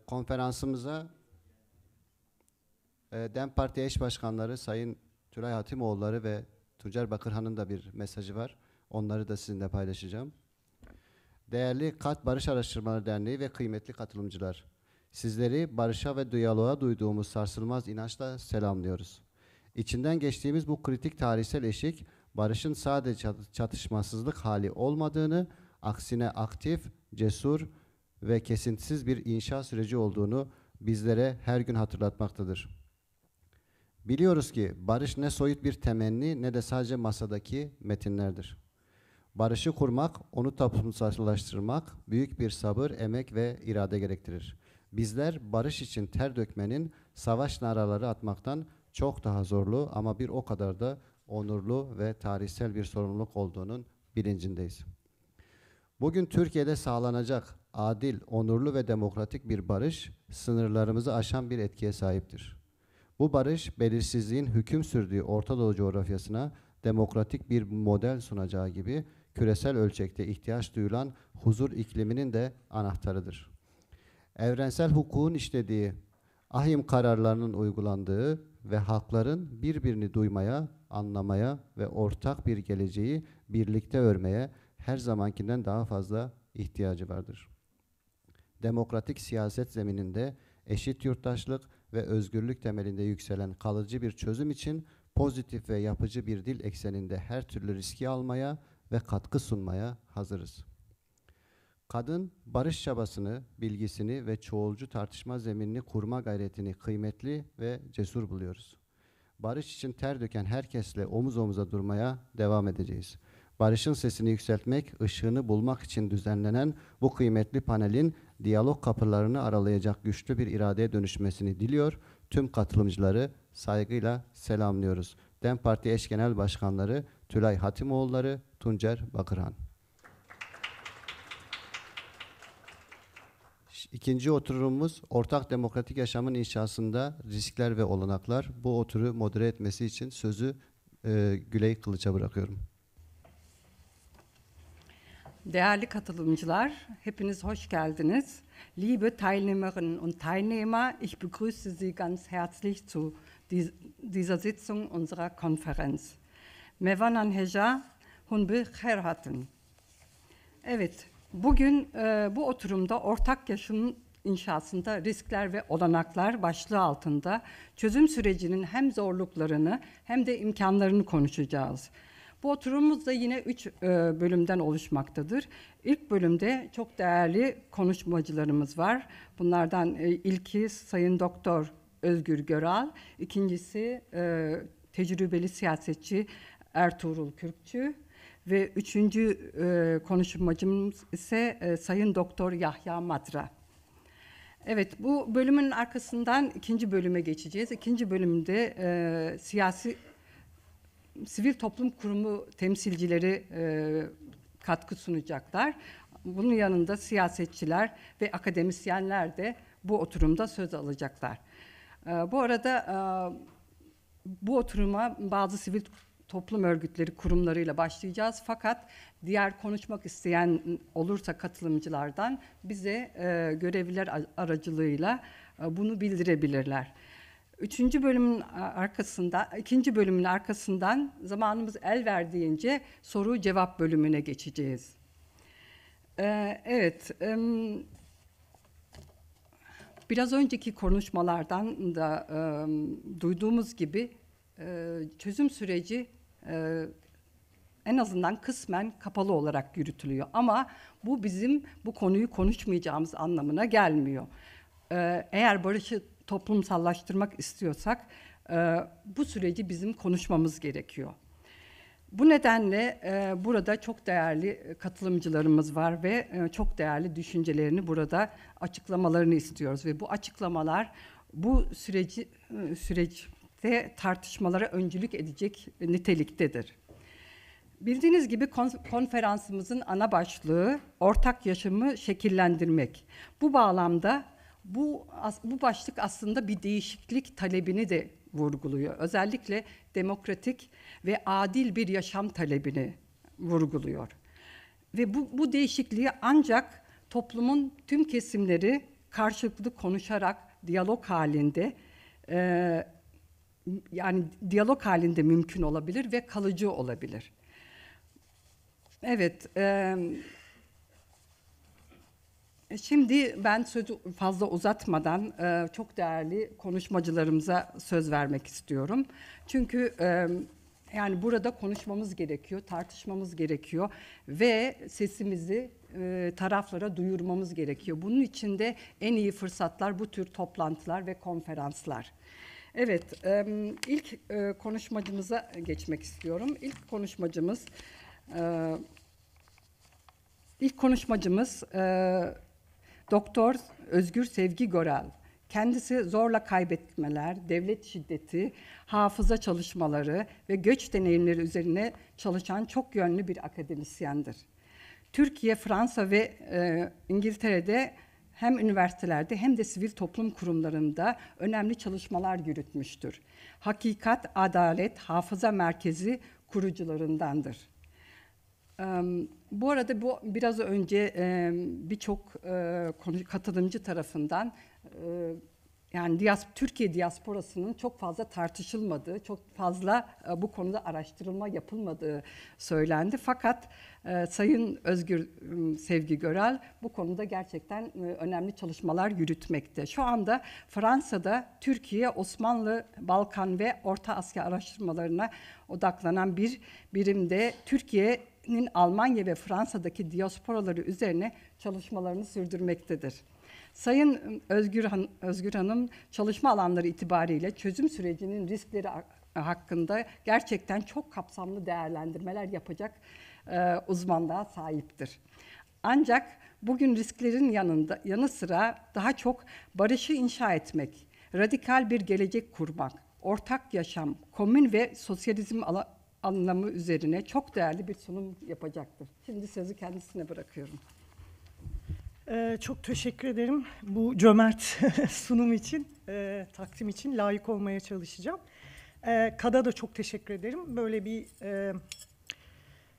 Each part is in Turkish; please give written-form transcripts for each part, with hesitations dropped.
Konferansımıza DEM Parti eş başkanları Sayın Tülay Hatimoğulları ve Tuncer Bakırhan'ın da bir mesajı var. Onları da sizinle paylaşacağım. Değerli Kat Barış Araştırmaları Derneği ve kıymetli katılımcılar, sizleri barışa ve diyaloğa duyduğumuz sarsılmaz inançla selamlıyoruz. İçinden geçtiğimiz bu kritik tarihsel eşik, barışın sadece çatışmasızlık hali olmadığını, aksine aktif, cesur ve kesintisiz bir inşa süreci olduğunu bizlere her gün hatırlatmaktadır. Biliyoruz ki barış ne soyut bir temenni ne de sadece masadaki metinlerdir. Barışı kurmak, onu toplumsallaştırmak büyük bir sabır, emek ve irade gerektirir. Bizler barış için ter dökmenin, savaş naraları atmaktan çok daha zorlu ama bir o kadar da onurlu ve tarihsel bir sorumluluk olduğunun bilincindeyiz. Bugün Türkiye'de sağlanacak adil, onurlu ve demokratik bir barış, sınırlarımızı aşan bir etkiye sahiptir. Bu barış, belirsizliğin hüküm sürdüğü Orta Doğu coğrafyasına demokratik bir model sunacağı gibi, küresel ölçekte ihtiyaç duyulan huzur ikliminin de anahtarıdır. Evrensel hukukun işlediği, ahim kararlarının uygulandığı ve halkların birbirini duymaya, anlamaya ve ortak bir geleceği birlikte örmeye her zamankinden daha fazla ihtiyacı vardır. Demokratik siyaset zemininde eşit yurttaşlık ve özgürlük temelinde yükselen kalıcı bir çözüm için pozitif ve yapıcı bir dil ekseninde her türlü riski almaya ve katkı sunmaya hazırız. Kadın barış çabasını, bilgisini ve çoğulcu tartışma zeminini kurma gayretini kıymetli ve cesur buluyoruz. Barış için ter döken herkesle omuz omuza durmaya devam edeceğiz. Barışın sesini yükseltmek, ışığını bulmak için düzenlenen bu kıymetli panelin diyalog kapılarını aralayacak güçlü bir iradeye dönüşmesini diliyor. Tüm katılımcıları saygıyla selamlıyoruz. DEM Parti eş genel başkanları Tülay Hatimoğulları, Tuncer Bakırhan. İkinci oturumumuz ortak demokratik yaşamın inşasında riskler ve olanaklar. Bu oturu modere etmesi için sözü Güley Kılıç'a bırakıyorum. Değerli katılımcılar, hepiniz hoş geldiniz. Liebe Teilnehmerinnen und Teilnehmer, ich begrüße Sie ganz herzlich zu dieser Sitzung unserer Konferenz. Mevanan Heja, Hunbi Kherhatın. Evet, bugün bu oturumda ortak yaşamın inşasında riskler ve olanaklar başlığı altında çözüm sürecinin hem zorluklarını hem de imkanlarını konuşacağız. Bu oturumumuz da yine 3 bölümden oluşmaktadır. İlk bölümde çok değerli konuşmacılarımız var. Bunlardan ilki Sayın Doktor Özgür Göral, ikincisi tecrübeli siyasetçi Ertuğrul Kürkçü ve üçüncü konuşmacımız ise Sayın Doktor Yahya Madra. Evet, bu bölümün arkasından ikinci bölüme geçeceğiz. İkinci bölümde sivil toplum kurumu temsilcileri katkı sunacaklar. Bunun yanında siyasetçiler ve akademisyenler de bu oturumda söz alacaklar. Bu arada bu oturuma bazı sivil toplum örgütleri kurumlarıyla başlayacağız. Fakat diğer konuşmak isteyen olursa katılımcılardan bize görevliler aracılığıyla bunu bildirebilirler. İkinci bölümün arkasından zamanımız el verdiğince soru cevap bölümüne geçeceğiz. Evet, biraz önceki konuşmalardan da duyduğumuz gibi çözüm süreci en azından kısmen kapalı olarak yürütülüyor. Ama bu bizim bu konuyu konuşmayacağımız anlamına gelmiyor. Eğer barışı toplumsallaştırmak istiyorsak bu süreci bizim konuşmamız gerekiyor. Bu nedenle burada çok değerli katılımcılarımız var ve çok değerli düşüncelerini burada açıklamalarını istiyoruz ve bu açıklamalar bu süreçte tartışmalara öncülük edecek niteliktedir. Bildiğiniz gibi konferansımızın ana başlığı ortak yaşamı şekillendirmek. Bu bağlamda bu başlık aslında bir değişiklik talebini de vurguluyor. Özellikle demokratik ve adil bir yaşam talebini vurguluyor. Ve bu değişikliği ancak toplumun tüm kesimleri karşılıklı konuşarak diyalog halinde yani diyalog halinde mümkün olabilir ve kalıcı olabilir. Evet, şimdi ben sözü fazla uzatmadan çok değerli konuşmacılarımıza söz vermek istiyorum. Çünkü yani burada konuşmamız gerekiyor, tartışmamız gerekiyor ve sesimizi taraflara duyurmamız gerekiyor. Bunun için de en iyi fırsatlar bu tür toplantılar ve konferanslar. Evet, ilk konuşmacımıza geçmek istiyorum. İlk konuşmacımız Doktor Özgür Sevgi Göral. Kendisi zorla kaybetmeler, devlet şiddeti, hafıza çalışmaları ve göç deneyimleri üzerine çalışan çok yönlü bir akademisyendir. Türkiye, Fransa ve İngiltere'de hem üniversitelerde hem de sivil toplum kurumlarında önemli çalışmalar yürütmüştür. Hakikat, Adalet, Hafıza Merkezi kurucularındandır. Bu arada bu biraz önce birçok katılımcı tarafından yani Türkiye diasporasının çok fazla tartışılmadığı, çok fazla bu konuda araştırılma yapılmadığı söylendi. Fakat Sayın Özgür Sevgi Göral bu konuda gerçekten önemli çalışmalar yürütmekte. Şu anda Fransa'da Türkiye, Osmanlı, Balkan ve Orta Asya araştırmalarına odaklanan bir birimde Türkiye'nin Almanya ve Fransa'daki diasporaları üzerine çalışmalarını sürdürmektedir. Sayın Özgür Hanım çalışma alanları itibariyle çözüm sürecinin riskleri hakkında gerçekten çok kapsamlı değerlendirmeler yapacak uzmanlığa sahiptir. Ancak bugün risklerin yanı sıra daha çok barışı inşa etmek, radikal bir gelecek kurmak, ortak yaşam, komün ve sosyalizm anlamı üzerine çok değerli bir sunum yapacaktır. Şimdi sözü kendisine bırakıyorum. Çok teşekkür ederim bu cömert sunum için, takdim için layık olmaya çalışacağım. KAD'a da çok teşekkür ederim. Böyle bir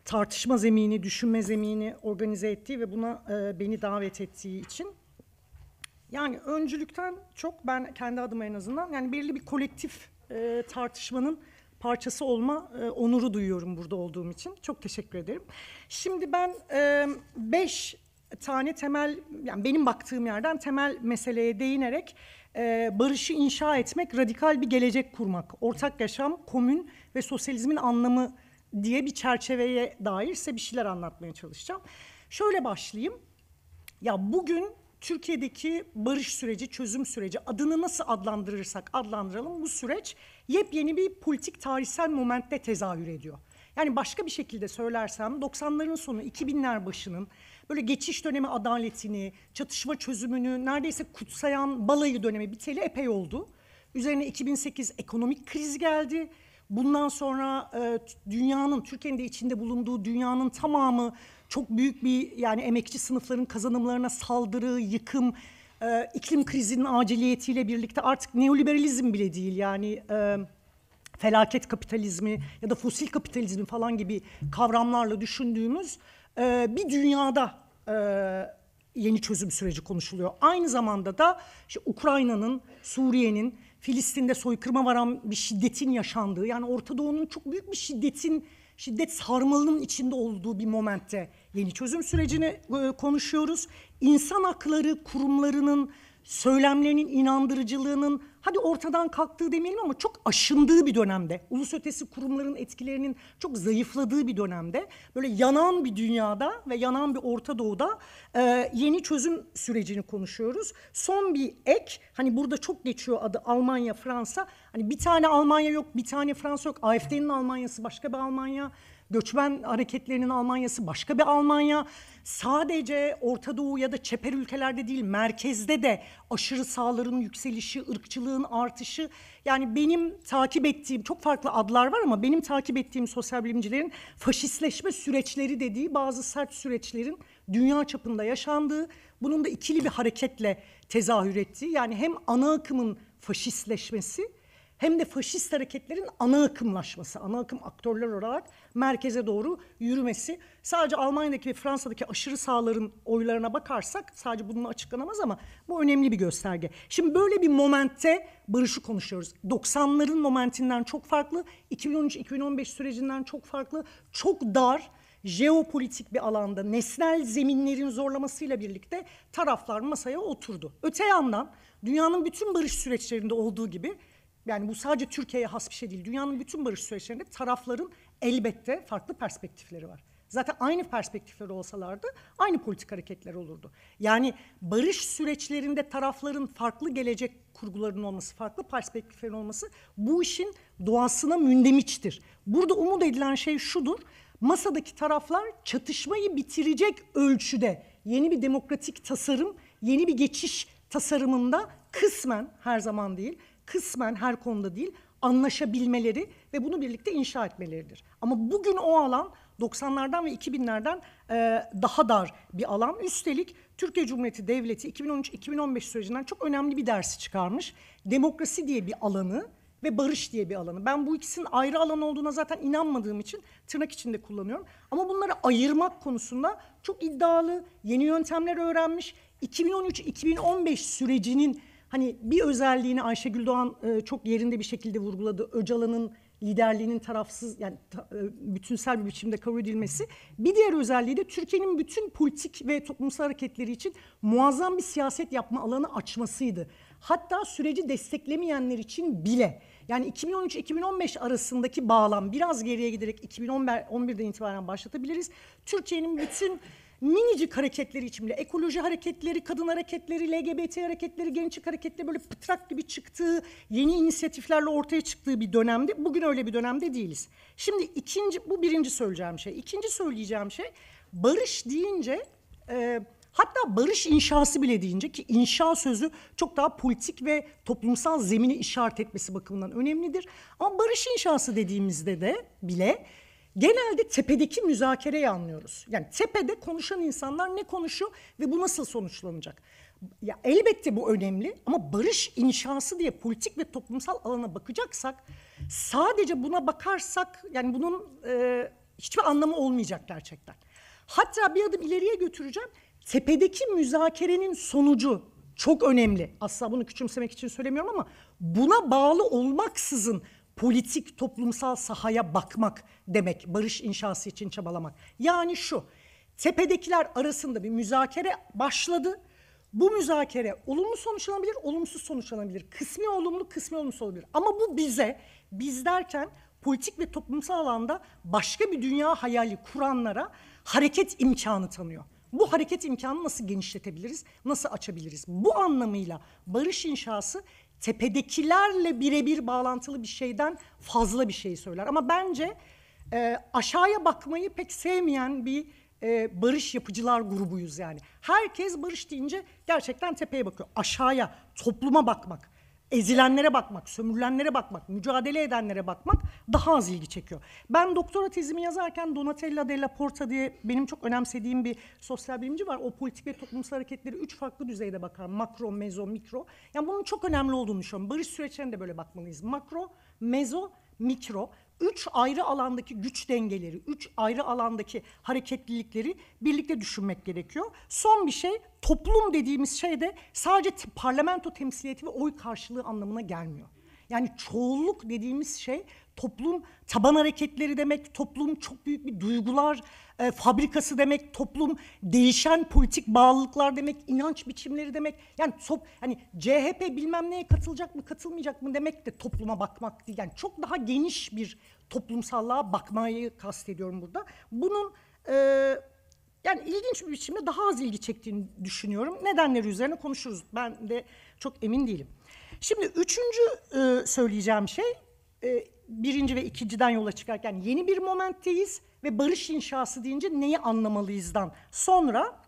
tartışma zemini, düşünme zemini organize ettiği ve buna beni davet ettiği için. Yani öncülükten çok ben kendi adıma en azından yani belirli bir kolektif tartışmanın parçası olma onuru duyuyorum burada olduğum için. Çok teşekkür ederim. Şimdi ben 5 tane temel, yani benim baktığım yerden temel meseleye değinerek barışı inşa etmek, radikal bir gelecek kurmak, ortak yaşam, komün ve sosyalizmin anlamı diye bir çerçeveye dair size bir şeyler anlatmaya çalışacağım. Şöyle başlayayım. Ya bugün Türkiye'deki barış süreci, çözüm süreci adını nasıl adlandırırsak adlandıralım bu süreç yepyeni bir politik tarihsel momentte tezahür ediyor. Yani başka bir şekilde söylersem 90'ların sonu 2000'ler başının böyle geçiş dönemi adaletini, çatışma çözümünü neredeyse kutsayan balayı dönemi biteli epey oldu. Üzerine 2008 ekonomik kriz geldi. Bundan sonra dünyanın, Türkiye'nin de içinde bulunduğu dünyanın tamamı çok büyük bir yani emekçi sınıfların kazanımlarına saldırı, yıkım, iklim krizinin aciliyetiyle birlikte artık neoliberalizm bile değil yani felaket kapitalizmi ya da fosil kapitalizmi falan gibi kavramlarla düşündüğümüz bir dünyada yeni çözüm süreci konuşuluyor. Aynı zamanda da işte Ukrayna'nın, Suriye'nin, Filistin'de soykırıma varan bir şiddetin yaşandığı, yani Orta Doğu'nun çok büyük bir şiddet sarmalının içinde olduğu bir momentte yeni çözüm sürecini konuşuyoruz. İnsan hakları kurumlarının, söylemlerinin inandırıcılığının hadi ortadan kalktığı demeyelim ama çok aşındığı bir dönemde, ulus ötesi kurumların etkilerinin çok zayıfladığı bir dönemde, böyle yanan bir dünyada ve yanan bir Orta Doğu'da yeni çözüm sürecini konuşuyoruz. Son bir ek, hani burada çok geçiyor adı Almanya, Fransa. Hani bir tane Almanya yok, bir tane Fransa yok. AfD'nin Almanyası başka bir Almanya. Göçmen hareketlerinin Almanyası başka bir Almanya. Sadece Orta Doğu ya da çeper ülkelerde değil, merkezde de aşırı sağların yükselişi, ırkçılığın artışı. Yani benim takip ettiğim, çok farklı adlar var ama benim takip ettiğim sosyal bilimcilerin faşistleşme süreçleri dediği bazı sert süreçlerin dünya çapında yaşandığı, bunun da ikili bir hareketle tezahür ettiği, yani hem ana akımın faşistleşmesi hem de faşist hareketlerin ana akımlaşması, ana akım aktörler olarak merkeze doğru yürümesi. Sadece Almanya'daki ve Fransa'daki aşırı sağların oylarına bakarsak sadece bununla açıklanamaz ama bu önemli bir gösterge. Şimdi böyle bir momentte barışı konuşuyoruz. 90'ların momentinden çok farklı, 2013-2015 sürecinden çok farklı, çok dar, jeopolitik bir alanda nesnel zeminlerin zorlamasıyla birlikte taraflar masaya oturdu. Öte yandan dünyanın bütün barış süreçlerinde olduğu gibi, yani bu sadece Türkiye'ye has bir şey değil, dünyanın bütün barış süreçlerinde tarafların elbette farklı perspektifleri var. Zaten aynı perspektifleri olsalardı aynı politik hareketler olurdu. Yani barış süreçlerinde tarafların farklı gelecek kurgularının olması, farklı perspektiflerin olması bu işin doğasına mündemiştir. Burada umut edilen şey şudur: masadaki taraflar çatışmayı bitirecek ölçüde yeni bir demokratik tasarım, yeni bir geçiş tasarımında kısmen, her zaman değil, kısmen her konuda değil, anlaşabilmeleri ve bunu birlikte inşa etmeleridir. Ama bugün o alan 90'lardan ve 2000'lerden daha dar bir alan. Üstelik Türkiye Cumhuriyeti Devleti 2013-2015 sürecinden çok önemli bir dersi çıkarmış. Demokrasi diye bir alanı ve barış diye bir alanı. Ben bu ikisinin ayrı alan olduğuna zaten inanmadığım için tırnak içinde kullanıyorum. Ama bunları ayırmak konusunda çok iddialı, yeni yöntemler öğrenmiş. 2013-2015 sürecinin hani bir özelliğini Ayşegül Doğan çok yerinde bir şekilde vurguladı. Öcalan'ın liderliğinin tarafsız, yani bütünsel bir biçimde kabul edilmesi. Bir diğer özelliği de Türkiye'nin bütün politik ve toplumsal hareketleri için muazzam bir siyaset yapma alanı açmasıydı. Hatta süreci desteklemeyenler için bile, yani 2013-2015 arasındaki bağlam biraz geriye giderek 2011'den itibaren başlatabiliriz. Türkiye'nin bütün minicik hareketleri için bile, ekoloji hareketleri, kadın hareketleri, LGBT hareketleri, gençlik hareketleri böyle pıtrak gibi çıktığı, yeni inisiyatiflerle ortaya çıktığı bir dönemde. Bugün öyle bir dönemde değiliz. Şimdi bu birinci söyleyeceğim şey. İkinci söyleyeceğim şey, barış deyince, hatta barış inşası bile deyince, ki inşa sözü çok daha politik ve toplumsal zemini işaret etmesi bakımından önemlidir. Ama barış inşası dediğimizde de bile genelde tepedeki müzakereyi anlıyoruz. Yani tepede konuşan insanlar ne konuşuyor ve bu nasıl sonuçlanacak? Ya elbette bu önemli ama barış inşası diye politik ve toplumsal alana bakacaksak, sadece buna bakarsak yani bunun hiçbir anlamı olmayacak gerçekten. Hatta bir adım ileriye götüreceğim. Tepedeki müzakerenin sonucu çok önemli. Asla bunu küçümsemek için söylemiyorum ama buna bağlı olmaksızın politik, toplumsal sahaya bakmak demek, barış inşası için çabalamak. Yani şu, tepedekiler arasında bir müzakere başladı. Bu müzakere olumlu sonuçlanabilir, olumsuz sonuçlanabilir. Kısmi olumlu, kısmi olumsuz olabilir. Ama bu biz derken politik ve toplumsal alanda başka bir dünya hayali kuranlara hareket imkanı tanıyor. Bu hareket imkanını nasıl genişletebiliriz, nasıl açabiliriz? Bu anlamıyla barış inşası tepedekilerle birebir bağlantılı bir şeyden fazla bir şey söyler. Ama bence aşağıya bakmayı pek sevmeyen bir barış yapıcılar grubuyuz yani. Herkes barış deyince gerçekten tepeye bakıyor. Aşağıya, topluma bakmak, ezilenlere bakmak, sömürülenlere bakmak, mücadele edenlere bakmak daha az ilgi çekiyor. Ben doktora tezimi yazarken Donatella Della Porta diye benim çok önemsediğim bir sosyal bilimci var. O politik ve toplumsal hareketleri 3 farklı düzeyde bakar. Makro, mezo, mikro. Yani bunun çok önemli olduğunu düşünüyorum. Barış süreçlerine de böyle bakmalıyız. Makro, mezo, mikro. 3 ayrı alandaki güç dengeleri, 3 ayrı alandaki hareketlilikleri birlikte düşünmek gerekiyor. Son bir şey, toplum dediğimiz şey de sadece parlamento temsiliyeti ve oy karşılığı anlamına gelmiyor. Yani çoğunluk dediğimiz şey toplum taban hareketleri demek, toplum çok büyük bir duygular fabrikası demek, toplum değişen politik bağlılıklar demek, inanç biçimleri demek. Yani hani CHP bilmem neye katılacak mı, katılmayacak mı demek de topluma bakmak değil. Yani çok daha geniş bir toplumsallığa bakmayı kastediyorum burada. Bunun yani ilginç bir biçimde daha az ilgi çektiğini düşünüyorum. Nedenleri üzerine konuşuruz. Ben de çok emin değilim. Şimdi üçüncü söyleyeceğim şey, birinci ve ikinciden yola çıkarken yeni bir momentteyiz ve barış inşası deyince neyi anlamalıyızdan sonra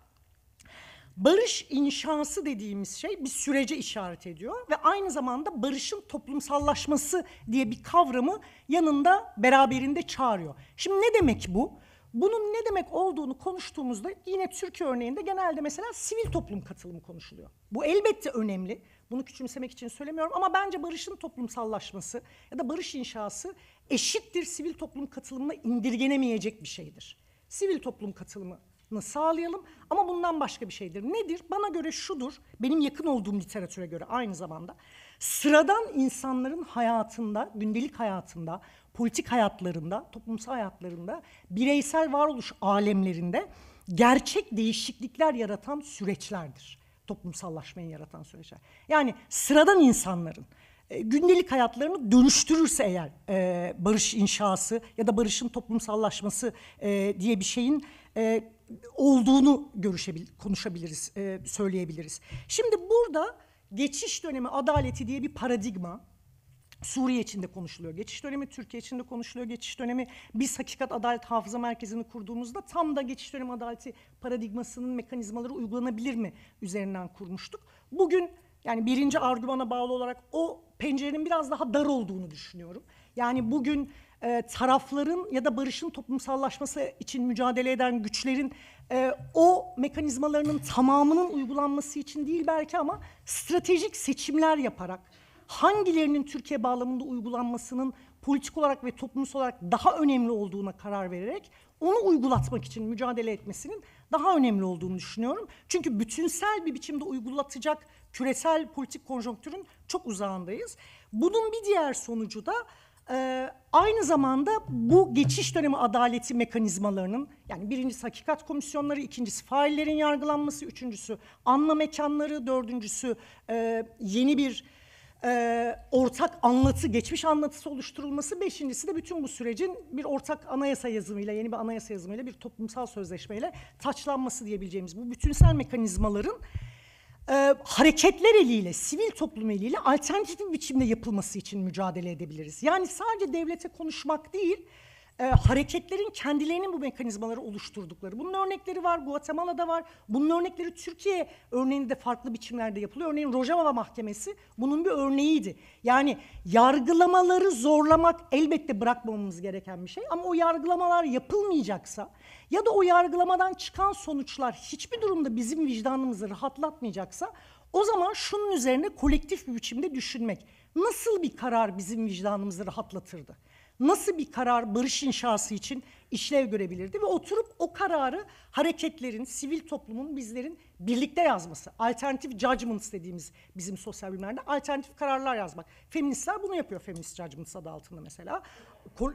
barış inşası dediğimiz şey bir sürece işaret ediyor ve aynı zamanda barışın toplumsallaşması diye bir kavramı yanında beraberinde çağırıyor. Şimdi ne demek bu? Bunun ne demek olduğunu konuştuğumuzda yine Türkiye örneğinde genelde mesela sivil toplum katılımı konuşuluyor. Bu elbette önemli. Bunu küçümsemek için söylemiyorum ama bence barışın toplumsallaşması ya da barış inşası eşittir sivil toplum katılımına indirgenemeyecek bir şeydir. Sivil toplum katılımını sağlayalım ama bundan başka bir şeydir. Nedir? Bana göre şudur, benim yakın olduğum literatüre göre aynı zamanda. Sıradan insanların hayatında, gündelik hayatında, politik hayatlarında, toplumsal hayatlarında, bireysel varoluş alemlerinde gerçek değişiklikler yaratan süreçlerdir. Toplumsallaşmayı yaratan süreçler. Yani sıradan insanların gündelik hayatlarını dönüştürürse eğer barış inşası ya da barışın toplumsallaşması diye bir şeyin olduğunu konuşabiliriz, söyleyebiliriz. Şimdi burada geçiş dönemi adaleti diye bir paradigma Suriye içinde konuşuluyor. Geçiş dönemi Türkiye içinde konuşuluyor. Geçiş dönemi biz Hakikat Adalet Hafıza Merkezi'ni kurduğumuzda tam da geçiş dönemi adaleti paradigmasının mekanizmaları uygulanabilir mi üzerinden kurmuştuk. Bugün yani birinci argümana bağlı olarak o pencerenin biraz daha dar olduğunu düşünüyorum. Yani bugün tarafların ya da barışın toplumsallaşması için mücadele eden güçlerin o mekanizmalarının tamamının uygulanması için değil belki ama stratejik seçimler yaparak hangilerinin Türkiye bağlamında uygulanmasının politik olarak ve toplumsal olarak daha önemli olduğuna karar vererek onu uygulatmak için mücadele etmesinin daha önemli olduğunu düşünüyorum. Çünkü bütünsel bir biçimde uygulatacak küresel politik konjonktürün çok uzağındayız. Bunun bir diğer sonucu da aynı zamanda bu geçiş dönemi adaleti mekanizmalarının, yani birincisi hakikat komisyonları, ikincisi faillerin yargılanması, üçüncüsü anma mekanları, dördüncüsü yeni bir ortak anlatı, geçmiş anlatısı oluşturulması, beşincisi de bütün bu sürecin bir ortak anayasa yazımıyla, yeni bir anayasa yazımıyla, bir toplumsal sözleşmeyle taçlanması diyebileceğimiz bu bütünsel mekanizmaların hareketler eliyle, sivil toplum eliyle alternatif bir biçimde yapılması için mücadele edebiliriz. Yani sadece devlete konuşmak değil, hareketlerin kendilerinin bu mekanizmaları oluşturdukları. Bunun örnekleri var, Guatemala'da var. Bunun örnekleri Türkiye örneğinde de farklı biçimlerde yapılıyor. Örneğin Rojava Mahkemesi bunun bir örneğiydi. Yani yargılamaları zorlamak elbette bırakmamamız gereken bir şey. Ama o yargılamalar yapılmayacaksa ya da o yargılamadan çıkan sonuçlar hiçbir durumda bizim vicdanımızı rahatlatmayacaksa o zaman şunun üzerine kolektif bir biçimde düşünmek. Nasıl bir karar bizim vicdanımızı rahatlatırdı? Nasıl bir karar barış inşası için işlev görebilirdi ve oturup o kararı hareketlerin, sivil toplumun, bizlerin birlikte yazması. Alternative judgments dediğimiz bizim sosyal bilimlerde alternatif kararlar yazmak. Feministler bunu yapıyor, feminist judgments adı altında mesela.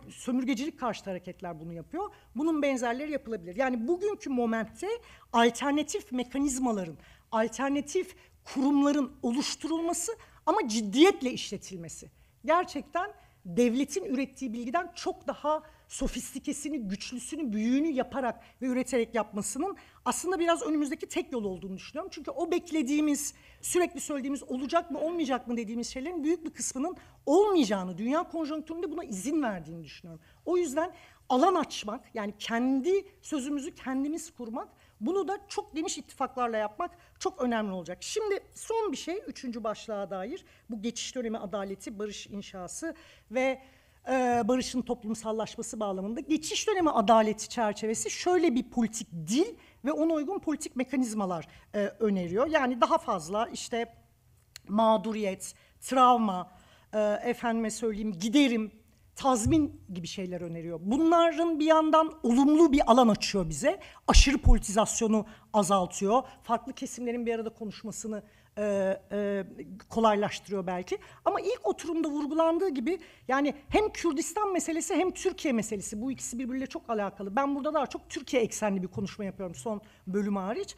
Sömürgecilik karşıtı hareketler bunu yapıyor. Bunun benzerleri yapılabilir. Yani bugünkü momentte alternatif mekanizmaların, alternatif kurumların oluşturulması ama ciddiyetle işletilmesi. Gerçekten devletin ürettiği bilgiden çok daha sofistikesini, güçlüsünü, büyüğünü yaparak ve üreterek yapmasının aslında biraz önümüzdeki tek yol olduğunu düşünüyorum. Çünkü o beklediğimiz, sürekli söylediğimiz olacak mı olmayacak mı dediğimiz şeylerin büyük bir kısmının olmayacağını, dünya konjonktüründe buna izin verdiğini düşünüyorum. O yüzden alan açmak, yani kendi sözümüzü kendimiz kurmak, bunu da çok geniş ittifaklarla yapmak çok önemli olacak. Şimdi son bir şey, üçüncü başlığa dair, bu geçiş dönemi adaleti, barış inşası ve barışın toplumsallaşması bağlamında geçiş dönemi adaleti çerçevesi şöyle bir politik dil ve ona uygun politik mekanizmalar öneriyor. Yani daha fazla işte mağduriyet, travma, efendime söyleyeyim giderim, tazmin gibi şeyler öneriyor. Bunların bir yandan olumlu bir alan açıyor bize. Aşırı politizasyonu azaltıyor. Farklı kesimlerin bir arada konuşmasını kolaylaştırıyor belki. Ama ilk oturumda vurgulandığı gibi yani hem Kürdistan meselesi hem Türkiye meselesi, bu ikisi birbiriyle çok alakalı. Ben burada daha çok Türkiye eksenli bir konuşma yapıyorum son bölüm hariç.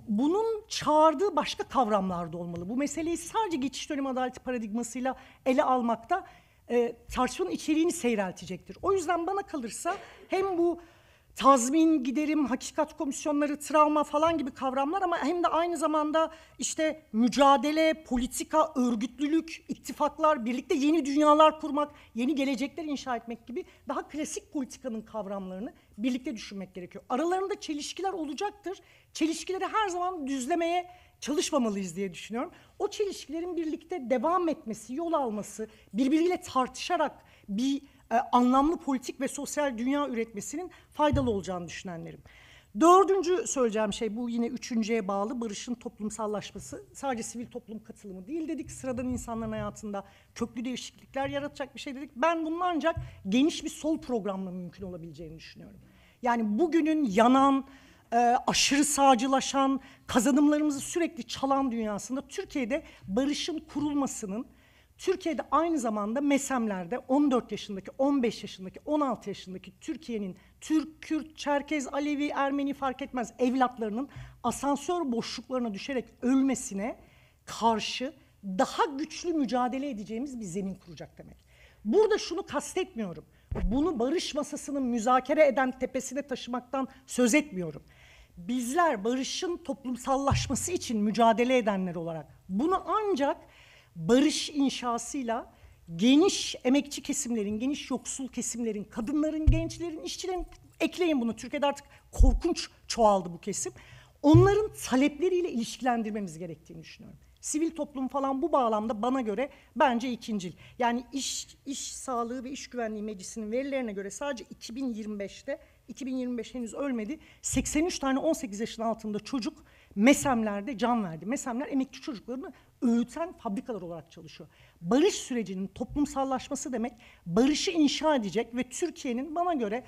Bunun çağırdığı başka kavramlar da olmalı. Bu meseleyi sadece geçiş dönemi adaleti paradigmasıyla ele almakta tartışmanın içeriğini seyreltecektir. O yüzden bana kalırsa hem bu tazmin, giderim, hakikat komisyonları, travma falan gibi kavramlar ama hem de aynı zamanda işte mücadele, politika, örgütlülük, ittifaklar, birlikte yeni dünyalar kurmak, yeni gelecekler inşa etmek gibi daha klasik politikanın kavramlarını birlikte düşünmek gerekiyor. Aralarında çelişkiler olacaktır. Çelişkileri her zaman düzlemeye çalışmamalıyız diye düşünüyorum. O çelişkilerin birlikte devam etmesi, yol alması, birbiriyle tartışarak bir anlamlı politik ve sosyal dünya üretmesinin faydalı olacağını düşünenlerim. Dördüncü söyleyeceğim şey, bu yine üçüncüye bağlı, barışın toplumsallaşması. Sadece sivil toplum katılımı değil dedik, sıradan insanların hayatında köklü değişiklikler yaratacak bir şey dedik. Ben bunun ancak geniş bir sol programla mümkün olabileceğini düşünüyorum. Yani bugünün yanan, aşırı sağcılaşan, kazanımlarımızı sürekli çalan dünyasında Türkiye'de barışın kurulmasının, Türkiye'de aynı zamanda MESEM'lerde 14 yaşındaki, 15 yaşındaki, 16 yaşındaki Türkiye'nin Türk, Kürt, Çerkez, Alevi, Ermeni fark etmez evlatlarının asansör boşluklarına düşerek ölmesine karşı daha güçlü mücadele edeceğimiz bir zemin kuracak demek. Burada şunu kastetmiyorum. Bunu barış masasının müzakere eden tepesine taşımaktan söz etmiyorum. Bizler barışın toplumsallaşması için mücadele edenler olarak bunu ancak barış inşasıyla geniş emekçi kesimlerin, geniş yoksul kesimlerin, kadınların, gençlerin, işçilerin, ekleyin bunu, Türkiye'de artık korkunç çoğaldı bu kesim. Onların talepleriyle ilişkilendirmemiz gerektiğini düşünüyorum. Sivil toplum falan bu bağlamda bana göre bence ikincil. Yani iş Sağlığı ve İş Güvenliği Meclisi'nin verilerine göre sadece 2025'te, 2025 henüz ölmedi, 83 tane 18 yaşın altında çocuk MESEM'lerde can verdi. MESEM'ler emekçi çocuklarını öğüten fabrikalar olarak çalışıyor. Barış sürecinin toplumsallaşması demek, barışı inşa edecek ve Türkiye'nin bana göre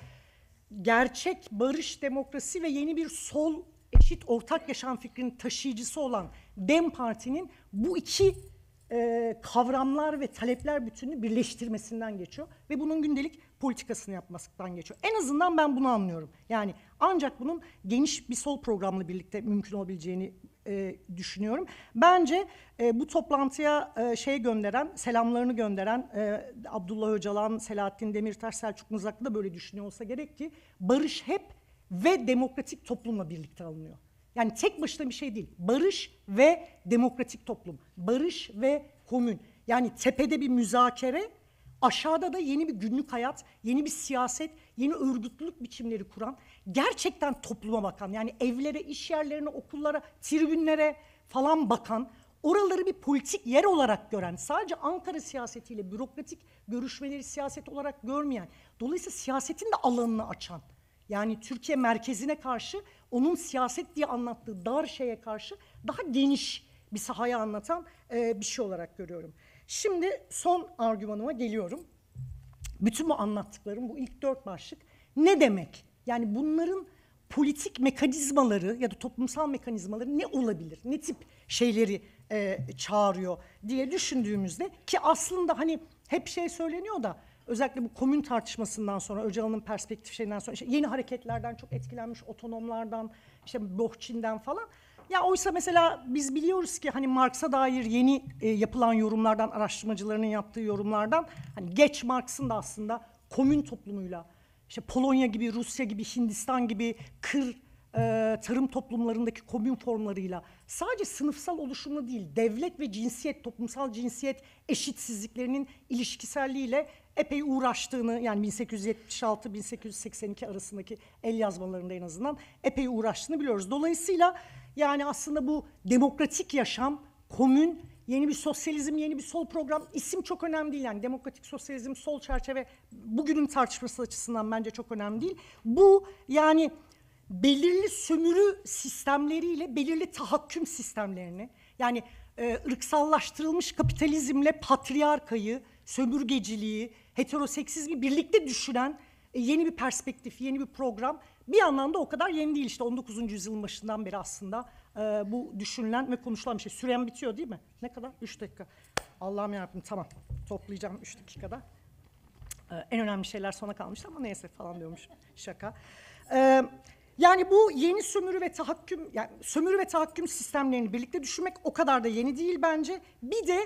gerçek barış, demokrasi ve yeni bir sol, eşit ortak yaşam fikrinin taşıyıcısı olan DEM Parti'nin bu iki kavramlar ve talepler bütününü birleştirmesinden geçiyor ve bunun gündelik politikasını yapmasından geçiyor. En azından ben bunu anlıyorum. Yani ancak bunun geniş bir sol programla birlikte mümkün olabileceğini düşünüyorum. Bence bu toplantıya selamlarını gönderen Abdullah Öcalan, Selahattin Demirtaş, Selçuk Mızraklı da böyle düşünüyor olsa gerek ki barış hep ve demokratik toplumla birlikte alınıyor. Yani tek başına bir şey değil. Barış ve demokratik toplum. Barış ve komün. Yani tepede bir müzakere, aşağıda da yeni bir günlük hayat, yeni bir siyaset, yeni örgütlülük biçimleri kuran, gerçekten topluma bakan, yani evlere, iş yerlerine, okullara, tribünlere falan bakan, oraları bir politik yer olarak gören, sadece Ankara siyasetiyle bürokratik görüşmeleri siyaset olarak görmeyen, dolayısıyla siyasetin de alanını açan, yani Türkiye merkezine karşı, onun siyaset diye anlattığı dar şeye karşı daha geniş bir sahayı anlatan bir şey olarak görüyorum. Şimdi son argümanıma geliyorum. Bütün bu anlattıklarım, bu ilk 4 başlık ne demek? Yani bunların politik mekanizmaları ya da toplumsal mekanizmaları ne olabilir? Ne tip şeyleri çağırıyor diye düşündüğümüzde, ki aslında hani hep şey söyleniyor da, özellikle bu komün tartışmasından sonra, Öcalan'ın perspektif şeyinden sonra, işte yeni hareketlerden çok etkilenmiş, otonomlardan, işte Bohçin'den falan. Ya oysa mesela biz biliyoruz ki hani Marx'a dair yeni yapılan yorumlardan, araştırmacılarının yaptığı yorumlardan, hani geç Marx'ın da aslında komün toplumuyla, işte Polonya gibi, Rusya gibi, Hindistan gibi tarım toplumlarındaki komün formlarıyla sadece sınıfsal oluşumla değil, devlet ve cinsiyet, toplumsal cinsiyet eşitsizliklerinin ilişkiselliğiyle epey uğraştığını, yani 1876-1882 arasındaki el yazmalarında en azından epey uğraştığını biliyoruz. Dolayısıyla yani aslında bu demokratik yaşam, komün, yeni bir sosyalizm, yeni bir sol program, isim çok önemli değil. Yani demokratik sosyalizm, sol çerçeve bugünün tartışması açısından bence çok önemli değil. Bu yani belirli sömürü sistemleriyle belirli tahakküm sistemlerini, yani ırksallaştırılmış kapitalizmle patriarkayı, sömürgeciliği, heteroseksizmi birlikte düşünen yeni bir perspektif, yeni bir program. Bir yandan da o kadar yeni değil, işte 19. yüzyılın başından beri aslında bu düşünülen ve konuşulan bir şey. Sürem bitiyor değil mi? Ne kadar? 3 dakika. Allah'ım yarabbim, tamam. Toplayacağım 3 dakikada. En önemli şeyler sona kalmıştı ama neyse falan diyormuş. Şaka. Yani bu yeni sömürü ve tahakküm, yani sömürü ve tahakküm sistemlerini birlikte düşünmek o kadar da yeni değil bence. Bir de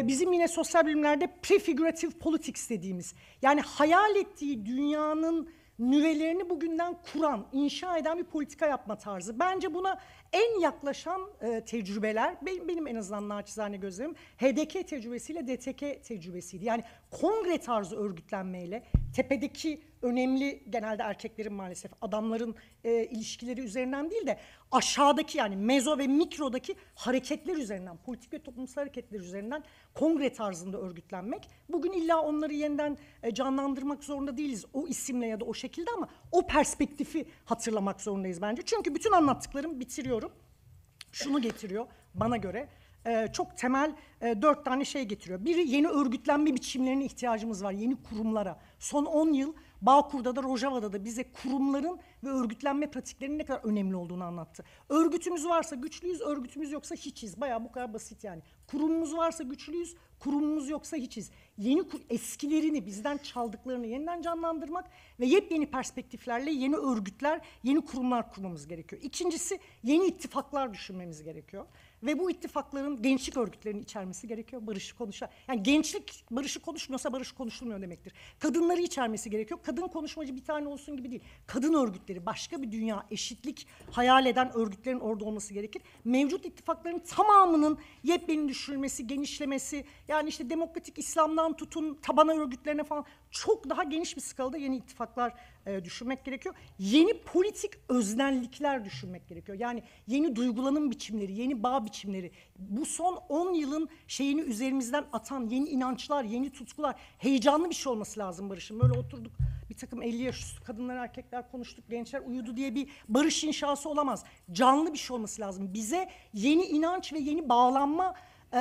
bizim yine sosyal bilimlerde prefigurative politics dediğimiz, yani hayal ettiği dünyanın nüvelerini bugünden kuran, inşa eden bir politika yapma tarzı. Bence buna en yaklaşan tecrübeler, benim en azından naçizane gözlemim, HDK tecrübesiyle DTK tecrübesiydi. Yani kongre tarzı örgütlenmeyle, tepedeki önemli, genelde erkeklerin maalesef, adamların ilişkileri üzerinden değil de aşağıdaki, yani mezo ve mikrodaki hareketler üzerinden, politik ve toplumsal hareketler üzerinden kongre tarzında örgütlenmek. Bugün illa onları yeniden canlandırmak zorunda değiliz o isimle ya da o şekilde, ama o perspektifi hatırlamak zorundayız bence. Çünkü bütün anlattıklarım, bitiriyorum, şunu getiriyor bana göre. Çok temel 4 tane şey getiriyor. Biri, yeni örgütlenme biçimlerine ihtiyacımız var, yeni kurumlara. Son 10 yıl Bağkur'da da Rojava'da da bize kurumların ve örgütlenme pratiklerinin ne kadar önemli olduğunu anlattı. Örgütümüz varsa güçlüyüz, örgütümüz yoksa hiçiz. Bayağı bu kadar basit yani. Kurumumuz varsa güçlüyüz, kurumumuz yoksa hiçiz. Eskilerini, bizden çaldıklarını yeniden canlandırmak ve yepyeni perspektiflerle yeni örgütler, yeni kurumlar kurmamız gerekiyor. İkincisi, yeni ittifaklar düşünmemiz gerekiyor. Ve bu ittifakların gençlik örgütlerini içermesi gerekiyor. Barışı konuşan, yani gençlik barışı konuşmuyorsa barış konuşulmuyor demektir. Kadınları içermesi gerekiyor. Kadın konuşmacı bir tane olsun gibi değil. Kadın örgütleri, başka bir dünya, eşitlik hayal eden örgütlerin orada olması gerekir. Mevcut ittifakların tamamının yepyeni düşürülmesi, genişlemesi, yani işte demokratik İslam'dan tutun tabana örgütlerine falan çok daha geniş bir skalada yeni ittifaklar düşünmek gerekiyor. Yeni politik öznellikler düşünmek gerekiyor. Yani yeni duygulanım biçimleri, yeni bağ biçimleri. Bu son 10 yılın şeyini üzerimizden atan yeni inançlar, yeni tutkular, heyecanlı bir şey olması lazım barışın. Böyle oturduk, bir takım 50 yaş üstü kadınlar, erkekler konuştuk, gençler uyudu diye bir barış inşası olamaz. Canlı bir şey olması lazım. Bize yeni inanç ve yeni bağlanma,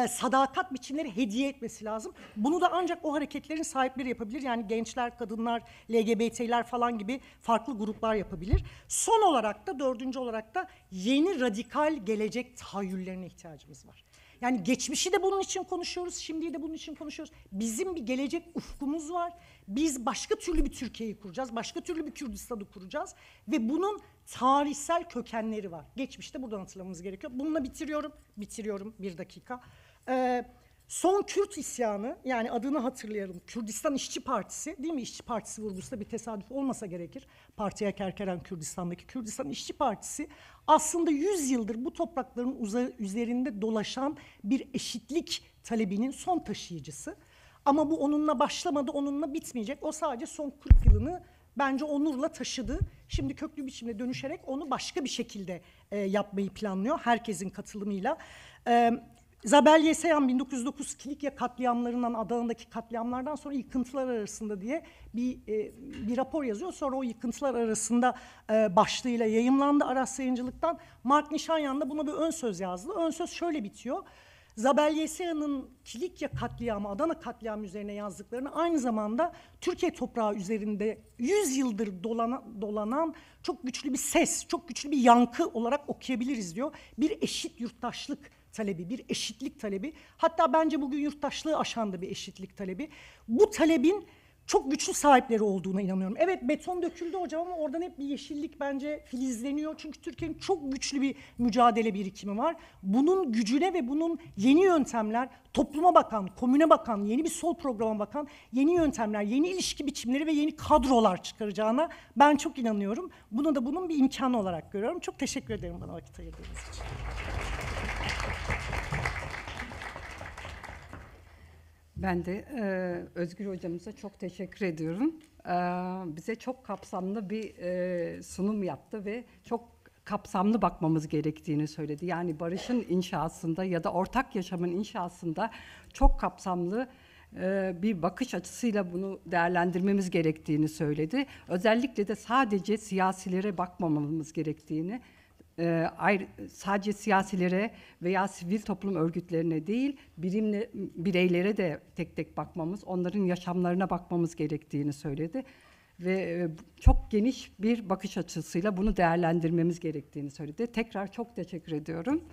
sadakat biçimleri hediye etmesi lazım. Bunu da ancak o hareketlerin sahipleri yapabilir. Yani gençler, kadınlar, LGBT'ler falan gibi farklı gruplar yapabilir. Son olarak da, dördüncü olarak da yeni radikal gelecek tahayyüllerine ihtiyacımız var. Yani geçmişi de bunun için konuşuyoruz, şimdiyi de bunun için konuşuyoruz. Bizim bir gelecek ufkumuz var. Biz başka türlü bir Türkiye'yi kuracağız, başka türlü bir Kürdistan'ı kuracağız ve bunun tarihsel kökenleri var. Geçmişte buradan hatırlamamız gerekiyor. Bununla bitiriyorum bir dakika. Son Kürt isyanı, yani adını hatırlayalım, Kürdistan İşçi Partisi, değil mi? İşçi Partisi vurgusu da bir tesadüf olmasa gerekir. Partiye Kerkeren Kürdistan'daki Kürdistan İşçi Partisi aslında 100 yıldır bu toprakların üzerinde dolaşan bir eşitlik talebinin son taşıyıcısı. Ama bu onunla başlamadı, onunla bitmeyecek. O sadece son 40 yılını bence onurla taşıdı. Şimdi köklü biçimde dönüşerek onu başka bir şekilde yapmayı planlıyor, herkesin katılımıyla. Zabel Yeseyan 1909 Kilikya katliamlarından, Adana'daki katliamlardan sonra yıkıntılar arasında diye bir rapor yazıyor. Sonra o yıkıntılar arasında başlığıyla yayımlandı Aras Yayıncılık'tan. Mark Nişanyan da buna bir ön söz yazdı. Ön söz şöyle bitiyor. Zabel Yeseyan'ın Kilikya katliamı, Adana katliamı üzerine yazdıklarını aynı zamanda Türkiye toprağı üzerinde 100 yıldır dolanan çok güçlü bir ses, çok güçlü bir yankı olarak okuyabiliriz diyor. Bir eşit yurttaşlık talebi, bir eşitlik talebi. Hatta bence bugün yurttaşlığı aşan da bir eşitlik talebi. Bu talebin çok güçlü sahipleri olduğuna inanıyorum. Evet, beton döküldü hocam ama oradan hep bir yeşillik bence filizleniyor. Çünkü Türkiye'nin çok güçlü bir mücadele birikimi var. Bunun gücüne ve bunun yeni yöntemler, topluma bakan, komüne bakan, yeni bir sol programa bakan yeni yöntemler, yeni ilişki biçimleri ve yeni kadrolar çıkaracağına ben çok inanıyorum. Bunu da bunun bir imkanı olarak görüyorum. Çok teşekkür ederim bana vakit ayırdığınız için. Ben de Özgür hocamıza çok teşekkür ediyorum. Bize çok kapsamlı bir sunum yaptı ve çok kapsamlı bakmamız gerektiğini söyledi. Yani barışın inşasında ya da ortak yaşamın inşasında çok kapsamlı bir bakış açısıyla bunu değerlendirmemiz gerektiğini söyledi. Özellikle de sadece siyasilere bakmamamız gerektiğini, sadece siyasilere veya sivil toplum örgütlerine değil, bireylere de tek tek bakmamız, onların yaşamlarına bakmamız gerektiğini söyledi. Ve çok geniş bir bakış açısıyla bunu değerlendirmemiz gerektiğini söyledi. Tekrar çok teşekkür ediyorum.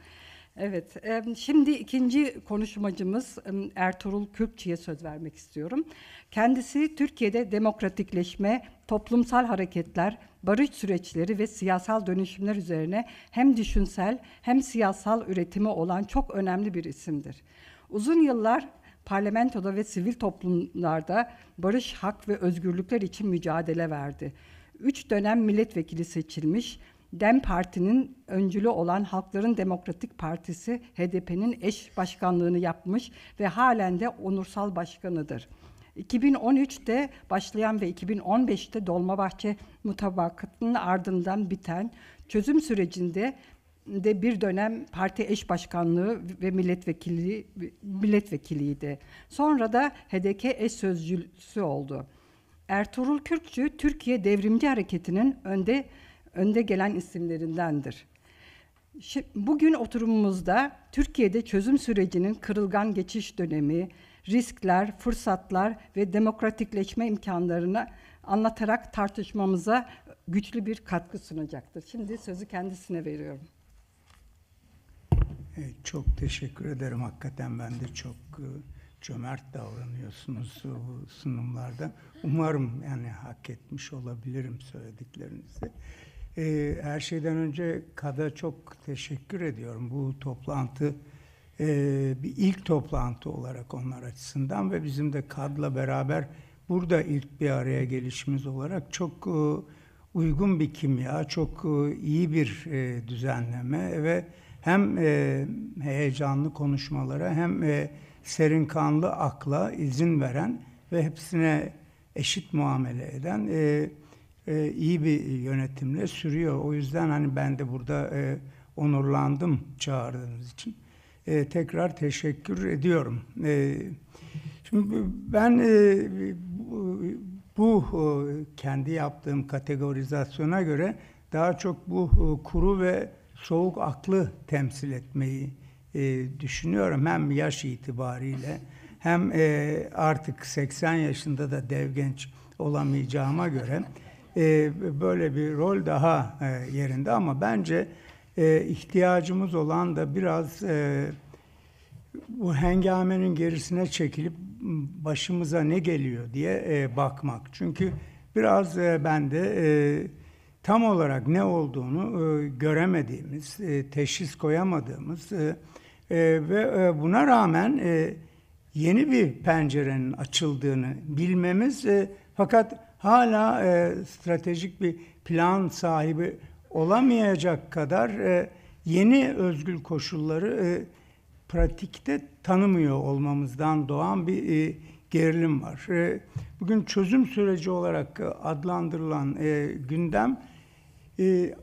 Evet, şimdi ikinci konuşmacımız Ertuğrul Kürkçü'ye söz vermek istiyorum. Kendisi Türkiye'de demokratikleşme, toplumsal hareketler, barış süreçleri ve siyasal dönüşümler üzerine hem düşünsel hem siyasal üretimi olan çok önemli bir isimdir. Uzun yıllar parlamentoda ve sivil toplumlarda barış, hak ve özgürlükler için mücadele verdi. 3 dönem milletvekili seçilmiş, DEM Parti'nin öncülü olan Halkların Demokratik Partisi HDP'nin eş başkanlığını yapmış ve halen de onursal başkanıdır. 2013'te başlayan ve 2015'te Dolmabahçe mutabakatının ardından biten çözüm sürecinde de bir dönem parti eş başkanlığı ve milletvekiliydi. Sonra da HDP eş sözcüsü oldu. Ertuğrul Kürkçü, Türkiye Devrimci Hareketi'nin önde gelen isimlerindendir. Bugün oturumumuzda Türkiye'de çözüm sürecinin kırılgan geçiş dönemi, riskler, fırsatlar ve demokratikleşme imkanlarını anlatarak tartışmamıza güçlü bir katkı sunacaktır. Şimdi sözü kendisine veriyorum. Çok teşekkür ederim. Hakikaten ben de çok cömert davranıyorsunuz bu sunumlarda. Umarım yani hak etmiş olabilirim söylediklerinizi. Her şeyden önce KAD'a çok teşekkür ediyorum. Bu toplantı bir ilk toplantı olarak onlar açısından ve bizim de KAD'la beraber burada ilk bir araya gelişimiz olarak çok uygun bir kimya, çok iyi bir düzenleme ve hem heyecanlı konuşmalara hem serinkanlı akla izin veren ve hepsine eşit muamele eden iyi bir yönetimle sürüyor. O yüzden hani ben de burada onurlandım çağırdığınız için. Tekrar teşekkür ediyorum. Şimdi ben bu kendi yaptığım kategorizasyona göre daha çok bu kuru ve soğuk aklı temsil etmeyi düşünüyorum. Hem yaş itibariyle hem artık 80 yaşında da dev genç olamayacağıma göre böyle bir rol daha yerinde ama bence ihtiyacımız olan da biraz bu hengamenin gerisine çekilip başımıza ne geliyor diye bakmak. Çünkü biraz ben de tam olarak ne olduğunu göremediğimiz, teşhis koyamadığımız ve buna rağmen yeni bir pencerenin açıldığını bilmemiz fakat hala stratejik bir plan sahibi olamayacak kadar yeni özgür koşulları pratikte tanımıyor olmamızdan doğan bir gerilim var. Bugün çözüm süreci olarak adlandırılan gündem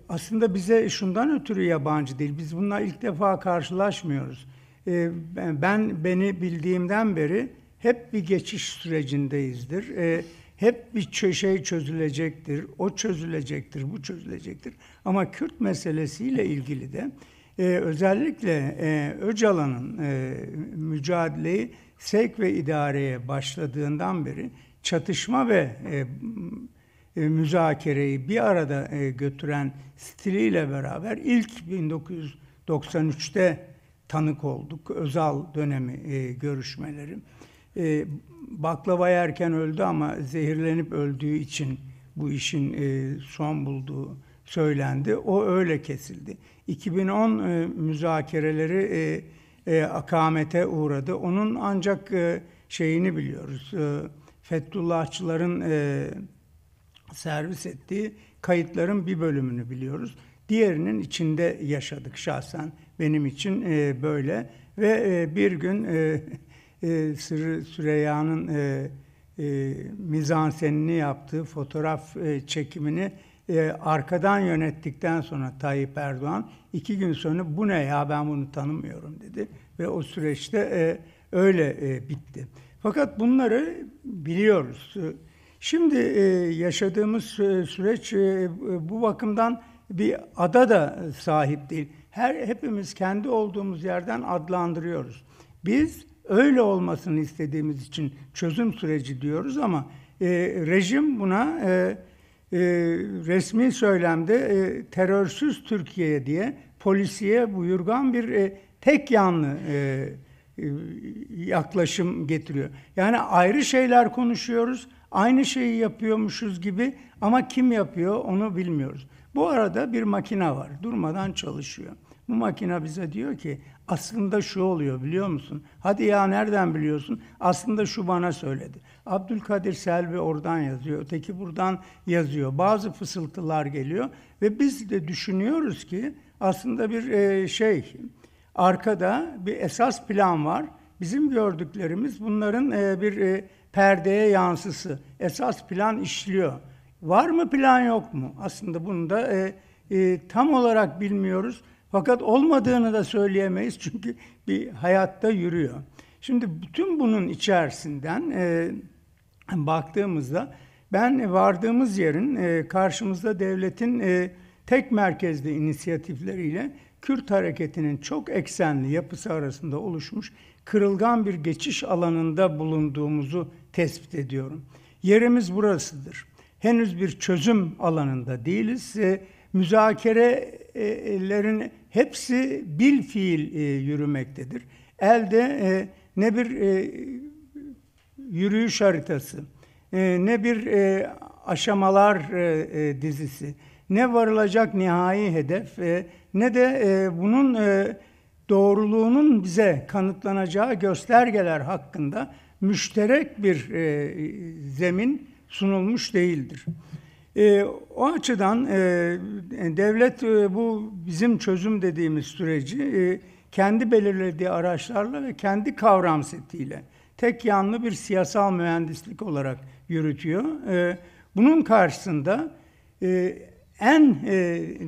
aslında bize şundan ötürü yabancı değil. Biz bununla ilk defa karşılaşmıyoruz. Beni bildiğimden beri hep bir geçiş sürecindeyizdir. Hep bir şey çözülecektir, o çözülecektir, bu çözülecektir. Ama Kürt meselesiyle ilgili de özellikle Öcalan'ın mücadeleyi sevk ve idareye başladığından beri çatışma ve müzakereyi bir arada götüren stiliyle beraber ilk 1993'te tanık olduk. Özal dönemi görüşmeleri. Baklava yerken öldü ama zehirlenip öldüğü için bu işin son bulduğu söylendi. O öyle kesildi. 2010 müzakereleri akamete uğradı. Onun ancak şeyini biliyoruz. Fethullahçıların servis ettiği kayıtların bir bölümünü biliyoruz. Diğerinin içinde yaşadık şahsen. Benim için böyle. Ve bir gün Süreyya'nın mizansenini yaptığı fotoğraf çekimini arkadan yönettikten sonra Tayyip Erdoğan 2 gün sonra bu ne ya ben bunu tanımıyorum dedi. Ve o süreçte öyle bitti. Fakat bunları biliyoruz. Şimdi yaşadığımız süreç bu bakımdan bir ada da sahip değil. Hepimiz kendi olduğumuz yerden adlandırıyoruz. Biz öyle olmasını istediğimiz için çözüm süreci diyoruz ama rejim buna resmi söylemde terörsüz Türkiye diye polisiye buyurgan bir tek yanlı yaklaşım getiriyor. Yani ayrı şeyler konuşuyoruz, aynı şeyi yapıyormuşuz gibi ama kim yapıyor onu bilmiyoruz. Bu arada bir makine var, durmadan çalışıyor. Bu makine bize diyor ki aslında şu oluyor biliyor musun? Hadi ya nereden biliyorsun? Aslında şu bana söyledi. Abdülkadir Selvi oradan yazıyor, öteki buradan yazıyor. Bazı fısıltılar geliyor ve biz de düşünüyoruz ki aslında bir arkada bir esas plan var. Bizim gördüklerimiz bunların bir perdeye yansısı. Esas plan işliyor. Var mı plan yok mu? Aslında bunu da tam olarak bilmiyoruz. Fakat olmadığını da söyleyemeyiz çünkü bir hayatta yürüyor. Şimdi bütün bunun içerisinden baktığımızda ben vardığımız yerin karşımızda devletin tek merkezli inisiyatifleriyle Kürt hareketinin çok eksenli yapısı arasında oluşmuş kırılgan bir geçiş alanında bulunduğumuzu tespit ediyorum. Yerimiz burasıdır. Henüz bir çözüm alanında değiliz. Müzakerelerin hepsi bilfiil yürümektedir. Elde ne bir yürüyüş haritası, ne bir aşamalar dizisi, ne varılacak nihai hedef, ne de bunun doğruluğunun bize kanıtlanacağı göstergeler hakkında müşterek bir zemin sunulmuş değildir. O açıdan devlet bu bizim çözüm dediğimiz süreci kendi belirlediği araçlarla ve kendi kavram setiyle tek yanlı bir siyasal mühendislik olarak yürütüyor. Bunun karşısında en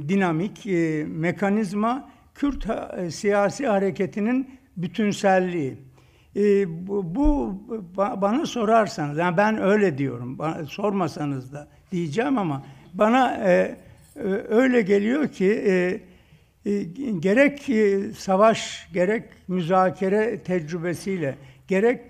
dinamik mekanizma Kürt siyasi hareketinin bütünselliği. Bu bana sorarsanız, yani ben öyle diyorum, sormasanız da diyeceğim ama bana öyle geliyor ki gerek savaş, gerek müzakere tecrübesiyle, gerek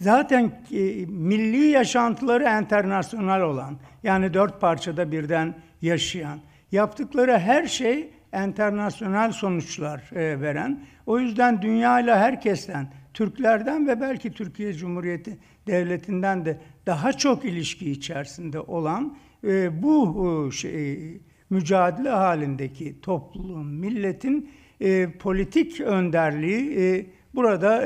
zaten milli yaşantıları enternasyonal olan, yani 4 parçada birden yaşayan, yaptıkları her şey enternasyonal sonuçlar veren, o yüzden dünyayla herkesten, Türklerden ve belki Türkiye Cumhuriyeti Devleti'nden de daha çok ilişki içerisinde olan bu mücadele halindeki topluluğun, milletin politik önderliği burada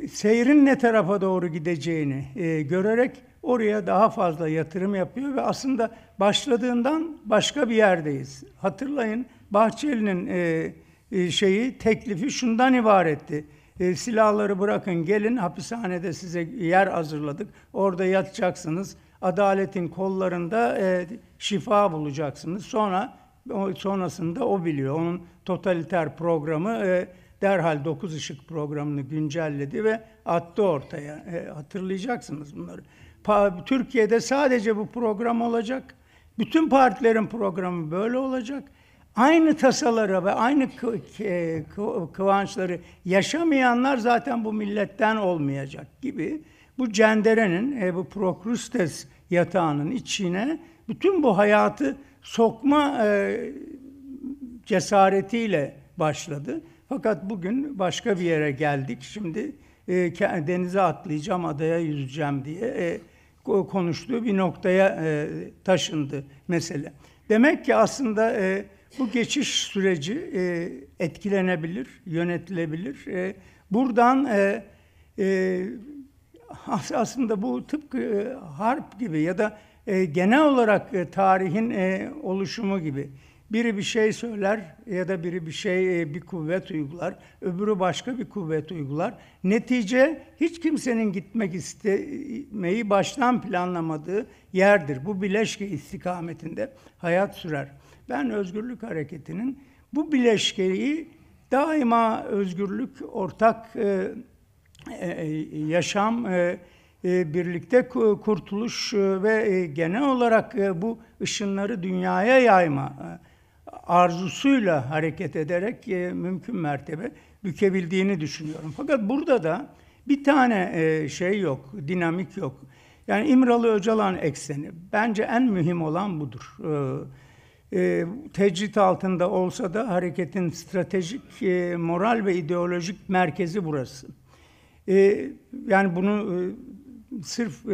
seyrin ne tarafa doğru gideceğini görerek oraya daha fazla yatırım yapıyor ve aslında başladığından başka bir yerdeyiz. Hatırlayın, Bahçeli'nin teklifi şundan ibaretti. Silahları bırakın, gelin, hapishanede size yer hazırladık. Orada yatacaksınız. Adaletin kollarında şifa bulacaksınız. Sonrasında o biliyor. Onun totaliter programı derhal 9 Işık programını güncelledi ve attı ortaya. Hatırlayacaksınız bunları. Türkiye'de sadece bu program olacak. Bütün partilerin programı böyle olacak. Aynı tasaları ve aynı kıvançları yaşamayanlar zaten bu milletten olmayacak gibi bu cenderenin, bu Prokrustes yatağının içine bütün bu hayatı sokma cesaretiyle başladı. Fakat bugün başka bir yere geldik. Şimdi denize atlayacağım, adaya yüzeceğim diye konuştuğu bir noktaya taşındı mesele. Demek ki aslında bu geçiş süreci etkilenebilir, yönetilebilir. Buradan aslında bu tıpkı harp gibi ya da genel olarak tarihin oluşumu gibi. Biri bir şey söyler ya da biri bir kuvvet uygular, öbürü başka bir kuvvet uygular. Netice hiç kimsenin gitmek istemeyi baştan planlamadığı yerdir. Bu bileşke istikametinde hayat sürer. Ben Özgürlük Hareketi'nin bu bileşkeyi daima özgürlük, ortak yaşam, birlikte kurtuluş ve genel olarak bu ışınları dünyaya yayma arzusuyla hareket ederek mümkün mertebe bükebildiğini düşünüyorum. Fakat burada da bir tane yok, dinamik yok. Yani İmralı Öcalan ekseni. Bence en mühim olan budur. Tecrit altında olsa da hareketin stratejik, moral ve ideolojik merkezi burası. Yani bunu sırf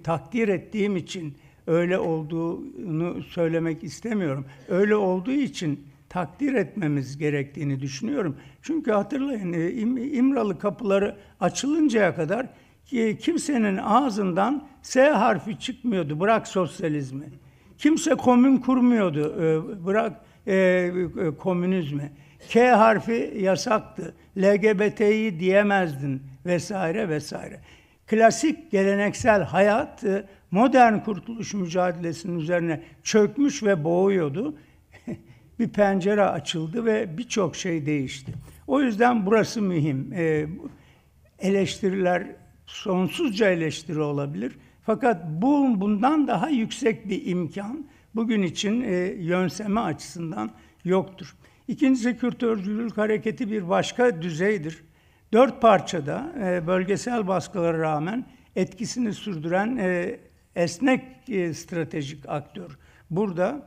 takdir ettiğim için öyle olduğunu söylemek istemiyorum. Öyle olduğu için takdir etmemiz gerektiğini düşünüyorum. Çünkü hatırlayın, İmralı kapıları açılıncaya kadar kimsenin ağzından S harfi çıkmıyordu, bırak sosyalizmi. Kimse komün kurmuyordu, bırak komünizmi. K harfi yasaktı, LGBT'yi diyemezdin vesaire vesaire. Klasik geleneksel hayat modern kurtuluş mücadelesinin üzerine çökmüş ve boğuyordu. Bir pencere açıldı ve birçok şey değişti. O yüzden burası mühim. Eleştiriler sonsuzca eleştiri olabilir. Fakat bundan daha yüksek bir imkan bugün için yönseme açısından yoktur. İkincisi, Kürt Özgürlük Hareketi bir başka düzeydir. 4 parçada bölgesel baskılara rağmen etkisini sürdüren esnek stratejik aktör burada.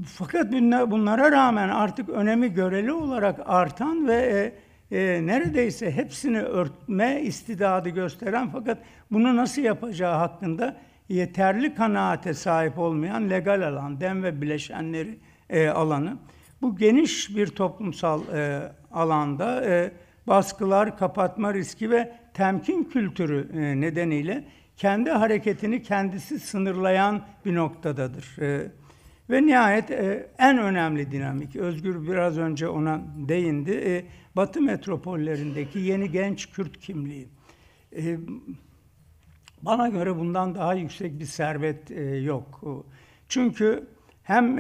Fakat bunlara rağmen artık önemi göreli olarak artan ve neredeyse hepsini örtme istidadı gösteren fakat bunu nasıl yapacağı hakkında yeterli kanaate sahip olmayan legal alan, DEM ve bileşenleri alanı. Bu geniş bir toplumsal alanda baskılar, kapatma riski ve temkin kültürü nedeniyle kendi hareketini kendisi sınırlayan bir noktadadır. Ve nihayet en önemli dinamik, Özgür biraz önce ona değindi, Batı metropollerindeki yeni genç Kürt kimliği. Bana göre bundan daha yüksek bir servet yok. Çünkü hem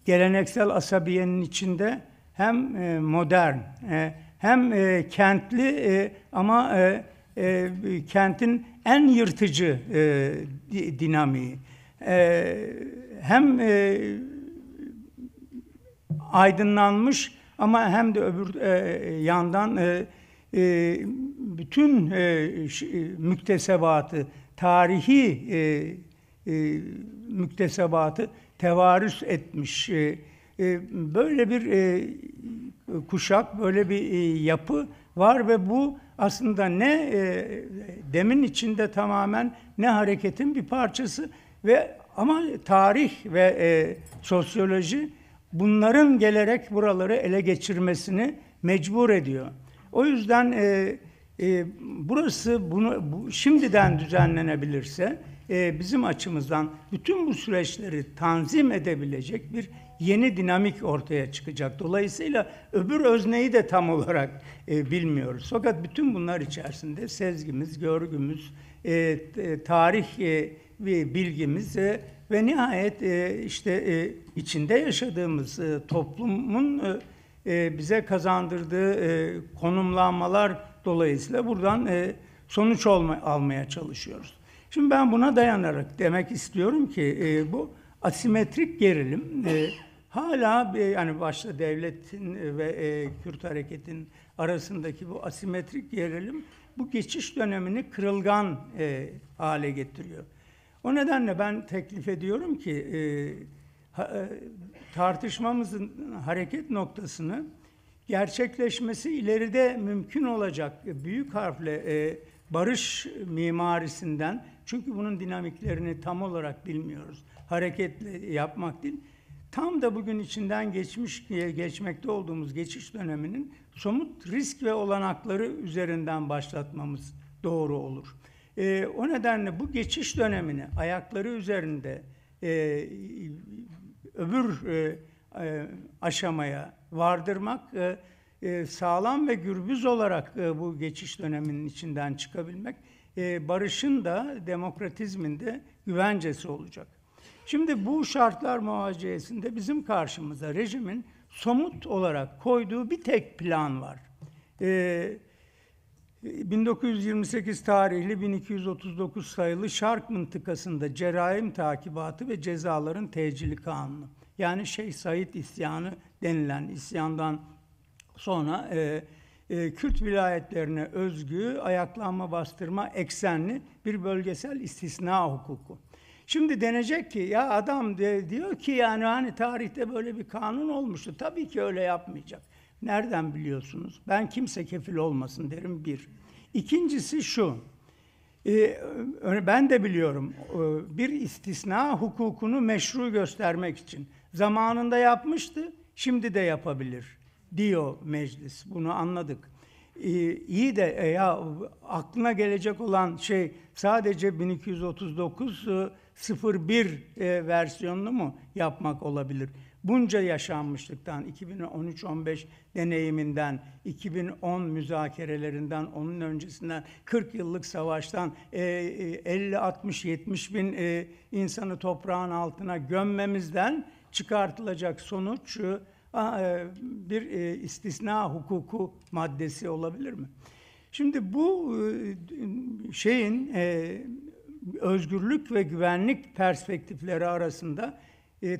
geleneksel asabiyenin içinde hem modern, hem kentli ama kentin en yırtıcı dinamiği. Hem aydınlanmış ama hem de öbür yandan bütün müktesebatı, tarihi müktesebatı tevarüs etmiş. Böyle bir kuşak, böyle bir yapı var ve bu aslında ne demin içinde tamamen ne hareketin bir parçası ama tarih ve sosyoloji bunların gelerek buraları ele geçirmesini mecbur ediyor. O yüzden burası şimdiden düzenlenebilirse bizim açımızdan bütün bu süreçleri tanzim edebilecek bir yeni dinamik ortaya çıkacak. Dolayısıyla öbür özneyi de tam olarak bilmiyoruz. Fakat bütün bunlar içerisinde sezgimiz, görgümüz, tarih bilgimiz ve nihayet işte içinde yaşadığımız toplumun bize kazandırdığı konumlanmalar dolayısıyla buradan sonuç almaya çalışıyoruz. Şimdi ben buna dayanarak demek istiyorum ki bu asimetrik gerilim hala yani başta devletin ve Kürt hareketin arasındaki bu asimetrik gerilim bu geçiş dönemini kırılgan hale getiriyor. O nedenle ben teklif ediyorum ki tartışmamızın hareket noktasını gerçekleşmesi ileride mümkün olacak büyük harfle barış mimarisinden, çünkü bunun dinamiklerini tam olarak bilmiyoruz, hareketle yapmak değil, tam da bugün içinden geçmekte olduğumuz geçiş döneminin somut risk ve olanakları üzerinden başlatmamız doğru olur. O nedenle bu geçiş dönemini ayakları üzerinde öbür aşamaya vardırmak, sağlam ve gürbüz olarak bu geçiş döneminin içinden çıkabilmek, barışın da demokratizmin de güvencesi olacak. Şimdi bu şartlar muvaciyesinde bizim karşımıza rejimin somut olarak koyduğu bir tek plan var. 1928 tarihli 1239 sayılı Şark mıntıkasında cerrahim takibatı ve cezaların tecili kanunu. Yani Şeyh Said isyanı denilen isyandan sonra Kürt vilayetlerine özgü ayaklanma bastırma eksenli bir bölgesel istisna hukuku. Şimdi denecek ki ya adam diyor ki yani hani tarihte böyle bir kanun olmuştu. Tabii ki öyle yapmayacak. Nereden biliyorsunuz? Ben kimse kefil olmasın derim bir. İkincisi şu. Ben de biliyorum, bir istisna hukukunu meşru göstermek için. Zamanında yapmıştı, şimdi de yapabilir diyor meclis. Bunu anladık. İyi de ya aklına gelecek olan şey sadece 1239 01 versiyonunu mu yapmak olabilir? Bunca yaşanmışlıktan, 2013-15 deneyiminden, 2010 müzakerelerinden, onun öncesinden, 40 yıllık savaştan, 50, 60, 70 bin insanı toprağın altına gömmemizden çıkartılacak sonuç bir istisna hukuku maddesi olabilir mi? Şimdi bu şeyin özgürlük ve güvenlik perspektifleri arasında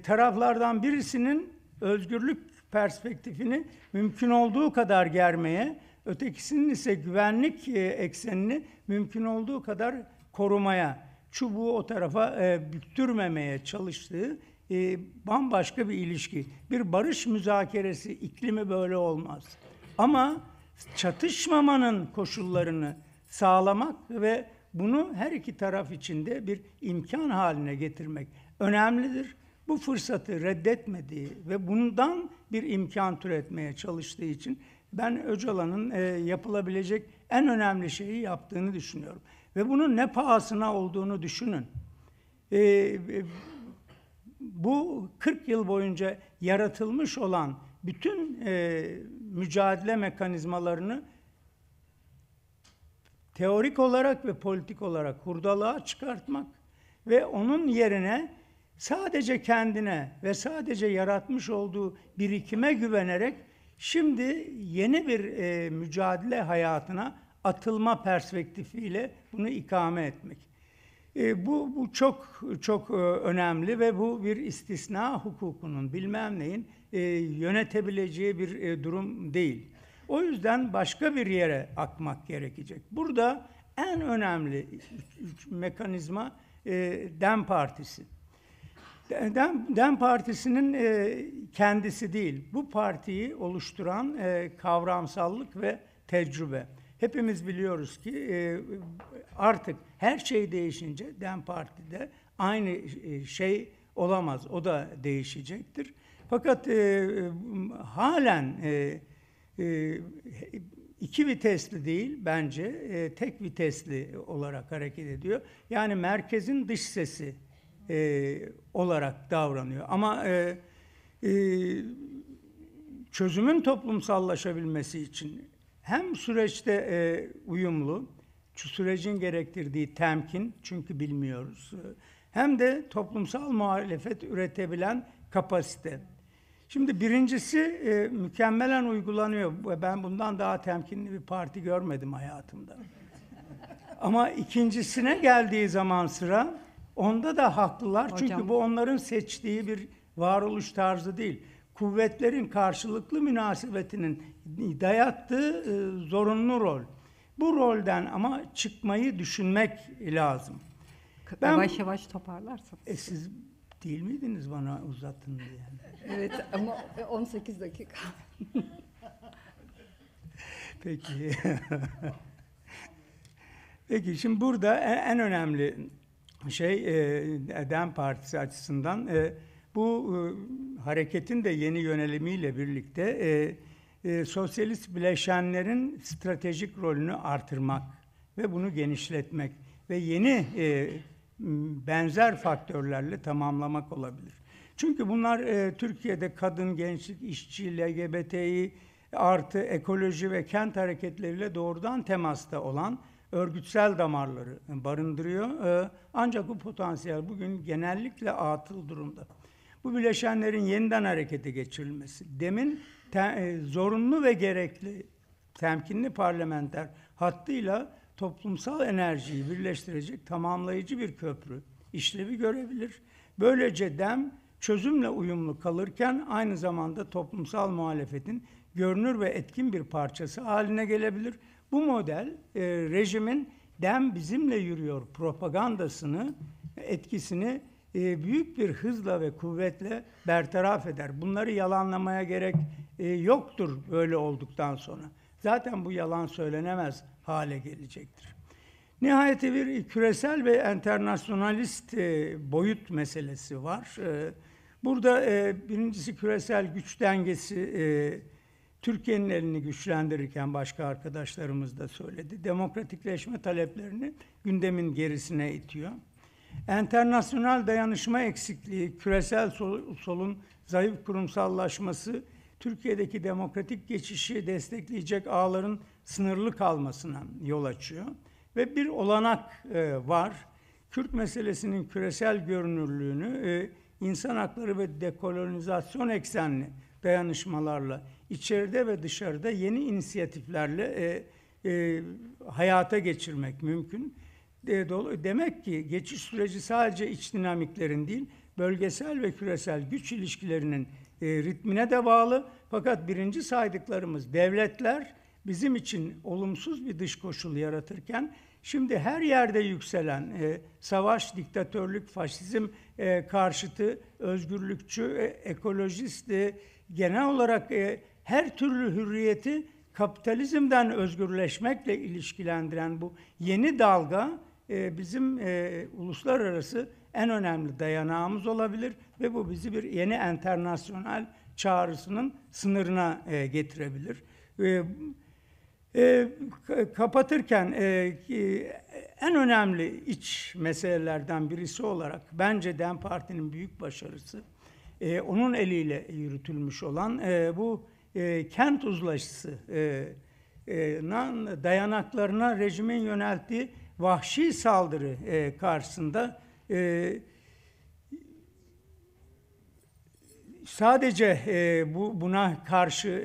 taraflardan birisinin özgürlük perspektifini mümkün olduğu kadar germeye, ötekisinin ise güvenlik eksenini mümkün olduğu kadar korumaya, çubuğu o tarafa büktürmemeye çalıştığı bambaşka bir ilişki. Bir barış müzakeresi iklimi böyle olmaz. Ama çatışmamanın koşullarını sağlamak ve bunu her iki taraf için de bir imkan haline getirmek önemlidir. Bu fırsatı reddetmediği ve bundan bir imkan türetmeye çalıştığı için ben Öcalan'ın yapılabilecek en önemli şeyi yaptığını düşünüyorum. Ve bunun ne pahasına olduğunu düşünün. Bu 40 yıl boyunca yaratılmış olan bütün mücadele mekanizmalarını teorik olarak ve politik olarak hurdalığa çıkartmak ve onun yerine sadece kendine ve sadece yaratmış olduğu birikime güvenerek şimdi yeni bir mücadele hayatına atılma perspektifiyle bunu ikame etmek. Bu çok çok önemli ve bu bir istisna hukukunun bilmem neyin yönetebileceği bir durum değil. O yüzden başka bir yere akmak gerekecek. Burada en önemli mekanizma DEM Partisi. DEM Partisi'nin kendisi değil, bu partiyi oluşturan kavramsallık ve tecrübe. Hepimiz biliyoruz ki artık her şey değişince DEM Parti'de aynı şey olamaz, o da değişecektir. Fakat halen iki vitesli değil bence, tek vitesli olarak hareket ediyor. Yani merkezin dış sesi olarak davranıyor. Ama çözümün toplumsallaşabilmesi için hem süreçte uyumlu, sürecin gerektirdiği temkin, çünkü bilmiyoruz, hem de toplumsal muhalefet üretebilen kapasite. Şimdi birincisi mükemmelen uygulanıyor. Ben bundan daha temkinli bir parti görmedim hayatımda. Ama ikincisine geldiği zaman sıra, onda da haklılar. Hocam. Çünkü bu onların seçtiği bir varoluş tarzı değil. Kuvvetlerin karşılıklı münasebetinin dayattığı zorunlu rol. Bu rolden ama çıkmayı düşünmek lazım. Yavaş yavaş toparlarsın. Siz değil miydiniz bana uzattın diye? Evet ama 18 dakika. Peki. Peki şimdi burada en önemli şey DEM Partisi açısından bu hareketin de yeni yönelimiyle birlikte sosyalist bileşenlerin stratejik rolünü artırmak ve bunu genişletmek ve yeni benzer faktörlerle tamamlamak olabilir. Çünkü bunlar Türkiye'de kadın, gençlik, işçi, LGBTİ artı ekoloji ve kent hareketleriyle doğrudan temasta olan örgütsel damarları barındırıyor. Ancak bu potansiyel bugün genellikle atıl durumda. Bu bileşenlerin yeniden harekete geçirilmesi, demin zorunlu ve gerekli temkinli parlamenter hattıyla toplumsal enerjiyi birleştirecek tamamlayıcı bir köprü işlevi görebilir. Böylece DEM çözümle uyumlu kalırken aynı zamanda toplumsal muhalefetin görünür ve etkin bir parçası haline gelebilir. Bu model rejimin DEM bizimle yürüyor propagandasını, etkisini büyük bir hızla ve kuvvetle bertaraf eder. Bunları yalanlamaya gerek yoktur böyle olduktan sonra. Zaten bu yalan söylenemez hale gelecektir. Nihayeti bir küresel ve enternasyonalist boyut meselesi var. Burada birincisi küresel güç dengesi Türkiye'nin elini güçlendirirken başka arkadaşlarımız da söyledi. Demokratikleşme taleplerini gündemin gerisine itiyor. Enternasyonal dayanışma eksikliği, küresel solun zayıf kurumsallaşması, Türkiye'deki demokratik geçişi destekleyecek ağların sınırlı kalmasına yol açıyor. Ve bir olanak var. Kürt meselesinin küresel görünürlüğünü insan hakları ve dekolonizasyon eksenli dayanışmalarla, içeride ve dışarıda yeni inisiyatiflerle hayata geçirmek mümkün. Demek ki geçiş süreci sadece iç dinamiklerin değil, bölgesel ve küresel güç ilişkilerinin ritmine de bağlı. Fakat birinci saydıklarımız devletler bizim için olumsuz bir dış koşul yaratırken, şimdi her yerde yükselen savaş, diktatörlük, faşizm karşıtı, özgürlükçü, ekolojist, genel olarak her türlü hürriyeti kapitalizmden özgürleşmekle ilişkilendiren bu yeni dalga bizim uluslararası en önemli dayanağımız olabilir ve bu bizi bir yeni enternasyonal çağrısının sınırına getirebilir. Kapatırken en önemli iç meselelerden birisi olarak bence DEM Parti'nin büyük başarısı onun eliyle yürütülmüş olan bu kent uzlaşısı dayanaklarına rejimin yönelttiği vahşi saldırı karşısında sadece buna karşı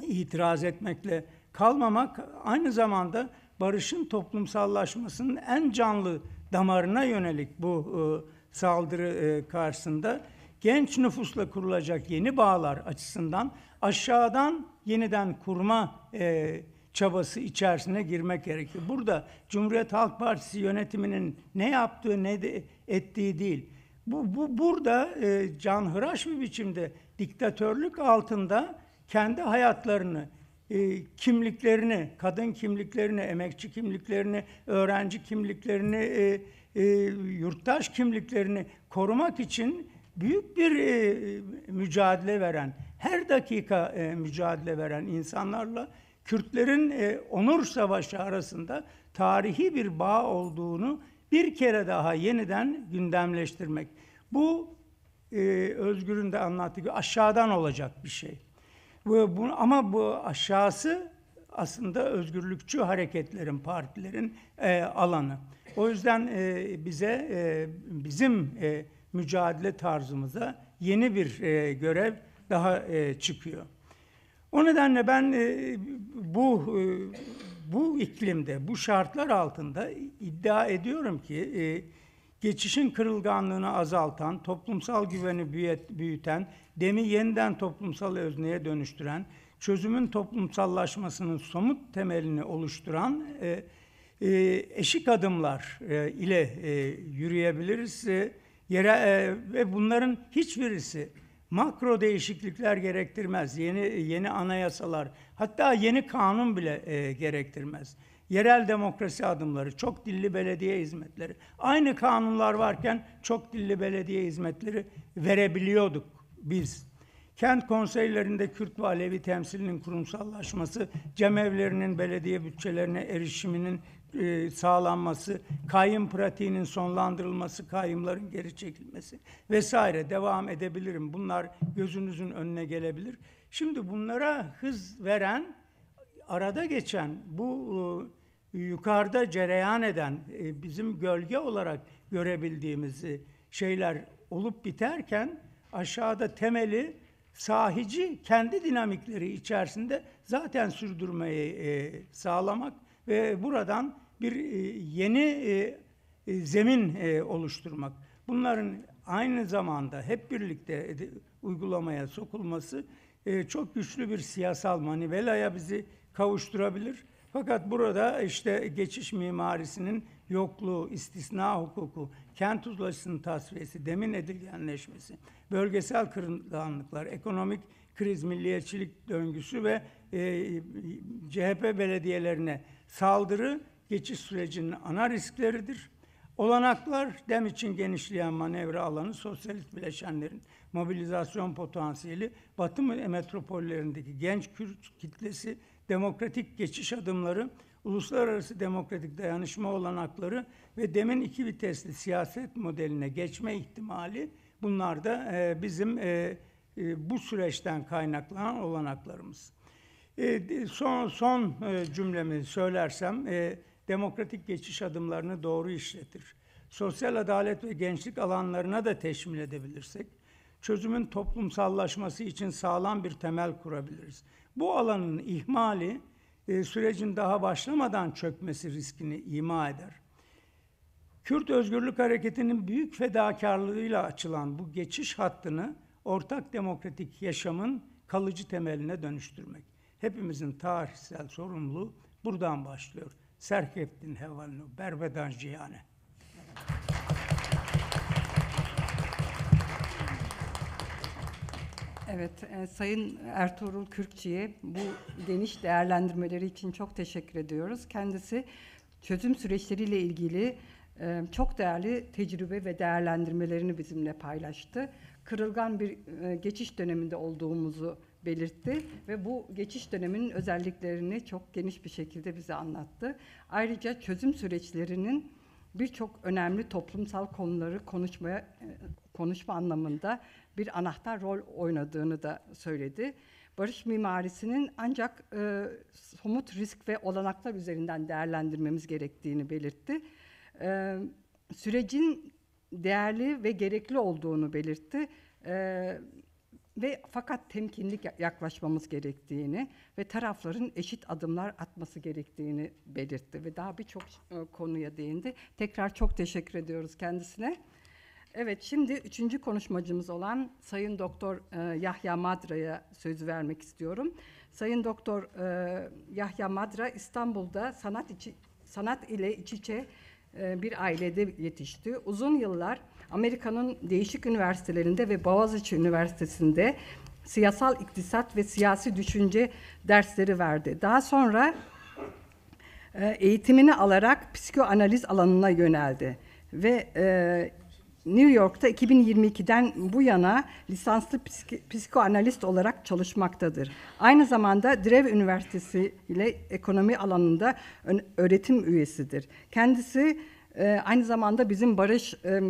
itiraz etmekle kalmamak, aynı zamanda barışın toplumsallaşmasının en canlı damarına yönelik bu saldırı karşısında genç nüfusla kurulacak yeni bağlar açısından aşağıdan yeniden kurma çabası içerisine girmek gerekir. Burada Cumhuriyet Halk Partisi yönetiminin ne yaptığı ne de ettiği değil. Burada canhıraş bir biçimde diktatörlük altında kendi hayatlarını, kimliklerini, kadın kimliklerini, emekçi kimliklerini, öğrenci kimliklerini, yurttaş kimliklerini korumak için büyük bir mücadele veren, her dakika mücadele veren insanlarla Kürtlerin onur savaşı arasında tarihi bir bağ olduğunu bir kere daha yeniden gündemleştirmek. Bu Özgür'ün de anlattığı gibi aşağıdan olacak bir şey. Ama bu aşağısı aslında özgürlükçü hareketlerin, partilerin alanı. O yüzden bizim mücadele tarzımıza yeni bir görev daha çıkıyor. O nedenle ben bu iklimde, bu şartlar altında iddia ediyorum ki geçişin kırılganlığını azaltan, toplumsal güveni büyüten, DEM'i yeniden toplumsal özneye dönüştüren, çözümün toplumsallaşmasının somut temelini oluşturan eşik adımlar ile yürüyebiliriz. Ve bunların hiçbirisi makro değişiklikler gerektirmez. Yeni anayasalar, hatta yeni kanun bile gerektirmez. Yerel demokrasi adımları, çok dilli belediye hizmetleri. Aynı kanunlar varken çok dilli belediye hizmetleri verebiliyorduk biz. Kent konseylerinde Kürt ve Alevi temsilinin kurumsallaşması, cemevlerinin belediye bütçelerine erişiminin sağlanması, kayyum pratiğinin sonlandırılması, kayyumların geri çekilmesi vesaire devam edebilirim. Bunlar gözünüzün önüne gelebilir. Şimdi bunlara hız veren, arada geçen, bu yukarıda cereyan eden, bizim gölge olarak görebildiğimiz şeyler olup biterken aşağıda temeli sahici kendi dinamikleri içerisinde zaten sürdürmeyi sağlamak ve buradan bir yeni zemin oluşturmak. Bunların aynı zamanda hep birlikte uygulamaya sokulması çok güçlü bir siyasal manivelaya bizi kavuşturabilir. Fakat burada işte geçiş mimarisinin yokluğu, istisna hukuku, kent uzlaşısının tasfiyesi, demin edilgenleşmesi, bölgesel kırılganlıklar, ekonomik kriz, milliyetçilik döngüsü ve CHP belediyelerine saldırı geçiş sürecinin ana riskleridir. Olanaklar, dem için genişleyen manevra alanı, sosyalist bileşenlerin mobilizasyon potansiyeli, Batı metropollerindeki genç Kürt kitlesi, demokratik geçiş adımları, uluslararası demokratik dayanışma olanakları ve demin iki vitesli siyaset modeline geçme ihtimali, bunlar da bizim bu süreçten kaynaklanan olanaklarımız. Son cümlemi söylersem, demokratik geçiş adımlarını doğru işletir, sosyal adalet ve gençlik alanlarına da teşmil edebilirsek, çözümün toplumsallaşması için sağlam bir temel kurabiliriz. Bu alanın ihmali, sürecin daha başlamadan çökmesi riskini ima eder. Kürt Özgürlük Hareketi'nin büyük fedakarlığıyla açılan bu geçiş hattını ortak demokratik yaşamın kalıcı temeline dönüştürmek. Hepimizin tarihsel sorumluluğu buradan başlıyor. Serkeftin hevalnu, berbedan cihane. Evet, Sayın Ertuğrul Kürkçü'ye bu geniş değerlendirmeleri için çok teşekkür ediyoruz. Kendisi çözüm süreçleriyle ilgili çok değerli tecrübe ve değerlendirmelerini bizimle paylaştı. Kırılgan bir geçiş döneminde olduğumuzu belirtti ve bu geçiş döneminin özelliklerini çok geniş bir şekilde bize anlattı. Ayrıca çözüm süreçlerinin birçok önemli toplumsal konuları konuşma anlamında bir anahtar rol oynadığını da söyledi. Barış mimarisinin ancak somut risk ve olanaklar üzerinden değerlendirmemiz gerektiğini belirtti. Sürecin değerli ve gerekli olduğunu belirtti. Ve fakat temkinli yaklaşmamız gerektiğini ve tarafların eşit adımlar atması gerektiğini belirtti ve daha birçok konuya değindi. Tekrar çok teşekkür ediyoruz kendisine. Evet, şimdi üçüncü konuşmacımız olan Sayın Doktor Yahya Madra'ya söz vermek istiyorum. Sayın Doktor Yahya Madra İstanbul'da sanat ile iç içe bir ailede yetişti. Uzun yıllar Amerika'nın değişik üniversitelerinde ve Boğaziçi Üniversitesi'nde siyasal iktisat ve siyasi düşünce dersleri verdi. Daha sonra eğitimini alarak psikoanaliz alanına yöneldi ve New York'ta 2022'den bu yana lisanslı psikoanalist olarak çalışmaktadır. Aynı zamanda Drew Üniversitesi ile ekonomi alanında öğretim üyesidir. Kendisi aynı zamanda bizim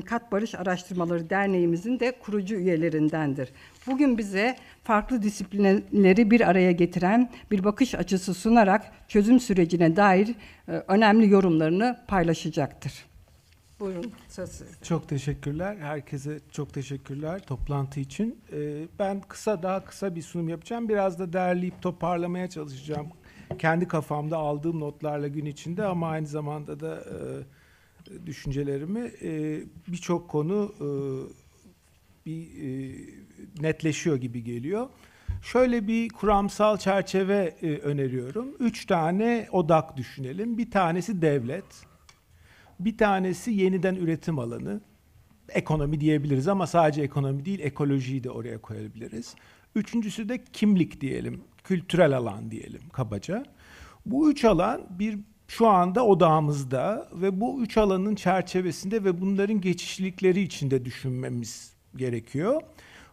Kat Barış Araştırmaları Derneğimizin de kurucu üyelerindendir. Bugün bize farklı disiplinleri bir araya getiren bir bakış açısı sunarak çözüm sürecine dair önemli yorumlarını paylaşacaktır. Buyurun, söz sizde. Çok teşekkürler. Herkese çok teşekkürler toplantı için. Ben daha kısa bir sunum yapacağım. Biraz da derleyip toparlamaya çalışacağım. Kendi kafamda aldığım notlarla gün içinde ama aynı zamanda da düşüncelerimi birçok konu netleşiyor gibi geliyor. Şöyle bir kuramsal çerçeve öneriyorum. 3 tane odak düşünelim. Bir tanesi devlet. Bir tanesi yeniden üretim alanı, ekonomi diyebiliriz ama sadece ekonomi değil, ekolojiyi de oraya koyabiliriz. Üçüncüsü de kimlik diyelim, kültürel alan diyelim kabaca. Bu üç alan şu anda odağımızda ve bu üç alanın çerçevesinde ve bunların geçişlilikleri içinde düşünmemiz gerekiyor.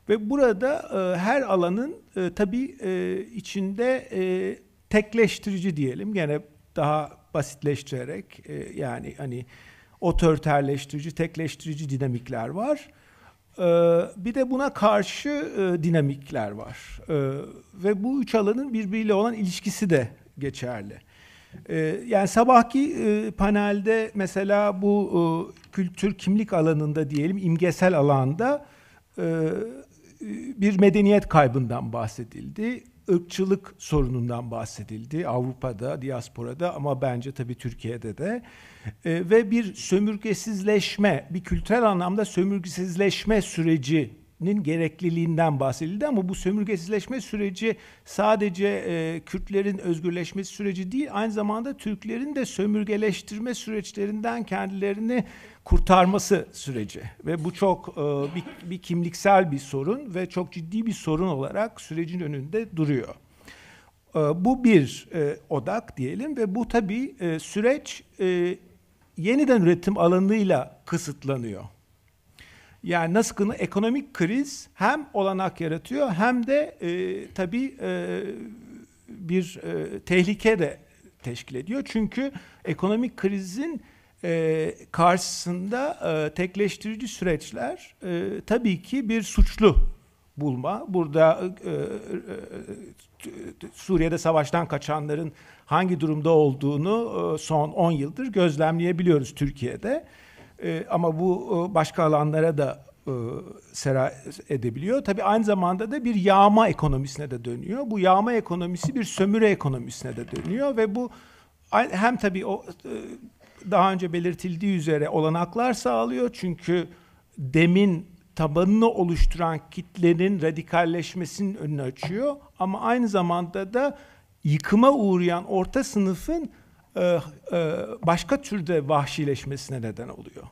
Ve burada her alanın tabii içinde tekleştirici diyelim, gene daha basitleştirerek yani hani otoriterleştirici, tekleştirici dinamikler var. Bir de buna karşı dinamikler var. Ve bu üç alanın birbiriyle olan ilişkisi de geçerli. Yani sabahki panelde mesela bu kültür kimlik alanında diyelim, imgesel alanda bir medeniyet kaybından bahsedildi. Irkçılık sorunundan bahsedildi Avrupa'da, diasporada ama bence tabii Türkiye'de de. Ve bir sömürgesizleşme, bir kültürel anlamda sömürgesizleşme sürecinin gerekliliğinden bahsedildi ama bu sömürgesizleşme süreci sadece Kürtlerin özgürleşmesi süreci değil, aynı zamanda Türklerin de sömürgeleştirme süreçlerinden kendilerini kurtarması süreci ve bu çok bir kimliksel bir sorun ve çok ciddi bir sorun olarak sürecin önünde duruyor. Bu bir odak diyelim ve bu tabii süreç yeniden üretim alanıyla kısıtlanıyor. Yani nasıl ekonomik kriz hem olanak yaratıyor hem de tabii bir tehlike de teşkil ediyor. Çünkü ekonomik krizin karşısında tekleştirici süreçler tabii ki bir suçlu bulma. Burada Suriye'de savaştan kaçanların hangi durumda olduğunu son 10 yıldır gözlemleyebiliyoruz Türkiye'de. Ama bu başka alanlara da serahat edebiliyor. Tabii aynı zamanda da bir yağma ekonomisine de dönüyor. Bu yağma ekonomisi bir sömürü ekonomisine de dönüyor ve bu hem tabii o daha önce belirtildiği üzere olanaklar sağlıyor. Çünkü demin tabanını oluşturan kitlenin radikalleşmesinin önünü açıyor. Ama aynı zamanda da yıkıma uğrayan orta sınıfın başka türde vahşileşmesine neden oluyor.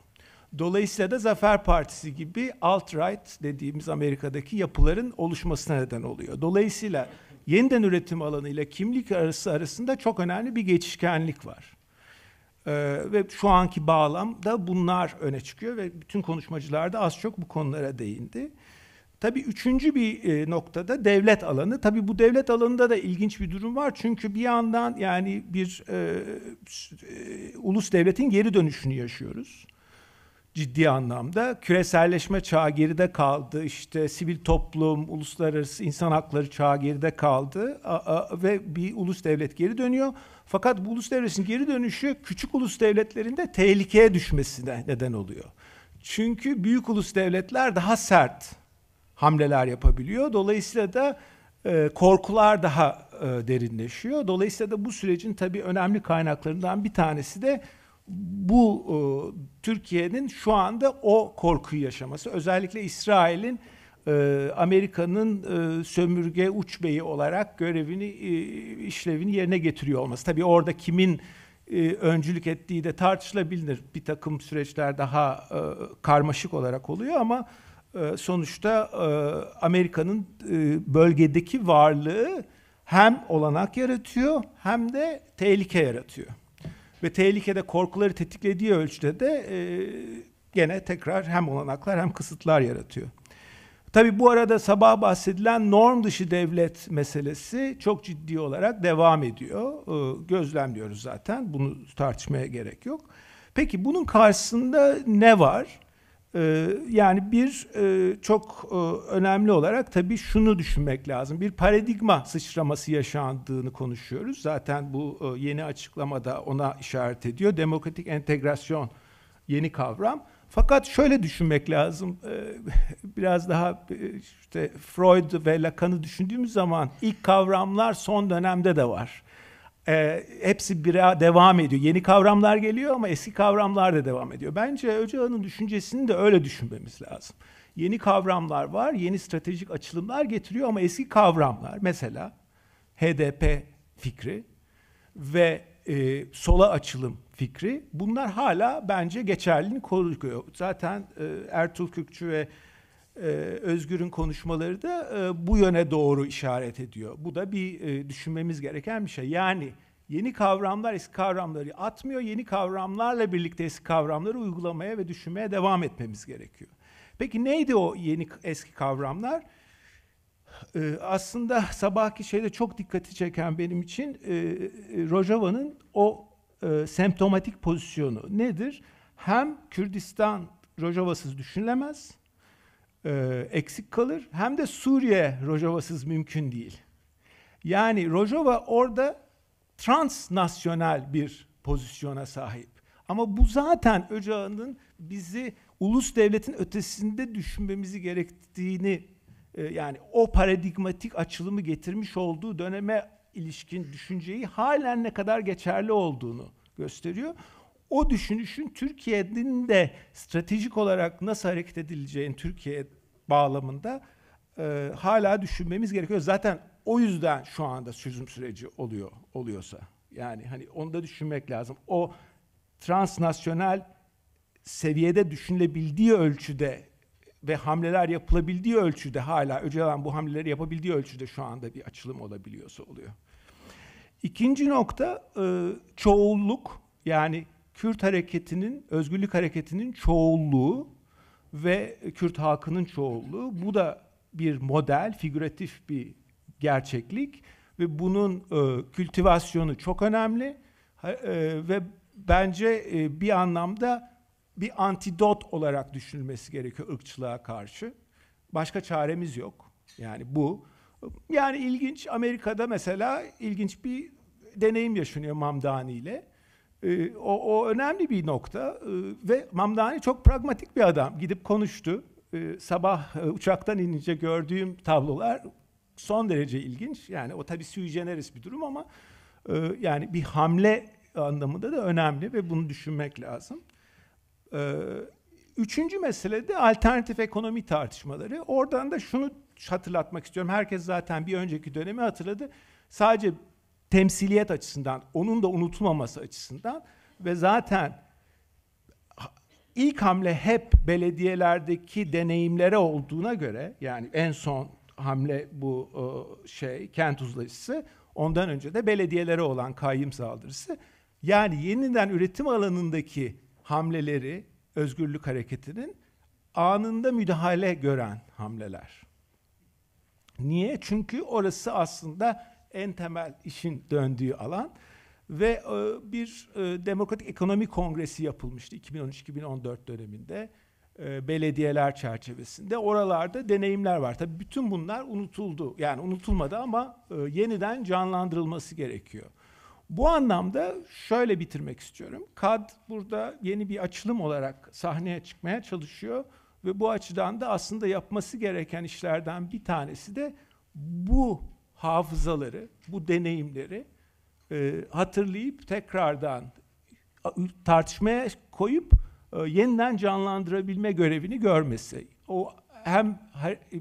Dolayısıyla da Zafer Partisi gibi alt-right dediğimiz Amerika'daki yapıların oluşmasına neden oluyor. Dolayısıyla yeniden üretim alanı ile kimlik arasında çok önemli bir geçişkenlik var. Ve şu anki bağlamda bunlar öne çıkıyor ve bütün konuşmacılar da az çok bu konulara değindi. Tabii üçüncü bir noktada devlet alanı. Tabii bu devlet alanında da ilginç bir durum var. Çünkü bir yandan yani bir ulus devletin geri dönüşünü yaşıyoruz. Ciddi anlamda. Küreselleşme çağı geride kaldı. İşte sivil toplum, uluslararası insan hakları çağı geride kaldı. Ve bir ulus devlet geri dönüyor. Fakat bu ulus devletin geri dönüşü küçük ulus devletlerin de tehlikeye düşmesine neden oluyor. Çünkü büyük ulus devletler daha sert hamleler yapabiliyor. Dolayısıyla da korkular daha derinleşiyor. Dolayısıyla da bu sürecin tabii önemli kaynaklarından bir tanesi de bu Türkiye'nin şu anda o korkuyu yaşaması. Özellikle İsrail'in Amerika'nın sömürge uçbeyi olarak görevini, işlevini yerine getiriyor olması. Tabii orada kimin öncülük ettiği de tartışılabilir. Bir takım süreçler daha karmaşık olarak oluyor ama sonuçta Amerika'nın bölgedeki varlığı hem olanak yaratıyor hem de tehlike yaratıyor. Ve tehlikede korkuları tetiklediği ölçüde de gene tekrar hem olanaklar hem kısıtlar yaratıyor. Tabii bu arada sabah bahsedilen norm dışı devlet meselesi çok ciddi olarak devam ediyor. Gözlemliyoruz zaten. Bunu tartışmaya gerek yok. Peki bunun karşısında ne var? Yani bir çok önemli olarak tabii şunu düşünmek lazım. Bir paradigma sıçraması yaşandığını konuşuyoruz. Zaten bu yeni açıklamada ona işaret ediyor. Demokratik entegrasyon yeni kavram. Fakat şöyle düşünmek lazım. Biraz daha işte Freud ve Lacan'ı düşündüğümüz zaman ilk kavramlar son dönemde de var. Hepsi bire devam ediyor. Yeni kavramlar geliyor ama eski kavramlar da devam ediyor. Bence Öcalan'ın düşüncesini de öyle düşünmemiz lazım. Yeni kavramlar var, yeni stratejik açılımlar getiriyor ama eski kavramlar, mesela HDP fikri ve sola açılım fikri, bunlar hala bence geçerliliğini koruyor. Zaten Ertuğrul Kürkçü ve Özgür'ün konuşmaları da bu yöne doğru işaret ediyor. Bu da bir düşünmemiz gereken bir şey. Yani yeni kavramlar eski kavramları atmıyor. Yeni kavramlarla birlikte eski kavramları uygulamaya ve düşünmeye devam etmemiz gerekiyor. Peki neydi o yeni eski kavramlar? Aslında sabahki şeyde çok dikkati çeken benim için Rojava'nın o semptomatik pozisyonu nedir? Hem Kürdistan Rojava'sız düşünülemez, eksik kalır, hem de Suriye Rojava'sız mümkün değil. Yani Rojava orada transnasyonel bir pozisyona sahip. Ama bu zaten Öcalan'ın bizi ulus devletin ötesinde düşünmemizi gerektiğini, yani o paradigmatik açılımı getirmiş olduğu döneme ilişkin düşünceyi halen ne kadar geçerli olduğunu gösteriyor. O düşünüşün Türkiye'nin de stratejik olarak nasıl hareket edileceğini Türkiye bağlamında hala düşünmemiz gerekiyor. Zaten o yüzden şu anda çözüm süreci oluyorsa. Yani hani onu da düşünmek lazım. O transnasyonel seviyede düşünülebildiği ölçüde ve hamleler yapılabildiği ölçüde, hala Öcalan bu hamleleri yapabildiği ölçüde şu anda bir açılım olabiliyorsa oluyor. İkinci nokta çoğulluk, yani Kürt hareketinin, özgürlük hareketinin çoğulluğu ve Kürt halkının çoğulluğu. Bu da bir model, figüratif bir gerçeklik ve bunun kültivasyonu çok önemli ve bence bir anlamda bir antidot olarak düşünülmesi gerekiyor ırkçılığa karşı. Başka çaremiz yok. Yani bu. Yani ilginç, Amerika'da mesela ilginç bir deneyim yaşanıyor Mamdani ile. O önemli bir nokta ve Mamdani çok pragmatik bir adam. Gidip konuştu. Sabah uçaktan inince gördüğüm tablolar son derece ilginç. Yani o tabii sui generis bir durum ama yani bir hamle anlamında da önemli ve bunu düşünmek lazım. Üçüncü mesele de alternatif ekonomi tartışmaları. Oradan da şunu hatırlatmak istiyorum. Herkes zaten bir önceki dönemi hatırladı. Sadece temsiliyet açısından, onun da unutulmaması açısından ve zaten ilk hamle hep belediyelerdeki deneyimlere olduğuna göre, yani en son hamle bu kent uzlaşısı, ondan önce de belediyelere olan kayyım saldırısı. Yani yeniden üretim alanındaki hamleleri özgürlük hareketinin anında müdahale gören hamleler. Niye? Çünkü orası aslında en temel işin döndüğü alan ve bir Demokratik Ekonomi Kongresi yapılmıştı 2013-2014 döneminde belediyeler çerçevesinde. Oralarda deneyimler var. Tabii bütün bunlar unutuldu. Yani unutulmadı ama yeniden canlandırılması gerekiyor. Bu anlamda şöyle bitirmek istiyorum. KAD burada yeni bir açılım olarak sahneye çıkmaya çalışıyor ve bu açıdan da aslında yapması gereken işlerden bir tanesi de bu hafızaları, bu deneyimleri hatırlayıp tekrardan tartışmaya koyup yeniden canlandırabilme görevini görmesi. O hem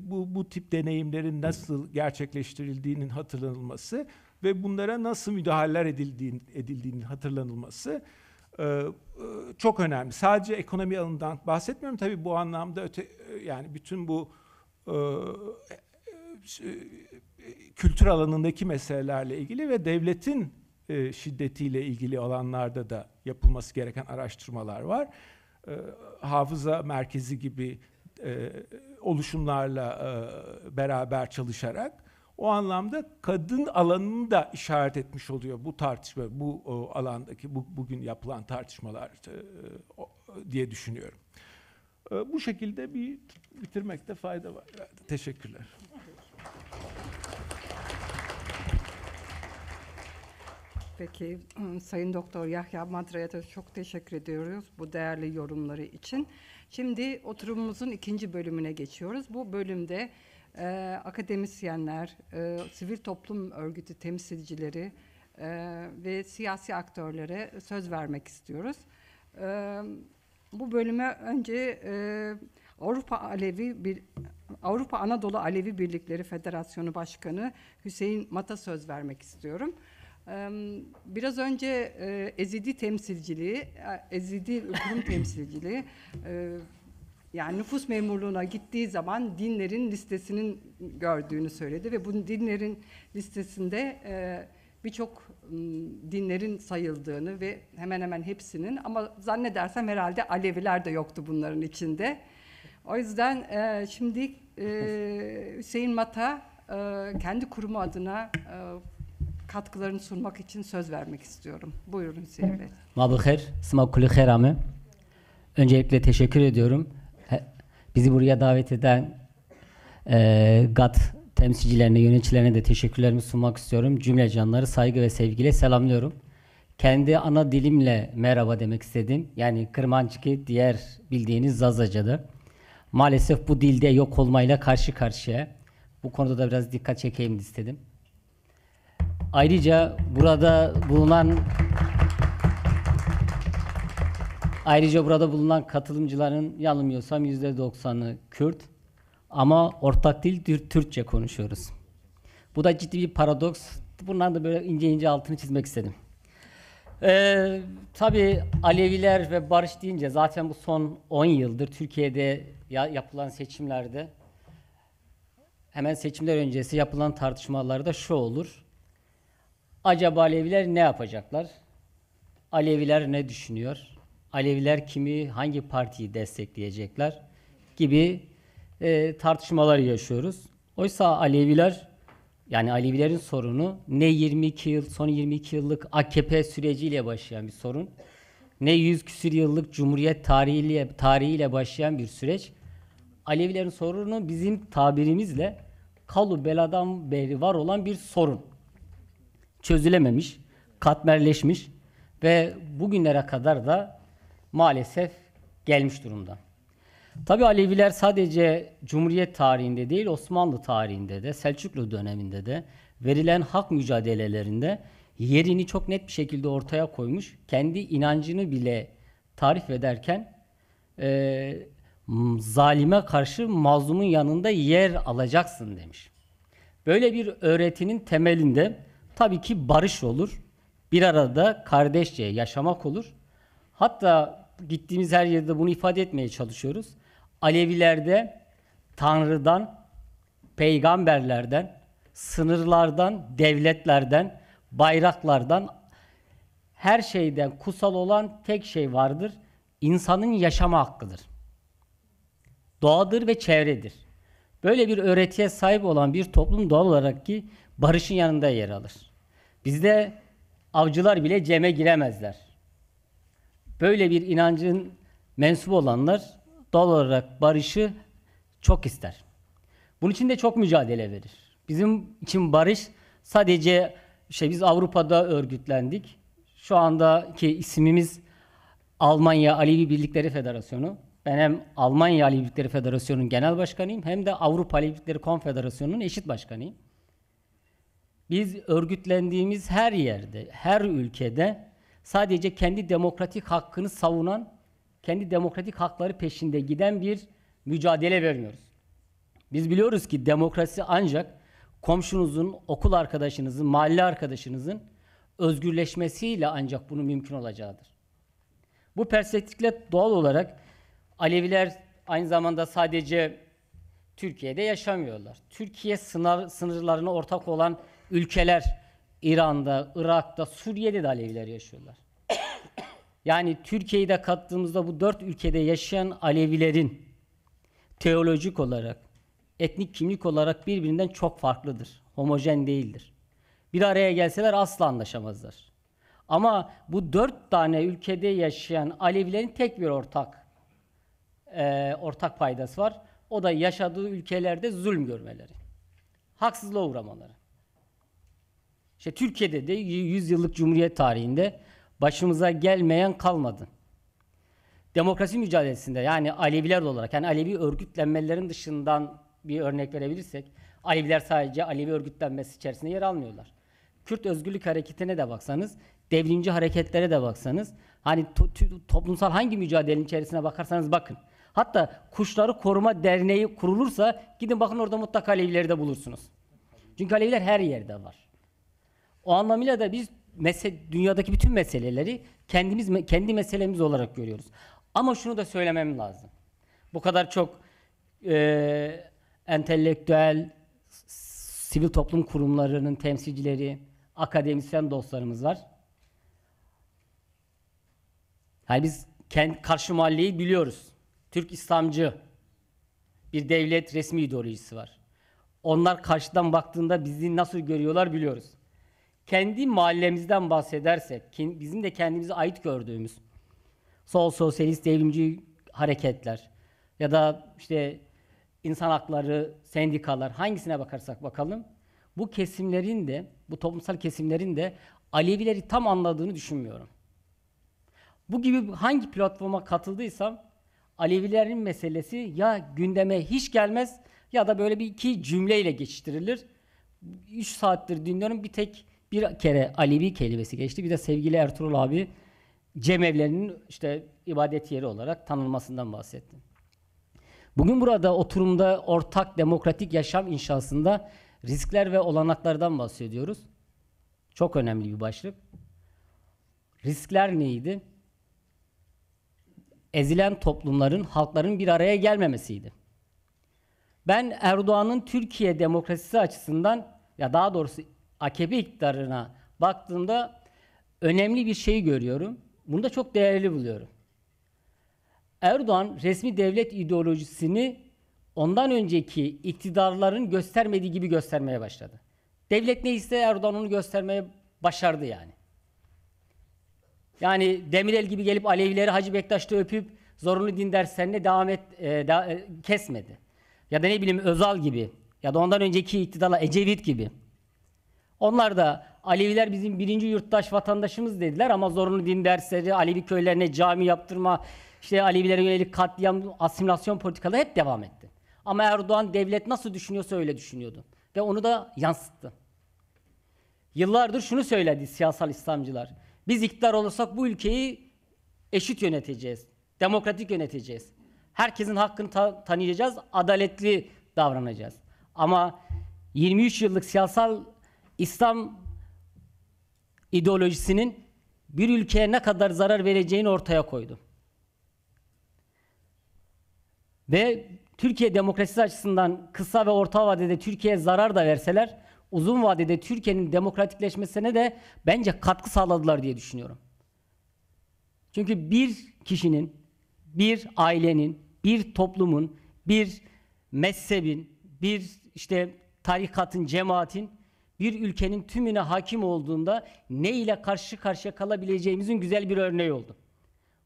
bu tip deneyimlerin nasıl gerçekleştirildiğinin hatırlanılması ve bunlara nasıl müdahaleler edildiğinin hatırlanılması çok önemli. Sadece ekonomi alanından bahsetmiyorum tabii, bu anlamda yani bütün bu kültür alanındaki meselelerle ilgili ve devletin şiddetiyle ilgili alanlarda da yapılması gereken araştırmalar var. Hafıza merkezi gibi oluşumlarla beraber çalışarak o anlamda kadın alanını da işaret etmiş oluyor bu tartışma, bu alandaki bugün yapılan tartışmalar diye düşünüyorum. Bu şekilde bitirmekte fayda var. Teşekkürler. Peki, Sayın Doktor Yahya Madra'ya da çok teşekkür ediyoruz bu değerli yorumları için. Şimdi oturumumuzun ikinci bölümüne geçiyoruz. Bu bölümde akademisyenler, sivil toplum örgütü temsilcileri ve siyasi aktörlere söz vermek istiyoruz. Bu bölüme önce Avrupa Anadolu Alevi Birlikleri Federasyonu Başkanı Hüseyin Mat'a söz vermek istiyorum. Biraz önce Ezidi temsilciliği, Ezidi kurum temsilciliği, yani nüfus memurluğuna gittiği zaman dinlerin listesinin gördüğünü söyledi ve bu dinlerin listesinde birçok dinlerin sayıldığını ve hemen hemen hepsinin, ama zannedersem herhalde Aleviler de yoktu bunların içinde. O yüzden şimdi Hüseyin Mat'a kendi kurumu adına katkılarını sunmak için söz vermek istiyorum. Buyurun Hüseyin Bey. Mabıkher, smakulu kherame. Öncelikle teşekkür ediyorum. Bizi buraya davet eden GAD temsilcilerine, yöneticilerine de teşekkürlerimi sunmak istiyorum. Cümle canları saygı ve sevgiyle selamlıyorum. Kendi ana dilimle merhaba demek istedim. Yani Kırmançki, diğer bildiğiniz Zazaca'da. Maalesef bu dilde yok olmayla karşı karşıya. Bu konuda da biraz dikkat çekeyim istedim. Ayrıca burada bulunan katılımcıların yanılmıyorsam %90'ı Kürt ama ortak dil Türkçe konuşuyoruz. Bu da ciddi bir paradoks. Bundan da böyle ince ince altını çizmek istedim. Tabii Aleviler ve barış deyince zaten bu son 10 yıldır Türkiye'de yapılan seçimlerde, hemen seçimler öncesi yapılan tartışmalarda şu olur. Acaba Aleviler ne yapacaklar? Aleviler ne düşünüyor? Aleviler kimi, hangi partiyi destekleyecekler? Gibi tartışmalar yaşıyoruz. Oysa Aleviler, yani Alevilerin sorunu ne 22 yıl, son 22 yıllık AKP süreciyle başlayan bir sorun, ne 100 küsur yıllık Cumhuriyet tarihiyle başlayan bir süreç. Alevilerin sorunu bizim tabirimizle kalu beladan beri var olan bir sorun. Çözülememiş, katmerleşmiş ve bugünlere kadar da maalesef gelmiş durumda. Tabii Aleviler sadece Cumhuriyet tarihinde değil, Osmanlı tarihinde de, Selçuklu döneminde de verilen hak mücadelelerinde yerini çok net bir şekilde ortaya koymuş. Kendi inancını bile tarif ederken zalime karşı mazlumun yanında yer alacaksın demiş. Böyle bir öğretinin temelinde tabii ki barış olur. Bir arada kardeşçe yaşamak olur. Hatta gittiğimiz her yerde bunu ifade etmeye çalışıyoruz. Alevilerde Tanrı'dan, peygamberlerden, sınırlardan, devletlerden, bayraklardan, her şeyden kutsal olan tek şey vardır. İnsanın yaşama hakkıdır. Doğadır ve çevredir. Böyle bir öğretiye sahip olan bir toplum doğal olarak ki barışın yanında yer alır. Bizde avcılar bile ceme giremezler. Böyle bir inancın mensubu olanlar doğal olarak barışı çok ister. Bunun için de çok mücadele verir. Bizim için barış sadece biz Avrupa'da örgütlendik. Şu andaki ismimiz Almanya Alevi Birlikleri Federasyonu. Ben hem Almanya Alevi Birlikleri Federasyonu'nun genel başkanıyım hem de Avrupa Alevi Birlikleri Konfederasyonu'nun eşit başkanıyım. Biz örgütlendiğimiz her yerde, her ülkede sadece kendi demokratik hakkını savunan, kendi demokratik hakları peşinde giden bir mücadele vermiyoruz. Biz biliyoruz ki demokrasi ancak komşunuzun, okul arkadaşınızın, mahalle arkadaşınızın özgürleşmesiyle ancak bunun mümkün olacağıdır. Bu perspektifle doğal olarak Aleviler aynı zamanda sadece Türkiye'de yaşamıyorlar. Türkiye sınırlarına ortak olan ülkeler, İran'da, Irak'ta, Suriye'de de Aleviler yaşıyorlar. Yani Türkiye'yi de kattığımızda bu 4 ülkede yaşayan Alevilerin teolojik olarak, etnik kimlik olarak birbirinden çok farklıdır. Homojen değildir. Bir araya gelseler asla anlaşamazlar. Ama bu 4 tane ülkede yaşayan Alevilerin tek bir ortak paydası var. O da yaşadığı ülkelerde zulüm görmeleri. Haksızlığa uğramaları. Türkiye'de de 100 yıllık Cumhuriyet tarihinde başımıza gelmeyen kalmadı. Demokrasi mücadelesinde yani Aleviler olarak, yani Alevi örgütlenmelerin dışından bir örnek verebilirsek, Aleviler sadece Alevi örgütlenmesi içerisinde yer almıyorlar. Kürt Özgürlük Hareketi'ne de baksanız, devrimci hareketlere de baksanız, hani toplumsal hangi mücadelenin içerisine bakarsanız bakın. Hatta Kuşları Koruma Derneği kurulursa gidin bakın orada mutlaka Alevileri de bulursunuz. Çünkü Aleviler her yerde var. O anlamıyla da biz dünyadaki bütün meseleleri kendi meselemiz olarak görüyoruz. Ama şunu da söylemem lazım. Bu kadar çok entelektüel, sivil toplum kurumlarının temsilcileri, akademisyen dostlarımız var. Yani biz karşı mahalleyi biliyoruz. Türk İslamcı bir devlet resmi ideolojisi var. Onlar karşıdan baktığında bizi nasıl görüyorlar biliyoruz. Kendi mahallemizden bahsedersek, bizim de kendimize ait gördüğümüz sol sosyalist devrimci hareketler ya da insan hakları, sendikalar hangisine bakarsak bakalım bu kesimlerin de, bu toplumsal kesimlerin de Alevileri tam anladığını düşünmüyorum. Bu gibi hangi platforma katıldıysam Alevilerin meselesi ya gündeme hiç gelmez ya da böyle bir iki cümleyle geçiştirilir. 3 saattir dinliyorum, bir kere Alevi kelimesi geçti. Bir de sevgili Ertuğrul abi cemevlerinin ibadet yeri olarak tanınmasından bahsetti. Bugün burada oturumda ortak demokratik yaşam inşasında riskler ve olanaklardan bahsediyoruz. Çok önemli bir başlık. Riskler neydi? Ezilen toplumların, halkların bir araya gelmemesiydi. Ben Erdoğan'ın Türkiye demokrasisi açısından, ya daha doğrusu AKP iktidarına baktığımda önemli bir şey görüyorum. Bunu da çok değerli buluyorum. Erdoğan resmi devlet ideolojisini ondan önceki iktidarların göstermediği gibi göstermeye başladı. Devlet neyse Erdoğan onu göstermeye başardı yani. Yani Demirel gibi gelip Alevileri Hacı Bektaş'ta öpüp zorunlu din derslerine kesmedi. Ya da ne bileyim Özal gibi ya da ondan önceki iktidarlar Ecevit gibi. Onlar da Aleviler bizim birinci yurttaş vatandaşımız dediler ama zorunlu din dersleri, Alevi köylerine cami yaptırma, işte Alevilere yönelik katliam, asimilasyon politikaları hep devam etti. Ama Erdoğan devlet nasıl düşünüyorsa öyle düşünüyordu. Ve onu da yansıttı. Yıllardır şunu söyledi siyasal İslamcılar. Biz iktidar olursak bu ülkeyi eşit yöneteceğiz. Demokratik yöneteceğiz. Herkesin hakkını tanıyacağız, adaletli davranacağız. Ama 23 yıllık siyasal İslam ideolojisinin bir ülkeye ne kadar zarar vereceğini ortaya koydu. Ve Türkiye demokrasisi açısından kısa ve orta vadede Türkiye'ye zarar da verseler, uzun vadede Türkiye'nin demokratikleşmesine de bence katkı sağladılar diye düşünüyorum. Çünkü bir kişinin, bir ailenin, bir toplumun, bir mezhebin, bir işte tarikatın, cemaatin bir ülkenin tümüne hakim olduğunda ne ile karşı karşıya kalabileceğimizin güzel bir örneği oldu.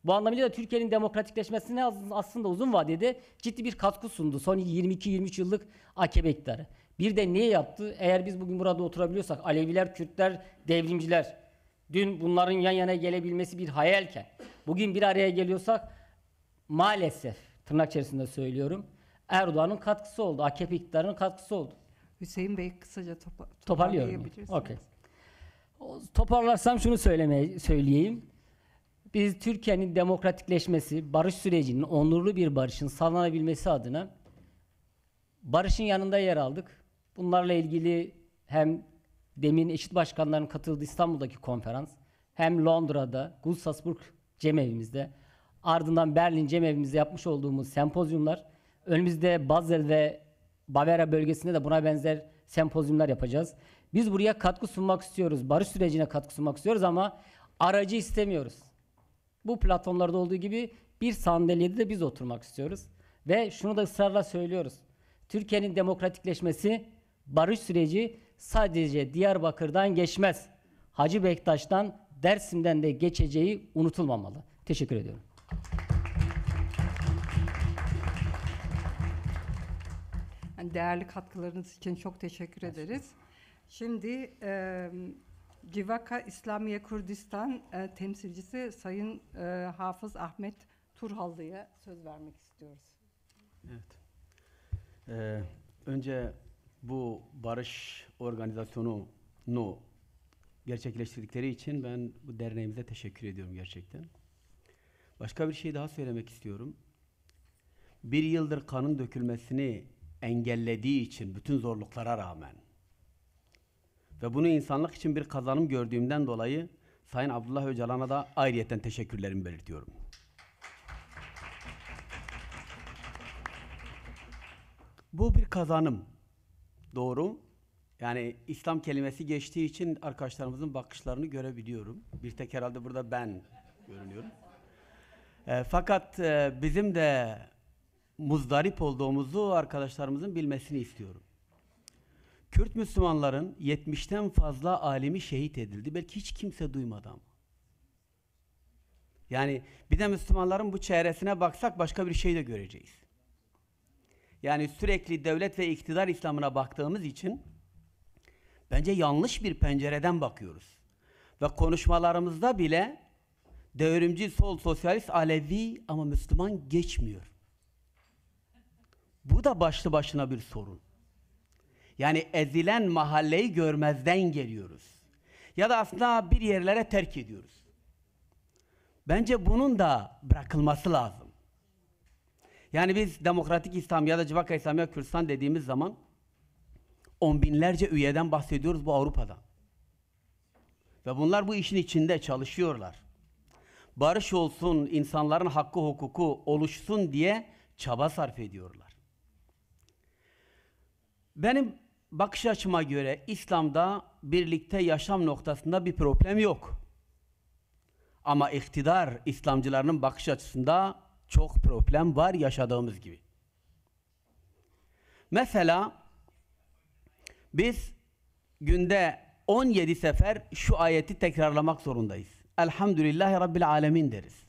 Bu anlamıyla da Türkiye'nin demokratikleşmesine aslında uzun vadede ciddi bir katkı sundu. Son 22-23 yıllık AKP iktidarı. Bir de ne yaptı? Eğer biz bugün burada oturabiliyorsak Aleviler, Kürtler, devrimciler, dün bunların yan yana gelebilmesi bir hayalken bugün bir araya geliyorsak maalesef tırnak içerisinde söylüyorum Erdoğan'ın katkısı oldu. AKP iktidarının katkısı oldu. Hüseyin Bey kısaca Toparlıyorum. toparlayabilirsiniz. Okay. Toparlarsam şunu söyleyeyim. Biz Türkiye'nin demokratikleşmesi, barış sürecinin, onurlu bir barışın sağlanabilmesi adına barışın yanında yer aldık. Bunlarla ilgili hem demin eşit başkanların katıldığı İstanbul'daki konferans, hem Londra'da, Gulsasburg cemevimizde, ardından Berlin cemevimizde yapmış olduğumuz sempozyumlar, önümüzde Basel ve Bavaria bölgesinde de buna benzer sempozyumlar yapacağız. Biz buraya katkı sunmak istiyoruz, barış sürecine katkı sunmak istiyoruz ama aracı istemiyoruz. Bu platformlarda olduğu gibi bir sandalyede de biz oturmak istiyoruz. Ve şunu da ısrarla söylüyoruz. Türkiye'nin demokratikleşmesi, barış süreci sadece Diyarbakır'dan geçmez. Hacı Bektaş'tan, Dersim'den de geçeceği unutulmamalı. Teşekkür ediyorum. Yani değerli katkılarınız için çok teşekkür ederiz. Şimdi Civaka İslamiye Kürdistan temsilcisi Sayın Hafız Ahmet Turhallı'ya söz vermek istiyoruz. Evet. Önce bu barış organizasyonunu gerçekleştirdikleri için ben bu derneğimize teşekkür ediyorum gerçekten. Başka bir şey daha söylemek istiyorum. Bir yıldır kanın dökülmesini engellediği için bütün zorluklara rağmen ve bunu insanlık için bir kazanım gördüğümden dolayı Sayın Abdullah Öcalan'a da ayrıyeten teşekkürlerimi belirtiyorum. Bu bir kazanım. Doğru. Yani İslam kelimesi geçtiği için arkadaşlarımızın bakışlarını görebiliyorum. Bir tek herhalde burada ben görünüyorum. Fakat bizim de muzdarip olduğumuzu arkadaşlarımızın bilmesini istiyorum. Kürt Müslümanların 70'ten fazla alimi şehit edildi. Belki hiç kimse duymadı ama. Yani bir de Müslümanların bu çevresine baksak başka bir şey de göreceğiz. Yani sürekli devlet ve iktidar İslam'ına baktığımız için bence yanlış bir pencereden bakıyoruz. Ve konuşmalarımızda bile devrimci, sol, sosyalist, Alevi ama Müslüman geçmiyor. Bu da başlı başına bir sorun. Yani ezilen mahalleyi görmezden geliyoruz. Ya da aslında bir yerlere terk ediyoruz. Bence bunun da bırakılması lazım. Yani biz demokratik İslam ya da Civaka İslamiye Kürdistan dediğimiz zaman on binlerce üyeden bahsediyoruz bu Avrupa'da. Ve bunlar bu işin içinde çalışıyorlar. Barış olsun, insanların hakkı hukuku oluşsun diye çaba sarf ediyorlar. Benim bakış açıma göre İslam'da birlikte yaşam noktasında bir problem yok. Ama iktidar İslamcılarının bakış açısında çok problem var yaşadığımız gibi. Mesela biz günde 17 sefer şu ayeti tekrarlamak zorundayız. Elhamdülillahi Rabbil alemin deriz.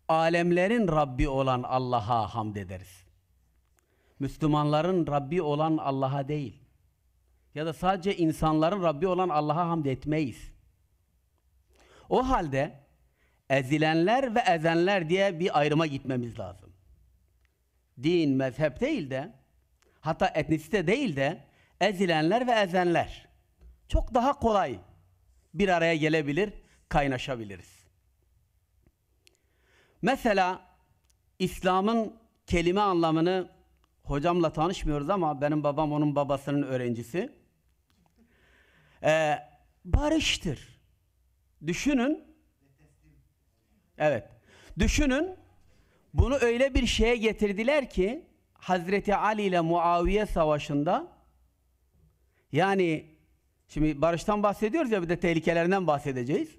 Alemlerin Rabbi olan Allah'a hamd ederiz. Müslümanların Rabbi olan Allah'a değil. Ya da sadece insanların Rabbi olan Allah'a hamd etmeyiz. O halde ezilenler ve ezenler diye bir ayrıma gitmemiz lazım. Din, mezhep değil de, hatta etnisite değil de ezilenler ve ezenler. Çok daha kolay bir araya gelebilir, kaynaşabiliriz. Mesela İslam'ın kelime anlamını hocamla tanışmıyoruz ama benim babam onun babasının öğrencisi. Barıştır. Düşünün. Evet. Düşünün. Bunu öyle bir şeye getirdiler ki Hazreti Ali ile Muaviye savaşında, yani şimdi barıştan bahsediyoruz ya, bir de tehlikelerinden bahsedeceğiz.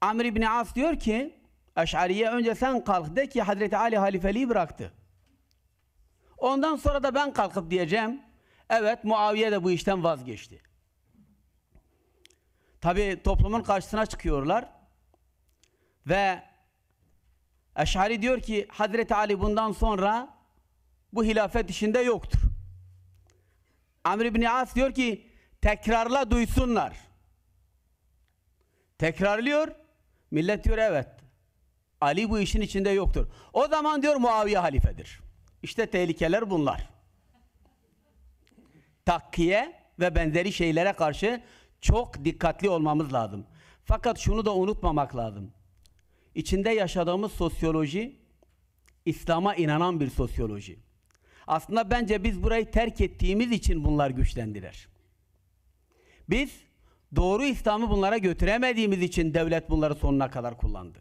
Amr ibn As diyor ki Eş'ariye, önce sen kalk de ki Hazreti Ali halifeliği bıraktı. Ondan sonra da ben kalkıp diyeceğim evet, Muaviye de bu işten vazgeçti. Tabi toplumun karşısına çıkıyorlar ve Eş'ari diyor ki Hazreti Ali bundan sonra bu hilafet işinde yoktur. Amr ibn As diyor ki tekrarla duysunlar. Tekrarlıyor. Millet diyor evet, Ali bu işin içinde yoktur. O zaman diyor Muaviye halifedir. İşte tehlikeler bunlar. Takkiye ve benzeri şeylere karşı çok dikkatli olmamız lazım. Fakat şunu da unutmamak lazım. İçinde yaşadığımız sosyoloji, İslam'a inanan bir sosyoloji. Aslında bence biz burayı terk ettiğimiz için bunlar güçlendiler. Biz doğru İslam'ı bunlara götüremediğimiz için devlet bunları sonuna kadar kullandı.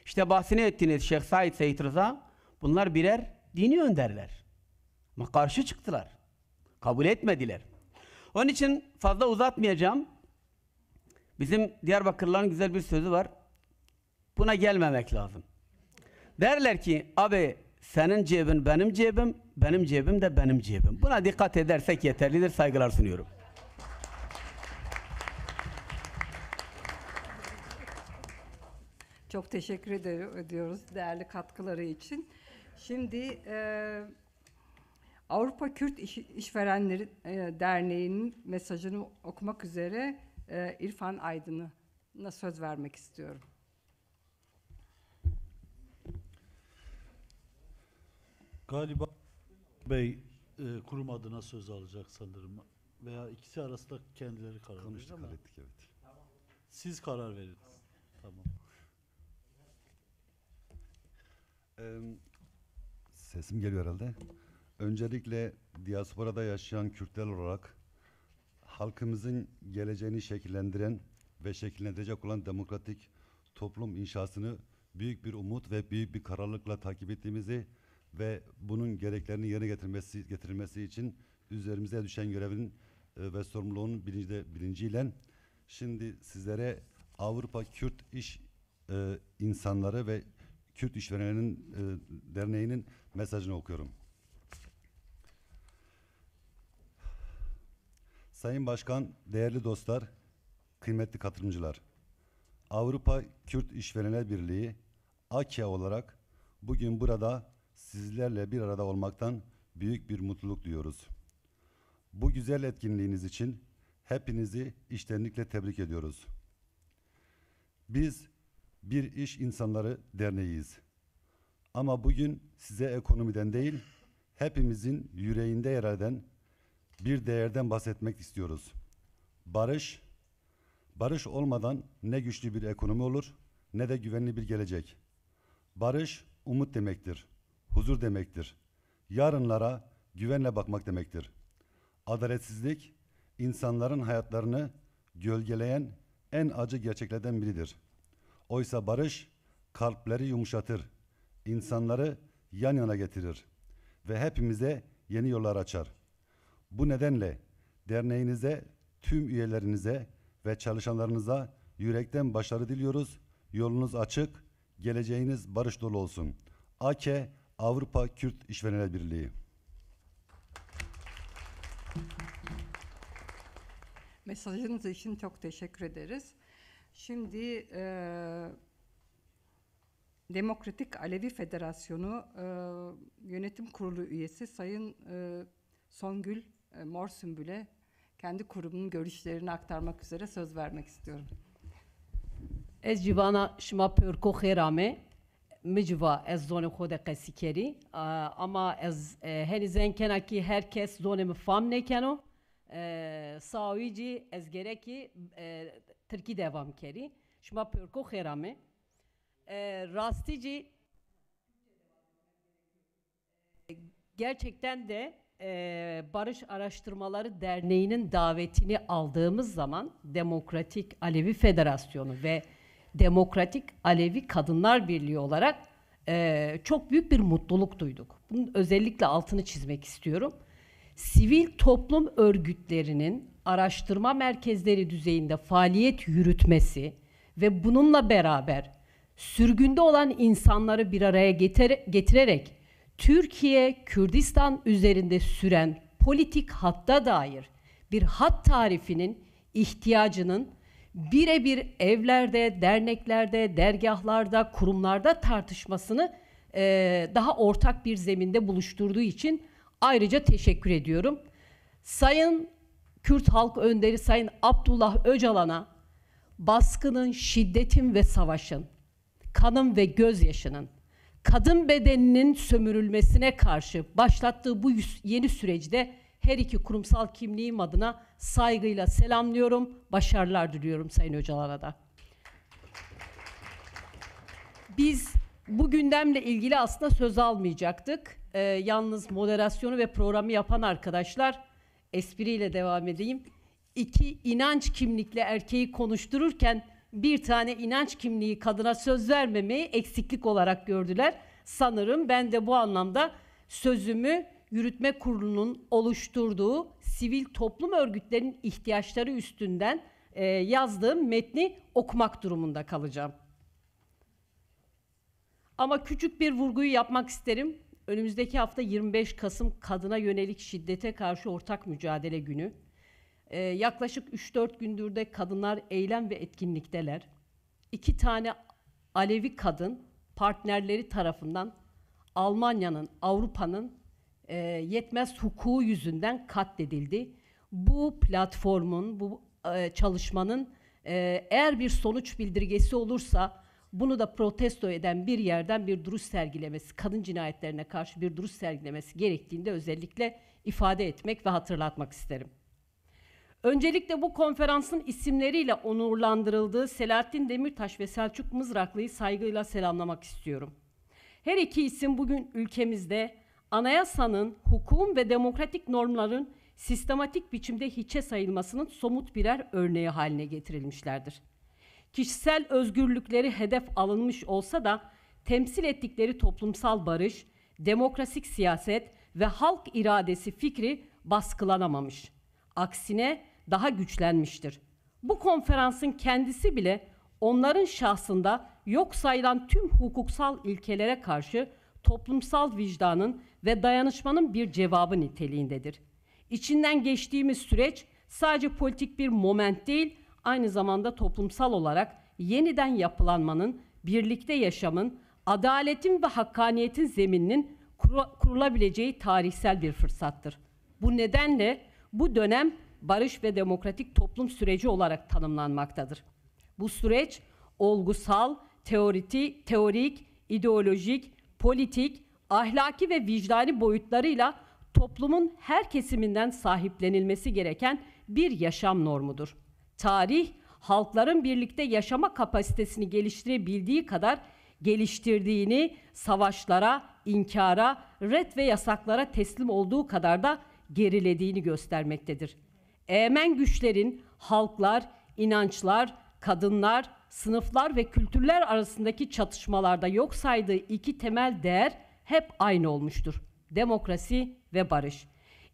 İşte bahsini ettiğiniz Şeyh Said Seyyid Rıza, bunlar birer dini önderler. Ama karşı çıktılar. Kabul etmediler. Onun için fazla uzatmayacağım. Bizim Diyarbakırlıların güzel bir sözü var. Buna gelmemek lazım. Derler ki abi senin cebin benim cebim, benim cebim de benim cebim. Buna dikkat edersek yeterlidir. Saygılar sunuyorum. Çok teşekkür ediyoruz değerli katkıları için. Şimdi Avrupa Kürt İşverenleri Derneği'nin mesajını okumak üzere İrfan Aydın'a söz vermek istiyorum. Galiba Bey kurum adına söz alacak sanırım. Veya ikisi arasında kendileri karar verir ama ettik, evet. siz karar verin. Tamam. Sesim geliyor herhalde. Öncelikle diasporada yaşayan Kürtler olarak halkımızın geleceğini şekillendiren ve şekillendirecek olan demokratik toplum inşasını büyük bir umut ve büyük bir kararlılıkla takip ettiğimizi ve bunun gereklerini yerine getirilmesi için üzerimize düşen görevin ve sorumluluğun bilinciyle şimdi sizlere Avrupa Kürt İş insanları ve Kürt İşverenlerinin Derneği'nin mesajını okuyorum. Sayın Başkan, değerli dostlar, kıymetli katılımcılar, Avrupa Kürt İşverenler Birliği AKİA olarak bugün burada sizlerle bir arada olmaktan büyük bir mutluluk duyuyoruz. Bu güzel etkinliğiniz için hepinizi içtenlikle tebrik ediyoruz. Biz bir iş insanları derneğiyiz. Ama bugün size ekonomiden değil, hepimizin yüreğinde yer eden bir değerden bahsetmek istiyoruz. Barış. Barış olmadan ne güçlü bir ekonomi olur, ne de güvenli bir gelecek. Barış, umut demektir, huzur demektir. Yarınlara güvenle bakmak demektir. Adaletsizlik, insanların hayatlarını gölgeleyen en acı gerçeklerden biridir. Oysa barış, kalpleri yumuşatır, insanları yan yana getirir ve hepimize yeni yollar açar. Bu nedenle Derneğinize, tüm üyelerinize ve çalışanlarınıza yürekten başarı diliyoruz. Yolunuz açık, geleceğiniz barış dolu olsun. AKE, Avrupa Kürt İşverenler Birliği. Mesajınız için çok teşekkür ederiz. Şimdi Demokratik Alevi Federasyonu Yönetim Kurulu üyesi Sayın Songül Mor Sümbül'e kendi kurumunun görüşlerini aktarmak üzere söz vermek istiyorum. Ez civana şma pörko xerame micva ez zone xode qesikeri ama ez henizen kenaki herkes zone mi fam nekeno savici ez gereki Türkiye devam keri şma pörko xerame rastici gerçekten de Barış Araştırmaları Derneği'nin davetini aldığımız zaman Demokratik Alevi Federasyonu ve Demokratik Alevi Kadınlar Birliği olarak çok büyük bir mutluluk duyduk. Bunun özellikle altını çizmek istiyorum. Sivil toplum örgütlerinin araştırma merkezleri düzeyinde faaliyet yürütmesi ve bununla beraber sürgünde olan insanları bir araya getirerek Türkiye, Kürdistan üzerinde süren politik hatta dair bir hat tarifinin ihtiyacının birebir evlerde, derneklerde, dergahlarda, kurumlarda tartışmasını daha ortak bir zeminde buluşturduğu için ayrıca teşekkür ediyorum. Sayın Kürt Halk Önderi Sayın Abdullah Öcalan'a baskının, şiddetin ve savaşın, kanın ve gözyaşının, kadın bedeninin sömürülmesine karşı başlattığı bu yeni süreçte her iki kurumsal kimliğim adına saygıyla selamlıyorum, başarılar diliyorum Sayın Öcalan'a da. Biz bu gündemle ilgili aslında söz almayacaktık. Yalnız moderasyonu ve programı yapan arkadaşlar, espriyle devam edeyim, iki inanç kimlikli erkeği konuştururken bir tane inanç kimliği kadına söz vermemeyi eksiklik olarak gördüler. Sanırım ben de bu anlamda sözümü Yürütme Kurulu'nun oluşturduğu sivil toplum örgütlerinin ihtiyaçları üstünden yazdığım metni okumak durumunda kalacağım. Ama küçük bir vurguyu yapmak isterim. Önümüzdeki hafta 25 Kasım Kadına Yönelik Şiddete Karşı Ortak Mücadele Günü. Yaklaşık 3-4 gündür de kadınlar eylem ve etkinlikteler. 2 tane Alevi kadın partnerleri tarafından Almanya'nın, Avrupa'nın yetmez hukuku yüzünden katledildi. Bu platformun, bu çalışmanın eğer bir sonuç bildirgesi olursa bunu da protesto eden bir yerden bir duruş sergilemesi, kadın cinayetlerine karşı bir duruş sergilemesi gerektiğini de özellikle ifade etmek ve hatırlatmak isterim. Öncelikle bu konferansın isimleriyle onurlandırıldığı Selahattin Demirtaş ve Selçuk Mızraklı'yı saygıyla selamlamak istiyorum. Her iki isim bugün ülkemizde anayasanın, hukukun ve demokratik normların sistematik biçimde hiçe sayılmasının somut birer örneği haline getirilmişlerdir. Kişisel özgürlükleri hedef alınmış olsa da temsil ettikleri toplumsal barış, demokratik siyaset ve halk iradesi fikri baskılanamamış. Aksine daha güçlenmiştir. Bu konferansın kendisi bile onların şahsında yok sayılan tüm hukuksal ilkelere karşı toplumsal vicdanın ve dayanışmanın bir cevabı niteliğindedir. İçinden geçtiğimiz süreç sadece politik bir moment değil, aynı zamanda toplumsal olarak yeniden yapılanmanın, birlikte yaşamın, adaletin ve hakkaniyetin zemininin kurulabileceği tarihsel bir fırsattır. Bu nedenle bu dönem barış ve demokratik toplum süreci olarak tanımlanmaktadır. Bu süreç olgusal, teorik, ideolojik, politik, ahlaki ve vicdani boyutlarıyla toplumun her kesiminden sahiplenilmesi gereken bir yaşam normudur. Tarih, halkların birlikte yaşama kapasitesini geliştirebildiği kadar geliştirdiğini, savaşlara, inkara, ret ve yasaklara teslim olduğu kadar da gerilediğini göstermektedir. Egemen güçlerin halklar, inançlar, kadınlar, sınıflar ve kültürler arasındaki çatışmalarda yok saydığı iki temel değer hep aynı olmuştur: demokrasi ve barış.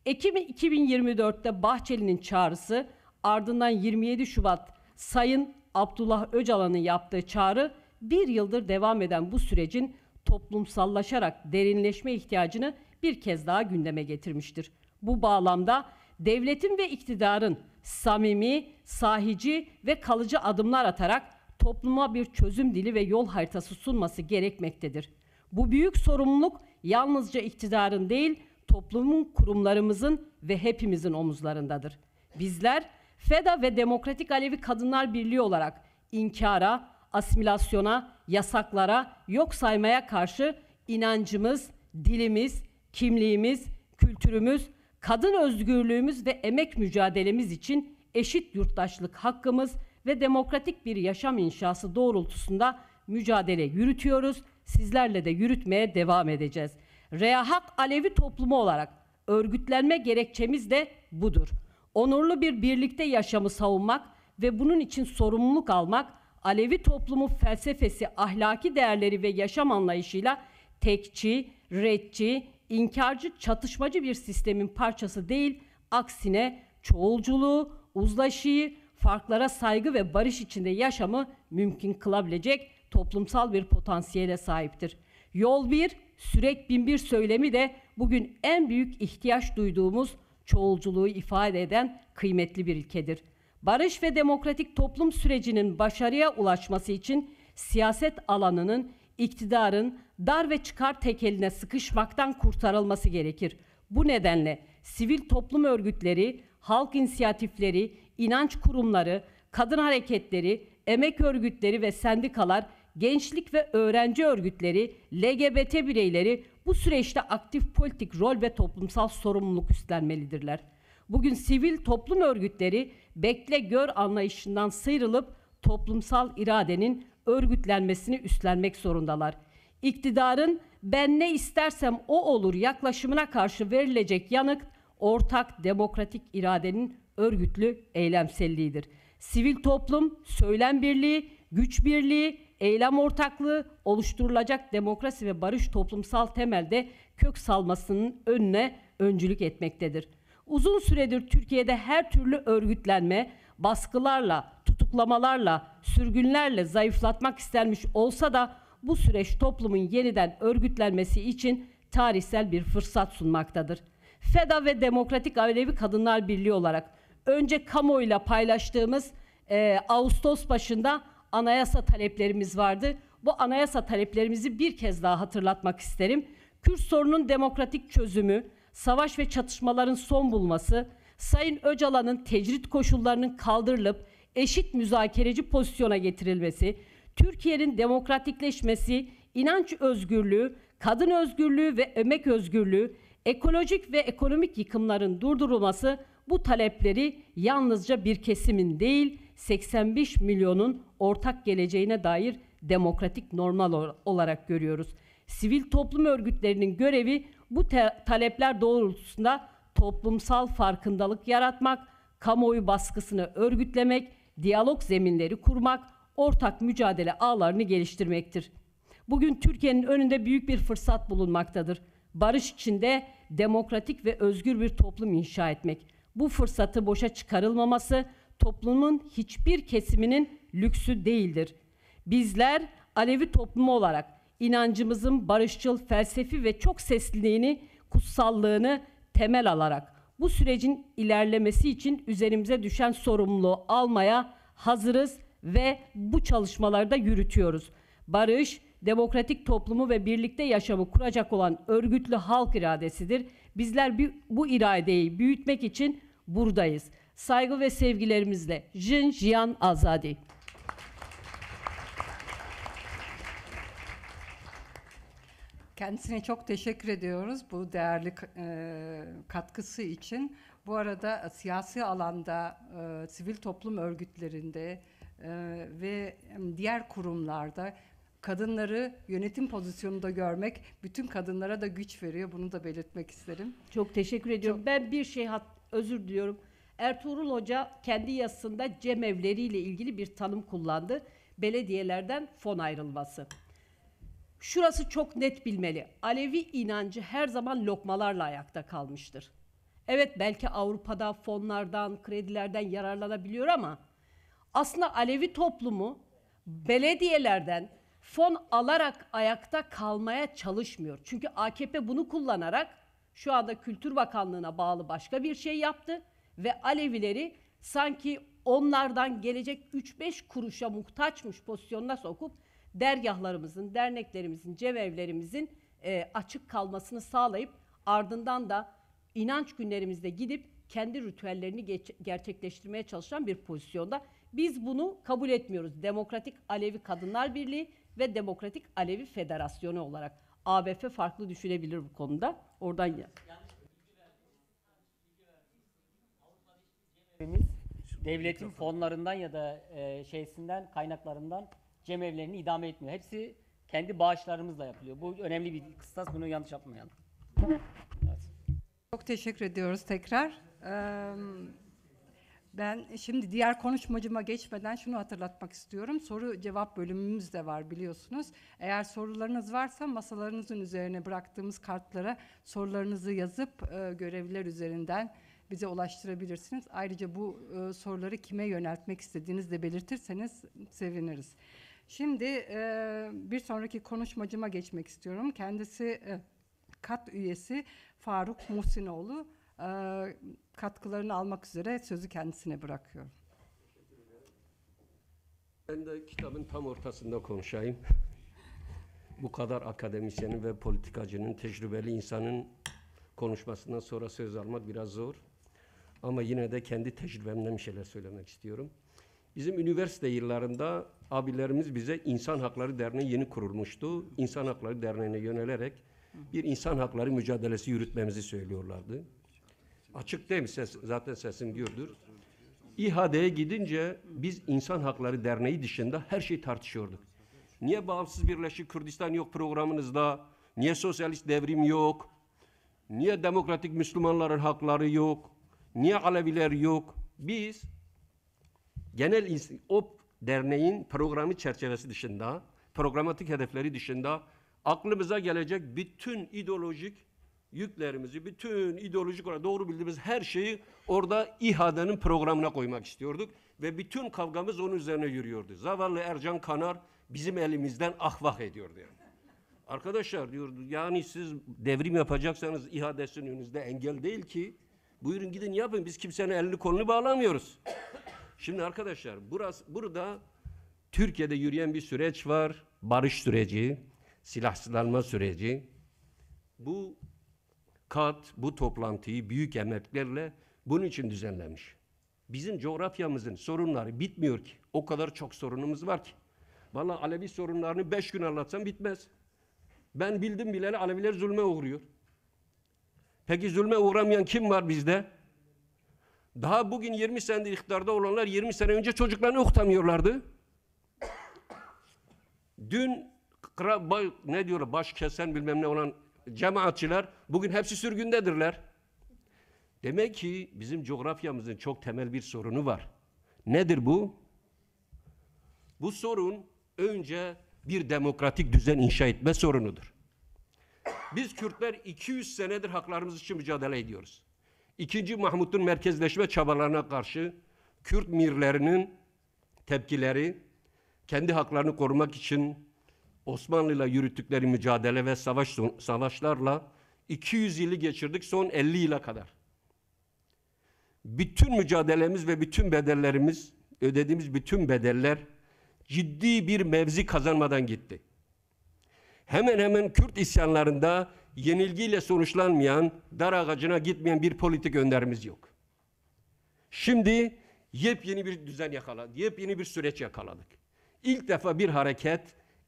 Ekim 2024'te Bahçeli'nin çağrısı, ardından 27 Şubat Sayın Abdullah Öcalan'ın yaptığı çağrı, bir yıldır devam eden bu sürecin toplumsallaşarak derinleşme ihtiyacını bir kez daha gündeme getirmiştir. Bu bağlamda devletin ve iktidarın samimi, sahici ve kalıcı adımlar atarak topluma bir çözüm dili ve yol haritası sunması gerekmektedir. Bu büyük sorumluluk yalnızca iktidarın değil, toplumun, kurumlarımızın ve hepimizin omuzlarındadır. Bizler FEDA ve Demokratik Alevi Kadınlar Birliği olarak inkara, asimilasyona, yasaklara, yok saymaya karşı inancımız, dilimiz, kimliğimiz, kültürümüz, kadın özgürlüğümüz ve emek mücadelemiz için eşit yurttaşlık hakkımız ve demokratik bir yaşam inşası doğrultusunda mücadele yürütüyoruz. Sizlerle de yürütmeye devam edeceğiz. Reahak Alevi toplumu olarak örgütlenme gerekçemiz de budur. Onurlu bir birlikte yaşamı savunmak ve bunun için sorumluluk almak, Alevi toplumu felsefesi, ahlaki değerleri ve yaşam anlayışıyla tekçi, redçi, inkarcı, çatışmacı bir sistemin parçası değil, aksine çoğulculuğu, uzlaşıyı, farklara saygı ve barış içinde yaşamı mümkün kılabilecek toplumsal bir potansiyele sahiptir. Yol 1, Sürek Binbir söylemi de bugün en büyük ihtiyaç duyduğumuz çoğulculuğu ifade eden kıymetli bir ilkedir. Barış ve demokratik toplum sürecinin başarıya ulaşması için siyaset alanının, iktidarın dar ve çıkar tekeline sıkışmaktan kurtarılması gerekir. Bu nedenle sivil toplum örgütleri, halk inisiyatifleri, inanç kurumları, kadın hareketleri, emek örgütleri ve sendikalar, gençlik ve öğrenci örgütleri, LGBT bireyleri bu süreçte aktif politik rol ve toplumsal sorumluluk üstlenmelidirler. Bugün sivil toplum örgütleri bekle gör anlayışından sıyrılıp toplumsal iradenin örgütlenmesini üstlenmek zorundalar. İktidarın ben ne istersem o olur yaklaşımına karşı verilecek yanıt ortak demokratik iradenin örgütlü eylemselliğidir. Sivil toplum, söylem birliği, güç birliği, eylem ortaklığı oluşturulacak demokrasi ve barış toplumsal temelde kök salmasının önüne öncülük etmektedir. Uzun süredir Türkiye'de her türlü örgütlenme, baskılarla, tutuklamalarla, sürgünlerle zayıflatmak istenmiş olsa da bu süreç toplumun yeniden örgütlenmesi için tarihsel bir fırsat sunmaktadır. FEDA ve Demokratik Alevi Kadınlar Birliği olarak önce kamuoyuyla paylaştığımız Ağustos başında anayasa taleplerimiz vardı. Bu anayasa taleplerimizi bir kez daha hatırlatmak isterim. Kürt sorunun demokratik çözümü, savaş ve çatışmaların son bulması, Sayın Öcalan'ın tecrit koşullarının kaldırılıp eşit müzakereci pozisyona getirilmesi, Türkiye'nin demokratikleşmesi, inanç özgürlüğü, kadın özgürlüğü ve emek özgürlüğü, ekolojik ve ekonomik yıkımların durdurulması bu talepleri yalnızca bir kesimin değil, 85 milyonun ortak geleceğine dair demokratik normal olarak görüyoruz. Sivil toplum örgütlerinin görevi bu talepler doğrultusunda toplumsal farkındalık yaratmak, kamuoyu baskısını örgütlemek, diyalog zeminleri kurmak, ortak mücadele ağlarını geliştirmektir. Bugün Türkiye'nin önünde büyük bir fırsat bulunmaktadır. Barış içinde demokratik ve özgür bir toplum inşa etmek. Bu fırsatı boşa çıkarılmaması toplumun hiçbir kesiminin lüksü değildir. Bizler Alevi toplumu olarak inancımızın barışçıl, felsefi ve çok sesliliğini, kutsallığını temel alarak bu sürecin ilerlemesi için üzerimize düşen sorumluluğu almaya hazırız ve bu çalışmaları da yürütüyoruz. Barış, demokratik toplumu ve birlikte yaşamı kuracak olan örgütlü halk iradesidir. Bizler bu iradeyi büyütmek için buradayız. Saygı ve sevgilerimizle Jin Jiyan Azadi. Kendisine çok teşekkür ediyoruz bu değerli katkısı için. Bu arada siyasi alanda, sivil toplum örgütlerinde ve diğer kurumlarda kadınları yönetim pozisyonunda görmek bütün kadınlara da güç veriyor. Bunu da belirtmek isterim. Çok teşekkür ediyorum. Ben bir şey özür diliyorum. Ertuğrul Hoca kendi yazısında cemevleriyle ilgili bir tanım kullandı. Belediyelerden fon ayrılması. Şurası çok net bilmeli. Alevi inancı her zaman lokmalarla ayakta kalmıştır. Evet, belki Avrupa'da fonlardan, kredilerden yararlanabiliyor ama aslında Alevi toplumu belediyelerden fon alarak ayakta kalmaya çalışmıyor. Çünkü AKP bunu kullanarak şu anda Kültür Bakanlığı'na bağlı başka bir şey yaptı ve Alevileri sanki onlardan gelecek 3-5 kuruşa muhtaçmış pozisyonuna sokup dergahlarımızın, derneklerimizin, cemevlerimizin açık kalmasını sağlayıp ardından da inanç günlerimizde gidip kendi ritüellerini gerçekleştirmeye çalışan bir pozisyonda. Biz bunu kabul etmiyoruz. Demokratik Alevi Kadınlar Birliği ve Demokratik Alevi Federasyonu olarak. ABF farklı düşünebilir bu konuda. Oradan ya. Devletin fonlarından ya da şeysinden, kaynaklarından cemevlerini idame etmiyor. Hepsi kendi bağışlarımızla yapılıyor. Bu önemli bir kıstas, bunu yanlış yapmayalım. Evet. Çok teşekkür ediyoruz tekrar. Ben şimdi diğer konuşmacıma geçmeden şunu hatırlatmak istiyorum. Soru cevap bölümümüz de var biliyorsunuz. Eğer sorularınız varsa masalarınızın üzerine bıraktığımız kartlara sorularınızı yazıp görevliler üzerinden bize ulaştırabilirsiniz. Ayrıca bu soruları kime yöneltmek istediğinizi de belirtirseniz seviniriz. Şimdi bir sonraki konuşmacıma geçmek istiyorum. Kendisi KAT üyesi Faruk Muhsinoğlu. Katkılarını almak üzere sözü kendisine bırakıyorum. Ben de kitabın tam ortasında konuşayım. Bu kadar akademisyenin ve politikacının, tecrübeli insanın konuşmasından sonra söz almak biraz zor. Ama yine de kendi tecrübemden bir şeyler söylemek istiyorum. Bizim üniversite yıllarında abilerimiz bize İnsan Hakları Derneği yeni kurulmuştu. İnsan Hakları Derneği'ne yönelerek bir insan hakları mücadelesi yürütmemizi söylüyorlardı. Açık değil mi? Zaten sesim gürdür. İHA'ya gidince biz İnsan Hakları Derneği dışında her şeyi tartışıyorduk. Niye bağımsız Birleşik Kürdistan yok programınızda? Niye sosyalist devrim yok? Niye demokratik Müslümanların hakları yok? Niye Aleviler yok? Biz o derneğin programı çerçevesi dışında, programatik hedefleri dışında aklımıza gelecek bütün ideolojik yüklerimizi, bütün ideolojik olarak doğru bildiğimiz her şeyi orada İHA'nın programına koymak istiyorduk ve bütün kavgamız onun üzerine yürüyordu. Zavallı Ercan Kanar bizim elimizden ahvah ediyordu yani. Arkadaşlar diyordu, yani siz devrim yapacaksanız İHA'sının önünüzde engel değil ki. Buyurun gidin yapın, biz kimsenin elini kolunu bağlamıyoruz. Şimdi arkadaşlar burada Türkiye'de yürüyen bir süreç var. Barış süreci, silahsızlanma süreci. Bu bu toplantıyı büyük emeklerle bunun için düzenlemiş. Bizim coğrafyamızın sorunları bitmiyor ki. O kadar çok sorunumuz var ki. Vallahi Alevi sorunlarını 5 gün anlatsam bitmez. Ben bildim bileli Aleviler zulme uğruyor. Peki zulme uğramayan kim var bizde? Daha bugün 20 senedir iktidarda olanlar 20 sene önce çocuklarını okutamıyorlardı. Dün ne diyorlar, baş kesen bilmem ne olan cemaatçiler bugün hepsi sürgündedirler. Demek ki bizim coğrafyamızın çok temel bir sorunu var. Nedir bu? Bu sorun önce bir demokratik düzen inşa etme sorunudur. Biz Kürtler 200 senedir haklarımız için mücadele ediyoruz. 2. Mahmut'un merkezleşme çabalarına karşı Kürt mirlerinin tepkileri, kendi haklarını korumak için Osmanlı'yla yürüttükleri mücadele ve savaşlarla 200 yılı geçirdik son 50 yıla kadar. Bütün mücadelemiz ve bütün bedellerimiz, ödediğimiz bütün bedeller ciddi bir mevzi kazanmadan gitti. Hemen hemen Kürt isyanlarında yenilgiyle sonuçlanmayan, dar ağacına gitmeyen bir politik önderimiz yok. Şimdi yepyeni bir düzen yakaladık, yepyeni bir süreç yakaladık. İlk defa bir hareket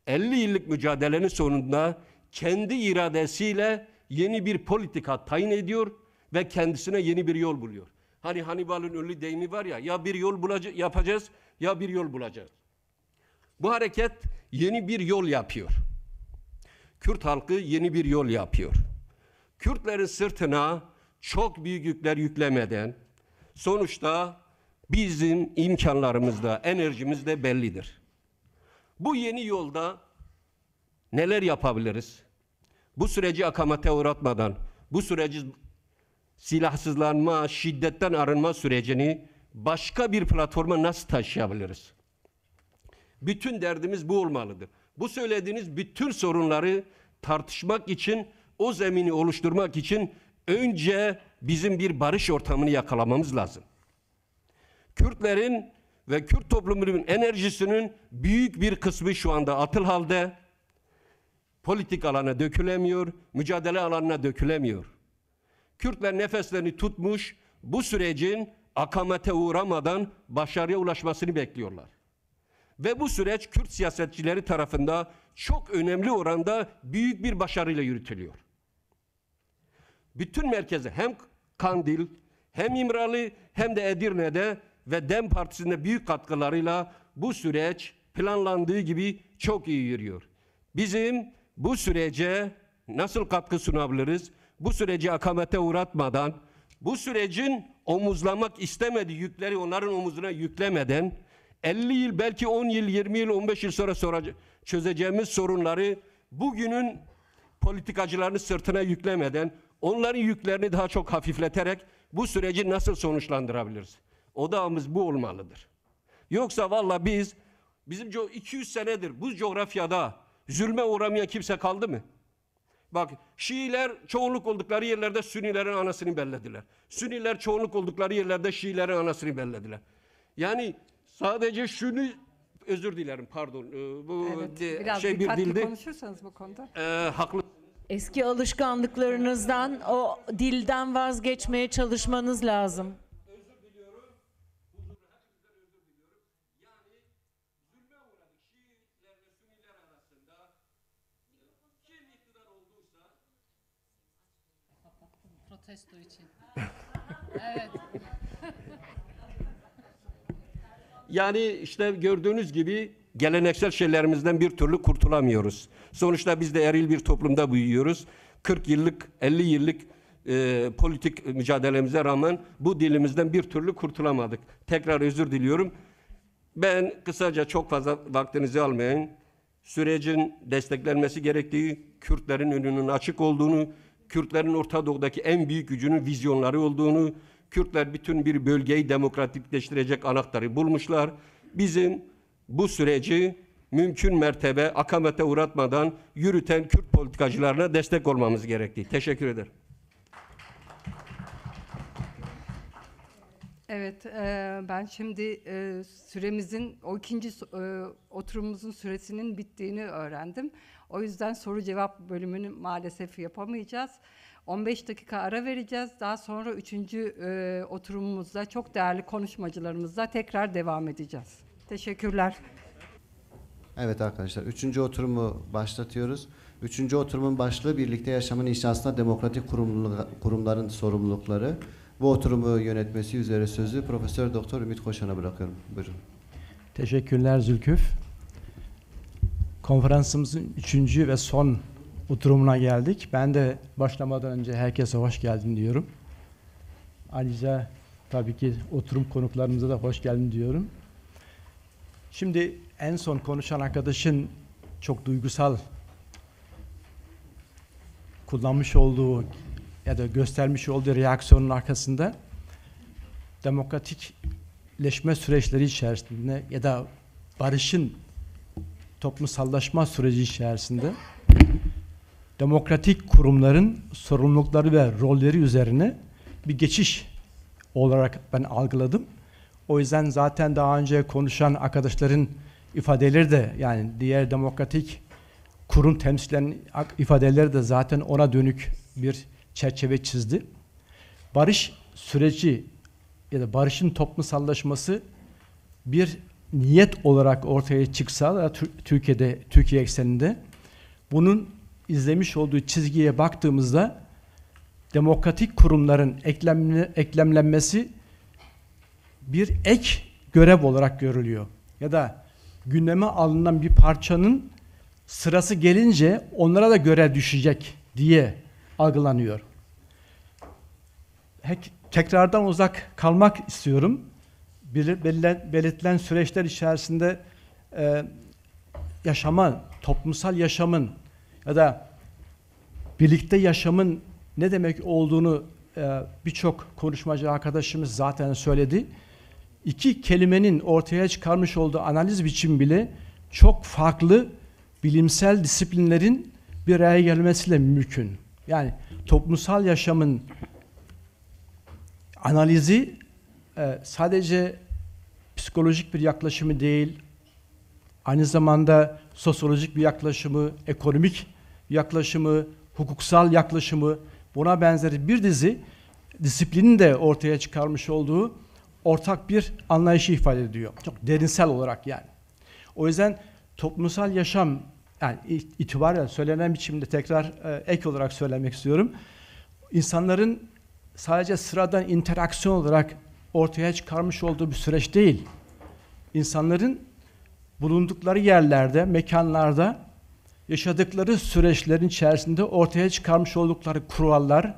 50 yıllık mücadelenin sonunda kendi iradesiyle yeni bir politika tayin ediyor ve kendisine yeni bir yol buluyor. Hani Hannibal'ın ünlü deyimi var ya, ya bir yol yapacağız ya bir yol bulacağız. Bu hareket yeni bir yol yapıyor. Kürt halkı yeni bir yol yapıyor. Kürtlerin sırtına çok büyük yükler yüklemeden sonuçta bizim imkanlarımız da enerjimiz de bellidir. Bu yeni yolda neler yapabiliriz? Bu süreci akamete uğratmadan, bu süreci silahsızlanma, şiddetten arınma sürecini başka bir platforma nasıl taşıyabiliriz? Bütün derdimiz bu olmalıdır. Bu söylediğiniz bütün sorunları tartışmak için, o zemini oluşturmak için önce bizim bir barış ortamını yakalamamız lazım. Kürtlerin ve Kürt toplumunun enerjisinin büyük bir kısmı şu anda atıl halde, politik alana dökülemiyor, mücadele alanına dökülemiyor. Kürtler nefeslerini tutmuş, bu sürecin akamete uğramadan başarıya ulaşmasını bekliyorlar. Ve bu süreç Kürt siyasetçileri tarafından çok önemli oranda büyük bir başarıyla yürütülüyor. Bütün merkeze hem Kandil, hem İmralı, hem de Edirne'de ve DEM Partisi'nde büyük katkılarıyla bu süreç planlandığı gibi çok iyi yürüyor. Bizim bu sürece nasıl katkı sunabiliriz? Bu süreci akamete uğratmadan, bu sürecin omuzlamak istemediği yükleri onların omuzuna yüklemeden, 50 yıl, belki 10 yıl, 20 yıl, 15 yıl sonra çözeceğimiz sorunları bugünün politikacılarını sırtına yüklemeden, onların yüklerini daha çok hafifleterek bu süreci nasıl sonuçlandırabiliriz? Odağımız bu olmalıdır. Yoksa valla bizim 200 senedir bu coğrafyada zulme uğramayan kimse kaldı mı? Bak, Şiiler çoğunluk oldukları yerlerde Sünnilerin anasını bellediler. Sünniler çoğunluk oldukları yerlerde Şiilerin anasını bellediler. Yani sadece şunu, özür dilerim, pardon. Bu Evet, biraz bir dikkatli dildi. konuşursanız bu konuda. Haklı. Eski alışkanlıklarınızdan, o dilden vazgeçmeye çalışmanız lazım. Özür diliyorum. Huzuruna hepinizden özür diliyorum. Yani zulme uğradık Şiilerle Sünniler arasında kim iktidar olduysa protesto için. Evet. Yani işte gördüğünüz gibi geleneksel şeylerimizden bir türlü kurtulamıyoruz. Sonuçta biz de eril bir toplumda büyüyoruz. 40 yıllık, 50 yıllık politik mücadelemize rağmen bu dilimizden bir türlü kurtulamadık. Tekrar özür diliyorum. Ben kısaca, çok fazla vaktinizi almayın, sürecin desteklenmesi gerektiği, Kürtlerin önünün açık olduğunu, Kürtlerin Orta Doğu'daki en büyük gücünün vizyonları olduğunu, Kürtler bütün bir bölgeyi demokratikleştirecek anahtarı bulmuşlar. Bizim bu süreci mümkün mertebe akamete uğratmadan yürüten Kürt politikacılarına destek olmamız gerektiği. Teşekkür ederim. Evet, ben şimdi süremizin, o ikinci oturumumuzun süresinin bittiğini öğrendim. O yüzden soru cevap bölümünü maalesef yapamayacağız. 15 dakika ara vereceğiz. Daha sonra 3. oturumumuzda çok değerli konuşmacılarımızla tekrar devam edeceğiz. Teşekkürler. Evet arkadaşlar, 3. oturumu başlatıyoruz. 3. oturumun başlığı birlikte yaşamın inşasında demokratik kurumların sorumlulukları. Bu oturumu yönetmesi üzere sözü Profesör Doktor Ümit Koşan'a bırakıyorum. Buyurun. Teşekkürler Zülküf. Konferansımızın 3. ve son oturumuna geldik. Ben de başlamadan önce herkese hoş geldin diyorum. Ayrıca tabii ki oturum konuklarımıza da hoş geldin diyorum. Şimdi en son konuşan arkadaşın çok duygusal kullanmış olduğu ya da göstermiş olduğu reaksiyonun arkasında demokratikleşme süreçleri içerisinde ya da barışın toplumsallaşma süreci içerisinde demokratik kurumların sorumlulukları ve rolleri üzerine bir geçiş olarak ben algıladım. O yüzden zaten daha önce konuşan arkadaşların ifadeleri de, yani diğer demokratik kurum temsilcilerinin ifadeleri de zaten ona dönük bir çerçeve çizdi. Barış süreci ya da barışın toplumsallaşması bir niyet olarak ortaya çıksa da Türkiye ekseninde bunun izlemiş olduğu çizgiye baktığımızda demokratik kurumların eklemlenmesi bir ek görev olarak görülüyor. Ya da gündeme alınan bir parçanın sırası gelince onlara da görev düşecek diye algılanıyor. Tekrardan uzak kalmak istiyorum. Belirtilen süreçler içerisinde toplumsal yaşamın ya da birlikte yaşamın ne demek olduğunu birçok konuşmacı arkadaşımız zaten söyledi. İki kelimenin ortaya çıkarmış olduğu analiz biçimi bile çok farklı bilimsel disiplinlerin bir araya gelmesiyle mümkün. Yani toplumsal yaşamın analizi sadece psikolojik bir yaklaşımı değil, aynı zamanda sosyolojik bir yaklaşımı, ekonomik yaklaşımı, hukuksal yaklaşımı, buna benzer bir dizi disiplinin de ortaya çıkarmış olduğu ortak bir anlayışı ifade ediyor. Çok derinsel olarak yani. O yüzden toplumsal yaşam, yani itibariyle söylenen biçimde tekrar ek olarak söylemek istiyorum. İnsanların sadece sıradan interaksiyon olarak ortaya çıkarmış olduğu bir süreç değil. İnsanların bulundukları yerlerde, mekanlarda yaşadıkları süreçlerin içerisinde ortaya çıkarmış oldukları kurallar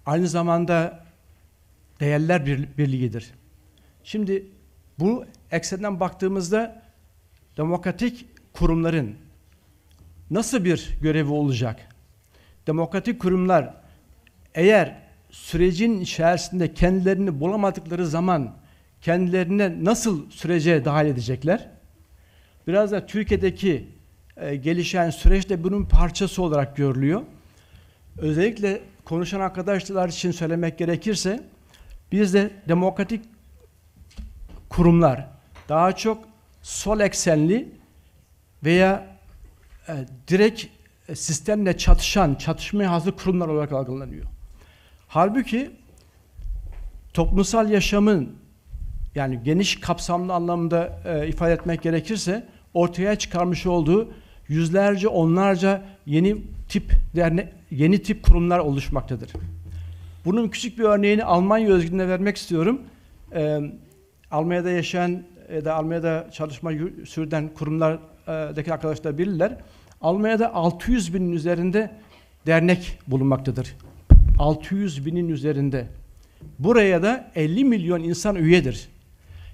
aynı zamanda değerler birliğidir. Şimdi bu eksenden baktığımızda demokratik kurumların nasıl bir görevi olacak? Demokratik kurumlar eğer sürecin içerisinde kendilerini bulamadıkları zaman kendilerine nasıl sürece dahil edecekler? Biraz da Türkiye'deki gelişen süreç de bunun parçası olarak görülüyor. Özellikle konuşan arkadaşlar için söylemek gerekirse bizde demokratik kurumlar daha çok sol eksenli veya direkt sistemle çatışmaya hazır kurumlar olarak algılanıyor. Halbuki toplumsal yaşamın, yani geniş kapsamlı anlamda ifade etmek gerekirse ortaya çıkarmış olduğu yüzlerce, onlarca yeni tip kurumlar oluşmaktadır. Bunun küçük bir örneğini Almanya özgünlüğüne vermek istiyorum. Almanya'da yaşayan da Almanya'da çalışma sürdüren kurumlardaki arkadaşlar bilirler. Almanya'da 600 binin üzerinde dernek bulunmaktadır. 600 binin üzerinde. Buraya da 50 milyon insan üyedir.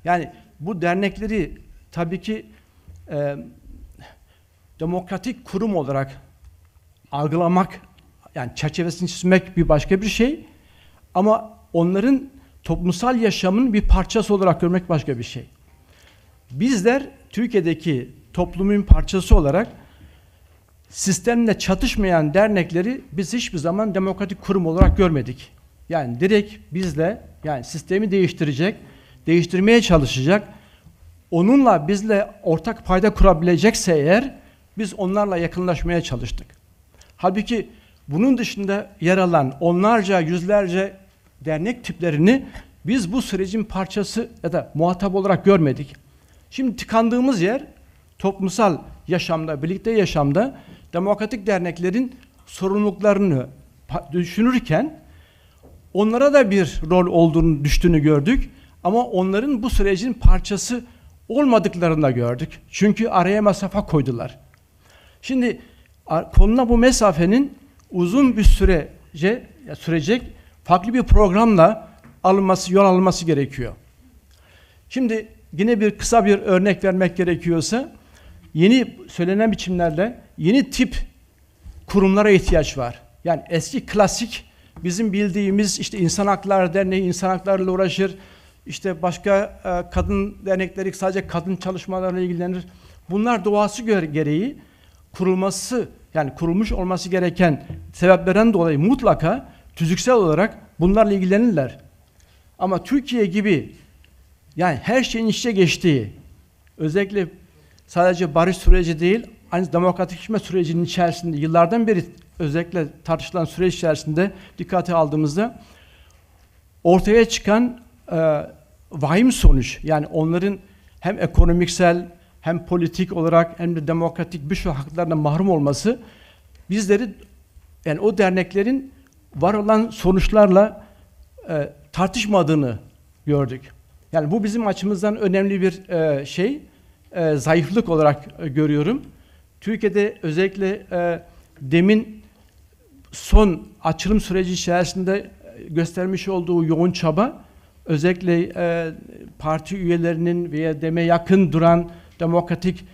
Yani bu dernekleri tabii ki demokratik kurum olarak algılamak, yani çerçevesini çizmek bir başka bir şey. Ama onların toplumsal yaşamın bir parçası olarak görmek başka bir şey. Bizler Türkiye'deki toplumun parçası olarak sistemle çatışmayan dernekleri biz hiçbir zaman demokratik kurum olarak görmedik. Yani direkt bizle, yani sistemi değiştirmeye çalışacak, onunla bizle ortak payda kurabilecekse eğer biz onlarla yakınlaşmaya çalıştık. Halbuki bunun dışında yer alan onlarca, yüzlerce dernek tiplerini biz bu sürecin parçası ya da muhatap olarak görmedik. Şimdi tıkandığımız yer toplumsal yaşamda, birlikte yaşamda demokratik derneklerin sorumluluklarını düşünürken onlara da bir rol düştüğünü gördük ama onların bu sürecin parçası olmadıklarını da gördük. Çünkü araya mesafe koydular. Şimdi konuna bu mesafenin uzun bir sürecek farklı bir programla yol alınması gerekiyor. Şimdi yine kısa bir örnek vermek gerekiyorsa, yeni söylenen biçimlerle yeni tip kurumlara ihtiyaç var. Yani eski klasik bizim bildiğimiz işte İnsan Hakları Derneği insan haklarıyla uğraşır. İşte başka kadın dernekleri sadece kadın çalışmalarıyla ilgilenir. Bunlar doğası gereği kurulmuş olması gereken sebeplerden dolayı mutlaka tüzüksel olarak bunlarla ilgilenirler. Ama Türkiye gibi yani her şeyin içe geçtiği, özellikle sadece barış süreci değil, aynı demokratikleşme sürecinin içerisinde yıllardan beri özellikle tartışılan süreç içerisinde dikkate aldığımızda ortaya çıkan vahim sonuç, yani onların hem ekonomiksel hem politik olarak hem de demokratik birçok haklarından mahrum olması bizleri, yani o derneklerin var olan sonuçlarla tartışmadığını gördük. Yani bu bizim açımızdan önemli bir zayıflık olarak görüyorum. Türkiye'de özellikle demin son açılım süreci içerisinde göstermiş olduğu yoğun çaba, özellikle parti üyelerinin veya DEM'e yakın duran demokratik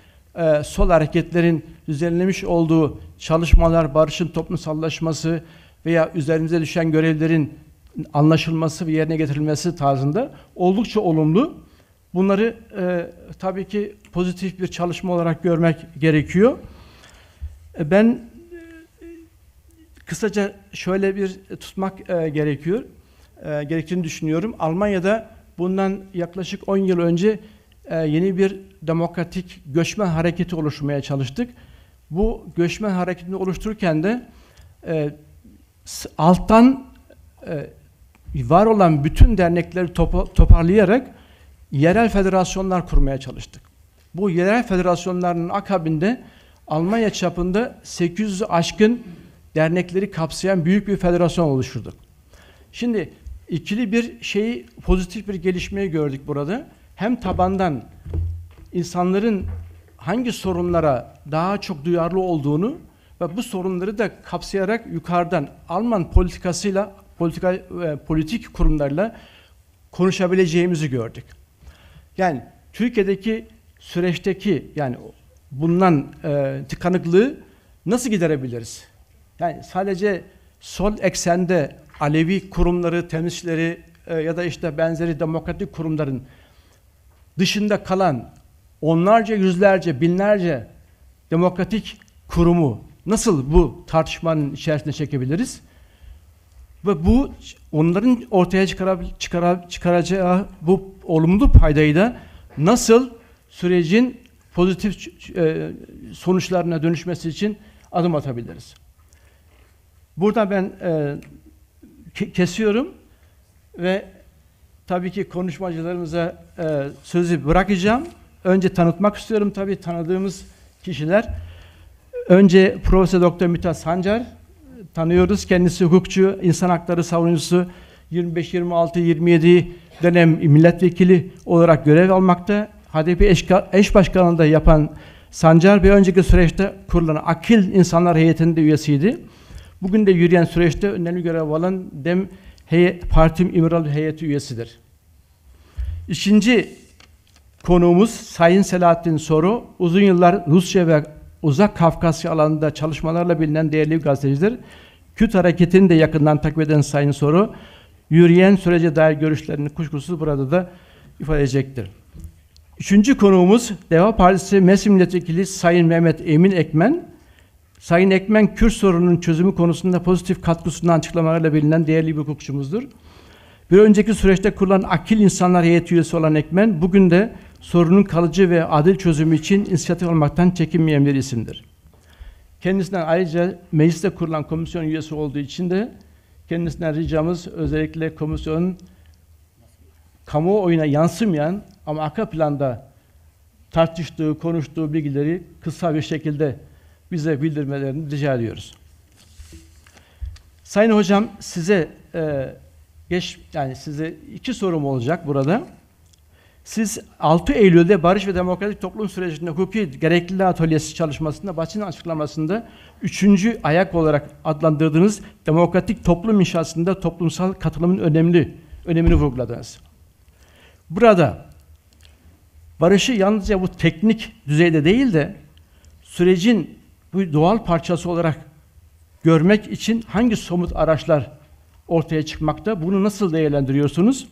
sol hareketlerin düzenlemiş olduğu çalışmalar, barışın toplumsallaşması veya üzerimize düşen görevlerin anlaşılması ve yerine getirilmesi tarzında oldukça olumlu. Bunları tabii ki pozitif bir çalışma olarak görmek gerekiyor. Ben kısaca şöyle bir tutmak gerektiğini düşünüyorum. Almanya'da bundan yaklaşık 10 yıl önce yeni bir demokratik göçmen hareketi oluşturmaya çalıştık. Bu göçmen hareketini oluştururken de alttan var olan bütün dernekleri toparlayarak yerel federasyonlar kurmaya çalıştık. Bu yerel federasyonların akabinde Almanya çapında 800'ü aşkın dernekleri kapsayan büyük bir federasyon oluşturduk. Şimdi ikili bir pozitif bir gelişmeyi gördük burada. Hem tabandan insanların hangi sorunlara daha çok duyarlı olduğunu ve bu sorunları da kapsayarak yukarıdan Alman politik kurumlarla konuşabileceğimizi gördük. Yani Türkiye'deki süreçteki yani bulunan tıkanıklığı nasıl giderebiliriz? Yani sadece sol eksende Alevi kurumları, temsilcileri ya da işte benzeri demokratik kurumların dışında kalan onlarca, yüzlerce, binlerce demokratik kurumu nasıl bu tartışmanın içerisine çekebiliriz? Ve bu onların ortaya çıkaracağı bu olumlu paydayı da nasıl sürecin pozitif sonuçlarına dönüşmesi için adım atabiliriz? Burada ben kesiyorum ve tabii ki konuşmacılarımıza sözü bırakacağım. Önce tanıtmak istiyorum tabii tanıdığımız kişiler. Önce Profesör Doktor Mithat Sancar tanıyoruz. Kendisi hukukçu, insan hakları savunucusu, 25, 26, 27 dönem milletvekili olarak görev almakta. HDP eş başkanlığı da yapan Sancar bir önceki süreçte kurulan Akil İnsanlar Heyeti'nin de üyesiydi. Bugün de yürüyen süreçte önemli görev alan DEM Partim İmralı Heyeti üyesidir. İkinci konuğumuz Sayın Selahattin Soru, uzun yıllar Rusya ve Uzak Kafkasya alanında çalışmalarla bilinen değerli bir gazetecidir. Kürt hareketini de yakından takip eden Sayın Soru, yürüyen sürece dair görüşlerini kuşkusuz burada da ifade edecektir. Üçüncü konuğumuz Deva Partisi Mersin Milletvekili Sayın Mehmet Emin Ekmen. Sayın Ekmen, Kürt sorununun çözümü konusunda pozitif katkısından açıklamalarla bilinen değerli bir hukukçumuzdur. Bir önceki süreçte kurulan Akil İnsanlar Heyeti üyesi olan Ekmen, bugün de sorunun kalıcı ve adil çözümü için inisiyatif almaktan çekinmeyen bir isimdir. Kendisinden ayrıca mecliste kurulan komisyon üyesi olduğu için de kendisinden ricamız özellikle komisyonun kamuoyuna yansımayan ama arka planda tartıştığı, konuştuğu bilgileri kısa bir şekilde bize bildirmelerini rica ediyoruz. Sayın Hocam, size size iki sorum olacak burada. Siz 6 Eylül'de Barış ve Demokratik Toplum Sürecinde Hukuki Gerekliliği Atölyesi çalışmasında basın açıklamasında 3. ayak olarak adlandırdığınız demokratik toplum inşasında toplumsal katılımın önemini vurguladınız. Burada barışı yalnızca bu teknik düzeyde değil de sürecin bu doğal parçası olarak görmek için hangi somut araçlar ortaya çıkmakta? Bunu nasıl değerlendiriyorsunuz?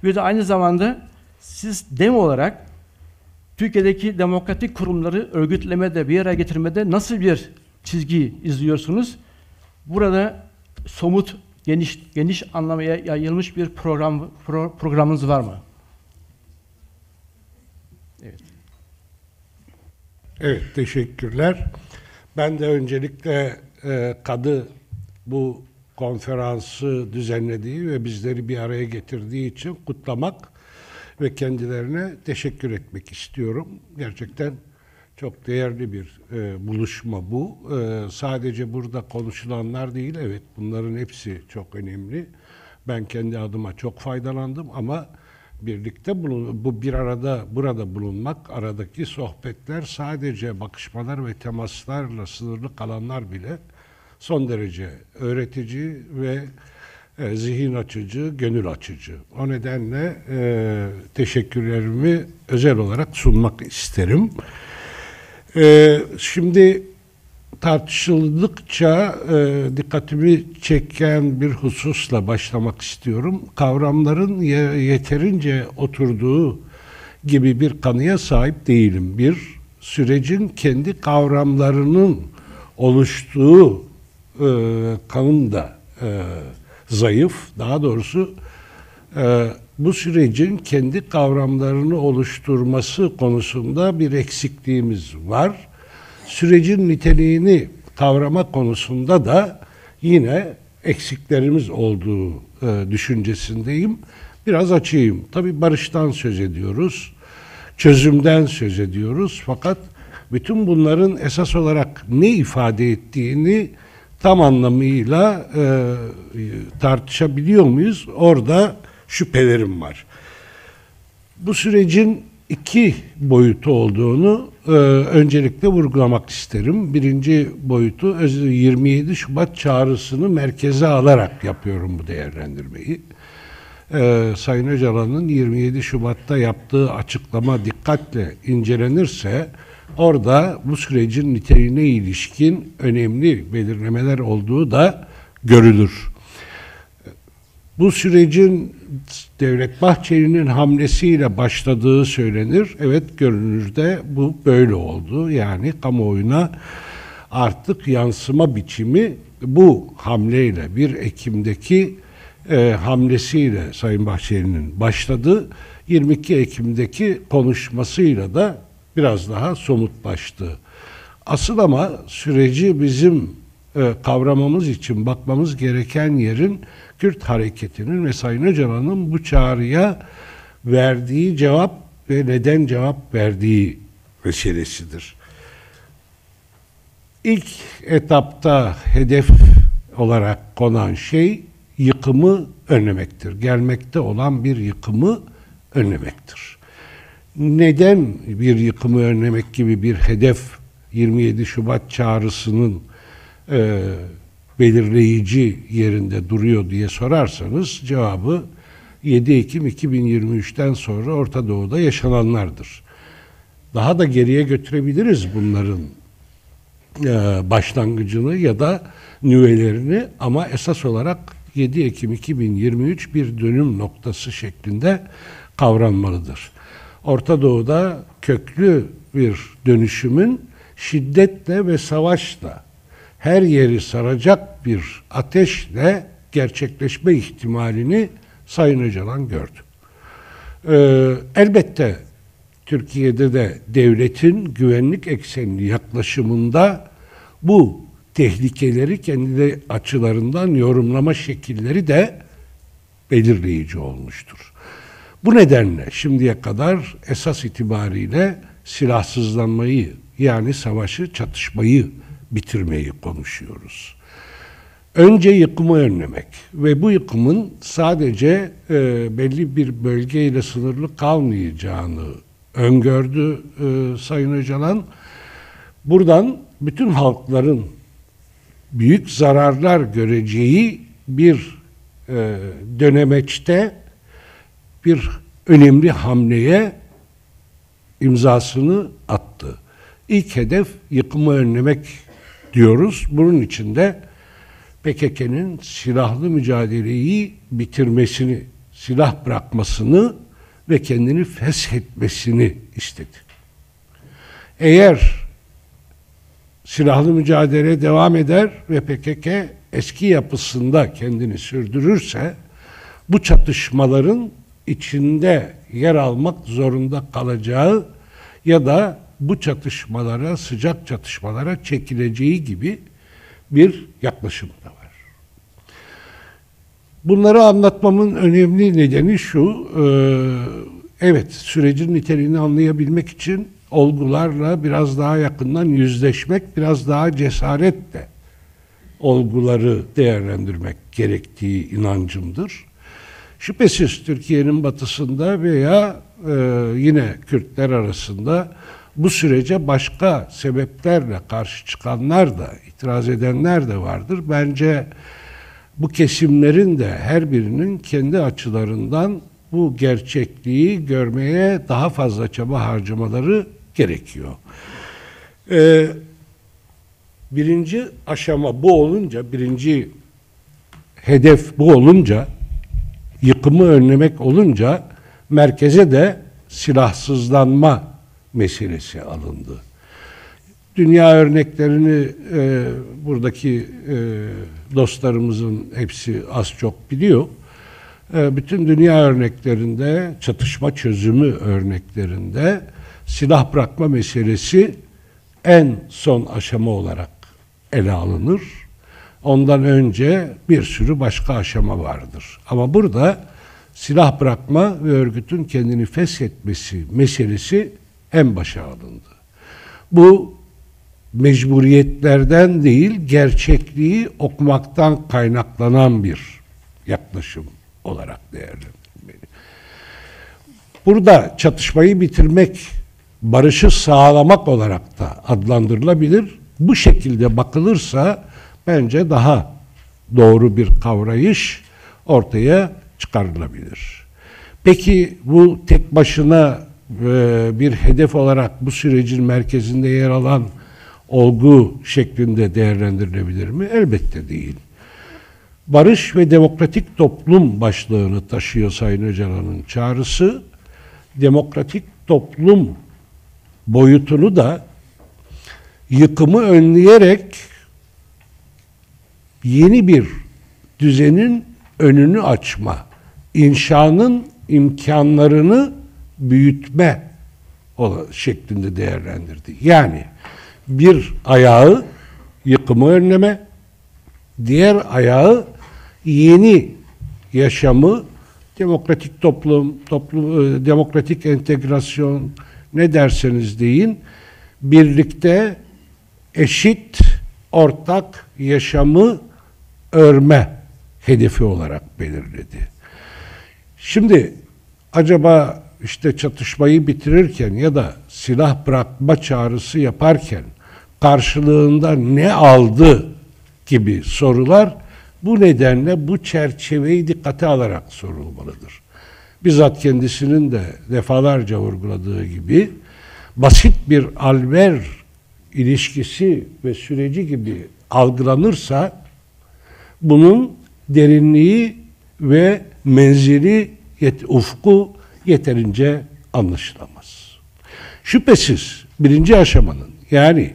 Bir de aynı zamanda siz DEM olarak Türkiye'deki demokratik kurumları örgütlemede, bir araya getirmede nasıl bir çizgi izliyorsunuz? Burada somut, geniş anlamaya yayılmış bir programınız var mı? Evet. Evet, teşekkürler. Ben de öncelikle Kadı bu konferansı düzenlediği ve bizleri bir araya getirdiği için kutlamak ve kendilerine teşekkür etmek istiyorum. Gerçekten çok değerli bir buluşma bu. Sadece burada konuşulanlar değil, evet bunların hepsi çok önemli. Ben kendi adıma çok faydalandım ama birlikte burada bulunmak, aradaki sohbetler sadece bakışmalar ve temaslarla sınırlı kalanlar bile son derece öğretici ve zihin açıcı, gönül açıcı. O nedenle teşekkürlerimi özel olarak sunmak isterim. Şimdi tartışıldıkça dikkatimi çeken bir hususla başlamak istiyorum. Kavramların yeterince oturduğu gibi bir kanıya sahip değilim. Bir, sürecin kendi kavramlarının oluştuğu kanım da zayıf. Daha doğrusu bu sürecin kendi kavramlarını oluşturması konusunda bir eksikliğimiz var. Sürecin niteliğini kavrama konusunda da yine eksiklerimiz olduğu düşüncesindeyim. Biraz açayım. Tabii barıştan söz ediyoruz, çözümden söz ediyoruz. Fakat bütün bunların esas olarak ne ifade ettiğini tam anlamıyla tartışabiliyor muyuz? Orada şüphelerim var. Bu sürecin iki boyutu olduğunu öncelikle vurgulamak isterim. Birinci boyutu 27 Şubat çağrısını merkeze alarak yapıyorum bu değerlendirmeyi. Sayın Öcalan'ın 27 Şubat'ta yaptığı açıklama dikkatle incelenirse orada bu sürecin niteliğine ilişkin önemli belirlemeler olduğu da görülür. Bu sürecin Devlet Bahçeli'nin hamlesiyle başladığı söylenir. Evet, görünürde bu böyle oldu. Yani kamuoyuna artık yansıma biçimi bu hamleyle 1 Ekim'deki hamlesiyle Sayın Bahçeli'nin başladı. 22 Ekim'deki konuşmasıyla da biraz daha somutlaştı. Asıl ama süreci bizim kavramamız için bakmamız gereken yerin Kürt hareketinin ve Sayın Öcalan'ın bu çağrıya verdiği cevap ve neden cevap verdiği meselesidir. İlk etapta hedef olarak konan şey yıkımı önlemektir. Gelmekte olan bir yıkımı önlemektir. Neden bir yıkımı önlemek gibi bir hedef 27 Şubat çağrısının belirleyici yerinde duruyor diye sorarsanız cevabı 7 Ekim 2023'ten sonra Orta Doğu'da yaşananlardır. Daha da geriye götürebiliriz bunların başlangıcını ya da nüvelerini ama esas olarak 7 Ekim 2023 bir dönüm noktası şeklinde kavranmalıdır. Orta Doğu'da köklü bir dönüşümün şiddetle ve savaşla her yeri saracak bir ateşle gerçekleşme ihtimalini Sayın Öcalan gördü. Elbette Türkiye'de de devletin güvenlik eksenli yaklaşımında bu tehlikeleri kendi açılarından yorumlama şekilleri de belirleyici olmuştur. Bu nedenle şimdiye kadar esas itibariyle silahsızlanmayı yani savaşı, çatışmayı bitirmeyi konuşuyoruz. Önce yıkımı önlemek ve bu yıkımın sadece belli bir bölgeyle sınırlı kalmayacağını öngördü Sayın Öcalan. Buradan bütün halkların büyük zararlar göreceği bir dönemeçte bir önemli hamleye imzasını attı. İlk hedef yıkımı önlemek diyoruz. Bunun için de PKK'nın silahlı mücadeleyi bitirmesini, silah bırakmasını ve kendini feshetmesini istedi. Eğer silahlı mücadele devam eder ve PKK eski yapısında kendini sürdürürse bu çatışmaların içinde yer almak zorunda kalacağı ya da bu çatışmalara, sıcak çatışmalara çekileceği gibi bir yaklaşım da var. Bunları anlatmamın önemli nedeni şu, evet sürecin niteliğini anlayabilmek için olgularla biraz daha yakından yüzleşmek, biraz daha cesaretle olguları değerlendirmek gerektiği inancımdır. Şüphesiz Türkiye'nin batısında veya yine Kürtler arasında bu sürece başka sebeplerle karşı çıkanlar da, itiraz edenler de vardır. Bence bu kesimlerin de her birinin kendi açılarından bu gerçekliği görmeye daha fazla çaba harcamaları gerekiyor. birinci aşama bu olunca, birinci hedef bu olunca, yıkımı önlemek olunca merkeze de silahsızlanma meselesi alındı. Dünya örneklerini buradaki dostlarımızın hepsi az çok biliyor. Bütün dünya örneklerinde, çatışma çözümü örneklerinde silah bırakma meselesi en son aşama olarak ele alınır. Ondan önce bir sürü başka aşama vardır. Ama burada silah bırakma ve örgütün kendini feshetmesi meselesi en başa alındı. Bu mecburiyetlerden değil, gerçekliği okumaktan kaynaklanan bir yaklaşım olarak değerlendirilmeli. Burada çatışmayı bitirmek, barışı sağlamak olarak da adlandırılabilir. Bu şekilde bakılırsa bence daha doğru bir kavrayış ortaya çıkarılabilir. Peki bu tek başına bir hedef olarak bu sürecin merkezinde yer alan olgu şeklinde değerlendirilebilir mi? Elbette değil. Barış ve demokratik toplum başlığını taşıyor Sayın Öcalan'ın çağrısı. Demokratik toplum boyutunu da yıkımı önleyerek yeni bir düzenin önünü açma, inşanın imkanlarını büyütme şeklinde değerlendirdi. Yani bir ayağı yıkımı önleme, diğer ayağı yeni yaşamı, demokratik toplum, demokratik entegrasyon, ne derseniz deyin, birlikte eşit, ortak yaşamı örme hedefi olarak belirledi. Şimdi acaba işte çatışmayı bitirirken ya da silah bırakma çağrısı yaparken karşılığında ne aldı gibi sorular bu nedenle bu çerçeveyi dikkate alarak sorulmalıdır. Bizzat kendisinin de defalarca vurguladığı gibi basit bir alver ilişkisi ve süreci gibi algılanırsa bunun derinliği ve menzili, ufku yeterince anlaşılamaz. Şüphesiz birinci aşamanın, yani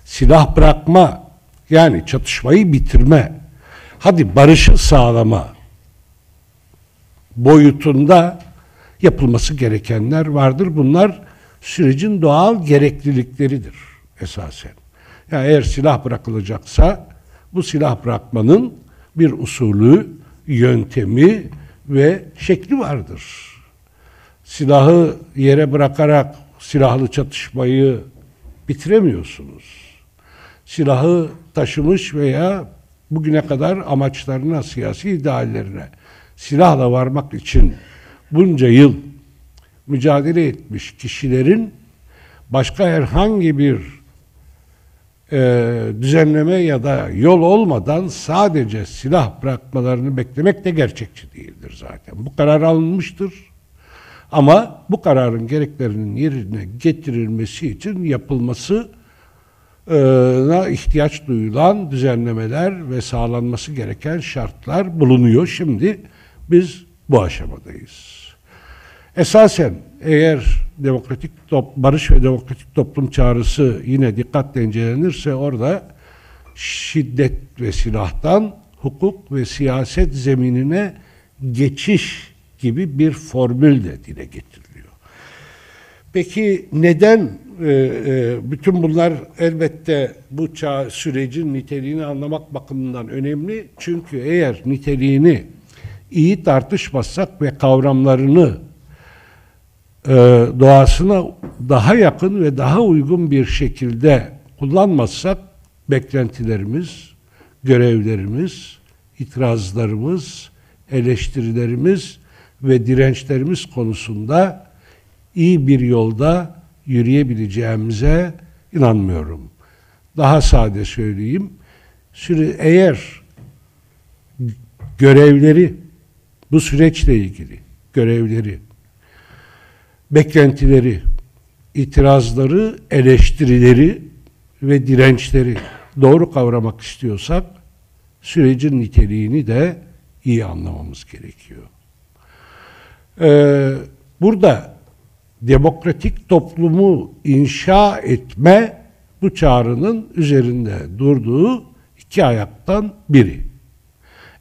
silah bırakma, yani çatışmayı bitirme, hadi barışı sağlama boyutunda yapılması gerekenler vardır. Bunlar sürecin doğal gereklilikleridir esasen. Yani eğer silah bırakılacaksa bu silah bırakmanın bir usulü, yöntemi ve şekli vardır. Silahı yere bırakarak silahlı çatışmayı bitiremiyorsunuz. Silahı taşımış veya bugüne kadar amaçlarına, siyasi ideallerine silahla varmak için bunca yıl mücadele etmiş kişilerin başka herhangi bir düzenleme ya da yol olmadan sadece silah bırakmalarını beklemek de gerçekçi değildir zaten. Bu karar alınmıştır. Ama bu kararın gereklerinin yerine getirilmesi için yapılmasına ihtiyaç duyulan düzenlemeler ve sağlanması gereken şartlar bulunuyor. Şimdi biz bu aşamadayız. Esasen eğer barış ve demokratik toplum çağrısı yine dikkatle incelenirse orada şiddet ve silahtan hukuk ve siyaset zeminine geçiş gibi bir formül de dile getiriliyor. Peki neden bütün bunlar elbette bu sürecin niteliğini anlamak bakımından önemli. Çünkü eğer niteliğini iyi tartışmazsak ve kavramlarını doğasına daha yakın ve daha uygun bir şekilde kullanmazsak beklentilerimiz, görevlerimiz, itirazlarımız, eleştirilerimiz ve dirençlerimiz konusunda iyi bir yolda yürüyebileceğimize inanmıyorum. Daha sade söyleyeyim, eğer görevleri, bu süreçle ilgili görevleri, beklentileri, itirazları, eleştirileri ve dirençleri doğru kavramak istiyorsak sürecin niteliğini de iyi anlamamız gerekiyor. Burada demokratik toplumu inşa etme bu çağrının üzerinde durduğu iki ayaktan biri.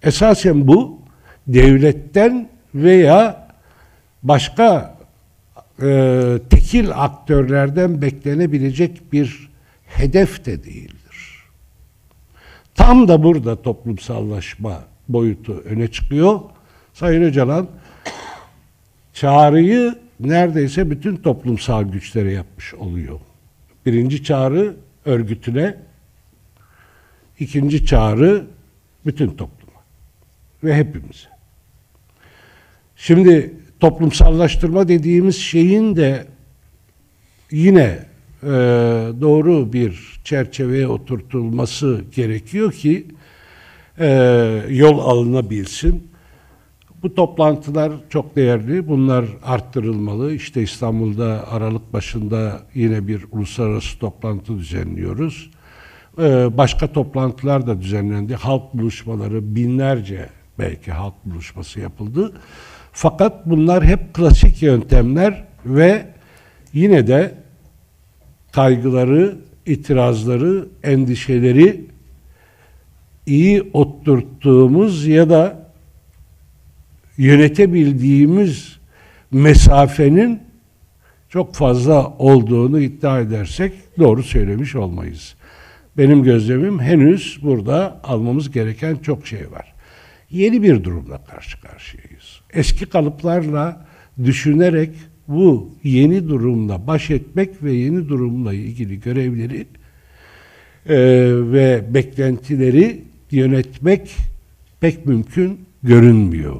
Esasen bu devletten veya başka tekil aktörlerden beklenebilecek bir hedef de değildir. Tam da burada toplumsallaşma boyutu öne çıkıyor. Sayın Öcalan çağrıyı neredeyse bütün toplumsal güçlere yapmış oluyor. Birinci çağrı örgütüne, ikinci çağrı bütün topluma ve hepimize. Şimdi toplumsallaştırma dediğimiz şeyin de yine doğru bir çerçeveye oturtulması gerekiyor ki yol alınabilsin. Bu toplantılar çok değerli. Bunlar arttırılmalı. İşte İstanbul'da Aralık başında yine bir uluslararası toplantı düzenliyoruz. Başka toplantılar da düzenlendi. Halk buluşmaları, binlerce belki halk buluşması yapıldı. Fakat bunlar hep klasik yöntemler ve yine de kaygıları, itirazları, endişeleri iyi oturttuğumuz ya da yönetebildiğimiz mesafenin çok fazla olduğunu iddia edersek doğru söylemiş olmayız. Benim gözlemim henüz burada almamız gereken çok şey var. Yeni bir durumla karşı karşıyayız. Eski kalıplarla düşünerek bu yeni durumla baş etmek ve yeni durumla ilgili görevleri ve beklentileri yönetmek pek mümkün görünmüyor.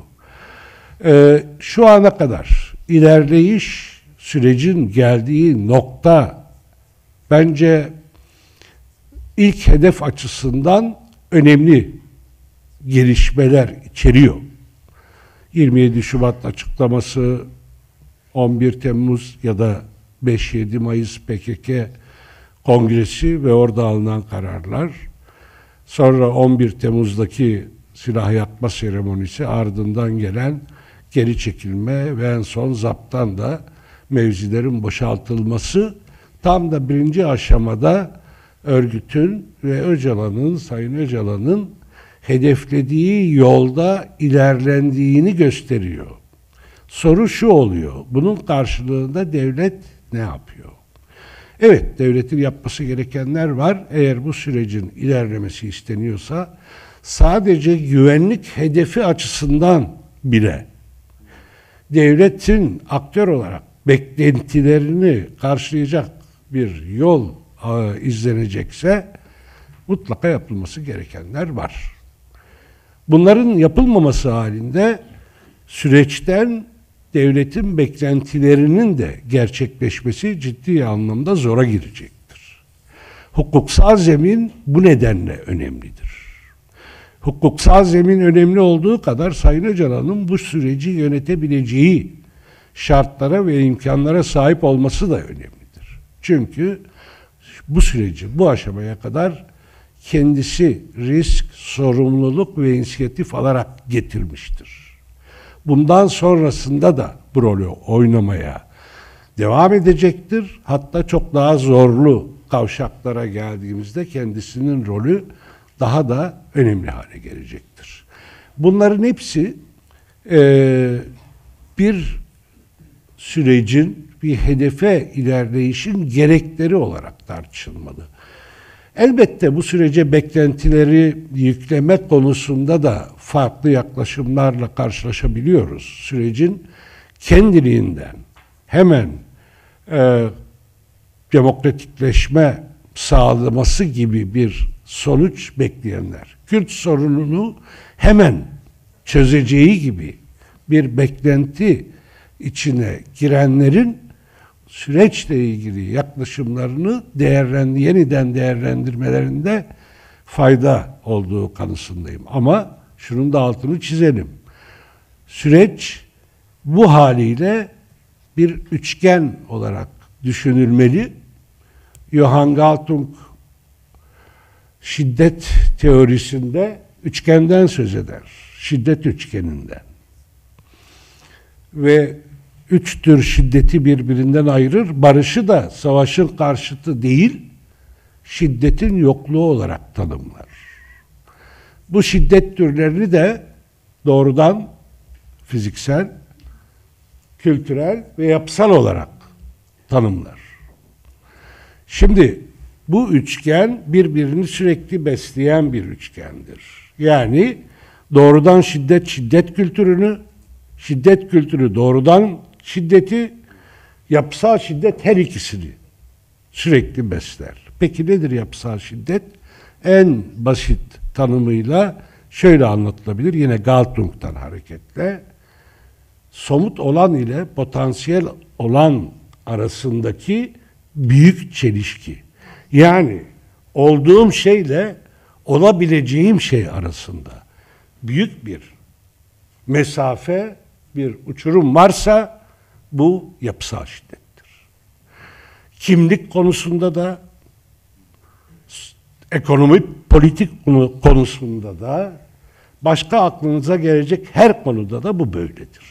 Şu ana kadar ilerleyiş sürecin geldiği nokta bence ilk hedef açısından önemli gelişmeler içeriyor. 27 Şubat açıklaması, 11 Temmuz ya da 5-7 Mayıs PKK kongresi ve orada alınan kararlar, sonra 11 Temmuz'daki silah yakma seremonisi, ardından gelen geri çekilme ve en son zaptan da mevzilerin boşaltılması tam da birinci aşamada örgütün ve Öcalan'ın, Sayın Öcalan'ın hedeflediği yolda ilerlendiğini gösteriyor. Soru şu oluyor, bunun karşılığında devlet ne yapıyor? Evet, devletin yapması gerekenler var. Eğer bu sürecin ilerlemesi isteniyorsa, sadece güvenlik hedefi açısından bile devletin aktör olarak beklentilerini karşılayacak bir yol izlenecekse mutlaka yapılması gerekenler var. Bunların yapılmaması halinde süreçten devletin beklentilerinin de gerçekleşmesi ciddi anlamda zora girecektir. Hukuksal zemin bu nedenle önemlidir. Hukuksal zemin önemli olduğu kadar Sayın Öcalan'ın bu süreci yönetebileceği şartlara ve imkanlara sahip olması da önemlidir. Çünkü bu süreci bu aşamaya kadar kendisi risk, sorumluluk ve inisiyatif alarak getirmiştir. Bundan sonrasında da bu rolü oynamaya devam edecektir. Hatta çok daha zorlu kavşaklara geldiğimizde kendisinin rolü daha da önemli hale gelecektir. Bunların hepsi bir sürecin, bir hedefe ilerleyişin gerekleri olarak tartışılmalı. Elbette bu sürece beklentileri yükleme konusunda da farklı yaklaşımlarla karşılaşabiliyoruz. Sürecin kendiliğinden hemen demokratikleşme sağlaması gibi bir sonuç bekleyenler, Kürt sorununu hemen çözeceği gibi bir beklenti içine girenlerin süreçle ilgili yaklaşımlarını yeniden değerlendirmelerinde fayda olduğu kanısındayım. Ama şunun da altını çizelim. Süreç bu haliyle bir üçgen olarak düşünülmeli. Johann Galtung şiddet teorisinde üçgenden söz eder. Şiddet üçgeninden. Ve üç tür şiddeti birbirinden ayırır. Barışı da savaşın karşıtı değil, şiddetin yokluğu olarak tanımlar. Bu şiddet türlerini de doğrudan fiziksel, kültürel ve yapısal olarak tanımlar. Şimdi bu üçgen birbirini sürekli besleyen bir üçgendir. Yani doğrudan şiddet kültürünü, şiddet kültürü doğrudan şiddeti, yapısal şiddet her ikisini sürekli besler. Peki nedir yapısal şiddet? En basit tanımıyla şöyle anlatılabilir, yine Galtung'dan hareketle. Somut olan ile potansiyel olan arasındaki büyük çelişki. Yani olduğum şeyle olabileceğim şey arasında büyük bir mesafe, bir uçurum varsa bu yapısal şiddettir. Kimlik konusunda da, ekonomik, politik konusunda da, başka aklınıza gelecek her konuda da bu böyledir.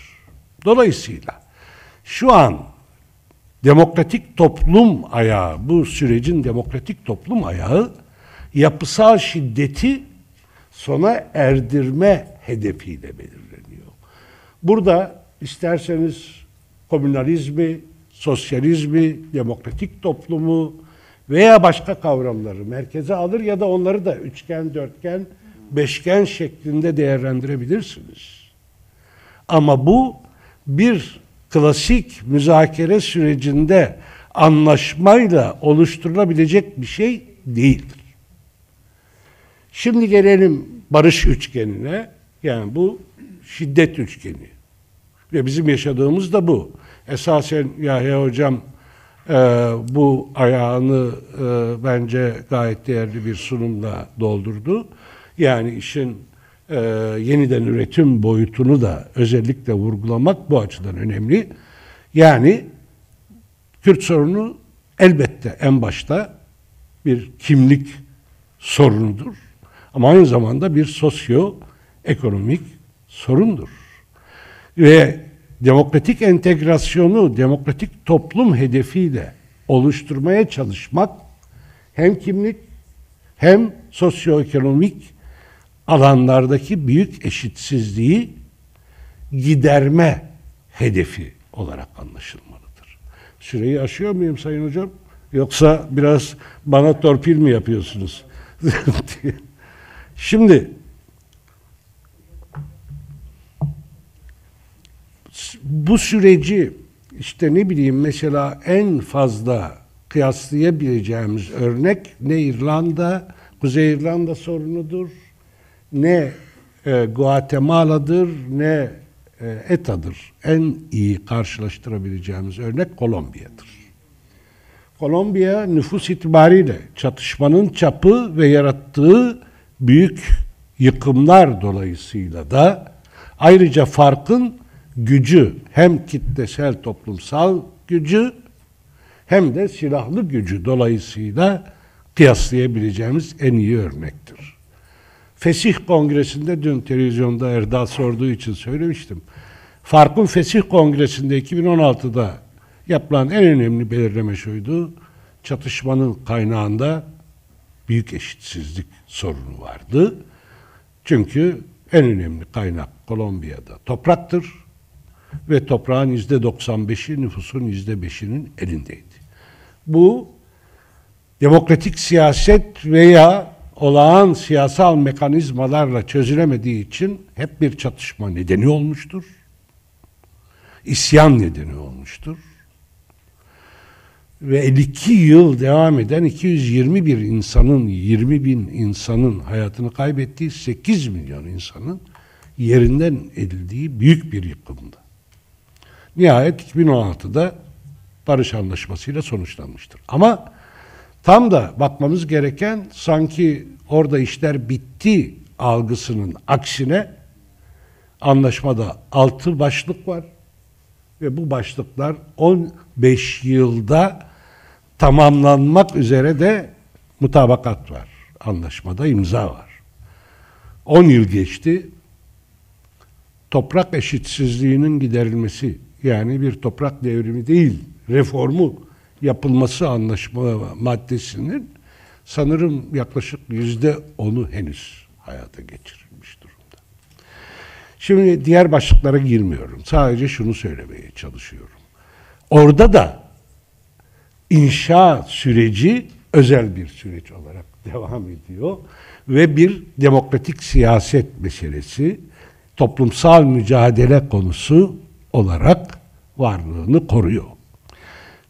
Dolayısıyla şu an demokratik toplum ayağı, bu sürecin demokratik toplum ayağı yapısal şiddeti sona erdirme hedefiyle belirleniyor. Burada isterseniz komünalizmi, sosyalizmi, demokratik toplumu veya başka kavramları merkeze alır ya da onları da üçgen, dörtgen, beşgen şeklinde değerlendirebilirsiniz. Ama bu bir klasik müzakere sürecinde anlaşmayla oluşturulabilecek bir şey değildir. Şimdi gelelim barış üçgenine. Yani bu şiddet üçgeni. Ve bizim yaşadığımız da bu. Esasen Yahya Hocam bu ayağını bence gayet değerli bir sunumla doldurdu. Yani işin yeniden üretim boyutunu da özellikle vurgulamak bu açıdan önemli. Yani Kürt sorunu elbette en başta bir kimlik sorunudur. Ama aynı zamanda bir sosyo-ekonomik sorundur. Ve demokratik entegrasyonu, demokratik toplum hedefiyle oluşturmaya çalışmak hem kimlik hem sosyoekonomik alanlardaki büyük eşitsizliği giderme hedefi olarak anlaşılmalıdır. Süreyi aşıyor muyum Sayın Hocam? Yoksa biraz bana torpil mi yapıyorsunuz? Şimdi bu süreci işte ne bileyim mesela en fazla kıyaslayabileceğimiz örnek ne İrlanda, Kuzey İrlanda sorunudur, ne Guatemala'dır, ne ETA'dır. En iyi karşılaştırabileceğimiz örnek Kolombiya'dır. Kolombiya nüfus itibariyle çatışmanın çapı ve yarattığı büyük yıkımlar dolayısıyla da ayrıca farkın gücü hem kitlesel toplumsal gücü hem de silahlı gücü dolayısıyla kıyaslayabileceğimiz en iyi örnektir. Fesih Kongresi'nde dün televizyonda Erdal sorduğu için söylemiştim. Farkın Fesih Kongresi'nde 2016'da yapılan en önemli belirleme şuydu. Çatışmanın kaynağında büyük eşitsizlik sorunu vardı. Çünkü en önemli kaynak Kolombiya'da topraktır ve toprağın %95'i nüfusun %5'inin elindeydi. Bu demokratik siyaset veya olağan siyasal mekanizmalarla çözülemediği için hep bir çatışma nedeni olmuştur. İsyan nedeni olmuştur. Ve 52 yıl devam eden 20 bin insanın hayatını kaybettiği 8 milyon insanın yerinden edildiği büyük bir yıkımdı. Nihayet 2016'da barış anlaşmasıyla sonuçlanmıştır. Ama tam da bakmamız gereken sanki orada işler bitti algısının aksine anlaşmada 6 başlık var ve bu başlıklar 15 yılda tamamlanmak üzere de mutabakat var. anlaşmada imza var. 10 yıl geçti. Toprak eşitsizliğinin giderilmesi, yani bir toprak devrimi değil, reformu yapılması anlaşma maddesinin sanırım yaklaşık %10'u henüz hayata geçirilmiş durumda. Şimdi diğer başlıklara girmiyorum. Sadece şunu söylemeye çalışıyorum. Orada da inşa süreci özel bir süreç olarak devam ediyor ve bir demokratik siyaset meselesi, toplumsal mücadele konusu olarak varlığını koruyor.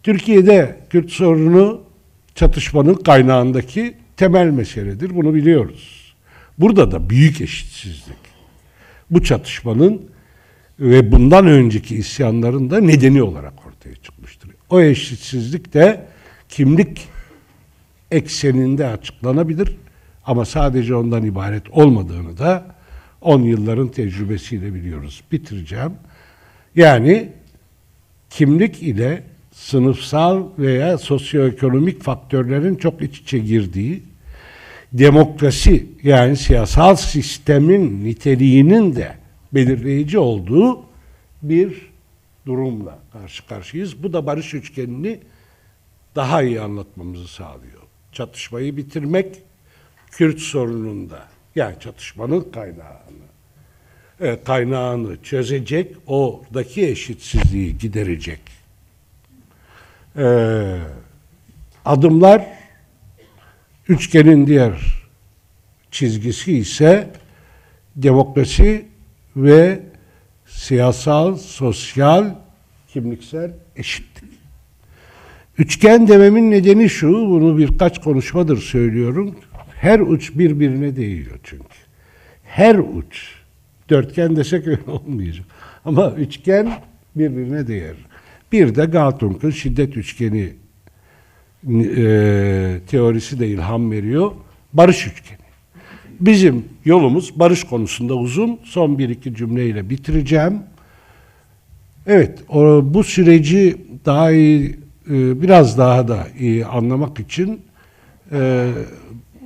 Türkiye'de Kürt sorunu çatışmanın kaynağındaki temel meseledir. Bunu biliyoruz. Burada da büyük eşitsizlik. Bu çatışmanın ve bundan önceki isyanların da nedeni olarak ortaya çıkmıştır. O eşitsizlik de kimlik ekseninde açıklanabilir ama sadece ondan ibaret olmadığını da 10 yılların tecrübesiyle biliyoruz. Bitireceğim. Yani kimlik ile sınıfsal veya sosyoekonomik faktörlerin çok iç içe girdiği, demokrasi yani siyasal sistemin niteliğinin de belirleyici olduğu bir durumla karşı karşıyayız. Bu da barış üçgenini daha iyi anlatmamızı sağlıyor. Çatışmayı bitirmek, Kürt sorununda yani çatışmanın kaynağını çözecek, oradaki eşitsizliği giderecek. Adımlar, üçgenin diğer çizgisi ise demokrasi ve siyasal, sosyal, kimliksel eşitlik. Üçgen dememin nedeni şu, bunu birkaç konuşmadır söylüyorum. Her uç birbirine değiyor çünkü. Her uç. Dörtgen desek öyle olmayacak. Ama üçgen birbirine değer. Bir de Galtung'un şiddet üçgeni teorisi de ilham veriyor. Barış üçgeni. Bizim yolumuz barış konusunda uzun. Son bir iki cümleyle bitireceğim. Evet, bu süreci daha iyi, biraz daha da iyi anlamak için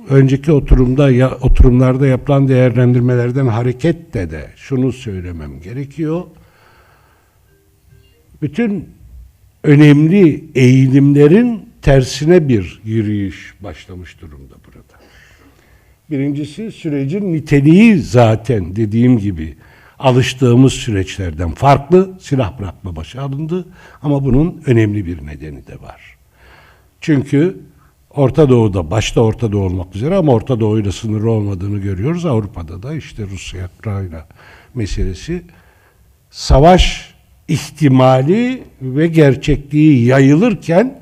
önceki oturumlarda yapılan değerlendirmelerden hareketle de şunu söylemem gerekiyor. Bütün önemli eğilimlerin tersine bir yürüyüş başlamış durumda burada. Birincisi, sürecin niteliği zaten dediğim gibi alıştığımız süreçlerden farklı. Silah bırakma başa alındı ama bunun önemli bir nedeni de var. Çünkü Orta Doğu'da, başta Orta Doğu olmak üzere ama Orta Doğu'yla sınırlı olmadığını görüyoruz. Avrupa'da da işte Rusya-Ukrayna meselesi. Savaş ihtimali ve gerçekliği yayılırken,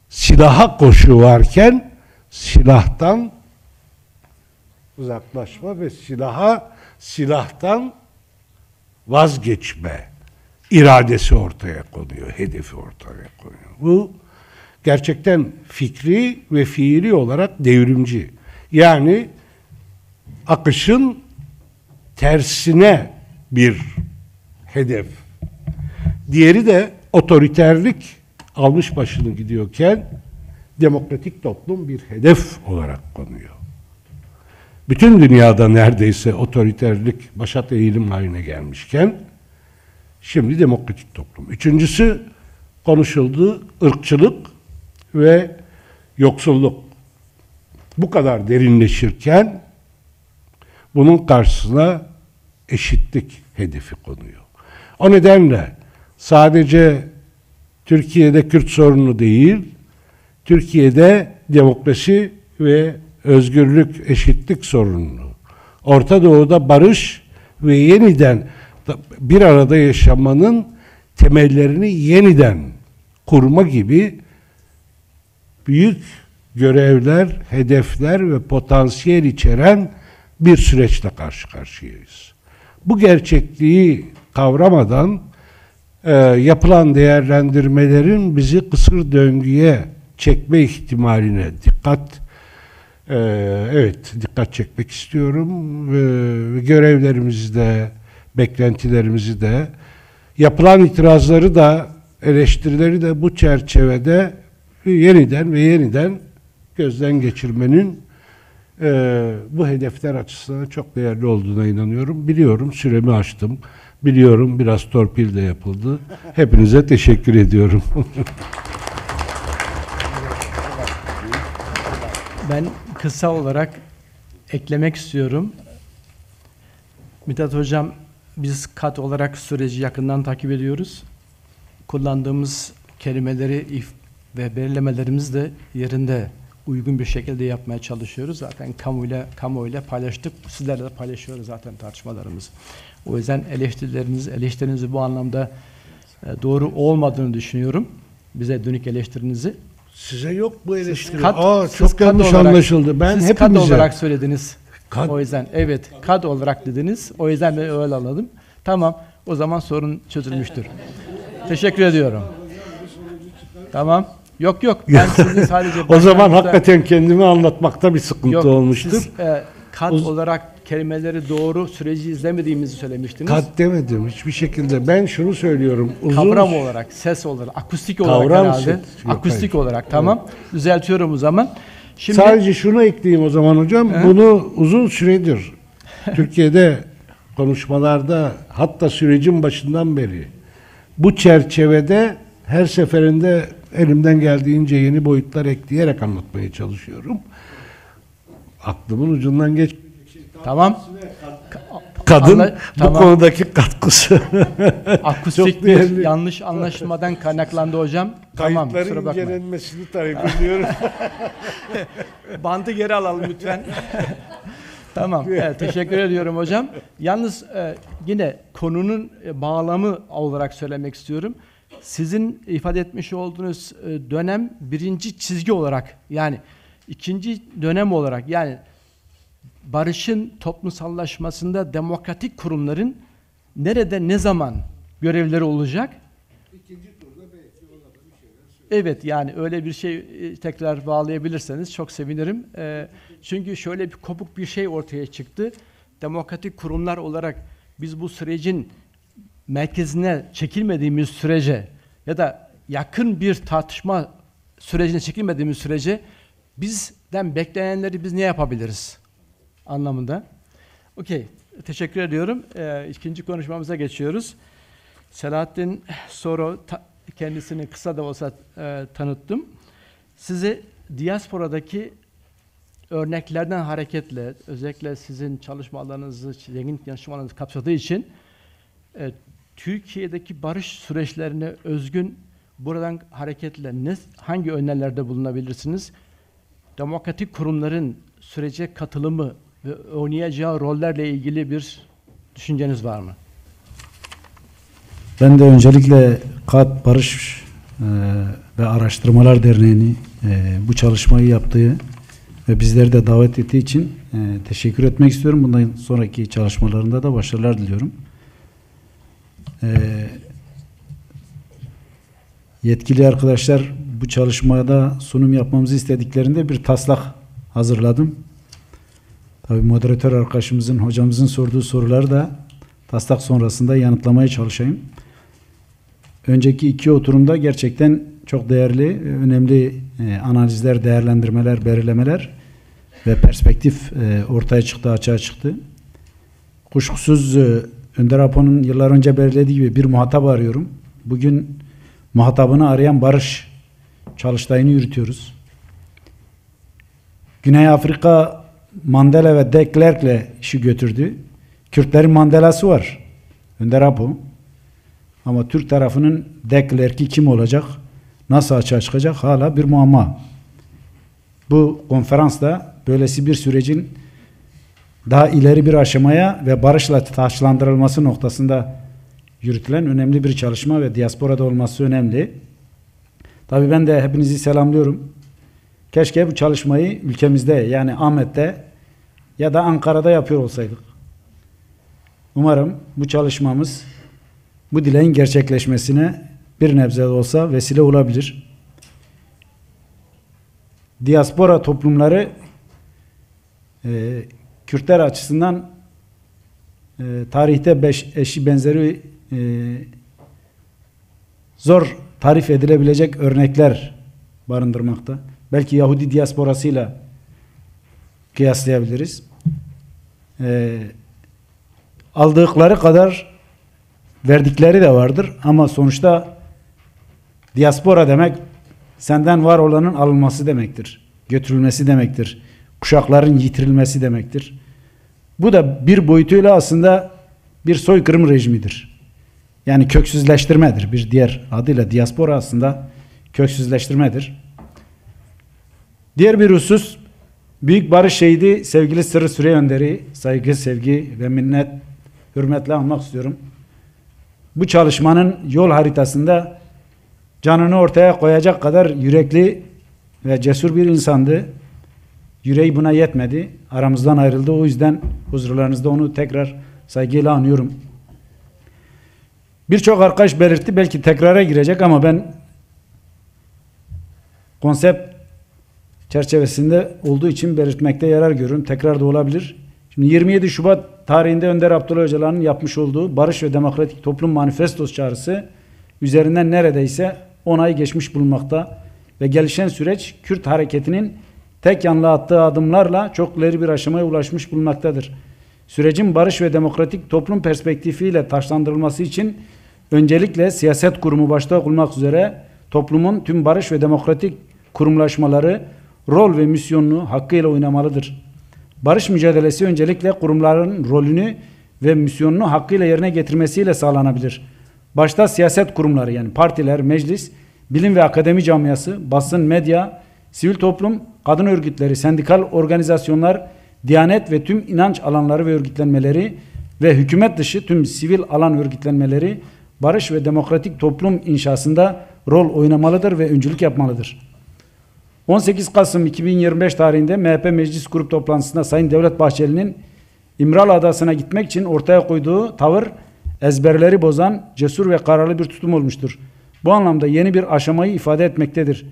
silaha koşu varken silahtan uzaklaşma ve silahtan vazgeçme iradesi ortaya konuyor, hedefi ortaya konuyor. Bu gerçekten fikri ve fiili olarak devrimci. Yani akışın tersine bir hedef. Diğeri de otoriterlik almış başını gidiyorken demokratik toplum bir hedef olarak konuyor. Bütün dünyada neredeyse otoriterlik başat eğilim haline gelmişken şimdi demokratik toplum. Üçüncüsü konuşuldu, ırkçılık ve yoksulluk. Bu kadar derinleşirken bunun karşısına eşitlik hedefi konuyor. O nedenle sadece Türkiye'de Kürt sorunu değil, Türkiye'de demokrasi ve özgürlük, eşitlik sorununu, Orta Doğu'da barış ve yeniden bir arada yaşamanın temellerini yeniden kurma gibi büyük görevler, hedefler ve potansiyel içeren bir süreçle karşı karşıyayız. Bu gerçekliği kavramadan yapılan değerlendirmelerin bizi kısır döngüye çekme ihtimaline dikkat çekmek istiyorum. Görevlerimizi de, beklentilerimizi de, yapılan itirazları da, eleştirileri de bu çerçevede yeniden gözden geçirmenin bu hedefler açısından çok değerli olduğuna inanıyorum. Biliyorum süremi aştım. Biliyorum biraz torpil de yapıldı. Hepinize teşekkür ediyorum. Ben kısa olarak eklemek istiyorum. Mithat Hocam, biz kat olarak süreci yakından takip ediyoruz. Kullandığımız kelimeleri ve belirlemelerimizi de yerinde uygun bir şekilde yapmaya çalışıyoruz. Zaten kamuoyuyla paylaştık. Sizlerle de paylaşıyoruz zaten tartışmalarımızı. O yüzden eleştirinizi bu anlamda doğru olmadığını düşünüyorum. Bize dönük eleştirinizi. Size yok bu eleştiri. Siz Çok yanlış anlaşıldı. Ben siz hepimize. kad olarak söylediniz. O yüzden evet kad olarak dediniz. O yüzden ben öyle anladım. Tamam. O zaman sorun çözülmüştür. Teşekkür ediyorum. Tamam. Yok. Ben sizin sadece o zaman hakikaten kendimi anlatmakta bir sıkıntı olmuştur. Siz kad olarak kelimeleri doğru süreci izlemediğimizi söylemiştiniz. Kad demedim hiçbir şekilde. Ben şunu söylüyorum. Kavram olarak, ses olarak, akustik olarak herhalde. Yok, akustik hayır. olarak tamam. Evet. Düzeltiyorum o zaman. Şimdi sadece şunu ekleyeyim o zaman hocam. Bunu uzun süredir Türkiye'de konuşmalarda, hatta sürecin başından beri bu çerçevede her seferinde elimden geldiğince yeni boyutlar ekleyerek anlatmaya çalışıyorum. Aklımın ucundan geç. Tamam. Kadın bu konudaki katkısı. Akustik bir yanlış anlaşılmadan kaynaklandı hocam. Tamam. Kayıtların incelenmesini talep ediyorum. Bandı geri alalım lütfen. Tamam. Evet, teşekkür ediyorum hocam. Yalnız yine konunun bağlamı olarak söylemek istiyorum. Sizin ifade etmiş olduğunuz dönem birinci çizgi olarak, yani ikinci dönem olarak, yani barışın toplumsallaşmasında demokratik kurumların nerede ne zaman görevleri olacak? İkinci turda belki ona da bir şeyler söyleyeyim. Evet, yani öyle bir şey tekrar bağlayabilirseniz çok sevinirim. Çünkü şöyle bir kopuk bir şey ortaya çıktı. Demokratik kurumlar olarak biz bu sürecin merkezine çekilmediğimiz sürece ya da yakın bir tartışma sürecine çekilmediğimiz sürece bizden beklenenleri biz ne yapabiliriz anlamında. Okey, teşekkür ediyorum. İkinci konuşmamıza geçiyoruz. Selahattin Soro kendisini kısa da olsa tanıttım. Size diasporadaki örneklerden hareketle, özellikle sizin çalışma alanınızı, zengin çalışmalarınızı kapsadığı için Türkiye'deki barış süreçlerine özgün buradan hareketle hangi önlemlerde bulunabilirsiniz? Demokratik kurumların sürece katılımı ve oynayacağı rollerle ilgili bir düşünceniz var mı? Ben de öncelikle KAD Barış ve Araştırmalar Derneği'ni bu çalışmayı yaptığı ve bizleri de davet ettiği için teşekkür etmek istiyorum. Bundan sonraki çalışmalarında da başarılar diliyorum. Yetkili arkadaşlar bu çalışmada sunum yapmamızı istediklerinde bir taslak hazırladım. Tabii moderatör arkadaşımızın, hocamızın sorduğu soruları da taslak sonrasında yanıtlamaya çalışayım. Önceki iki oturumda gerçekten çok değerli, önemli analizler, değerlendirmeler, belirlemeler ve perspektif ortaya çıktı, açığa çıktı. Kuşkusuz Önder Apo'nun yıllar önce belirlediği gibi bir muhatap arıyorum. Bugün muhatabını arayan barış çalıştayını yürütüyoruz. Güney Afrika Mandela ve de Klerk'le işi götürdü. Kürtlerin Mandela'sı var. Önder Apo. Ama Türk tarafının de Klerk'i kim olacak? Nasıl açığa çıkacak? Hala bir muamma. Bu konferansta böylesi bir sürecin daha ileri bir aşamaya ve barışla taşlandırılması noktasında yürütülen önemli bir çalışma ve diasporada olması önemli. Tabii ben de hepinizi selamlıyorum. Keşke bu çalışmayı ülkemizde, yani Ahmet'te ya da Ankara'da yapıyor olsaydık. Umarım bu çalışmamız bu dileğin gerçekleşmesine bir nebze de olsa vesile olabilir. Diaspora toplumları Kürtler açısından tarihte eşi benzeri zor tarif edilebilecek örnekler barındırmakta. belki Yahudi diasporasıyla kıyaslayabiliriz. Aldıkları kadar verdikleri de vardır ama sonuçta diaspora demek senden var olanın alınması demektir. Götürülmesi demektir. Kuşakların yitirilmesi demektir. Bu da bir boyutuyla aslında bir soykırım rejimidir. Yani köksüzleştirmedir. Bir diğer adıyla diaspora aslında köksüzleştirmedir. Diğer bir husus, Büyük Barış Şehidi sevgili Sırrı Süreyya Önder'i saygı, sevgi ve minnet, hürmetle anmak istiyorum. Bu çalışmanın yol haritasında canını ortaya koyacak kadar yürekli ve cesur bir insandı. Yüreği buna yetmedi. Aramızdan ayrıldı. O yüzden huzurlarınızda onu tekrar saygıyla anıyorum. Birçok arkadaş belirtti. Belki tekrara girecek ama ben konsept çerçevesinde olduğu için belirtmekte yarar görüyorum. Tekrar da olabilir. Şimdi 27 Şubat tarihinde Önder Abdullah Öcalan'ın yapmış olduğu Barış ve Demokratik Toplum Manifestosu çağrısı üzerinden neredeyse 10 ay geçmiş bulunmakta ve gelişen süreç Kürt hareketinin tek yanlı attığı adımlarla çok ileri bir aşamaya ulaşmış bulunmaktadır. Sürecin barış ve demokratik toplum perspektifiyle taşlandırılması için öncelikle siyaset kurumu başta olmak üzere toplumun tüm barış ve demokratik kurumlaşmaları rol ve misyonunu hakkıyla oynamalıdır. Barış mücadelesi öncelikle kurumların rolünü ve misyonunu hakkıyla yerine getirmesiyle sağlanabilir. Başta siyaset kurumları yani partiler, meclis, bilim ve akademi camiası, basın, medya, sivil toplum, kadın örgütleri, sendikal organizasyonlar, diyanet ve tüm inanç alanları ve örgütlenmeleri ve hükümet dışı tüm sivil alan örgütlenmeleri barış ve demokratik toplum inşasında rol oynamalıdır ve öncülük yapmalıdır. 18 Kasım 2025 tarihinde MHP Meclis Grup toplantısında Sayın Devlet Bahçeli'nin İmralı Adası'na gitmek için ortaya koyduğu tavır ezberleri bozan cesur ve kararlı bir tutum olmuştur. Bu anlamda yeni bir aşamayı ifade etmektedir.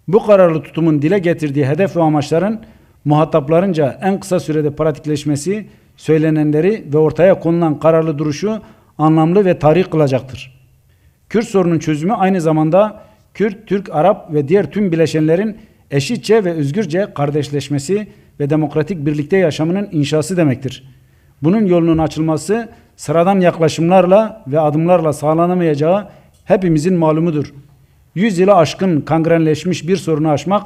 Bu kararlı tutumun dile getirdiği hedef ve amaçların muhataplarınca en kısa sürede pratikleşmesi, söylenenleri ve ortaya konulan kararlı duruşu anlamlı ve tarih kılacaktır. Kürt sorunun çözümü aynı zamanda Kürt, Türk, Arap ve diğer tüm bileşenlerin eşitçe ve özgürce kardeşleşmesi ve demokratik birlikte yaşamının inşası demektir. Bunun yolunun açılması sıradan yaklaşımlarla ve adımlarla sağlanamayacağı hepimizin malumudur. 100 yılı aşkın kangrenleşmiş bir sorunu aşmak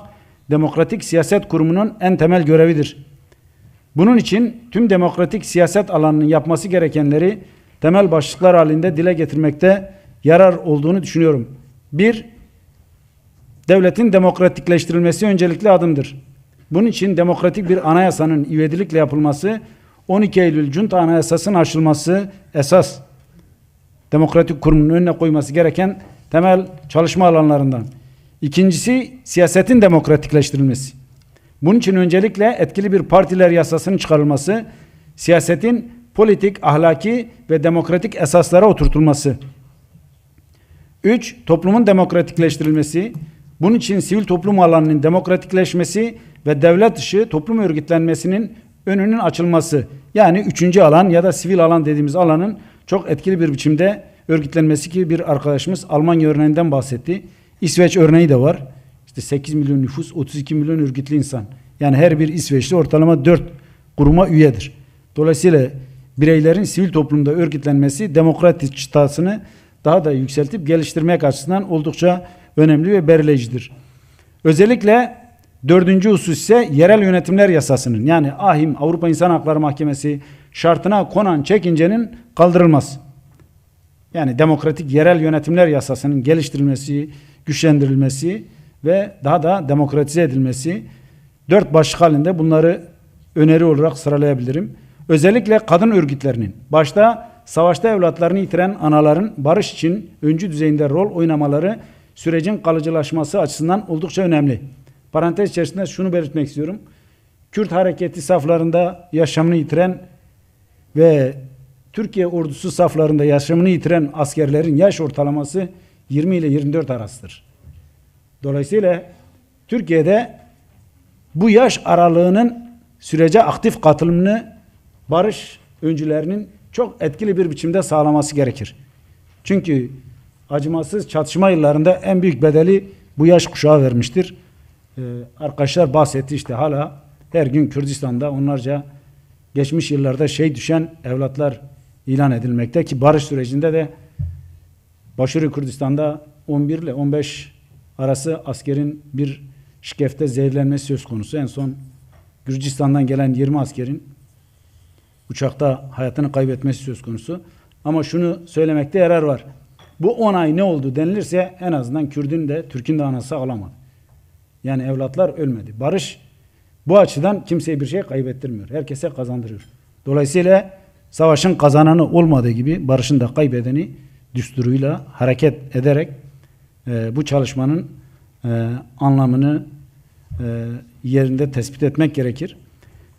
demokratik siyaset kurumunun en temel görevidir. Bunun için tüm demokratik siyaset alanının yapması gerekenleri temel başlıklar halinde dile getirmekte yarar olduğunu düşünüyorum. 1. Devletin demokratikleştirilmesi öncelikli adımdır. Bunun için demokratik bir anayasanın ivedilikle yapılması, 12 Eylül Cunta Anayasası'nın aşılması esas demokratik kurumun önüne koyması gereken temel çalışma alanlarından. İkincisi siyasetin demokratikleştirilmesi. Bunun için öncelikle etkili bir partiler yasasının çıkarılması, siyasetin politik, ahlaki ve demokratik esaslara oturtulması. 3. Toplumun demokratikleştirilmesi. Bunun için sivil toplum alanının demokratikleşmesi ve devlet dışı toplum örgütlenmesinin önünün açılması. Yani üçüncü alan ya da sivil alan dediğimiz alanın çok etkili bir biçimde örgütlenmesi ki bir arkadaşımız Almanya örneğinden bahsetti. İsveç örneği de var. İşte 8 milyon nüfus, 32 milyon örgütlü insan. Yani her bir İsveçli ortalama 4 kuruma üyedir. Dolayısıyla bireylerin sivil toplumda örgütlenmesi demokratik çıtasını daha da yükseltip geliştirmek açısından oldukça önemli ve belirleyicidir. Özellikle dördüncü husus ise yerel yönetimler yasasının yani AHİM Avrupa İnsan Hakları Mahkemesi şartına konan çekincenin kaldırılması. Yani demokratik yerel yönetimler yasasının geliştirilmesi, güçlendirilmesi ve daha da demokratize edilmesi. 4 başlık halinde bunları öneri olarak sıralayabilirim. Özellikle kadın örgütlerinin başta savaşta evlatlarını yitiren anaların barış için öncü düzeyinde rol oynamaları sürecin kalıcılaşması açısından oldukça önemli. Parantez içerisinde şunu belirtmek istiyorum. Kürt hareketi saflarında yaşamını yitiren ve Türkiye ordusu saflarında yaşamını yitiren askerlerin yaş ortalaması 20 ile 24 arasıdır. Dolayısıyla Türkiye'de bu yaş aralığının sürece aktif katılımını barış öncülerinin çok etkili bir biçimde sağlaması gerekir. Çünkü acımasız çatışma yıllarında en büyük bedeli bu yaş kuşağı vermiştir. Arkadaşlar bahsetti işte hala her gün Kürdistan'da onlarca geçmiş yıllarda şehit düşen evlatlar ilan edilmekte ki barış sürecinde de Başarı Kürdistan'da 11 ile 15 arası askerin bir şikefte zehirlenmesi söz konusu. En son Gürcistan'dan gelen 20 askerin uçakta hayatını kaybetmesi söz konusu. Ama şunu söylemekte yarar var. Bu 10 ay ne oldu denilirse en azından Kürdün de Türk'ün de anası ağlamadı. Yani evlatlar ölmedi. Barış bu açıdan kimseye bir şey kaybettirmiyor. Herkese kazandırıyor. Dolayısıyla savaşın kazananı olmadığı gibi barışın da kaybedeni düsturuyla hareket ederek bu çalışmanın anlamını yerinde tespit etmek gerekir.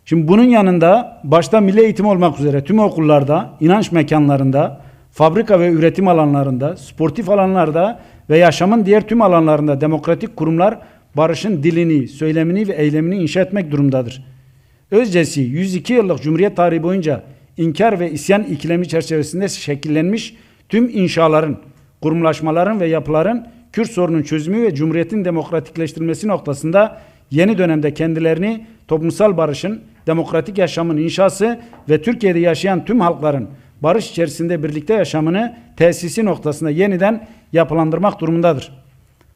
Şimdi bunun yanında başta milli eğitim olmak üzere tüm okullarda, inanç mekanlarında, fabrika ve üretim alanlarında, sportif alanlarda ve yaşamın diğer tüm alanlarında demokratik kurumlar barışın dilini, söylemini ve eylemini inşa etmek durumundadır. Özcesi 102 yıllık Cumhuriyet tarihi boyunca inkar ve isyan ikilemi çerçevesinde şekillenmiş tüm inşaların, kurumlaşmaların ve yapıların Kürt sorunun çözümü ve Cumhuriyet'in demokratikleştirilmesi noktasında yeni dönemde kendilerini toplumsal barışın, demokratik yaşamın inşası ve Türkiye'de yaşayan tüm halkların barış içerisinde birlikte yaşamını tesisi noktasında yeniden yapılandırmak durumundadır.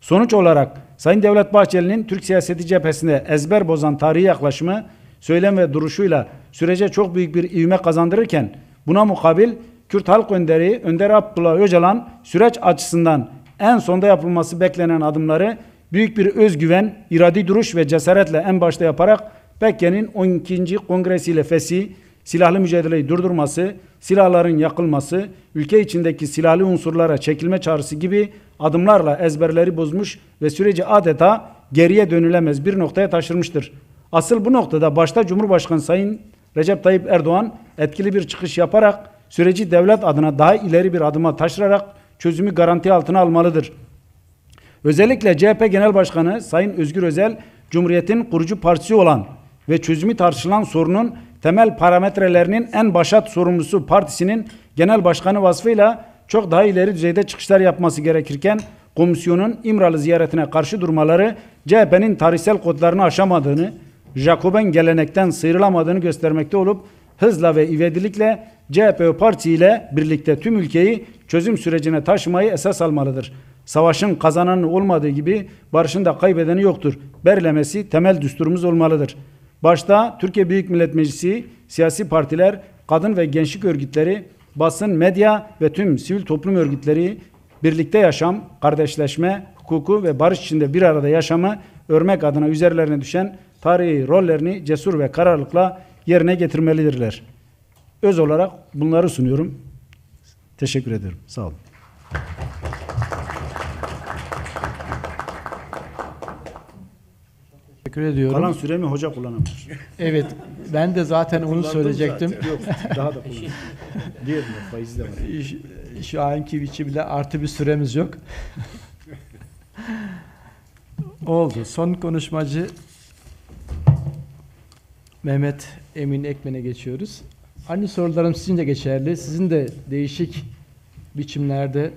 Sonuç olarak Sayın Devlet Bahçeli'nin Türk siyaseti cephesinde ezber bozan tarihi yaklaşımı, söylem ve duruşuyla sürece çok büyük bir ivme kazandırırken buna mukabil Kürt Halk Önderi Önder Abdullah Öcalan süreç açısından en sonda yapılması beklenen adımları büyük bir özgüven, iradi duruş ve cesaretle en başta yaparak Bekke'nin 12. kongresiyle fesih, silahlı mücadeleyi durdurması, silahların yakılması, ülke içindeki silahlı unsurlara çekilme çağrısı gibi adımlarla ezberleri bozmuş ve süreci adeta geriye dönülemez bir noktaya taşırmıştır. Asıl bu noktada başta Cumhurbaşkanı Sayın Recep Tayyip Erdoğan etkili bir çıkış yaparak süreci devlet adına daha ileri bir adıma taşırarak çözümü garanti altına almalıdır. Özellikle CHP Genel Başkanı Sayın Özgür Özel, Cumhuriyet'in kurucu partisi olan ve çözümü tartışılan sorunun temel parametrelerinin en başat sorumlusu partisinin genel başkanı vasfıyla çok daha ileri düzeyde çıkışlar yapması gerekirken komisyonun İmralı ziyaretine karşı durmaları CHP'nin tarihsel kodlarını aşamadığını, Jacoben gelenekten sıyrılamadığını göstermekte olup hızla ve ivedilikle CHP Parti ile birlikte tüm ülkeyi çözüm sürecine taşımayı esas almalıdır. Savaşın kazananı olmadığı gibi barışın da kaybedeni yoktur. Belirlemesi temel düsturumuz olmalıdır. Başta Türkiye Büyük Millet Meclisi, siyasi partiler, kadın ve gençlik örgütleri, basın, medya ve tüm sivil toplum örgütleri birlikte yaşam, kardeşleşme, hukuku ve barış içinde bir arada yaşamı örmek adına üzerlerine düşen tarihi rollerini cesur ve kararlılıkla yerine getirmelidirler. Öz olarak bunları sunuyorum. Teşekkür ederim. Sağ olun. Teşekkür ediyorum. Kalan süremi hoca kullanamıyor. Evet, ben de zaten onu Kullandım söyleyecektim. zaten. Yok, daha da kullanırım. Diğerinde faizi de var. Şu anki biçimde artı bir süremiz yok. Oldu. Son konuşmacı Mehmet Emin Ekmen'e geçiyoruz. Aynı sorularım sizin de geçerli. Sizin de değişik biçimlerde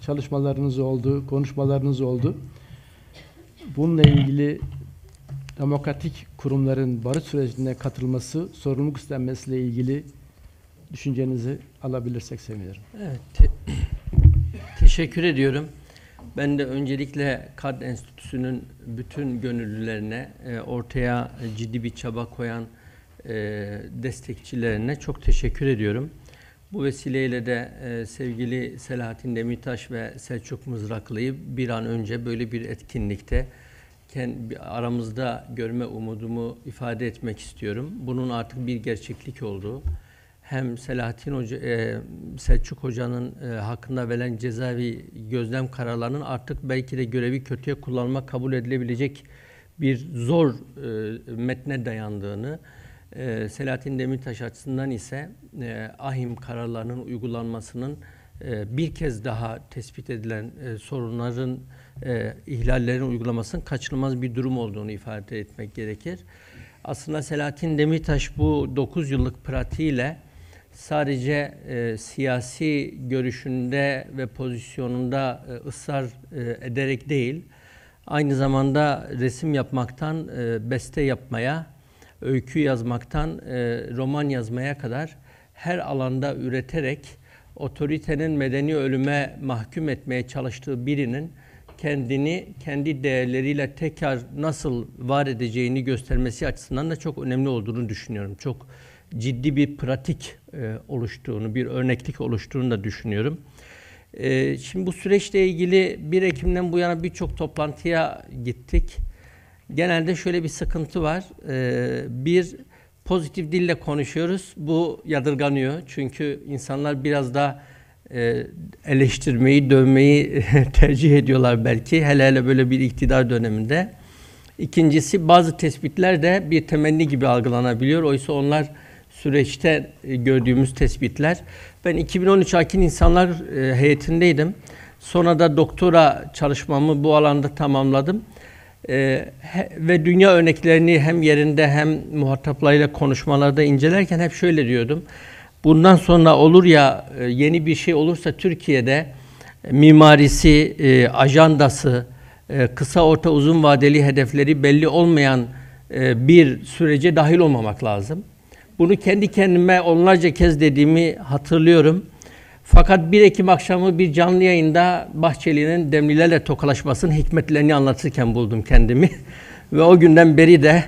çalışmalarınız oldu, konuşmalarınız oldu. Bununla ilgili demokratik kurumların barış sürecine katılması, sorumluluk üstlenmesiyle ilgili düşüncenizi alabilirsek sevinirim. Evet, teşekkür ediyorum. Ben de öncelikle KAD Enstitüsü'nün bütün gönüllülerine, ortaya ciddi bir çaba koyan destekçilerine çok teşekkür ediyorum. Bu vesileyle de sevgili Selahattin Demirtaş ve Selçuk Mızraklı'yı bir an önce böyle bir etkinlikte aramızda görme umudumu ifade etmek istiyorum. Bunun artık bir gerçeklik olduğu, hem Selahattin Hoca, Selçuk Hoca'nın hakkında verilen cezaevi gözlem kararlarının artık belki de görevi kötüye kullanmak kabul edilebilecek bir zor metne dayandığını, Selahattin Demirtaş açısından ise ahim kararlarının uygulanmasının bir kez daha tespit edilen sorunların, ihlallerin uygulamasının kaçınılmaz bir durum olduğunu ifade etmek gerekir. Aslında Selahattin Demirtaş bu 9 yıllık pratiğiyle sadece siyasi görüşünde ve pozisyonunda ısrar ederek değil, aynı zamanda resim yapmaktan beste yapmaya, öykü yazmaktan roman yazmaya kadar her alanda üreterek otoritenin medeni ölüme mahkum etmeye çalıştığı birinin kendini kendi değerleriyle tekrar nasıl var edeceğini göstermesi açısından da çok önemli olduğunu düşünüyorum. Çok ciddi bir pratik oluştuğunu, bir örneklik oluştuğunu da düşünüyorum. Şimdi bu süreçle ilgili 1 Ekim'den bu yana birçok toplantıya gittik. Genelde şöyle bir sıkıntı var. Bir, pozitif dille konuşuyoruz. Bu yadırganıyor. Çünkü insanlar biraz da eleştirmeyi, dövmeyi tercih ediyorlar belki. Hele hele böyle bir iktidar döneminde. İkincisi, bazı tespitler de bir temenni gibi algılanabiliyor. Oysa onlar süreçte gördüğümüz tespitler. Ben 2013 Akin İnsanlar heyetindeydim. Sonra da doktora çalışmamı bu alanda tamamladım. Ve dünya örneklerini hem yerinde hem muhataplarıyla konuşmalarda incelerken hep şöyle diyordum. Bundan sonra olur ya yeni bir şey olursa Türkiye'de mimarisi, ajandası, kısa, orta, uzun vadeli hedefleri belli olmayan bir sürece dahil olmamak lazım. Bunu kendi kendime onlarca kez dediğimi hatırlıyorum. Fakat 1 Ekim akşamı bir canlı yayında Bahçeli'nin Demlilerle tokalaşmasının hikmetlerini anlatırken buldum kendimi. Ve o günden beri de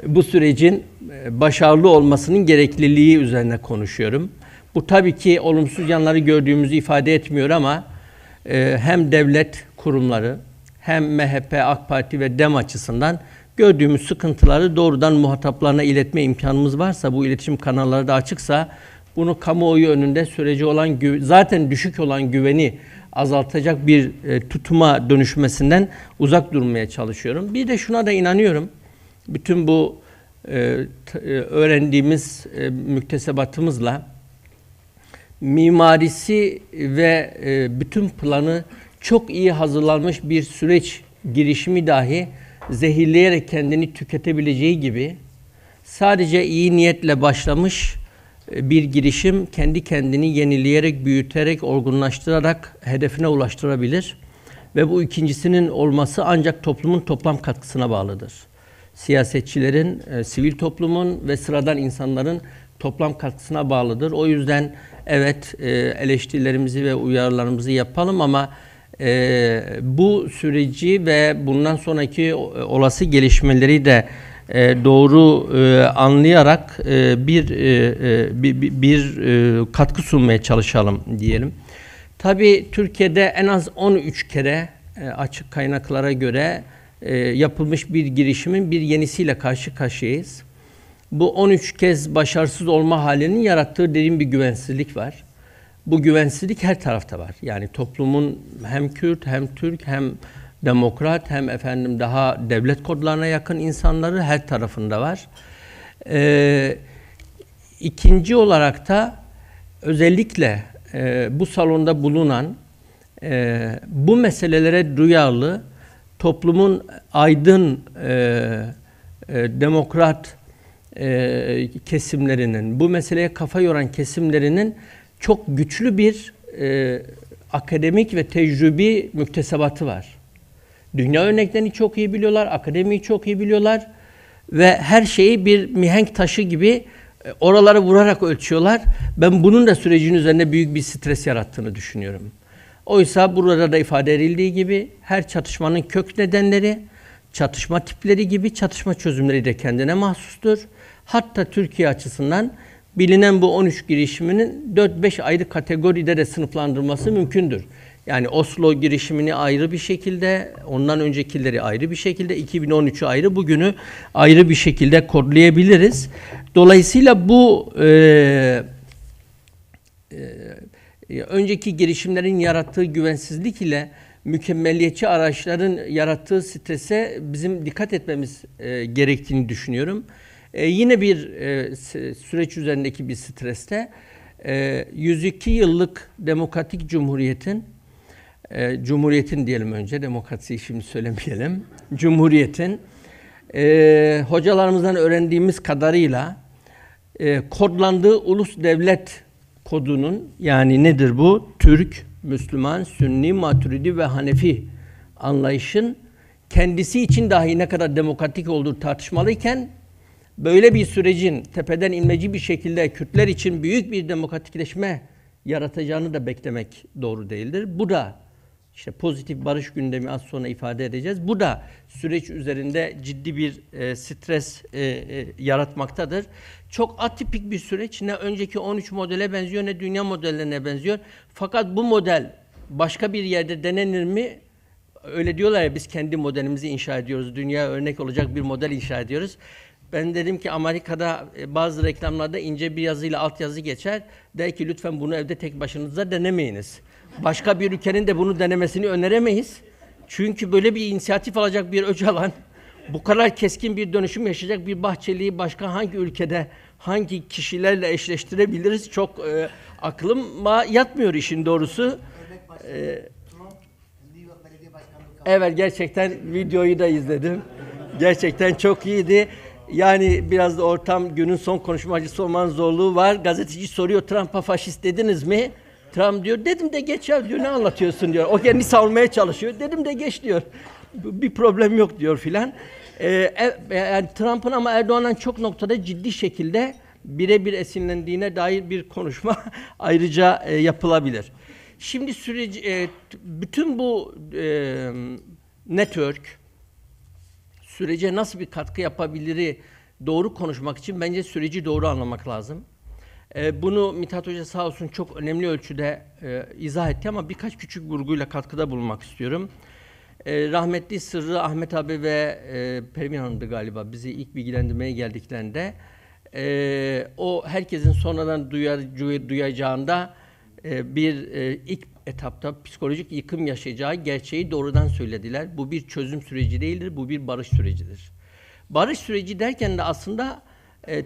bu sürecin başarılı olmasının gerekliliği üzerine konuşuyorum. Bu tabii ki olumsuz yanları gördüğümüzü ifade etmiyor ama hem devlet kurumları hem MHP, AK Parti ve DEM açısından gördüğümüz sıkıntıları doğrudan muhataplarına iletme imkanımız varsa, bu iletişim kanalları da açıksa, bunu kamuoyu önünde süreci olan, zaten düşük olan güveni azaltacak bir tutuma dönüşmesinden uzak durmaya çalışıyorum. Bir de şuna da inanıyorum. Bütün bu öğrendiğimiz müktesebatımızla mimarisi ve bütün planı çok iyi hazırlanmış bir süreç girişimi dahi zehirleyerek kendini tüketebileceği gibi sadece iyi niyetle başlamış bir girişim kendi kendini yenileyerek, büyüterek, olgunlaştırarak hedefine ulaştırabilir. Ve bu ikincisinin olması ancak toplumun toplam katkısına bağlıdır. Siyasetçilerin, sivil toplumun ve sıradan insanların toplam katkısına bağlıdır. O yüzden evet, eleştirilerimizi ve uyarılarımızı yapalım ama bu süreci ve bundan sonraki olası gelişmeleri de doğru anlayarak bir katkı sunmaya çalışalım diyelim. Tabii Türkiye'de en az 13 kere açık kaynaklara göre yapılmış bir girişimin bir yenisiyle karşı karşıyayız. Bu 13 kez başarısız olma halinin yarattığı derin bir güvensizlik var. Bu güvensizlik her tarafta var. Yani toplumun hem Kürt, hem Türk, hem demokrat, hem daha devlet kodlarına yakın insanları her tarafında var. İkinci olarak da özellikle bu salonda bulunan bu meselelere duyarlı toplumun aydın demokrat kesimlerinin, bu meseleye kafa yoran kesimlerinin çok güçlü bir akademik ve tecrübi müktesebatı var. Dünya örneklerini çok iyi biliyorlar, akademiyi çok iyi biliyorlar ve her şeyi bir mihenk taşı gibi oralara vurarak ölçüyorlar. Ben bunun da sürecin üzerinde büyük bir stres yarattığını düşünüyorum. Oysa burada da ifade edildiği gibi her çatışmanın kök nedenleri, çatışma tipleri gibi çatışma çözümleri de kendine mahsustur. Hatta Türkiye açısından bilinen bu 13 girişiminin 4-5 ayrı kategoride de sınıflandırılması mümkündür. Yani Oslo girişimini ayrı bir şekilde, ondan öncekileri ayrı bir şekilde, 2013'ü ayrı, bugünü ayrı bir şekilde kodlayabiliriz. Dolayısıyla bu önceki girişimlerin yarattığı güvensizlik ile mükemmeliyetçi araçların yarattığı strese bizim dikkat etmemiz gerektiğini düşünüyorum. Yine bir süreç üzerindeki bir streste 102 yıllık demokratik cumhuriyetin diyelim önce, demokrasiyi şimdi söylemeyelim, cumhuriyetin hocalarımızdan öğrendiğimiz kadarıyla kodlandığı ulus devlet kodunun, yani nedir bu? Türk, Müslüman, Sünni, Maturidi ve Hanefi anlayışın kendisi için dahi ne kadar demokratik olduğu tartışmalıyken, böyle bir sürecin tepeden inmeci bir şekilde Kürtler için büyük bir demokratikleşme yaratacağını da beklemek doğru değildir. Bu da işte pozitif barış gündemi az sonra ifade edeceğiz. Bu da süreç üzerinde ciddi bir stres yaratmaktadır. Çok atipik bir süreç. Ne önceki 13 modele benziyor ne dünya modellerine benziyor. Fakat bu model başka bir yerde denenir mi? Öyle diyorlar ya, biz kendi modelimizi inşa ediyoruz. Dünya örnek olacak bir model inşa ediyoruz. Ben dedim ki Amerika'da bazı reklamlarda ince bir yazıyla altyazı geçer. Der ki lütfen bunu evde tek başınıza denemeyiniz. Başka bir ülkenin de bunu denemesini öneremeyiz. Çünkü böyle bir inisiyatif alacak bir Öcalan, bu kadar keskin bir dönüşüm yaşayacak bir Bahçeli'yi başka hangi ülkede, hangi kişilerle eşleştirebiliriz? Çok aklıma yatmıyor işin doğrusu. Evet, gerçekten videoyu da izledim. Gerçekten çok iyiydi. Yani biraz da ortam günün son konuşmacısı olmanın zorluğu var. Gazeteci soruyor, Trump'a faşist dediniz mi? Trump diyor, dedim de geç ya diyor, ne anlatıyorsun diyor. O kendini savunmaya çalışıyor. Dedim de geç diyor. Bir problem yok diyor filan. Yani Trump'ın ama Erdoğan'dan çok noktada ciddi şekilde birebir esinlendiğine dair bir konuşma ayrıca yapılabilir. Şimdi bütün bu network sürece nasıl bir katkı yapabiliri doğru konuşmak için bence süreci doğru anlamak lazım. Bunu Mithat Hoca sağ olsun çok önemli ölçüde izah etti ama birkaç küçük vurguyla katkıda bulunmak istiyorum. Rahmetli Sırrı Ahmet abi ve Pervin Hanım'dı galiba bizi ilk bilgilendirmeye geldiklerinde o herkesin sonradan duyacağında ilk etapta psikolojik yıkım yaşayacağı gerçeği doğrudan söylediler. Bu bir çözüm süreci değildir, bu bir barış sürecidir. Barış süreci derken de aslında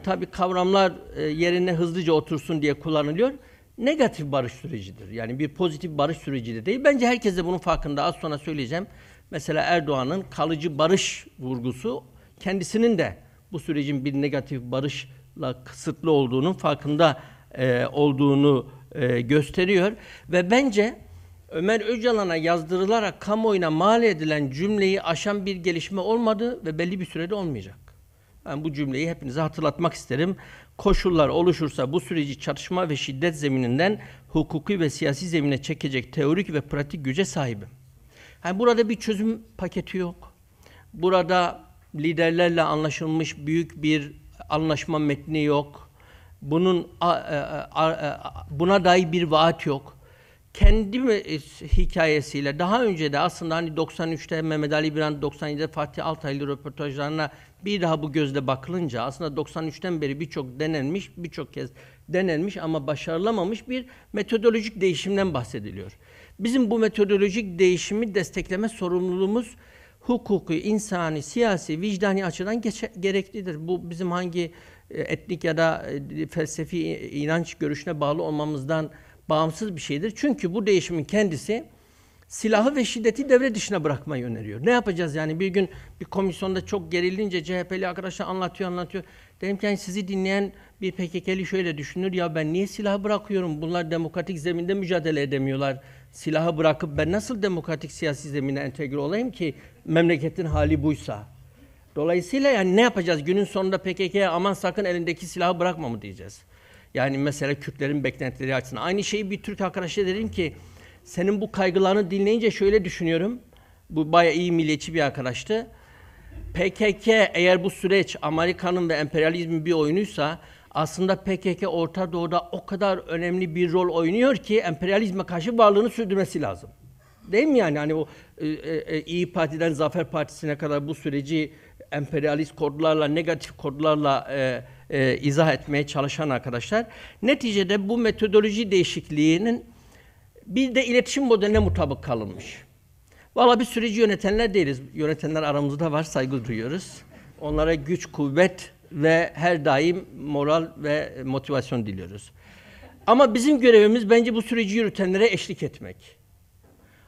tabii kavramlar yerine hızlıca otursun diye kullanılıyor. Negatif barış sürecidir. Yani bir pozitif barış süreci de değil. Bence herkes de bunun farkında. Az sonra söyleyeceğim. Mesela Erdoğan'ın kalıcı barış vurgusu kendisinin de bu sürecin bir negatif barışla kısıtlı olduğunun farkında olduğunu gösteriyor. Ve bence Ömer Öcalan'a yazdırılarak kamuoyuna mal edilen cümleyi aşan bir gelişme olmadı ve belli bir sürede olmayacak. Ben bu cümleyi hepinize hatırlatmak isterim. Koşullar oluşursa bu süreci çatışma ve şiddet zemininden hukuki ve siyasi zemine çekecek teorik ve pratik güce sahibim. Yani burada bir çözüm paketi yok. Burada liderlerle anlaşılmış büyük bir anlaşma metni yok. Buna dair bir vaat yok. Kendi hikayesiyle daha önce de aslında hani 93'te Mehmet Ali Birant, 97'de Fatih Altaylı röportajlarına bir daha bu gözle bakılınca aslında 93'ten beri birçok kez denenmiş ama başarılamamış bir metodolojik değişimden bahsediliyor. Bizim bu metodolojik değişimi destekleme sorumluluğumuz hukuki, insani, siyasi, vicdani açıdan gereklidir. Bu bizim hangi etnik ya da felsefi inanç görüşüne bağlı olmamızdan bağımsız bir şeydir. Çünkü bu değişimin kendisi silahı ve şiddeti devre dışına bırakmayı öneriyor. Ne yapacağız yani? Bir gün bir komisyonda çok gerilince CHP'li arkadaşlar anlatıyor. Dedim ki yani sizi dinleyen bir PKK'li şöyle düşünür, ya ben niye silahı bırakıyorum? Bunlar demokratik zeminde mücadele edemiyorlar. Silahı bırakıp ben nasıl demokratik siyasi zemine entegre olayım ki memleketin hali buysa? Dolayısıyla yani ne yapacağız? Günün sonunda PKK'ya aman sakın elindeki silahı bırakma mı diyeceğiz? Yani mesela Kürtlerin beklentileri açısından. Aynı şeyi bir Türk arkadaşa dedim ki senin bu kaygılarını dinleyince şöyle düşünüyorum. Bu bayağı iyi milliyetçi bir arkadaştı. PKK eğer bu süreç Amerika'nın ve emperyalizmin bir oyunuysa aslında PKK Orta Doğu'da o kadar önemli bir rol oynuyor ki emperyalizme karşı varlığını sürdürmesi lazım. Değil mi yani? Hani o İYİ Parti'den Zafer Partisi'ne kadar bu süreci emperyalist kodlarla, negatif kodlarla izah etmeye çalışan arkadaşlar. Neticede bu metodoloji değişikliğinin bir de iletişim modeline mutabık kalınmış. Vallahi bir süreci yönetenler değiliz. Yönetenler aramızda var, saygı duyuyoruz. Onlara güç, kuvvet ve her daim moral ve motivasyon diliyoruz. Ama bizim görevimiz bence bu süreci yürütenlere eşlik etmek.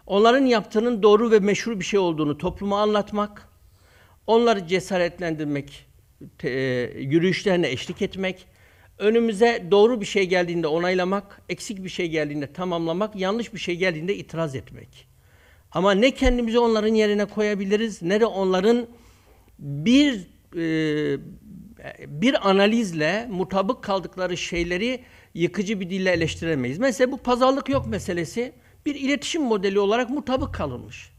Onların yaptığının doğru ve meşru bir şey olduğunu topluma anlatmak, onları cesaretlendirmek, yürüyüşlerine eşlik etmek, önümüze doğru bir şey geldiğinde onaylamak, eksik bir şey geldiğinde tamamlamak, yanlış bir şey geldiğinde itiraz etmek. Ama ne kendimizi onların yerine koyabiliriz, ne de onların bir analizle mutabık kaldıkları şeyleri yıkıcı bir dille eleştiremeyiz. Mesela bu pazarlık yok meselesi bir iletişim modeli olarak mutabık kalınmış.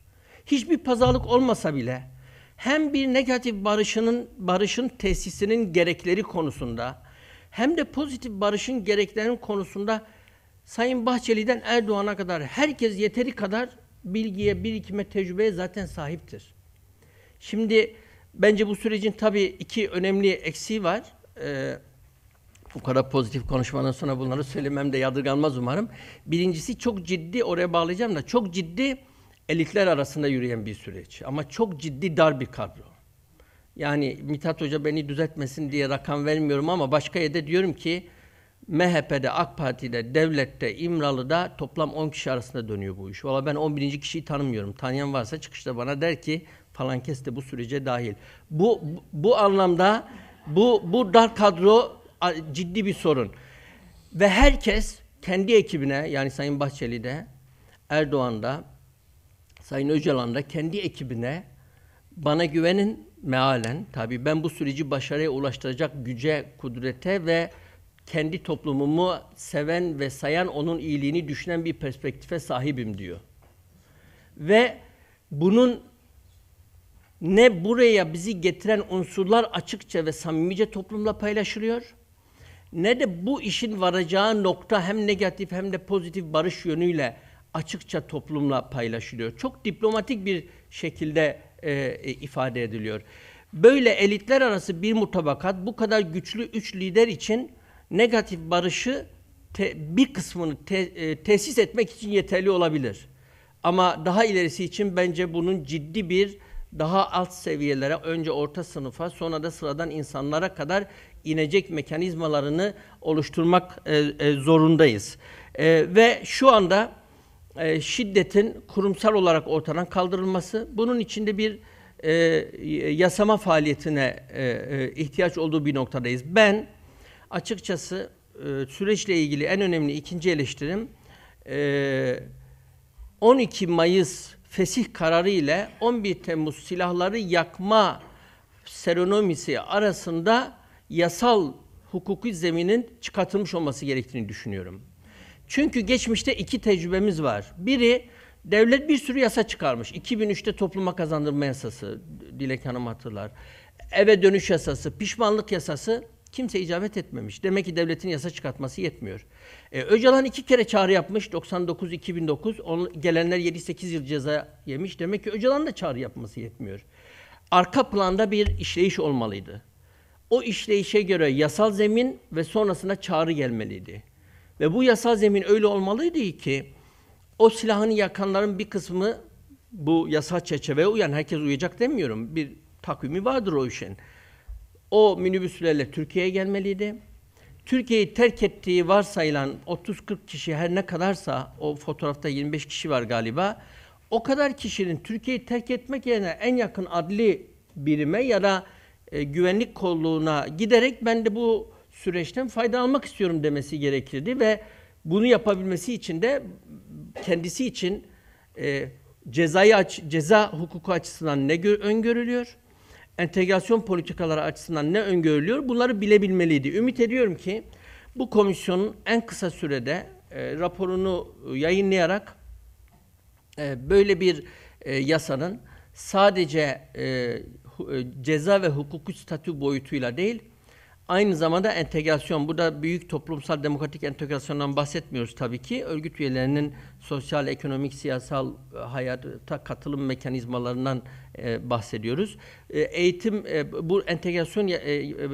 Hiçbir pazarlık olmasa bile hem bir negatif barışın tesisinin gerekleri konusunda hem de pozitif barışın gereklerinin konusunda Sayın Bahçeli'den Erdoğan'a kadar herkes yeteri kadar bilgiye, birikime, tecrübeye zaten sahiptir. Şimdi bence bu sürecin tabii iki önemli eksiği var. Bu kadar pozitif konuşmadan sonra bunları söylemem de yadırganmaz umarım. Birincisi çok ciddi, oraya bağlayacağım da çok ciddi elitler arasında yürüyen bir süreç. Ama çok ciddi dar bir kadro. Yani Mithat Hoca beni düzeltmesin diye rakam vermiyorum ama başka yerde diyorum ki MHP'de, AK Parti'de, devlette, İmralı'da toplam 10 kişi arasında dönüyor bu iş. Valla ben 11. kişiyi tanımıyorum. Tanıyan varsa çıkışta bana der ki falan kes de bu sürece dahil. Bu anlamda bu dar kadro ciddi bir sorun. Ve herkes kendi ekibine, yani Sayın Bahçeli'de, Erdoğan'da, Sayın Öcalan'da kendi ekibine bana güvenin mealen. Tabii ben bu süreci başarıya ulaştıracak güce, kudrete ve kendi toplumumu seven ve sayan, onun iyiliğini düşünen bir perspektife sahibim diyor. Ve bunun ne buraya bizi getiren unsurlar açıkça ve samimice toplumla paylaşılıyor, ne de bu işin varacağı nokta hem negatif hem de pozitif barış yönüyle açıkça toplumla paylaşılıyor. Çok diplomatik bir şekilde ifade ediliyor. Böyle elitler arası bir mutabakat bu kadar güçlü üç lider için negatif barışı bir kısmını tesis etmek için yeterli olabilir. Ama daha ilerisi için bence bunun ciddi bir daha alt seviyelere, önce orta sınıfa, sonra da sıradan insanlara kadar inecek mekanizmalarını oluşturmak zorundayız. Ve şu anda şiddetin kurumsal olarak ortadan kaldırılması, bunun içinde bir yasama faaliyetine ihtiyaç olduğu bir noktadayız. Ben açıkçası süreçle ilgili en önemli ikinci eleştirim 12 Mayıs fesih kararı ile 11 Temmuz silahları yakma serenomisi arasında yasal hukuki zeminin çıkartılmış olması gerektiğini düşünüyorum. Çünkü geçmişte iki tecrübemiz var. Biri, devlet bir sürü yasa çıkarmış. 2003'te topluma kazandırma yasası, Dilek Hanım hatırlar. Eve dönüş yasası, pişmanlık yasası kimse icabet etmemiş. Demek ki devletin yasa çıkartması yetmiyor. Öcalan 2 kere çağrı yapmış, 99-2009. Gelenler 7-8 yıl ceza yemiş. Demek ki Öcalan da çağrı yapması yetmiyor. Arka planda bir işleyiş olmalıydı. O işleyişe göre yasal zemin ve sonrasında çağrı gelmeliydi. Ve bu yasal zemin öyle olmalıydı ki o silahını yakanların bir kısmı bu yasal çerçeveye uyan, herkes uyacak demiyorum. Bir takvimi vardır o işin. O minibüslerle Türkiye'ye gelmeliydi. Türkiye'yi terk ettiği varsayılan 30-40 kişi her ne kadarsa, o fotoğrafta 25 kişi var galiba, o kadar kişinin Türkiye'yi terk etmek yerine en yakın adli birime ya da güvenlik kolluğuna giderek ben de bu süreçten faydalanmak istiyorum demesi gerekirdi ve bunu yapabilmesi için de kendisi için ceza hukuku açısından ne öngörülüyor, entegrasyon politikaları açısından ne öngörülüyor, bunları bilebilmeliydi. Ümit ediyorum ki bu komisyonun en kısa sürede raporunu yayınlayarak böyle bir yasanın sadece ceza ve hukuki statü boyutuyla değil, aynı zamanda entegrasyon, burada büyük toplumsal demokratik entegrasyondan bahsetmiyoruz tabii ki. Örgüt üyelerinin sosyal, ekonomik, siyasal hayata katılım mekanizmalarından bahsediyoruz. Eğitim, bu entegrasyon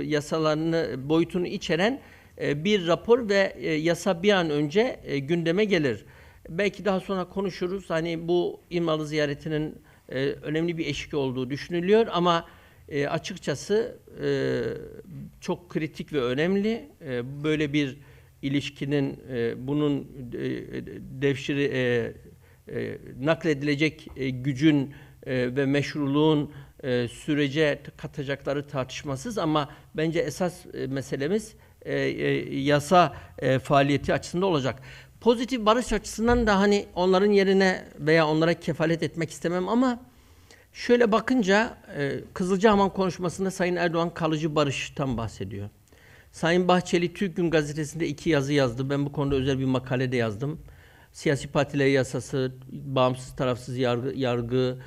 yasalarını, boyutunu içeren bir rapor ve yasa bir an önce gündeme gelir. Belki daha sonra konuşuruz. Hani bu İmralı ziyaretinin önemli bir eşik olduğu düşünülüyor ama açıkçası çok kritik ve önemli. Böyle bir ilişkinin bunun devşiri nakledilecek gücün ve meşruluğun sürece katacakları tartışmasız ama bence esas meselemiz yasa faaliyeti açısında olacak. Pozitif barış açısından da hani onların yerine veya onlara kefalet etmek istemem ama şöyle bakınca Kızılcahamam konuşmasında Sayın Erdoğan kalıcı barıştan bahsediyor. Sayın Bahçeli Türk Gün Gazetesi'nde 2 yazı yazdı. Ben bu konuda özel bir makale de yazdım. Siyasi partiler yasası, bağımsız tarafsız yargı,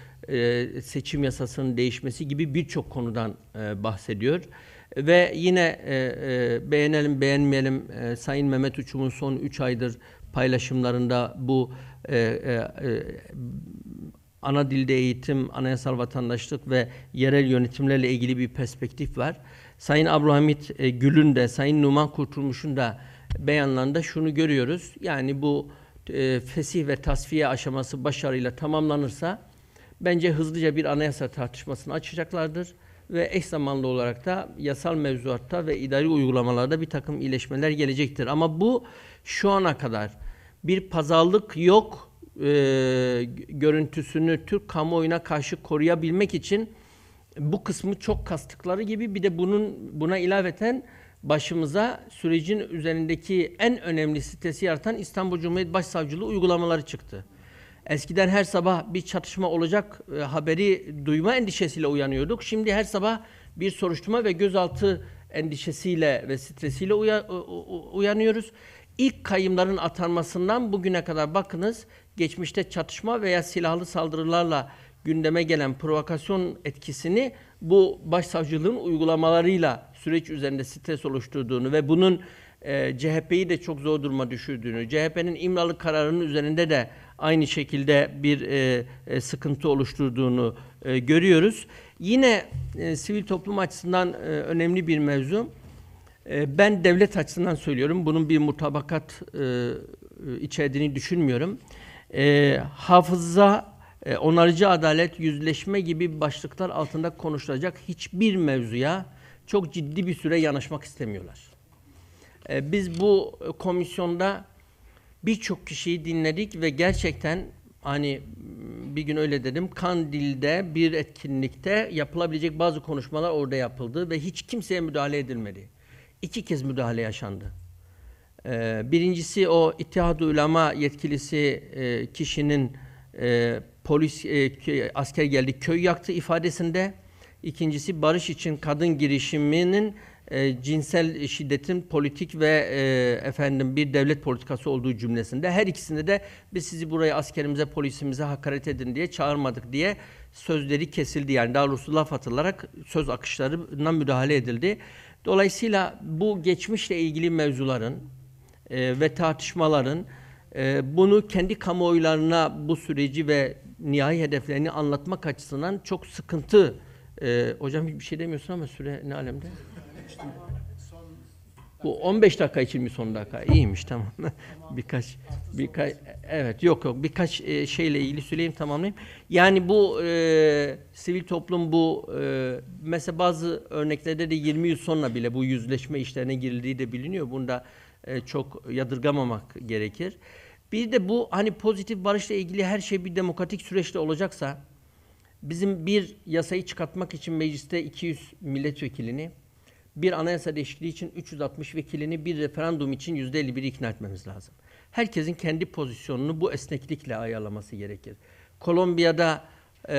seçim yasasının değişmesi gibi birçok konudan bahsediyor. Ve yine beğenelim beğenmeyelim Sayın Mehmet Uçum'un son 3 aydır paylaşımlarında bu ana dilde eğitim, anayasal vatandaşlık ve yerel yönetimlerle ilgili bir perspektif var. Sayın Abdülhamit Gül'ün de, Sayın Numan Kurtulmuş'un da beyanlarında şunu görüyoruz. Yani bu fesih ve tasfiye aşaması başarıyla tamamlanırsa bence hızlıca bir anayasa tartışmasını açacaklardır. Ve eş zamanlı olarak da yasal mevzuatta ve idari uygulamalarda bir takım iyileşmeler gelecektir. Ama bu şu ana kadar bir pazarlık yok görüntüsünü Türk kamuoyuna karşı koruyabilmek için bu kısmı çok kastıkları gibi bir de buna ilaveten başımıza sürecin üzerindeki en önemli stresi yaratan İstanbul Cumhuriyet Başsavcılığı uygulamaları çıktı. Eskiden her sabah bir çatışma olacak haberi duyma endişesiyle uyanıyorduk. Şimdi her sabah bir soruşturma ve gözaltı endişesiyle ve stresiyle uyanıyoruz. İlk kayyımların atanmasından bugüne kadar bakınız, geçmişte çatışma veya silahlı saldırılarla gündeme gelen provokasyon etkisini bu başsavcılığın uygulamalarıyla süreç üzerinde stres oluşturduğunu ve bunun CHP'yi de çok zor duruma düşürdüğünü, CHP'nin İmralı kararının üzerinde de aynı şekilde bir sıkıntı oluşturduğunu görüyoruz. Yine sivil toplum açısından önemli bir mevzu. Ben devlet açısından söylüyorum. Bunun bir mutabakat içerdiğini düşünmüyorum. Hafıza, onarıcı adalet, yüzleşme gibi başlıklar altında konuşulacak hiçbir mevzuya çok ciddi bir süre yanaşmak istemiyorlar. Biz bu komisyonda birçok kişiyi dinledik ve gerçekten hani bir gün öyle dedim, Kandil'de bir etkinlikte yapılabilecek bazı konuşmalar orada yapıldı ve hiç kimseye müdahale edilmedi. 2 kez müdahale yaşandı. Birincisi o İttihad-ı Ulema yetkilisi kişinin polis, asker geldi köy yaktı ifadesinde. İkincisi barış için kadın girişiminin cinsel şiddetin politik ve bir devlet politikası olduğu cümlesinde. Her ikisinde de biz sizi buraya askerimize, polisimize hakaret edin diye çağırmadık diye sözleri kesildi. Yani daha doğrusu laf atılarak söz akışlarına müdahale edildi. Dolayısıyla bu geçmişle ilgili mevzuların ve tartışmaların bunu kendi kamuoylarına bu süreci ve nihai hedeflerini anlatmak açısından çok sıkıntı. Hocam bir şey demiyorsun ama süre ne alemde? Bu 15 dakika için mi son dakika? İyiymiş, tamam. birkaç evet yok birkaç şeyle ilgili söyleyeyim, tamamlayayım. Yani bu sivil toplum bu mesela bazı örneklerde de 20 yıl sonra bile bu yüzleşme işlerine girildiği de biliniyor. Bunda çok yadırgamamak gerekir. Bir de bu hani pozitif barışla ilgili her şey bir demokratik süreçte olacaksa bizim bir yasayı çıkartmak için mecliste 200 milletvekilini, bir anayasa değişikliği için 360 vekilini, bir referandum için %51'i ikna etmemiz lazım. Herkesin kendi pozisyonunu bu esneklikle ayarlaması gerekir. Kolombiya'da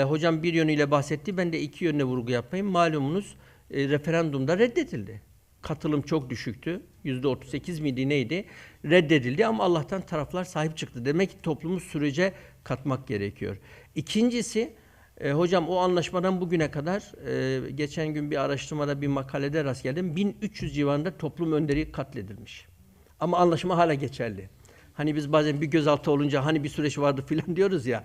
hocam bir yönüyle bahsetti, ben de 2 yönüne vurgu yapayım. Malumunuz referandumda reddedildi. Katılım çok düşüktü. %38 miydi neydi? Reddedildi ama Allah'tan taraflar sahip çıktı. Demek ki toplumu sürece katmak gerekiyor. İkincisi, hocam o anlaşmadan bugüne kadar geçen gün bir araştırmada bir makalede rast geldim. 1300 civarında toplum önderi katledilmiş. Ama anlaşma hala geçerli. Hani biz bazen bir gözaltı olunca hani bir süreç vardı filan diyoruz ya.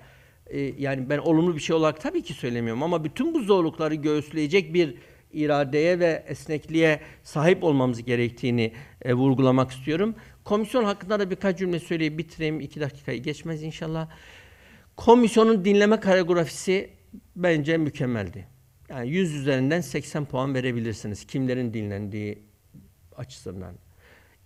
Yani ben olumlu bir şey olarak tabii ki söylemiyorum ama bütün bu zorlukları göğüsleyecek bir iradeye ve esnekliğe sahip olmamız gerektiğini vurgulamak istiyorum. Komisyon hakkında da birkaç cümle söyleyip bitireyim. 2 dakikayı geçmez inşallah. Komisyonun dinleme koreografisi bence mükemmeldi. Yani 100 üzerinden 80 puan verebilirsiniz kimlerin dinlendiği açısından.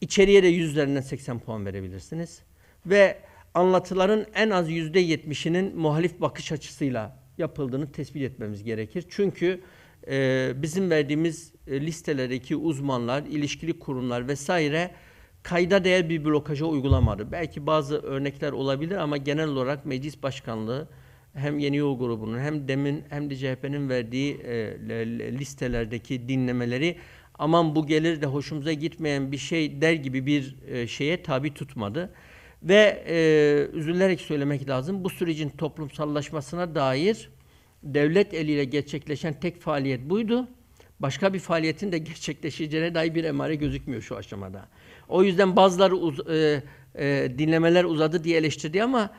İçeriye de 100 üzerinden 80 puan verebilirsiniz. Ve anlatıların en az %70'inin muhalif bakış açısıyla yapıldığını tespit etmemiz gerekir. Çünkü bizim verdiğimiz listelerdeki uzmanlar, ilişkili kurumlar vesaire kayda değer bir blokaja uygulamadı. Belki bazı örnekler olabilir ama genel olarak meclis başkanlığı hem Yeni Yol grubunun hem de CHP'nin verdiği listelerdeki dinlemeleri aman bu gelir de hoşumuza gitmeyen bir şey der gibi bir şeye tabi tutmadı. Ve üzülerek söylemek lazım, bu sürecin toplumsallaşmasına dair devlet eliyle gerçekleşen tek faaliyet buydu. Başka bir faaliyetin de gerçekleşeceğine dair bir emare gözükmüyor şu aşamada. O yüzden bazıları dinlemeler uzadı diye eleştirdi ama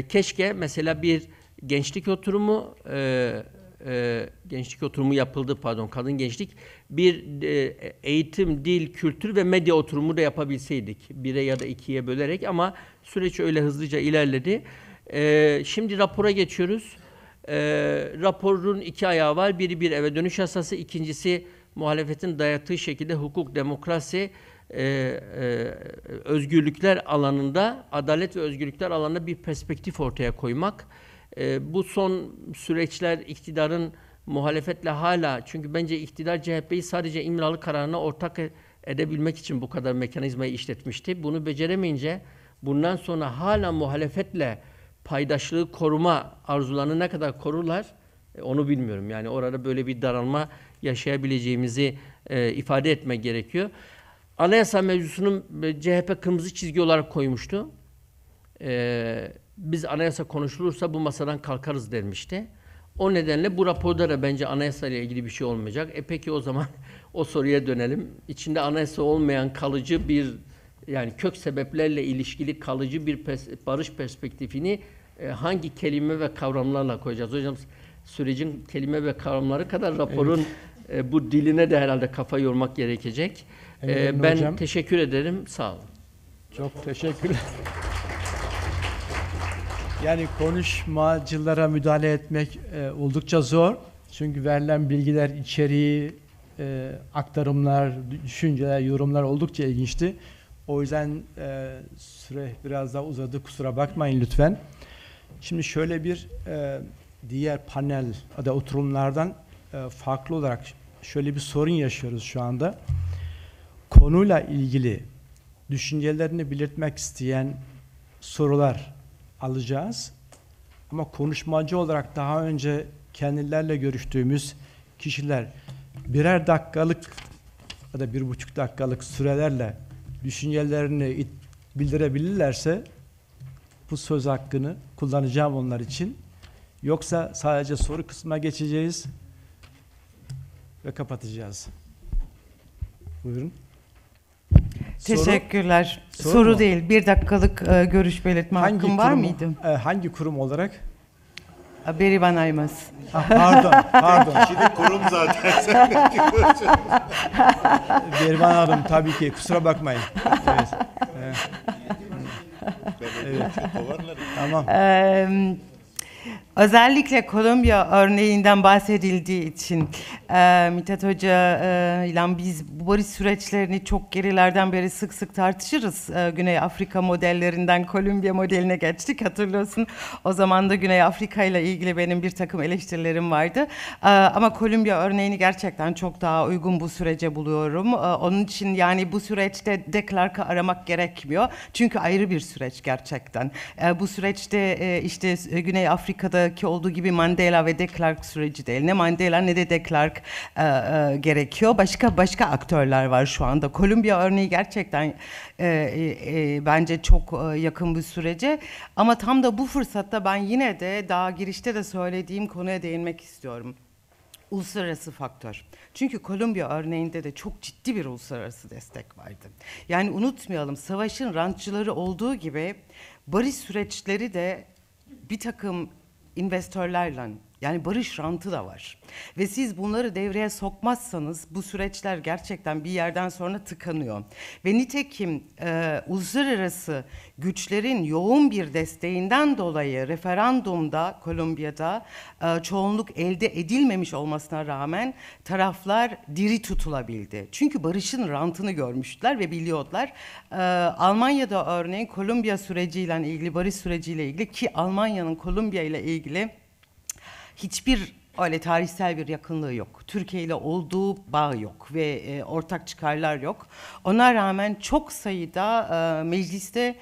keşke mesela bir gençlik oturumu yapıldı, kadın gençlik, bir eğitim, dil, kültür ve medya oturumu da yapabilseydik. 1'e ya da 2'ye bölerek ama süreç öyle hızlıca ilerledi. Şimdi rapora geçiyoruz. Raporun 2 ayağı var. Biri bir eve dönüş yasası, ikincisi muhalefetin dayattığı şekilde hukuk, demokrasi, özgürlükler alanında, adalet ve özgürlükler alanında bir perspektif ortaya koymak. Bu son süreçler iktidarın muhalefetle hala, çünkü bence iktidar CHP'yi sadece İmralı kararına ortak edebilmek için bu kadar mekanizmayı işletmişti. Bunu beceremeyince bundan sonra hala muhalefetle paydaşlığı koruma arzularını ne kadar korurlar onu bilmiyorum. Yani orada böyle bir daralma yaşayabileceğimizi ifade etmek gerekiyor. Anayasa mevzusunu CHP kırmızı çizgi olarak koymuştu. Biz anayasa konuşulursa bu masadan kalkarız denmişti. O nedenle bu raporda da bence anayasa ile ilgili bir şey olmayacak. Peki o zaman o soruya dönelim. İçinde anayasa olmayan kalıcı bir, yani kök sebeplerle ilişkili kalıcı bir barış perspektifini hangi kelime ve kavramlarla koyacağız? Hocam sürecin kelime ve kavramları kadar raporun bu diline de herhalde kafa yormak gerekecek. Ben hocam, teşekkür ederim. Sağ olun. Çok teşekkürler. Yani konuşmacılara müdahale etmek oldukça zor. Çünkü verilen bilgiler, içeriği, aktarımlar, düşünceler, yorumlar oldukça ilginçti. O yüzden süre biraz daha uzadı. Kusura bakmayın lütfen. Şimdi şöyle bir diğer panel ya da oturumlardan farklı olarak şöyle bir sorun yaşıyoruz şu anda. Konuyla ilgili düşüncelerini belirtmek isteyen sorular alacağız. Ama konuşmacı olarak daha önce kendilerle görüştüğümüz kişiler birer dakikalık ya da 1,5 dakikalık sürelerle düşüncelerini bildirebilirlerse bu söz hakkını kullanacağım onlar için. Yoksa sadece soru kısmına geçeceğiz ve kapatacağız. Buyurun. Teşekkürler. Soru değil, 1 dakikalık görüş belirtme hakkım var mıydı? Hangi kurum olarak? Berivan Aymaz. Pardon. Şimdi kurum zaten. Berivan Hanım tabii ki, kusura bakmayın. Evet. Evet. Tamam. Özellikle Kolombiya örneğinden bahsedildiği için Mithat Hoca ile biz bu barış süreçlerini çok gerilerden beri sık sık tartışırız. Güney Afrika modellerinden Kolombiya modeline geçtik, hatırlıyorsun. O zaman da Güney Afrika ile ilgili benim bir takım eleştirilerim vardı. Ama Kolombiya örneğini gerçekten çok daha uygun bu sürece buluyorum. Onun için yani bu süreçte de Klerk'ı aramak gerekmiyor. Çünkü ayrı bir süreç gerçekten. Bu süreçte işte Güney Afrika'da ki olduğu gibi Mandela ve de Klerk süreci değil. Ne Mandela ne de Klerk gerekiyor. Başka aktörler var şu anda. Kolombiya örneği gerçekten bence çok yakın bir sürece. Ama tam da bu fırsatta ben yine de daha girişte de söylediğim konuya değinmek istiyorum. Uluslararası faktör. Çünkü Kolombiya örneğinde de çok ciddi bir uluslararası destek vardı. Yani unutmayalım, savaşın rantçıları olduğu gibi barış süreçleri de bir takım investörlerle, yani barış rantı da var. Ve siz bunları devreye sokmazsanız bu süreçler gerçekten bir yerden sonra tıkanıyor. Ve nitekim uluslararası güçlerin yoğun bir desteğinden dolayı referandumda Kolombiya'da çoğunluk elde edilmemiş olmasına rağmen taraflar diri tutulabildi. Çünkü barışın rantını görmüşler ve biliyorlar. Almanya'da örneğin Kolombiya süreciyle ilgili, barış süreciyle ilgili ki Almanya'nın Kolombiya ile ilgili hiçbir öyle tarihsel bir yakınlığı yok. Türkiye ile olduğu bağ yok ve ortak çıkarlar yok. Ona rağmen çok sayıda mecliste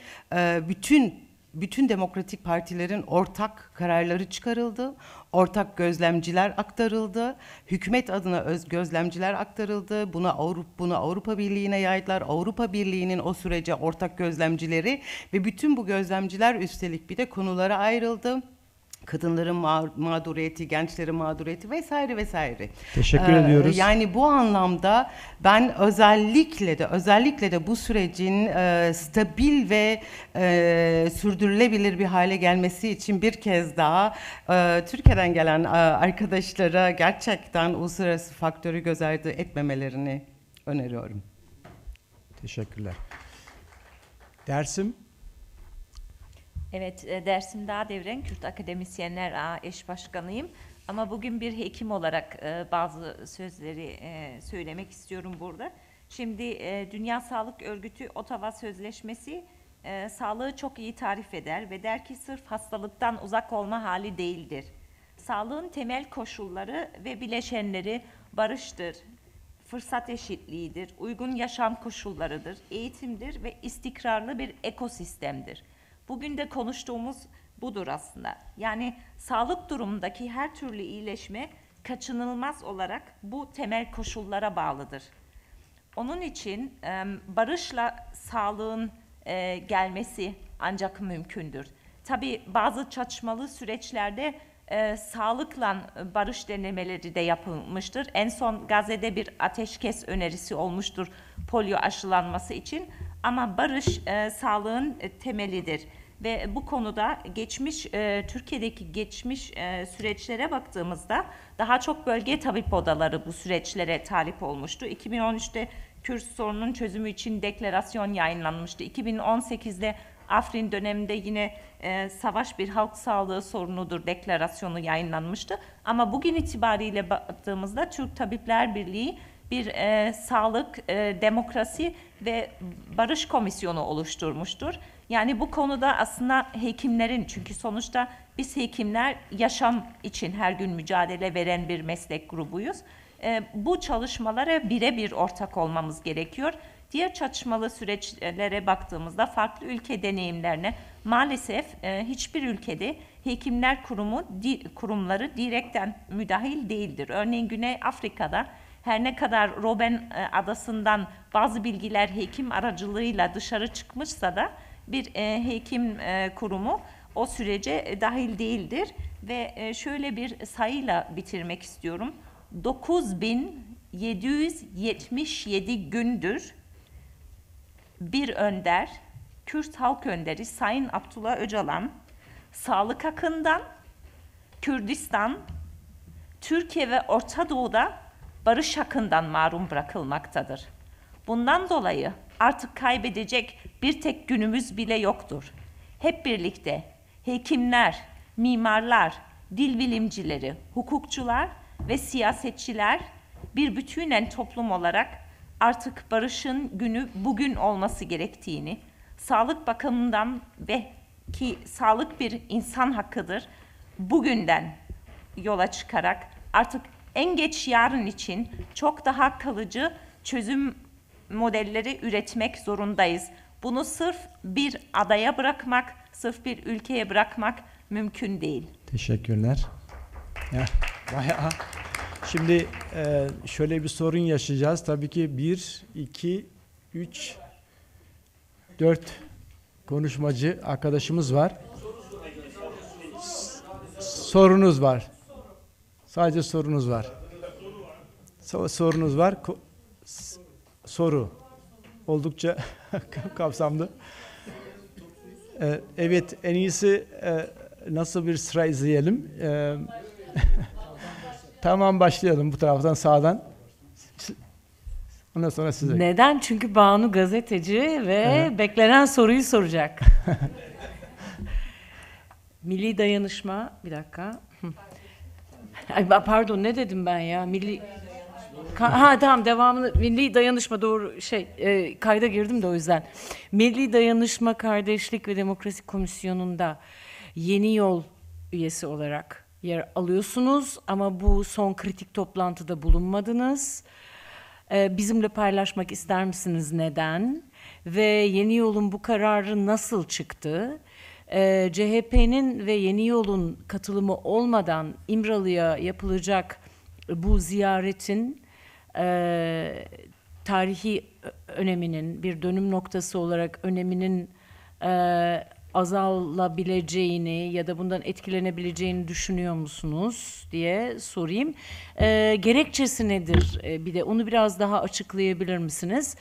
bütün demokratik partilerin ortak kararları çıkarıldı. Ortak gözlemciler aktarıldı. Hükümet adına gözlemciler aktarıldı. Bunu Avrupa Birliği'ne yaydılar. Avrupa Birliği'nin o sürece ortak gözlemcileri ve bütün bu gözlemciler üstelik bir de konulara ayrıldı. Kadınların mağduriyeti, gençlerin mağduriyeti vesaire vesaire. Teşekkür ediyoruz. Yani bu anlamda ben özellikle de bu sürecin stabil ve sürdürülebilir bir hale gelmesi için bir kez daha Türkiye'den gelen arkadaşlara gerçekten uluslararası faktörü göz ardı etmemelerini öneriyorum. Teşekkürler. Dersim? Evet, Dersim Dağdevren, Kürt Akademisyenler Ağı eş başkanıyım. Ama bugün bir hekim olarak bazı sözleri söylemek istiyorum burada. Şimdi Dünya Sağlık Örgütü Ottawa Sözleşmesi sağlığı çok iyi tarif eder ve der ki sırf hastalıktan uzak olma hali değildir. Sağlığın temel koşulları ve bileşenleri barıştır, fırsat eşitliğidir, uygun yaşam koşullarıdır, eğitimdir ve istikrarlı bir ekosistemdir. Bugün de konuştuğumuz budur aslında. Yani sağlık durumundaki her türlü iyileşme kaçınılmaz olarak bu temel koşullara bağlıdır. Onun için barışla sağlığın gelmesi ancak mümkündür. Tabii bazı çatışmalı süreçlerde sağlıkla barış denemeleri de yapılmıştır. En son Gazze'de bir ateşkes önerisi olmuştur polio aşılanması için. Ama barış sağlığın temelidir. Ve bu konuda Türkiye'deki geçmiş süreçlere baktığımızda daha çok bölge tabip odaları bu süreçlere talip olmuştu. 2013'te Kürt sorunun çözümü için deklarasyon yayınlanmıştı. 2018'de Afrin döneminde yine savaş bir halk sağlığı sorunudur deklarasyonu yayınlanmıştı. Ama bugün itibariyle baktığımızda Türk Tabipler Birliği bir sağlık, demokrasi ve barış komisyonu oluşturmuştur. Yani bu konuda aslında hekimlerin, çünkü sonuçta biz hekimler yaşam için her gün mücadele veren bir meslek grubuyuz. Bu çalışmalara birebir ortak olmamız gerekiyor. Diğer çatışmalı süreçlere baktığımızda farklı ülke deneyimlerine maalesef hiçbir ülkede hekimler kurumları direkten müdahil değildir. Örneğin Güney Afrika'da her ne kadar Robben adasından bazı bilgiler hekim aracılığıyla dışarı çıkmışsa da bir hekim kurumu o sürece dahil değildir. Ve şöyle bir sayıyla bitirmek istiyorum. 9777 gündür bir önder, Kürt halk önderi Sayın Abdullah Öcalan, sağlık hakkından Kürdistan, Türkiye ve Orta Doğu'da barış hakkından mahrum bırakılmaktadır. Bundan dolayı artık kaybedecek bir tek günümüz bile yoktur. Hep birlikte hekimler, mimarlar, dil bilimcileri, hukukçular ve siyasetçiler bir bütünen toplum olarak artık barışın günü bugün olması gerektiğini, sağlık bakımından ve ki sağlık bir insan hakkıdır, bugünden yola çıkarak artık en geç yarın için çok daha kalıcı çözüm modelleri üretmek zorundayız. Bunu sırf bir adaya bırakmak, sırf bir ülkeye bırakmak mümkün değil. Teşekkürler. Ya, bayağı. Şimdi şöyle bir sorun yaşayacağız. Tabii ki 1, 2, 3, 4 konuşmacı arkadaşımız var. Sorunuz var. Sadece sorunuz var. Sorunuz var. Soru. Oldukça kapsamlı. Evet, en iyisi nasıl bir sıra izleyelim? Tamam, başlayalım bu taraftan, sağdan. Ondan sonra size. Neden? Çünkü Banu gazeteci ve beklenen soruyu soracak. Milli dayanışma, bir dakika. Ay, pardon, ne dedim ben ya? Tamam, devamını. Milli dayanışma, doğru kayda girdim de o yüzden. Milli Dayanışma, Kardeşlik ve Demokrasi Komisyonu'nda Yeni Yol üyesi olarak yer alıyorsunuz ama bu son kritik toplantıda bulunmadınız. Bizimle paylaşmak ister misiniz neden? Ve Yeni Yol'un bu kararı nasıl çıktı? CHP'nin ve Yeni Yol'un katılımı olmadan İmralı'ya yapılacak bu ziyaretin tarihi öneminin, bir dönüm noktası olarak öneminin azalabileceğini ya da bundan etkilenebileceğini düşünüyor musunuz diye sorayım. Gerekçesi nedir? Bir de onu biraz daha açıklayabilir misiniz?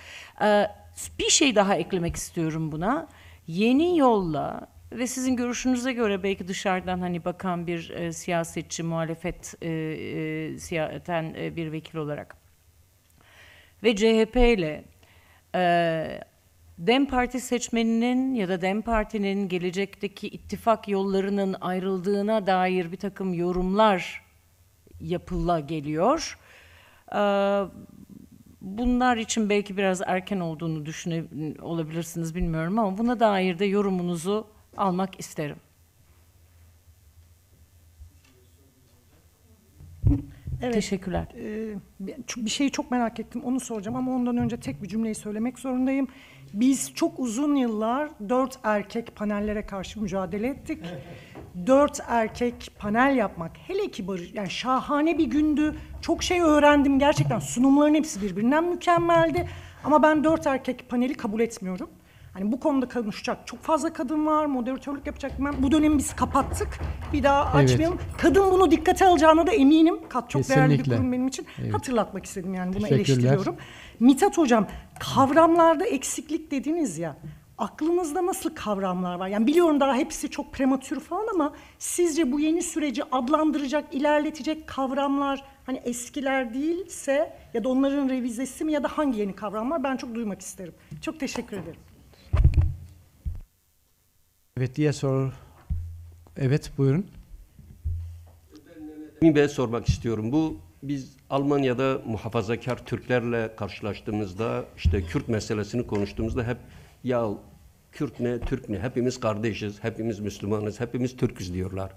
Bir şey daha eklemek istiyorum buna. Yeni Yol'la ve sizin görüşünüze göre belki dışarıdan hani bakan bir siyasetçi, muhalefet siyaseten bir vekil olarak ve CHP ile DEM Parti seçmeninin ya da DEM Parti'nin gelecekteki ittifak yollarının ayrıldığına dair bir takım yorumlar yapıla geliyor. Bunlar için belki biraz erken olduğunu olabilirsiniz bilmiyorum ama buna dair de yorumunuzu almak isterim. Evet, teşekkürler. Bir şeyi çok merak ettim, onu soracağım ama ondan önce tek bir cümleyi söylemek zorundayım. Biz çok uzun yıllar 4 erkek panellere karşı mücadele ettik. Evet. 4 erkek panel yapmak, hele ki yani şahane bir gündü. Çok şey öğrendim gerçekten. Sunumların hepsi birbirinden mükemmeldi. Ama ben 4 erkek paneli kabul etmiyorum. Hani bu konuda konuşacak çok fazla kadın var, moderatörlük yapacak. Bu dönemi biz kapattık. Bir daha açmayalım. Evet. Kadın bunu dikkate alacağına da eminim. Çok kesinlikle değerli bir kurum benim için. Evet. Hatırlatmak istedim yani bunu eleştiriyorum. Mithat Hocam, kavramlarda eksiklik dediniz ya. Aklınızda nasıl kavramlar var? Yani biliyorum daha hepsi çok prematür falan ama sizce bu yeni süreci adlandıracak, ilerletecek kavramlar hani eskiler değilse ya da onların revizesi mi ya da hangi yeni kavramlar? Ben çok duymak isterim. Çok teşekkür ederim. Evet, diye soru. Evet, buyurun. Ben sormak istiyorum. Biz Almanya'da muhafazakar Türklerle karşılaştığımızda işte Kürt meselesini konuştuğumuzda hep ya Kürt ne, Türk ne, hepimiz kardeşiz, hepimiz Müslümanız, hepimiz Türk'üz diyorlar.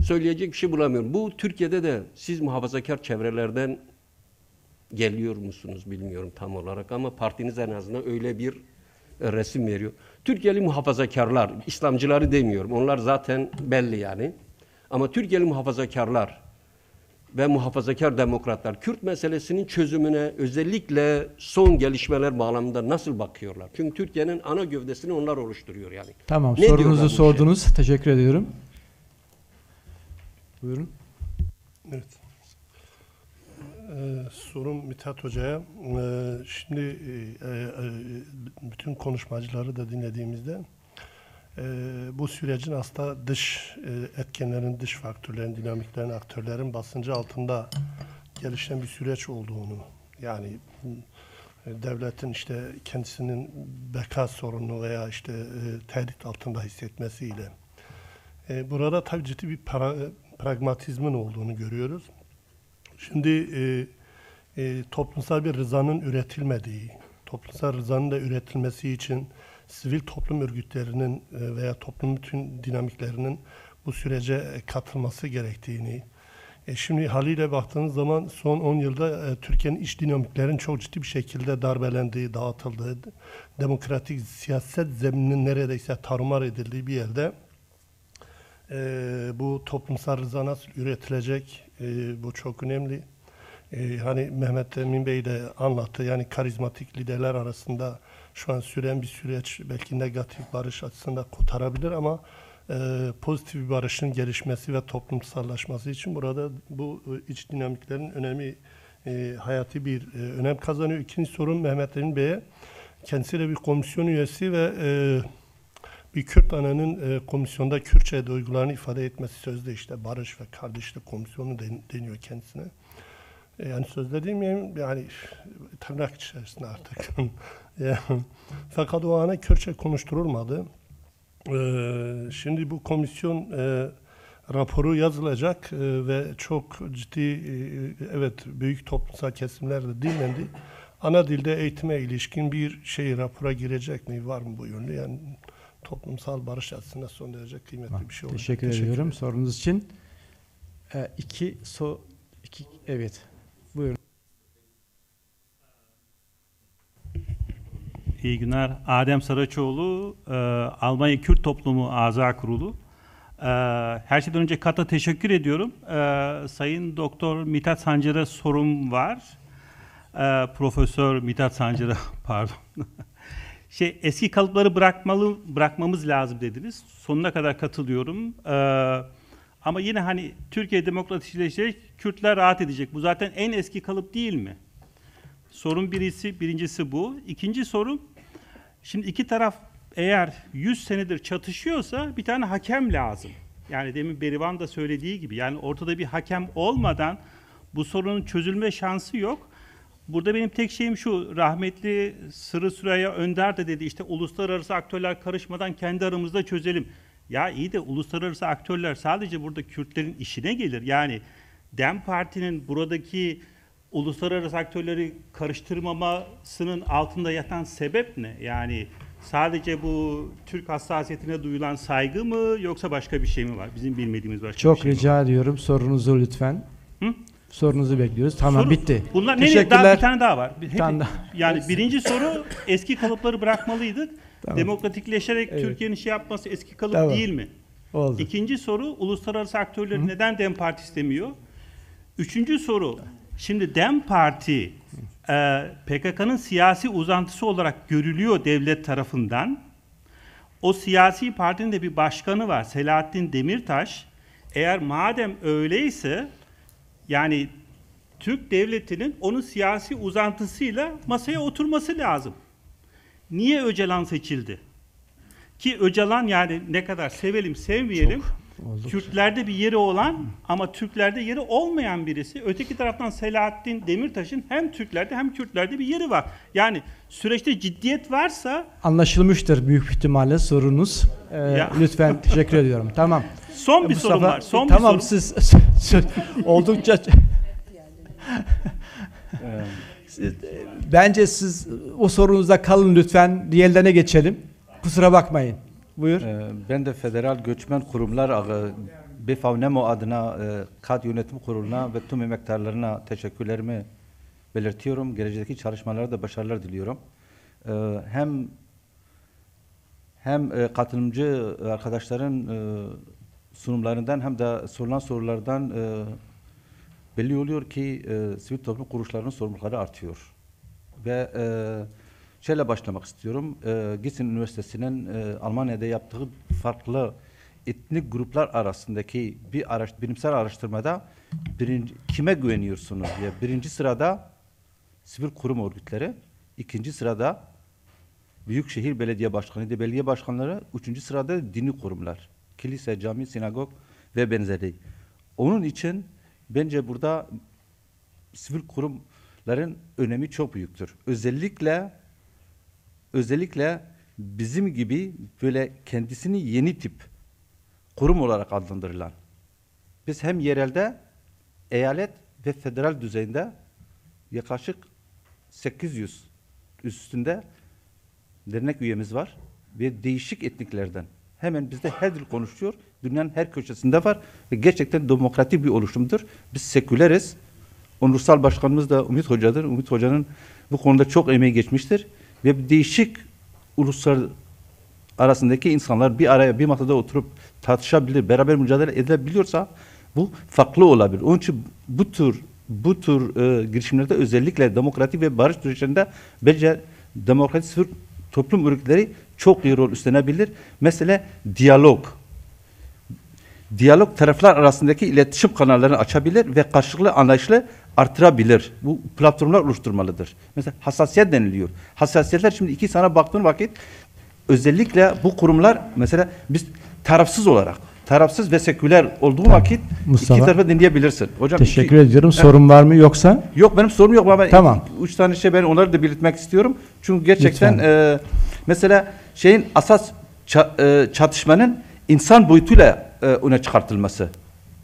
Söyleyecek bir şey bulamıyorum. Bu Türkiye'de de siz muhafazakar çevrelerden geliyor musunuz bilmiyorum tam olarak ama partiniz en azından öyle bir resim veriyor. Türkiye'li muhafazakarlar, İslamcıları demiyorum, onlar zaten belli yani. Ama Türkiye'li muhafazakarlar ve muhafazakar demokratlar Kürt meselesinin çözümüne özellikle son gelişmeler bağlamında nasıl bakıyorlar? Çünkü Türkiye'nin ana gövdesini onlar oluşturuyor yani. Tamam, sorunuzu sordunuz. Teşekkür ediyorum. Buyurun. Evet. Sorum Mithat Hoca'ya. Şimdi bütün konuşmacıları da dinlediğimizde bu sürecin aslında dış etkenlerin, dış faktörlerin, dinamiklerin, aktörlerin basıncı altında gelişen bir süreç olduğunu, yani devletin işte kendisinin beka sorunu veya işte tehdit altında hissetmesiyle burada tabii ciddi bir pragmatizmin olduğunu görüyoruz. Şimdi toplumsal bir rızanın üretilmediği, toplumsal rızanın da üretilmesi için sivil toplum örgütlerinin veya toplum bütün dinamiklerinin bu sürece katılması gerektiğini, şimdi haliyle baktığınız zaman son 10 yılda Türkiye'nin iç dinamiklerin çok ciddi bir şekilde darbelendiği, dağıtıldığı, demokratik siyaset zemininin neredeyse tarumar edildiği bir yerde bu toplumsal rıza nasıl üretilecek, bu çok önemli. Hani Mehmet Emin Bey de anlattı, yani karizmatik liderler arasında şu an süren bir süreç belki negatif barış açısından kurtarabilir ama pozitif bir barışın gelişmesi ve toplumsallaşması için burada bu iç dinamiklerin önemi hayati bir önem kazanıyor. İkinci sorum Mehmet Emin Bey'e. Kendisi de bir komisyon üyesi ve bir Kürt ananın komisyonda Kürtçe duygularını ifade etmesi sözde işte barış ve kardeşlik komisyonu deniyor kendisine. Yani sözde demeyeyim yani tırnak içerisinde artık. Fakat o ana Kürtçe konuşturulmadı. Şimdi bu komisyon raporu yazılacak ve çok ciddi evet büyük toplumsal kesimler de dinlendi. Ana dilde eğitime ilişkin bir rapora girecek mi? Var mı bu yönlü? Yani toplumsal barış açısından son derece kıymetli bir şey olacak. Teşekkür ediyorum sorunuz için. Evet. Buyurun. İyi günler. Adem Saraçoğlu, Almanya Kürt Toplumu Azâ Kurulu. Her şeyden önce KAT'a teşekkür ediyorum. Sayın Doktor Mithat Sancar'a sorum var. Profesör Mithat Sancar'a pardon. Eski kalıpları bırakmamız lazım dediniz. Sonuna kadar katılıyorum. Ama yine hani Türkiye demokratikleşecek, Kürtler rahat edecek. Bu zaten en eski kalıp değil mi? Sorun birincisi bu. İkinci sorum, şimdi iki taraf eğer 100 senedir çatışıyorsa bir tane hakem lazım. Yani demin Berivan da söylediği gibi, yani ortada bir hakem olmadan bu sorunun çözülme şansı yok. Burada benim tek şeyim şu, rahmetli Sırrı Süreyya Önder de dedi, işte uluslararası aktörler karışmadan kendi aramızda çözelim. Ya iyi de uluslararası aktörler sadece burada Kürtlerin işine gelir. Yani DEM Parti'nin buradaki uluslararası aktörleri karıştırmamasının altında yatan sebep ne? Yani sadece bu Türk hassasiyetine duyulan saygı mı, yoksa başka bir şey mi var? Bizim bilmediğimiz başka bir şey mi var? Çok rica ediyorum, sorunuzu lütfen. Hı? Sorunuzu bekliyoruz. Tamam, bitti. Bunlar Teşekkürler. daha bir tane daha var. Yani Hepsi. birinci soru, eski kalıpları bırakmalıydık. Tamam. Demokratikleşerek Evet. Türkiye'nin şey yapması eski kalıp Tamam. değil mi? Oldu. İkinci soru, uluslararası aktörleri neden DEM Parti istemiyor? Üçüncü soru, şimdi DEM Parti PKK'nın siyasi uzantısı olarak görülüyor devlet tarafından. O siyasi partinin de bir başkanı var, Selahattin Demirtaş. Eğer madem öyleyse, yani Türk devletinin onun siyasi uzantısıyla masaya oturması lazım. Niye Öcalan seçildi? Ki Öcalan, yani ne kadar sevelim sevmeyelim, Kürtlerde bir yeri olan ama Türklerde yeri olmayan birisi. Öteki taraftan Selahattin Demirtaş'ın hem Türklerde hem Kürtlerde bir yeri var. Yani süreçte ciddiyet varsa... Anlaşılmıştır büyük ihtimalle sorunuz. Lütfen teşekkür ediyorum. Tamam. Son bir sorum var. Tamam, siz oldukça... Bence siz o sorunuzda kalın lütfen. Diğerlerine geçelim. Kusura bakmayın. Buyur. Ben de Federal Göçmen Kurumlar Ağı BFAVNEMO adına KAD Yönetim Kurulu'na ve tüm emektarlarına teşekkürlerimi belirtiyorum. Gelecekteki çalışmalara da başarılar diliyorum. Hem katılımcı arkadaşların sunumlarından hem de sorulan sorulardan belli oluyor ki sivil toplum kuruluşlarının sorumlulukları artıyor. Ve şöyle başlamak istiyorum. Gießen Üniversitesi'nin Almanya'da yaptığı farklı etnik gruplar arasındaki bilimsel araştırmada kime güveniyorsunuz diye. Birinci sırada sivil kurum örgütleri, ikinci sırada büyükşehir belediye başkanı, belediye başkanları, üçüncü sırada dini kurumlar, kilise, cami, sinagog ve benzeri. Onun için bence burada sivil kurumların önemi çok büyüktür. Özellikle bizim gibi böyle kendisini yeni tip kurum olarak adlandırılan. Biz hem yerelde, eyalet ve federal düzeyinde yaklaşık 800 üstünde dernek üyemiz var ve değişik etniklerden. Hemen bizde her dil konuşuyor. Dünyanın her köşesinde var ve gerçekten demokratik bir oluşumdur. Biz seküleriz. Onursal Başkanımız da Ümit Hoca'dır. Ümit Hoca'nın bu konuda çok emeği geçmiştir. Ve değişik uluslar arasındaki insanlar bir araya, bir masada oturup tartışabilir, beraber mücadele edebiliyorsa bu farklı olabilir. Onun için bu tür girişimlerde özellikle demokratik ve barış süreçlerinde bence demokratik sivil toplum örgütleri çok iyi rol üstlenebilir. Mesela diyalog taraflar arasındaki iletişim kanallarını açabilir ve karşılıklı anlayışlı artırabilir. Bu platformlar oluşturmalıdır. Mesela hassasiyet deniliyor. Hassasiyetler, şimdi iki sana baktığın vakit özellikle bu kurumlar, mesela biz tarafsız ve seküler olduğu vakit Mustafa, iki tarafı dinleyebilirsin. Hocam teşekkür ediyorum. Sorun var mı yoksa? Yok, benim sorum yok ama tamam. Üç tane şey, ben onları da belirtmek istiyorum. Çünkü gerçekten mesela asas çatışmanın insan boyutuyla öne çıkartılması.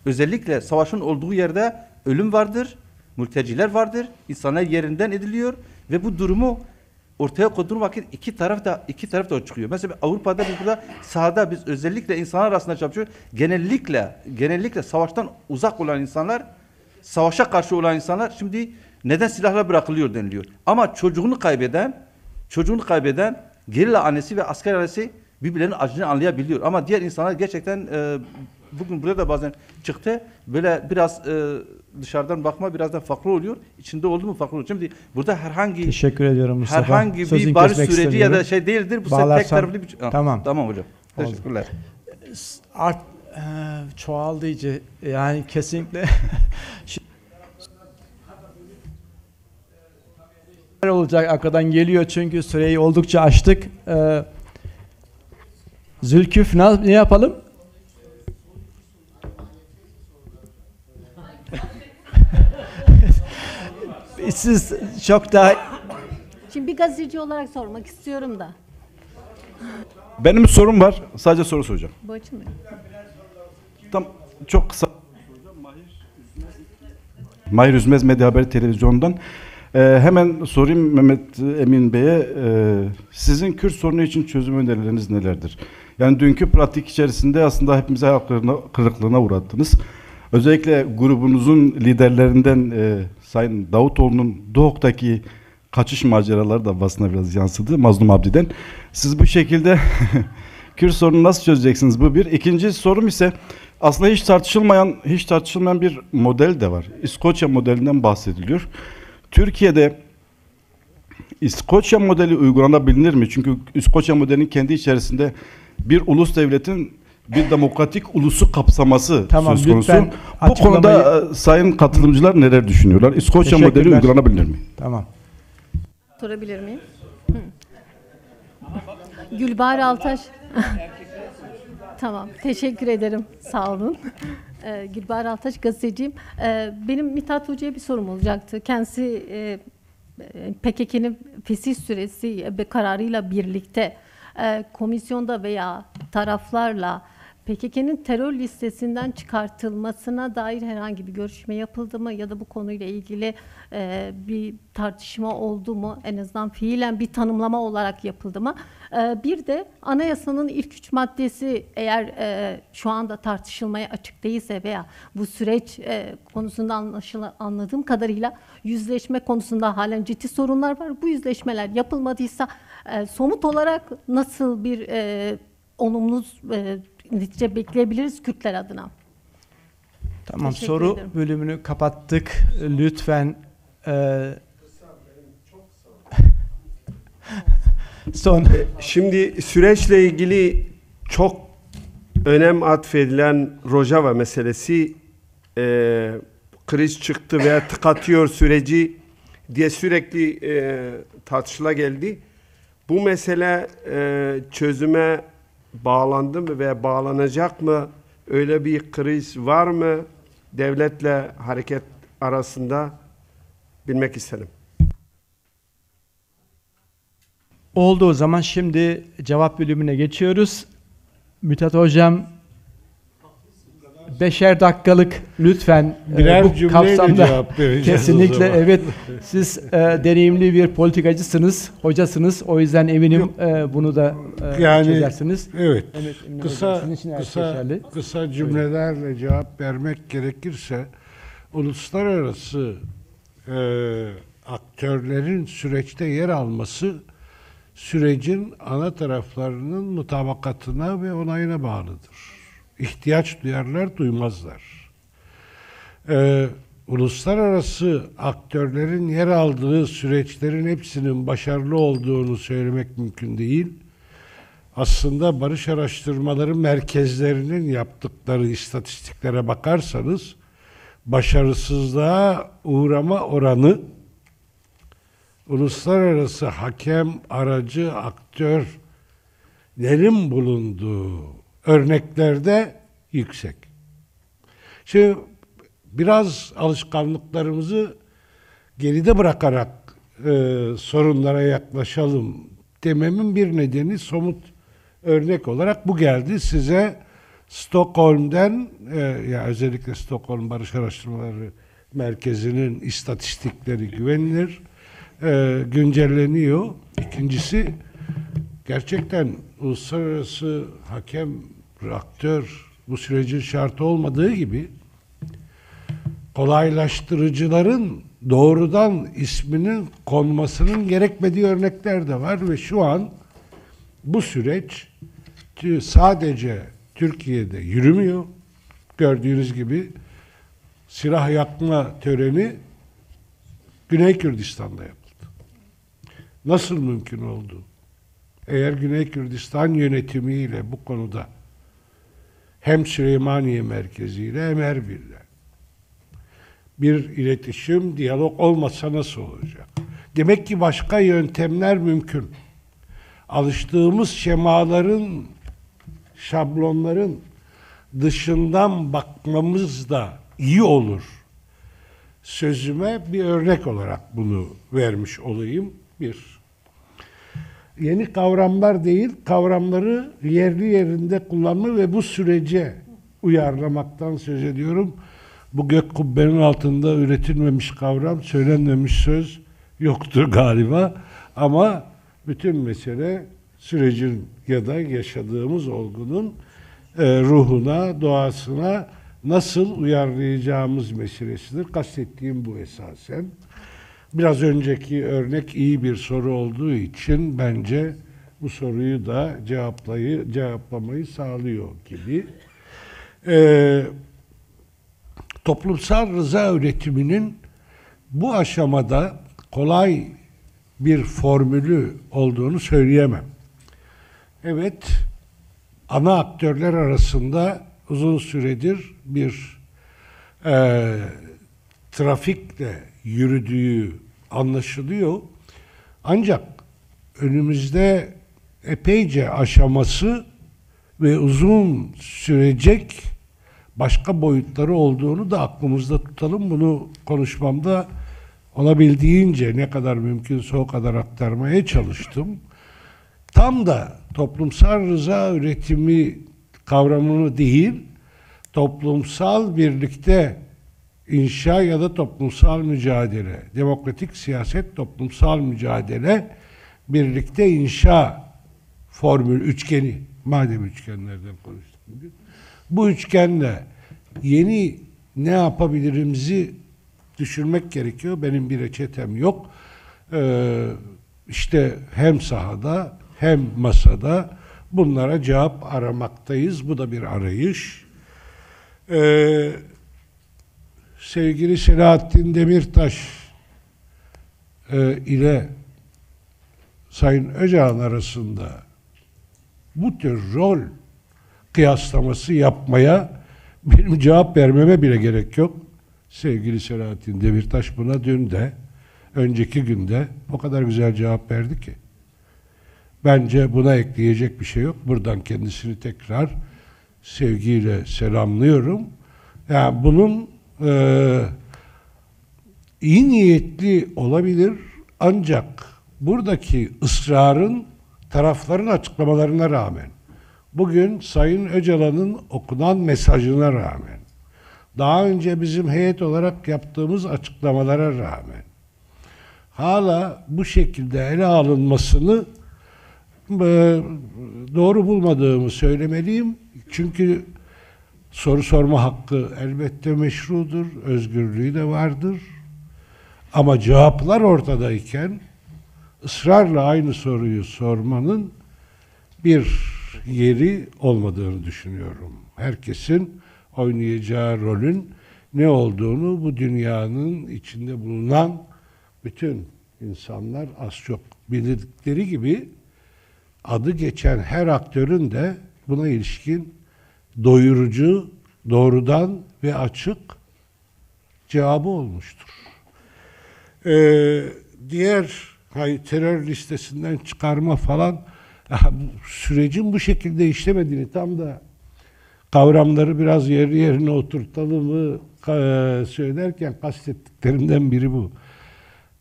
Özellikle savaşın olduğu yerde ölüm vardır, mülteciler vardır, insanlar yerinden ediliyor ve bu durumu ortaya koyduğun vakit iki taraf da çıkıyor. Mesela Avrupa'da biz burada sahada biz özellikle insanlar arasında çalışıyoruz. Genellikle savaştan uzak olan insanlar, savaşa karşı olan insanlar şimdi neden silahla bırakılıyor deniliyor. Ama çocuğunu kaybeden gerilla annesi ve asker annesi birbirlerinin acını anlayabiliyor. Ama diğer insanlar gerçekten bugün burada da bazen çıktı böyle biraz dışarıdan bakma biraz da farklı oluyor. İçinde oldu mu farklı oluyor. Şimdi burada Teşekkür ediyorum Mustafa. herhangi Sözünü bir barış kesmek süreci ya istemiyorum. da şey değildir. Bu tek Bağlarsam- taraflı bir... Tamam. Tamam hocam. Oldu. Teşekkürler. Çoğaldı iyice. Yani kesinlikle olacak arkadan geliyor çünkü süreyi oldukça aştık. Zülküf ne yapalım? Siz çok daha Şimdi bir gazeteci olarak sormak istiyorum da. Benim sorum var. Sadece soru soracağım. Bu açın mı? Tam çok kısa. Mahir Üzmez Medya Haberi Televizyonu'ndan. Hemen sorayım Mehmet Emin Bey'e. Sizin Kürt sorunu için çözüm önerileriniz nelerdir? Yani dünkü pratik içerisinde aslında hepimizi hayal kırıklığına uğrattınız. Özellikle grubunuzun liderlerinden Sayın Davutoğlu'nun Doğuk'taki kaçış maceraları da basına biraz yansıdı Mazlum Abdi'den. Siz bu şekilde Kürt sorunu nasıl çözeceksiniz? Bu bir. İkinci sorum ise aslında hiç tartışılmayan bir model de var. İskoçya modelinden bahsediliyor. Türkiye'de İskoçya modeli uygulanabilir mi? Çünkü İskoçya modelinin kendi içerisinde bir ulus devletin bir demokratik ulusu kapsaması söz konusu. Bu konuda sayın katılımcılar neler düşünüyorlar? İskoçya modeli uygulanabilir mi? Tamam. Sorabilir miyim? Gülbahar Altaş. Tamam, teşekkür ederim. Sağ olun. Gülbahar Altaş, gazeteciyim. Benim Mithat Hoca'ya bir sorum olacaktı. Kendisi PKK'nın fesih süresi kararıyla birlikte komisyonda veya taraflarla PKK'nın terör listesinden çıkartılmasına dair herhangi bir görüşme yapıldı mı ya da bu konuyla ilgili bir tartışma oldu mu? En azından fiilen bir tanımlama olarak yapıldı mı? Bir de anayasanın ilk 3 maddesi eğer şu anda tartışılmaya açık değilse veya bu süreç konusunda anladığım kadarıyla yüzleşme konusunda halen ciddi sorunlar var. Bu yüzleşmeler yapılmadıysa somut olarak nasıl bir olumlu netice bekleyebiliriz Kürtler adına? Tamam, Teşekkür soru ederim. bölümünü kapattık. Lütfen son. Şimdi süreçle ilgili çok önem atfedilen Rojava meselesi kriz çıktı veya tıkatıyor süreci diye sürekli tartışıla geldi. Bu mesele çözüme bağlandı mı veya bağlanacak mı? Öyle bir kriz var mı? Devletle hareket arasında bilmek isterim. Oldu o zaman şimdi cevap bölümüne geçiyoruz. Mithat Hocam 5'er dakikalık lütfen Birer bu cümleyle kapsamda cevap vereceğiz kesinlikle o zaman. evet siz deneyimli bir politikacısınız, hocasınız. O yüzden eminim bunu da çözersiniz. Evet. Emin Hocam, sizin için her şey geçerli. Kısa cümlelerle cevap vermek gerekirse uluslararası aktörlerin süreçte yer alması sürecin ana taraflarının mutabakatına ve onayına bağlıdır. İhtiyaç duyarlar, duymazlar. Uluslararası aktörlerin yer aldığı süreçlerin hepsinin başarılı olduğunu söylemek mümkün değil. Aslında barış araştırmaları merkezlerinin yaptıkları istatistiklere bakarsanız başarısızlığa uğrama oranı uluslararası hakem, aracı, aktörlerin bulunduğu örneklerde yüksek. Şimdi biraz alışkanlıklarımızı geride bırakarak sorunlara yaklaşalım dememin bir nedeni somut örnek olarak bu geldi. Size Stockholm'den ya özellikle Stockholm Barış Araştırmaları Merkezi'nin istatistikleri güvenilir. güncelleniyor. İkincisi, gerçekten uluslararası hakem, aktör bu sürecin şartı olmadığı gibi kolaylaştırıcıların doğrudan isminin konmasının gerekmediği örnekler de var ve şu an bu süreç sadece Türkiye'de yürümüyor. Gördüğünüz gibi silah yakma töreni Güney Kürdistan'da yapıldı. Nasıl mümkün oldu? Eğer Güney Kürdistan yönetimiyle bu konuda hem Süleymaniye merkeziyle hem Erbil'le bir iletişim, diyalog olmasa nasıl olacak? Demek ki başka yöntemler mümkün. Alıştığımız şemaların, şablonların dışından bakmamız da iyi olur. Sözüme bir örnek olarak bunu vermiş olayım. Bir, yeni kavramlar değil, kavramları yerli yerinde kullanma ve bu sürece uyarlamaktan söz ediyorum. Bu gök kubbenin altında üretilmemiş kavram, söylenmemiş söz yoktur galiba. Ama bütün mesele sürecin ya da yaşadığımız olgunun ruhuna, doğasına nasıl uyarlayacağımız meselesidir. Kastettiğim bu esasen. Biraz önceki örnek iyi bir soru olduğu için bence bu soruyu da cevaplamayı sağlıyor gibi. Toplumsal rıza üretiminin bu aşamada kolay bir formülü olduğunu söyleyemem. Evet, ana aktörler arasında uzun süredir bir trafikle yürüdüğü anlaşılıyor. Ancak önümüzde epeyce aşaması ve uzun sürecek başka boyutları olduğunu da aklımızda tutalım. Bunu konuşmamda olabildiğince ne kadar mümkünse o kadar aktarmaya çalıştım. Tam da toplumsal rıza üretimi kavramını değil, toplumsal birlikte inşa ya da toplumsal mücadele, demokratik siyaset, toplumsal mücadele, birlikte inşa formül üçgeni, madem üçgenlerden konuştuk bugün, bu üçgenle yeni ne yapabilirimizi düşünmek gerekiyor. Benim bir reçetem yok. İşte hem sahada hem masada bunlara cevap aramaktayız. Bu da bir arayış. Sevgili Selahattin Demirtaş ile Sayın Öcalan arasında bu tür rol kıyaslaması yapmaya benim cevap vermeme bile gerek yok. Sevgili Selahattin Demirtaş buna dün de, önceki günde o kadar güzel cevap verdi ki. Bence buna ekleyecek bir şey yok. Buradan kendisini tekrar sevgiyle selamlıyorum. Yani bunun iyi niyetli olabilir ancak buradaki ısrarın tarafların açıklamalarına rağmen, bugün Sayın Öcalan'ın okunan mesajına rağmen, daha önce bizim heyet olarak yaptığımız açıklamalara rağmen hala bu şekilde ele alınmasını doğru bulmadığımı söylemeliyim. Çünkü soru sorma hakkı elbette meşrudur, özgürlüğü de vardır. Ama cevaplar ortadayken ısrarla aynı soruyu sormanın bir yeri olmadığını düşünüyorum. Herkesin oynayacağı rolün ne olduğunu bu dünyanın içinde bulunan bütün insanlar az çok bildikleri gibi adı geçen her aktörün de buna ilişkin doyurucu, doğrudan ve açık cevabı olmuştur. Diğer terör listesinden çıkarma falan sürecin bu şekilde işlemediğini, tam da kavramları biraz yerine oturtalım söylerken kastettiklerimden biri bu.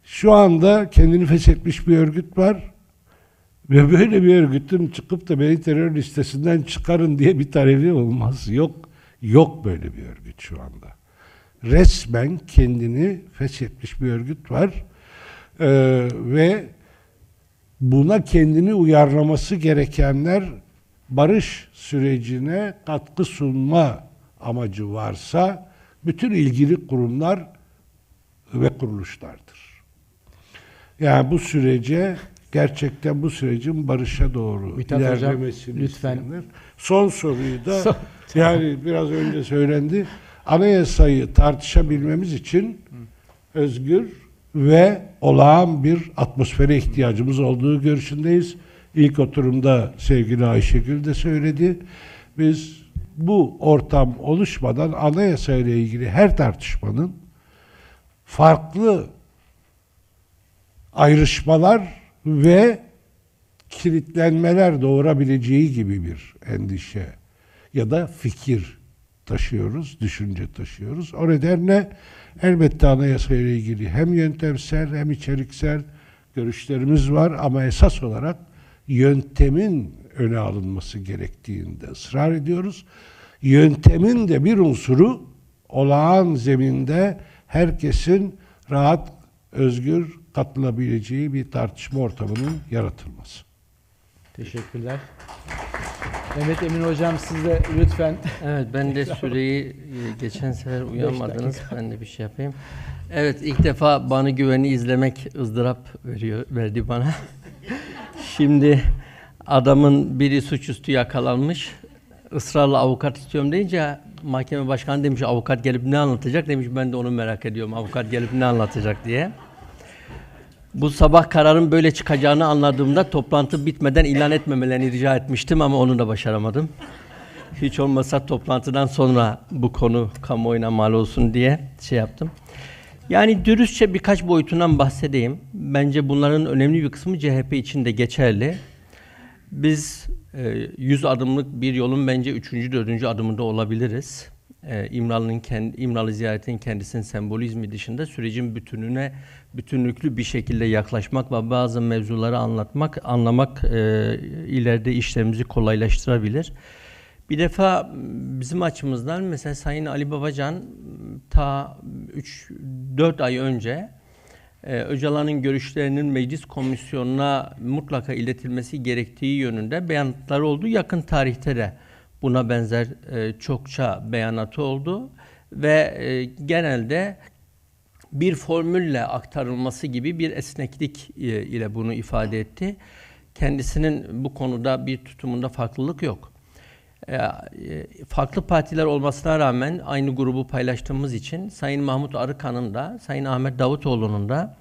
Şu anda kendini feshetmiş bir örgüt var ve böyle bir örgütün çıkıp da beni terör listesinden çıkarın diye bir talebi olmaz. Yok böyle bir örgüt şu anda. Resmen kendini feshetmiş bir örgüt var Ve buna kendini uyarlaması gerekenler barış sürecine katkı sunma amacı varsa bütün ilgili kurumlar ve kuruluşlardır. Yani bu sürece gerçekten bu sürecin barışa doğru Mithat Hocam, ilerlemesini lütfen. isteyenler. Son soruyu da yani biraz önce söylendi. Anayasayı tartışabilmemiz için özgür ve olağan bir atmosfere ihtiyacımız olduğu görüşündeyiz. İlk oturumda sevgili Ayşegül de söyledi. Biz bu ortam oluşmadan anayasa ile ilgili her tartışmanın farklı ayrışmalar ve kilitlenmeler doğurabileceği gibi bir endişe ya da fikir taşıyoruz, düşünce taşıyoruz. O nedenle elbette anayasa ile ilgili hem yöntemsel hem içeriksel görüşlerimiz var ama esas olarak yöntemin öne alınması gerektiğinde ısrar ediyoruz. Yöntemin de bir unsuru olağan zeminde herkesin rahat, özgür katılabileceği bir tartışma ortamının yaratılması. Teşekkürler. Mehmet Emin Hocam siz de lütfen. Evet, ben de süreyi geçen sefer uyanmadınız. Ben de bir şey yapayım. Evet, ilk defa Banu Güven'i izlemek ızdırap verdi bana. Şimdi adamın biri suçüstü yakalanmış. Israrla avukat istiyorum deyince mahkeme başkanı demiş avukat gelip ne anlatacak, demiş ben de onu merak ediyorum, avukat gelip ne anlatacak diye. Bu sabah kararın böyle çıkacağını anladığımda toplantı bitmeden ilan etmemelerini rica etmiştim ama onu da başaramadım. Hiç olmazsa toplantıdan sonra bu konu kamuoyuna mal olsun diye şey yaptım. Yani dürüstçe birkaç boyutundan bahsedeyim. Bence bunların önemli bir kısmı CHP için de geçerli. Biz 100 adımlık bir yolun bence 3. 4. adımında olabiliriz. İmralı ziyaretinin kendisinin sembolizmi dışında sürecin bütününe bütünlüklü bir şekilde yaklaşmak ve bazı mevzuları anlamak ileride işlerimizi kolaylaştırabilir. Bir defa bizim açımızdan mesela Sayın Ali Babacan ta 3-4 ay önce Öcalan'ın görüşlerinin meclis komisyonuna mutlaka iletilmesi gerektiği yönünde beyanatları oldu. Yakın tarihte de buna benzer çokça beyanatı oldu ve genelde bir formülle aktarılması gibi bir esneklik ile bunu ifade etti. Kendisinin bu konuda bir tutumunda farklılık yok. Farklı partiler olmasına rağmen aynı grubu paylaştığımız için Sayın Mahmut Arıkan'ın da Sayın Ahmet Davutoğlu'nun da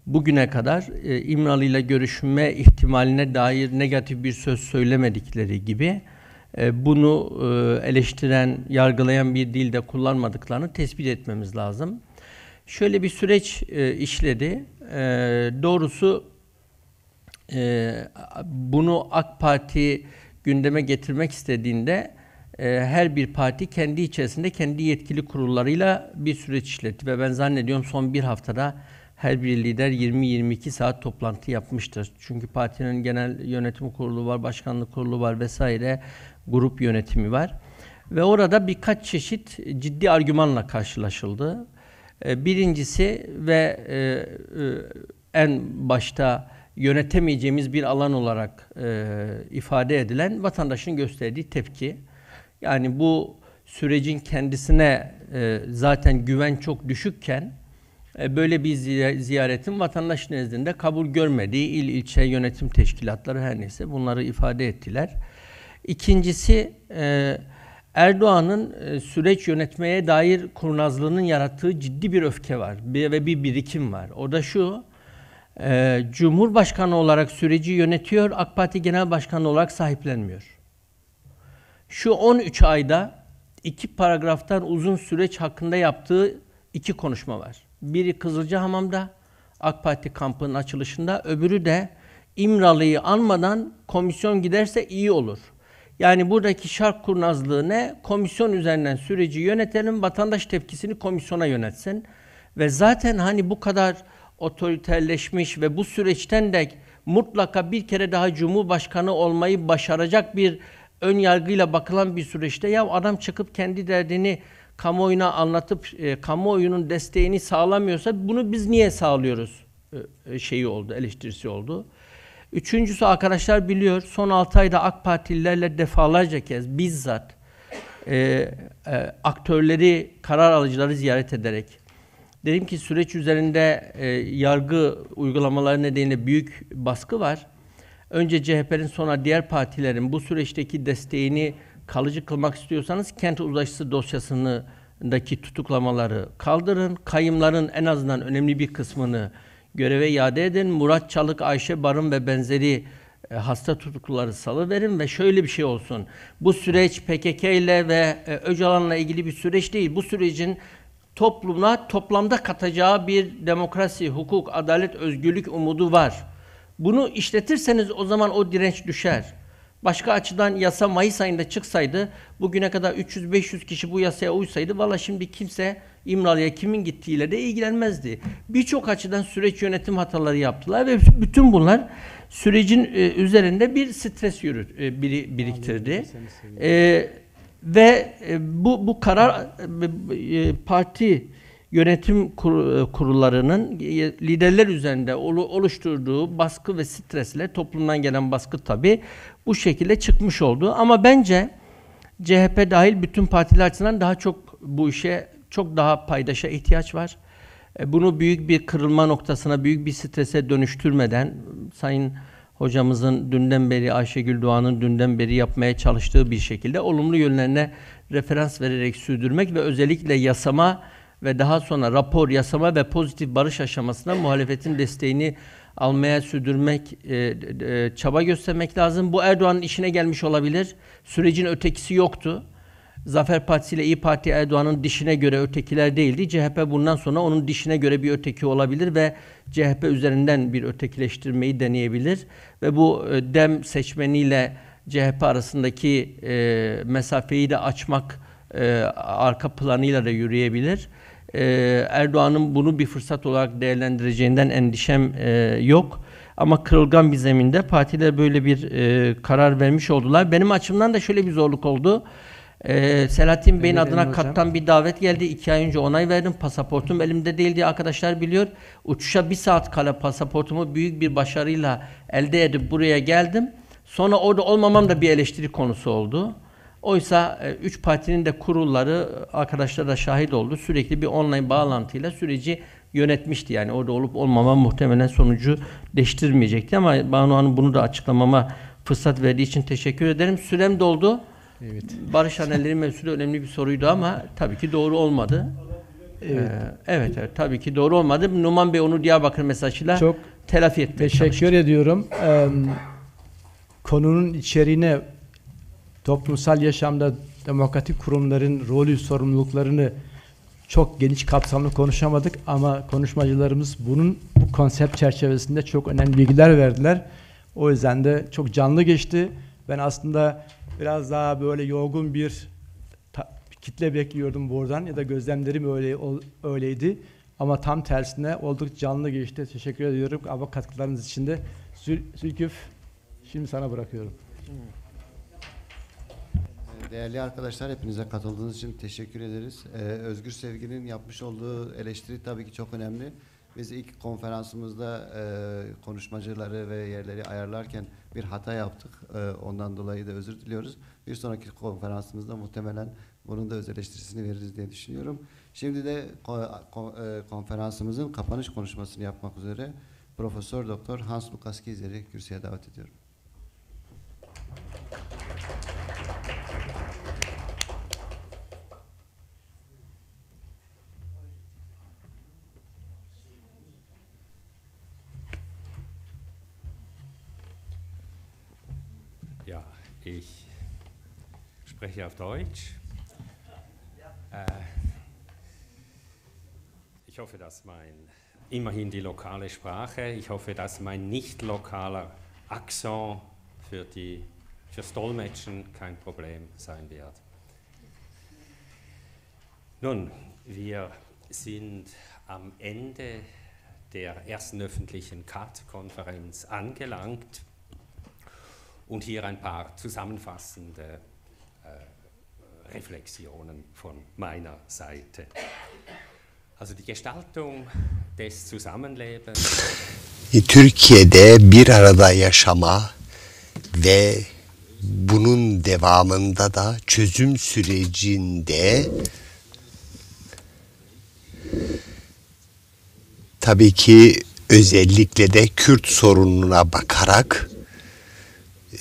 bugüne kadar İmralı ile görüşme ihtimaline dair negatif bir söz söylemedikleri gibi bunu eleştiren, yargılayan bir dilde kullanmadıklarını tespit etmemiz lazım. Şöyle bir süreç işledi. Doğrusu bunu AK Parti gündeme getirmek istediğinde her bir parti kendi içerisinde kendi yetkili kurullarıyla bir süreç işletti ve ben zannediyorum son bir haftada her bir lider 20-22 saat toplantı yapmıştır. Çünkü partinin genel yönetim kurulu var, başkanlık kurulu var vesaire, grup yönetimi var. Ve orada birkaç çeşit ciddi argümanla karşılaşıldı. Birincisi ve en başta yönetemeyeceğimiz bir alan olarak ifade edilen vatandaşın gösterdiği tepki. Yani bu sürecin kendisine zaten güven çok düşükken böyle bir ziyaretin vatandaş nezdinde kabul görmediği il ilçe yönetim teşkilatları her neyse bunları ifade ettiler. İkincisi Erdoğan'ın süreç yönetmeye dair kurnazlığının yarattığı ciddi bir öfke var ve bir birikim var. O da şu: Cumhurbaşkanı olarak süreci yönetiyor, AK Parti Genel Başkanı olarak sahiplenmiyor. Şu 13 ayda 2 paragraftan uzun süreç hakkında yaptığı 2 konuşma var. Biri Kızılcahamam'da, AK Parti kampının açılışında, öbürü de İmralı'yı anmadan komisyon giderse iyi olur. Yani buradaki şark kurnazlığı ne? Komisyon üzerinden süreci yönetelim, vatandaş tepkisini komisyona yönetsin. Ve zaten hani bu kadar otoriterleşmiş ve bu süreçten de mutlaka bir kere daha Cumhurbaşkanı olmayı başaracak bir ön yargıyla bakılan bir süreçte ya adam çıkıp kendi derdini kamuoyuna anlatıp kamuoyunun desteğini sağlamıyorsa bunu biz niye sağlıyoruz şeyi oldu, eleştirisi oldu. Üçüncüsü, arkadaşlar biliyor, son 6 ayda AK Partililerle defalarca kez bizzat aktörleri, karar alıcıları ziyaret ederek dedim ki süreç üzerinde yargı uygulamaları nedeniyle büyük baskı var. Önce CHP'nin, sonra diğer partilerin bu süreçteki desteğini kalıcı kılmak istiyorsanız kent uzlaşısı dosyasındaki tutuklamaları kaldırın. Kayımların en azından önemli bir kısmını göreve iade edin. Murat Çalık, Ayşe Barın ve benzeri hasta tutukluları salıverin ve şöyle bir şey olsun. Bu süreç PKK ile ve Öcalan'la ilgili bir süreç değil. Bu sürecin topluma toplamda katacağı bir demokrasi, hukuk, adalet, özgürlük umudu var. Bunu işletirseniz o zaman o direnç düşer. Başka açıdan yasa Mayıs ayında çıksaydı, bugüne kadar 300-500 kişi bu yasaya uysaydı, valla şimdi kimse İmralı'ya kimin gittiğiyle de ilgilenmezdi. Birçok açıdan süreç yönetim hataları yaptılar ve bütün bunlar sürecin üzerinde bir stres biriktirdi. Ve bu karar parti yönetim kurullarının liderler üzerinde oluşturduğu baskı ve stresle, toplumdan gelen baskı tabii bu şekilde çıkmış oldu. Ama bence CHP dahil bütün partiler açısından daha çok bu işe, çok daha paydaşa ihtiyaç var. Bunu büyük bir kırılma noktasına, büyük bir strese dönüştürmeden, Sayın Hocamızın dünden beri, Ayşegül Doğan'ın dünden beri yapmaya çalıştığı bir şekilde olumlu yönlerine referans vererek sürdürmek ve özellikle yasama ve daha sonra rapor, yasama ve pozitif barış aşamasında muhalefetin desteğini almaya sürdürmek, çaba göstermek lazım. Bu Erdoğan'ın işine gelmiş olabilir. Sürecin ötekisi yoktu. Zafer Partisi ile İYİ Parti Erdoğan'ın dişine göre ötekiler değildi. CHP bundan sonra onun dişine göre bir öteki olabilir ve CHP üzerinden bir ötekileştirmeyi deneyebilir. Ve bu DEM seçmeniyle CHP arasındaki mesafeyi de açmak arka planıyla da yürüyebilir. Erdoğan'ın bunu bir fırsat olarak değerlendireceğinden endişem yok. Ama kırılgan bir zeminde partiler böyle bir karar vermiş oldular. Benim açımdan da şöyle bir zorluk oldu. Selahattin Bey'in adına kattan bir davet geldi. 2 ay önce onay verdim. Pasaportum elimde değildi, arkadaşlar biliyor. Uçuşa 1 saat kala pasaportumu büyük bir başarıyla elde edip buraya geldim. Sonra orada olmamam da bir eleştiri konusu oldu. Oysa 3 partinin de kurulları, arkadaşlar da şahit oldu. Sürekli bir online bağlantıyla süreci yönetmişti. Yani orada olup olmamam muhtemelen sonucu değiştirmeyecekti. Ama Banu Hanım bunu da açıklamama fırsat verdiği için teşekkür ederim. Sürem doldu. Evet. Barış Haneleri mevzusu önemli bir soruydu ama tabii ki doğru olmadı. Evet. Evet, tabii ki doğru olmadı. Numan Bey onu Diyarbakır mesajıyla çok telafi etmeye teşekkür çalıştı. ediyorum. Konunun içeriğine, toplumsal yaşamda demokratik kurumların rolü, sorumluluklarını çok geniş kapsamlı konuşamadık ama konuşmacılarımız bu konsept çerçevesinde çok önemli bilgiler verdiler. O yüzden de çok canlı geçti. Ben aslında biraz daha böyle yorgun bir kitle bekliyordum buradan ya da gözlemlerim öyleydi. Ama tam tersine oldukça canlı geçti. Teşekkür ediyorum ama katkılarınız için de. Zülküf, şimdi sana bırakıyorum. Değerli arkadaşlar, hepinize katıldığınız için teşekkür ederiz. Özgür Sevgi'nin yapmış olduğu eleştiri tabii ki çok önemli. Biz ilk konferansımızda konuşmacıları ve yerleri ayarlarken bir hata yaptık. Ondan dolayı da özür diliyoruz. Bir sonraki konferansımızda muhtemelen bunun da öz eleştirisini veririz diye düşünüyorum. Şimdi de konferansımızın kapanış konuşmasını yapmak üzere Profesör Doktor Hans Lukas Kieser'i kürsüye davet ediyorum. Ja, ich spreche auf Deutsch. Ich hoffe, dass immerhin die lokale Sprache, ich hoffe, dass mein nicht lokaler Akzent fürs Dolmetschen kein Problem sein wird. Nun, wir sind am Ende der ersten öffentlichen CAT-Konferenz angelangt. Und hier ein paar zusammenfassende Reflexionen von meiner Seite. Also die Gestaltung des Zusammenlebens. Türkiye'de bir arada yaşama ve bunun devamında da çözüm sürecinde tabii ki özellikle de Kürt sorununa bakarak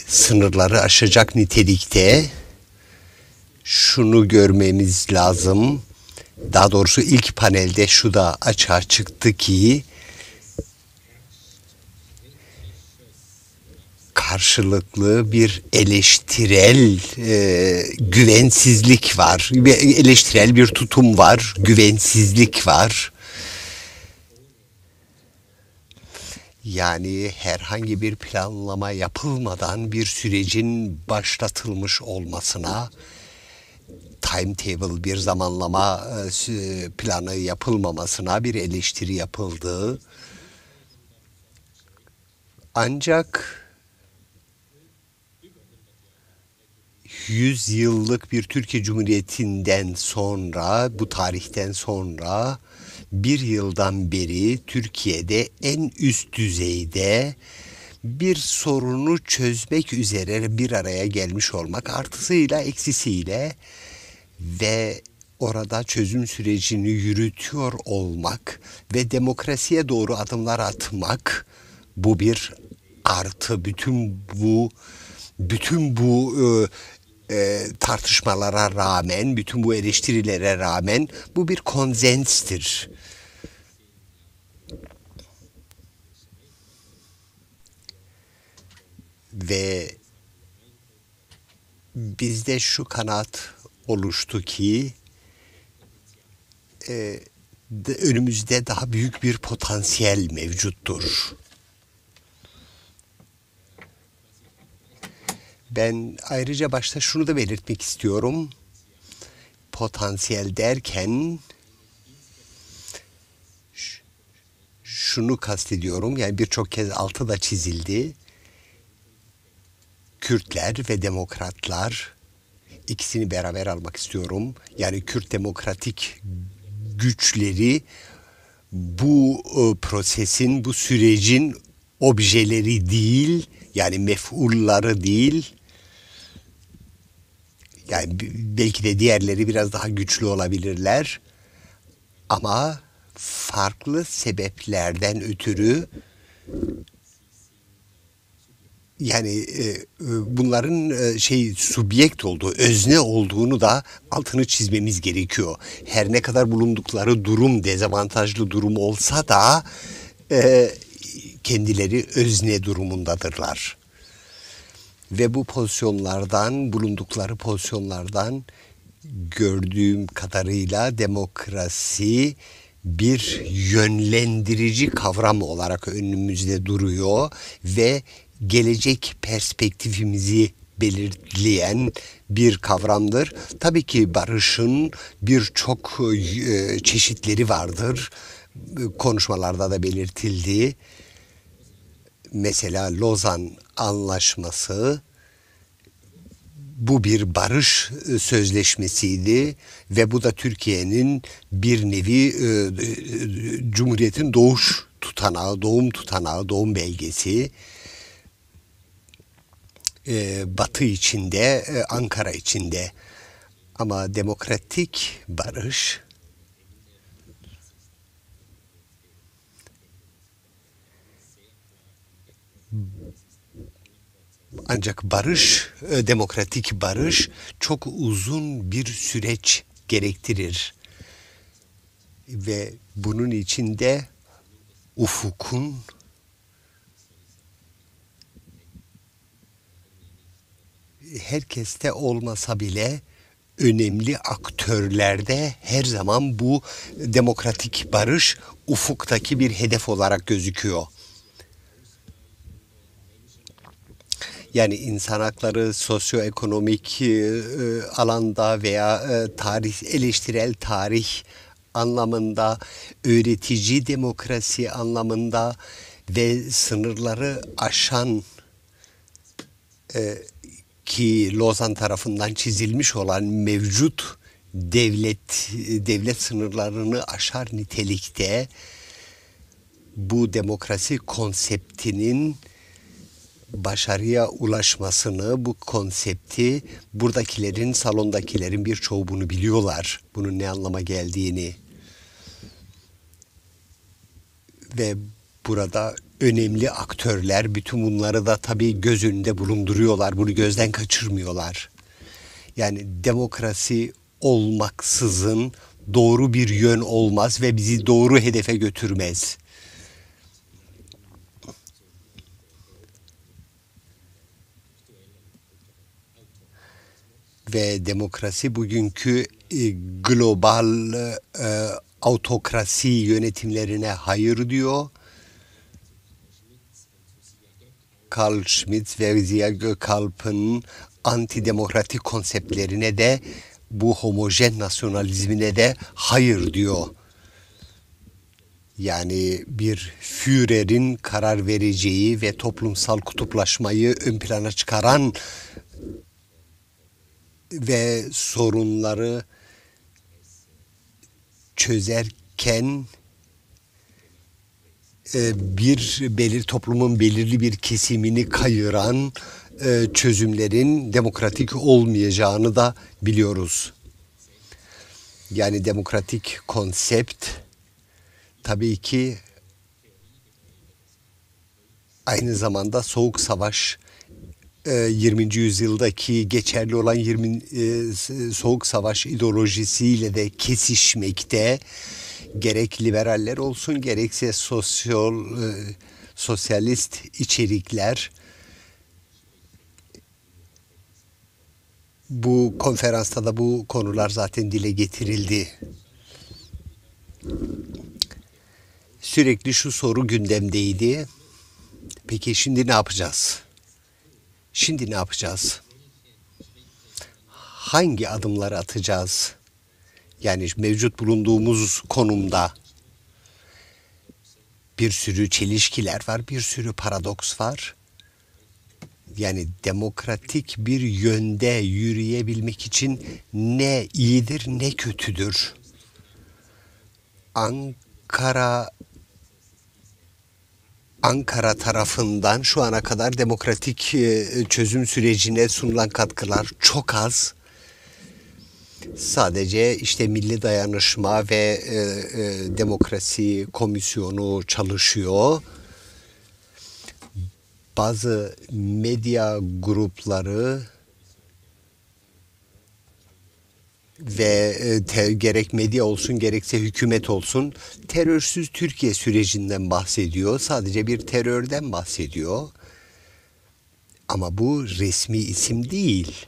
sınırları aşacak nitelikte şunu görmemiz lazım. Daha doğrusu ilk panelde şu da açığa çıktı ki karşılıklı bir eleştirel güvensizlik var. Eleştirel bir tutum var, güvensizlik var. Yani herhangi bir planlama yapılmadan bir sürecin başlatılmış olmasına, timetable, bir zamanlama planı yapılmamasına bir eleştiri yapıldı. Ancak 100 yıllık bir Türkiye Cumhuriyeti'nden sonra, bu tarihten sonra bir yıldan beri Türkiye'de en üst düzeyde bir sorunu çözmek üzere bir araya gelmiş olmak, artısıyla eksisiyle ve orada çözüm sürecini yürütüyor olmak ve demokrasiye doğru adımlar atmak, bu bir artı. Bütün bu tartışmalara rağmen, bütün bu eleştirilere rağmen bu bir konsenstir. Ve bizde şu kanaat oluştu ki önümüzde daha büyük bir potansiyel mevcuttur. Ben ayrıca başta şunu da belirtmek istiyorum. Potansiyel derken şunu kastediyorum, yani birçok kez altı da çizildi. Kürtler ve demokratlar, ikisini beraber almak istiyorum. Yani Kürt demokratik güçleri bu prosesin, bu sürecin objeleri değil, yani mef'ulları değil. Yani belki de diğerleri biraz daha güçlü olabilirler. Ama farklı sebeplerden ötürü yani bunların subjekt olduğu, özne olduğunu da altını çizmemiz gerekiyor. Her ne kadar bulundukları durum dezavantajlı durum olsa da kendileri özne durumundadırlar. Ve bu pozisyonlardan, bulundukları pozisyonlardan gördüğüm kadarıyla demokrasi bir yönlendirici kavram olarak önümüzde duruyor ve gelecek perspektifimizi belirleyen bir kavramdır. Tabii ki barışın birçok çeşitleri vardır. Konuşmalarda da belirtildi. Mesela Lozan Anlaşması, bu bir barış sözleşmesiydi ve bu da Türkiye'nin bir nevi Cumhuriyet'in doğuş tutanağı, doğum tutanağı, doğum belgesi. Batı içinde, Ankara içinde. Ama demokratik barış ancak barış, demokratik barış çok uzun bir süreç gerektirir. Ve bunun içinde ufukun herkeste olmasa bile önemli aktörlerde her zaman bu demokratik barış ufuktaki bir hedef olarak gözüküyor. Yani insan hakları, sosyoekonomik alanda veya eleştirel tarih anlamında, öğretici demokrasi anlamında ve sınırları aşan ki Lozan tarafından çizilmiş olan mevcut devlet sınırlarını aşar nitelikte bu demokrasi konseptinin başarıya ulaşmasını, bu konsepti buradakilerin, salondakilerin birçoğu bunu biliyorlar. Bunun ne anlama geldiğini. Ve burada önemli aktörler bütün bunları da tabii göz önünde bulunduruyorlar. Bunu gözden kaçırmıyorlar. Yani demokrasi olmaksızın doğru bir yön olmaz ve bizi doğru hedefe götürmez. Ve demokrasi bugünkü global autokrasi yönetimlerine hayır diyor. Carl Schmitt ve Ziya Gökalp'ın antidemokratik konseptlerine de bu homojen nasyonalizmine de hayır diyor. Yani bir Führer'in karar vereceği ve toplumsal kutuplaşmayı ön plana çıkaran ve sorunları çözerken toplumun belirli bir kesimini kayıran çözümlerin demokratik olmayacağını da biliyoruz. Yani demokratik konsept tabii ki aynı zamanda Soğuk Savaş 20. yüzyıldaki geçerli olan Soğuk Savaş ideolojisiyle de kesişmekte. Gerek liberaller olsun gerekse sosyalist içerikler bu konferansta da bu konular zaten dile getirildi. Sürekli şu soru gündemdeydi. Peki şimdi ne yapacağız? Şimdi ne yapacağız? Hangi adımları atacağız? Yani mevcut bulunduğumuz konumda bir sürü çelişkiler var, bir sürü paradoks var. Yani demokratik bir yönde yürüyebilmek için ne iyidir ne kötüdür. Ankara tarafından şu ana kadar demokratik çözüm sürecine sunulan katkılar çok az. Sadece işte Milli Dayanışma ve Demokrasi Komisyonu çalışıyor. Bazı medya grupları ve gerek medya olsun gerekse hükümet olsun terörsüz Türkiye sürecinden bahsediyor. Sadece bir terörden bahsediyor. Ama bu resmi isim değil.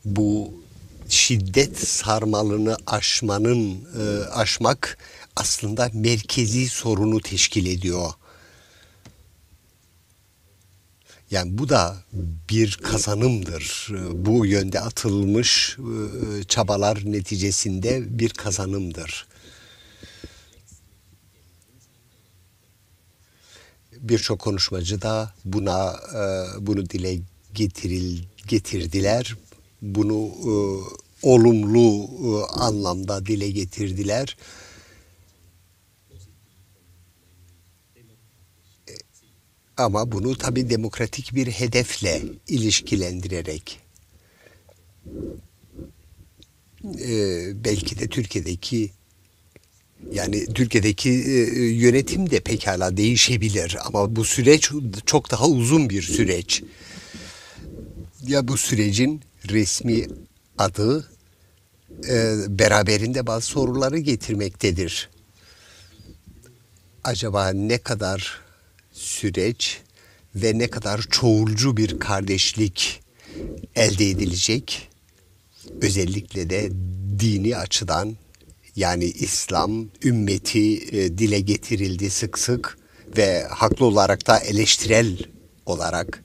Bu şiddet sarmalını aşmak aslında merkezi sorunu teşkil ediyor. Yani bu da bir kazanımdır. Bu yönde atılmış çabalar neticesinde bir kazanımdır. Birçok konuşmacı da bunu dile getirdiler. Bunu olumlu anlamda dile getirdiler. Ama bunu tabii demokratik bir hedefle ilişkilendirerek belki de Türkiye'deki yönetim de pekala değişebilir ama bu süreç çok daha uzun bir süreç. Ya bu sürecin resmi adı beraberinde bazı soruları getirmektedir. Acaba ne kadar süreç ve ne kadar çoğulcu bir kardeşlik elde edilecek? Özellikle de dini açıdan, yani İslam ümmeti dile getirildi sık sık ve haklı olarak da eleştirel olarak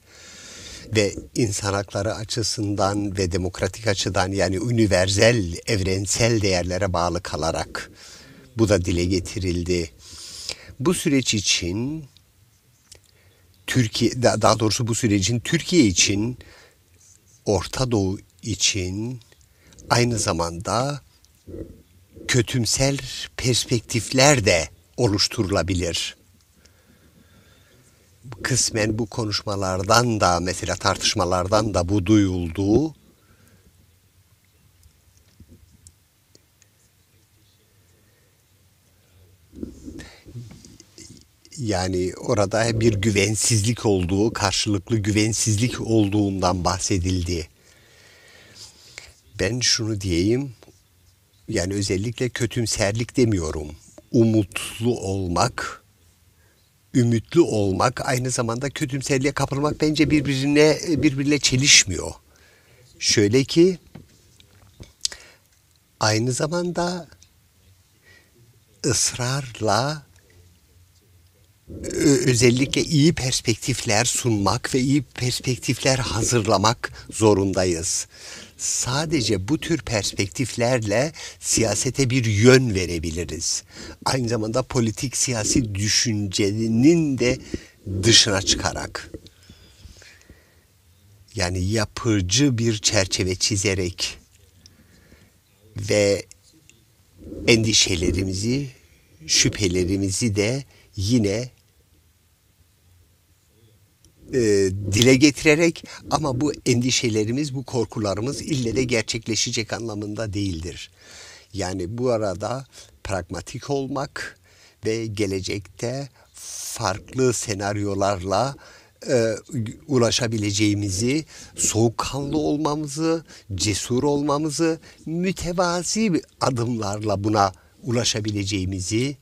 ve insan hakları açısından ve demokratik açıdan, yani universal, evrensel değerlere bağlı kalarak bu da dile getirildi. Bu süreç için daha doğrusu bu sürecin Türkiye için, Orta Doğu için aynı zamanda kötümsel perspektifler de oluşturulabilir. Kısmen bu konuşmalardan da, mesela tartışmalardan da bu duyuldu. Yani orada bir güvensizlik olduğu, karşılıklı güvensizlik olduğundan bahsedildi. Ben şunu diyeyim, yani özellikle kötümserlik demiyorum. Umutlu olmak, ümitli olmak, aynı zamanda kötümserliğe kapılmak bence birbirine çelişmiyor. Şöyle ki, aynı zamanda ısrarla özellikle iyi perspektifler sunmak ve iyi perspektifler hazırlamak zorundayız. Sadece bu tür perspektiflerle siyasete bir yön verebiliriz. Aynı zamanda politik siyasi düşüncenin de dışına çıkarak. Yani yapıcı bir çerçeve çizerek ve endişelerimizi, şüphelerimizi de yine dile getirerek, ama bu endişelerimiz, bu korkularımız ille de gerçekleşecek anlamında değildir. Yani bu arada pragmatik olmak ve gelecekte farklı senaryolarla ulaşabileceğimizi, soğukkanlı olmamızı, cesur olmamızı, mütevazi adımlarla buna ulaşabileceğimizi,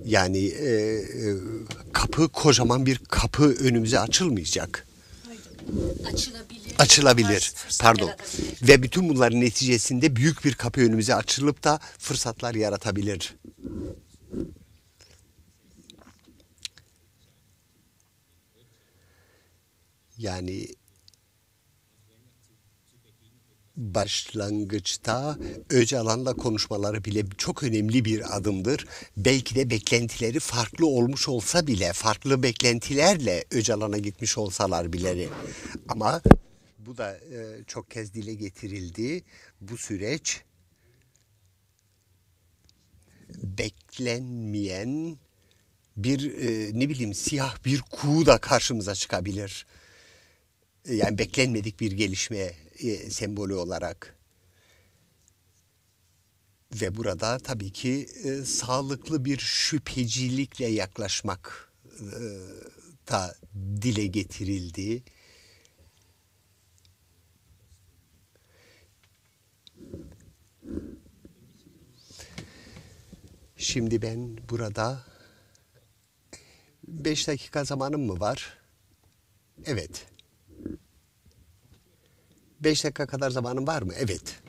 yani kocaman bir kapı önümüze açılmayacak. Açılabilir. Pardon. Ve bütün bunların neticesinde büyük bir kapı önümüze açılıp da fırsatlar yaratabilir. Yani başlangıçta Öcalan'la konuşmaları bile çok önemli bir adımdır. Belki de beklentileri farklı olmuş olsa bile, farklı beklentilerle Öcalan'a gitmiş olsalar bile. Ama bu da çok kez dile getirildi. Bu süreç beklenmeyen bir siyah bir kuğu da karşımıza çıkabilir. Yani beklenmedik bir gelişme sembolü olarak. Ve burada tabii ki sağlıklı bir şüphecilikle yaklaşmak da dile getirildi. Şimdi ben burada 5 dakika zamanım mı var? Evet. 5 dakika kadar zamanım var mı? Evet.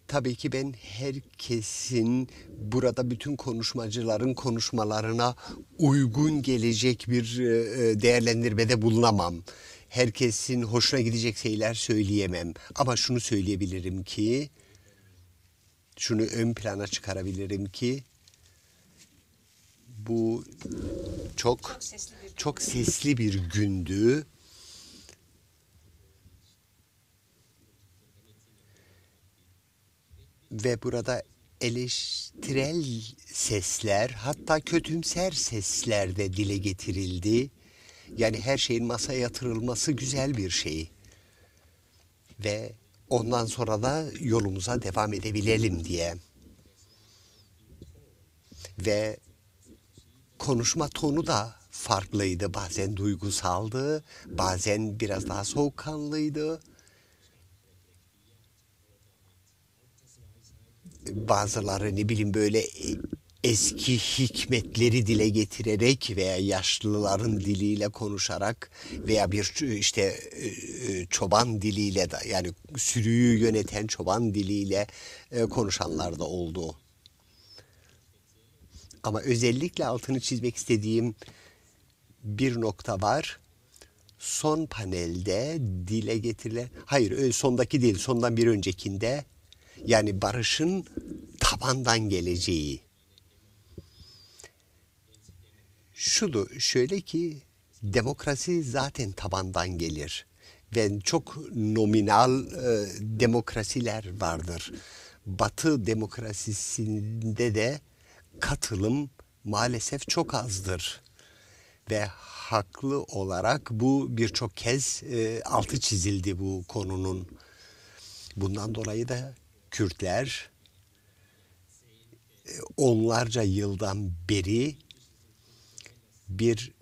Tabii ki ben herkesin burada bütün konuşmacıların konuşmalarına uygun gelecek bir değerlendirmede bulunamam. Herkesin hoşuna gidecek şeyler söyleyemem. Ama şunu söyleyebilirim ki, şunu ön plana çıkarabilirim ki, bu çok sesli bir gündü. Ve burada eleştirel sesler, hatta kötümser sesler de dile getirildi. Yani her şeyin masaya yatırılması güzel bir şey. Ve ondan sonra da yolumuza devam edebilelim diye. Ve konuşma tonu da farklıydı. Bazen duygusaldı, bazen biraz daha soğukkanlıydı. Bazıları böyle eski hikmetleri dile getirerek veya yaşlıların diliyle konuşarak veya bir çoban diliyle de, yani sürüyü yöneten çoban diliyle konuşanlar da oldu. Ama özellikle altını çizmek istediğim bir nokta var. Son panelde dile getirilen, hayır sondaki değil, sondan bir öncekinde, yani barışın tabandan geleceği. Şöyle ki, demokrasi zaten tabandan gelir. ve çok nominal demokrasiler vardır. Batı demokrasisinde de katılım maalesef çok azdır. Ve haklı olarak bu birçok kez altı çizildi bu konunun. Bundan dolayı da Kürtler onlarca yıldan beri bir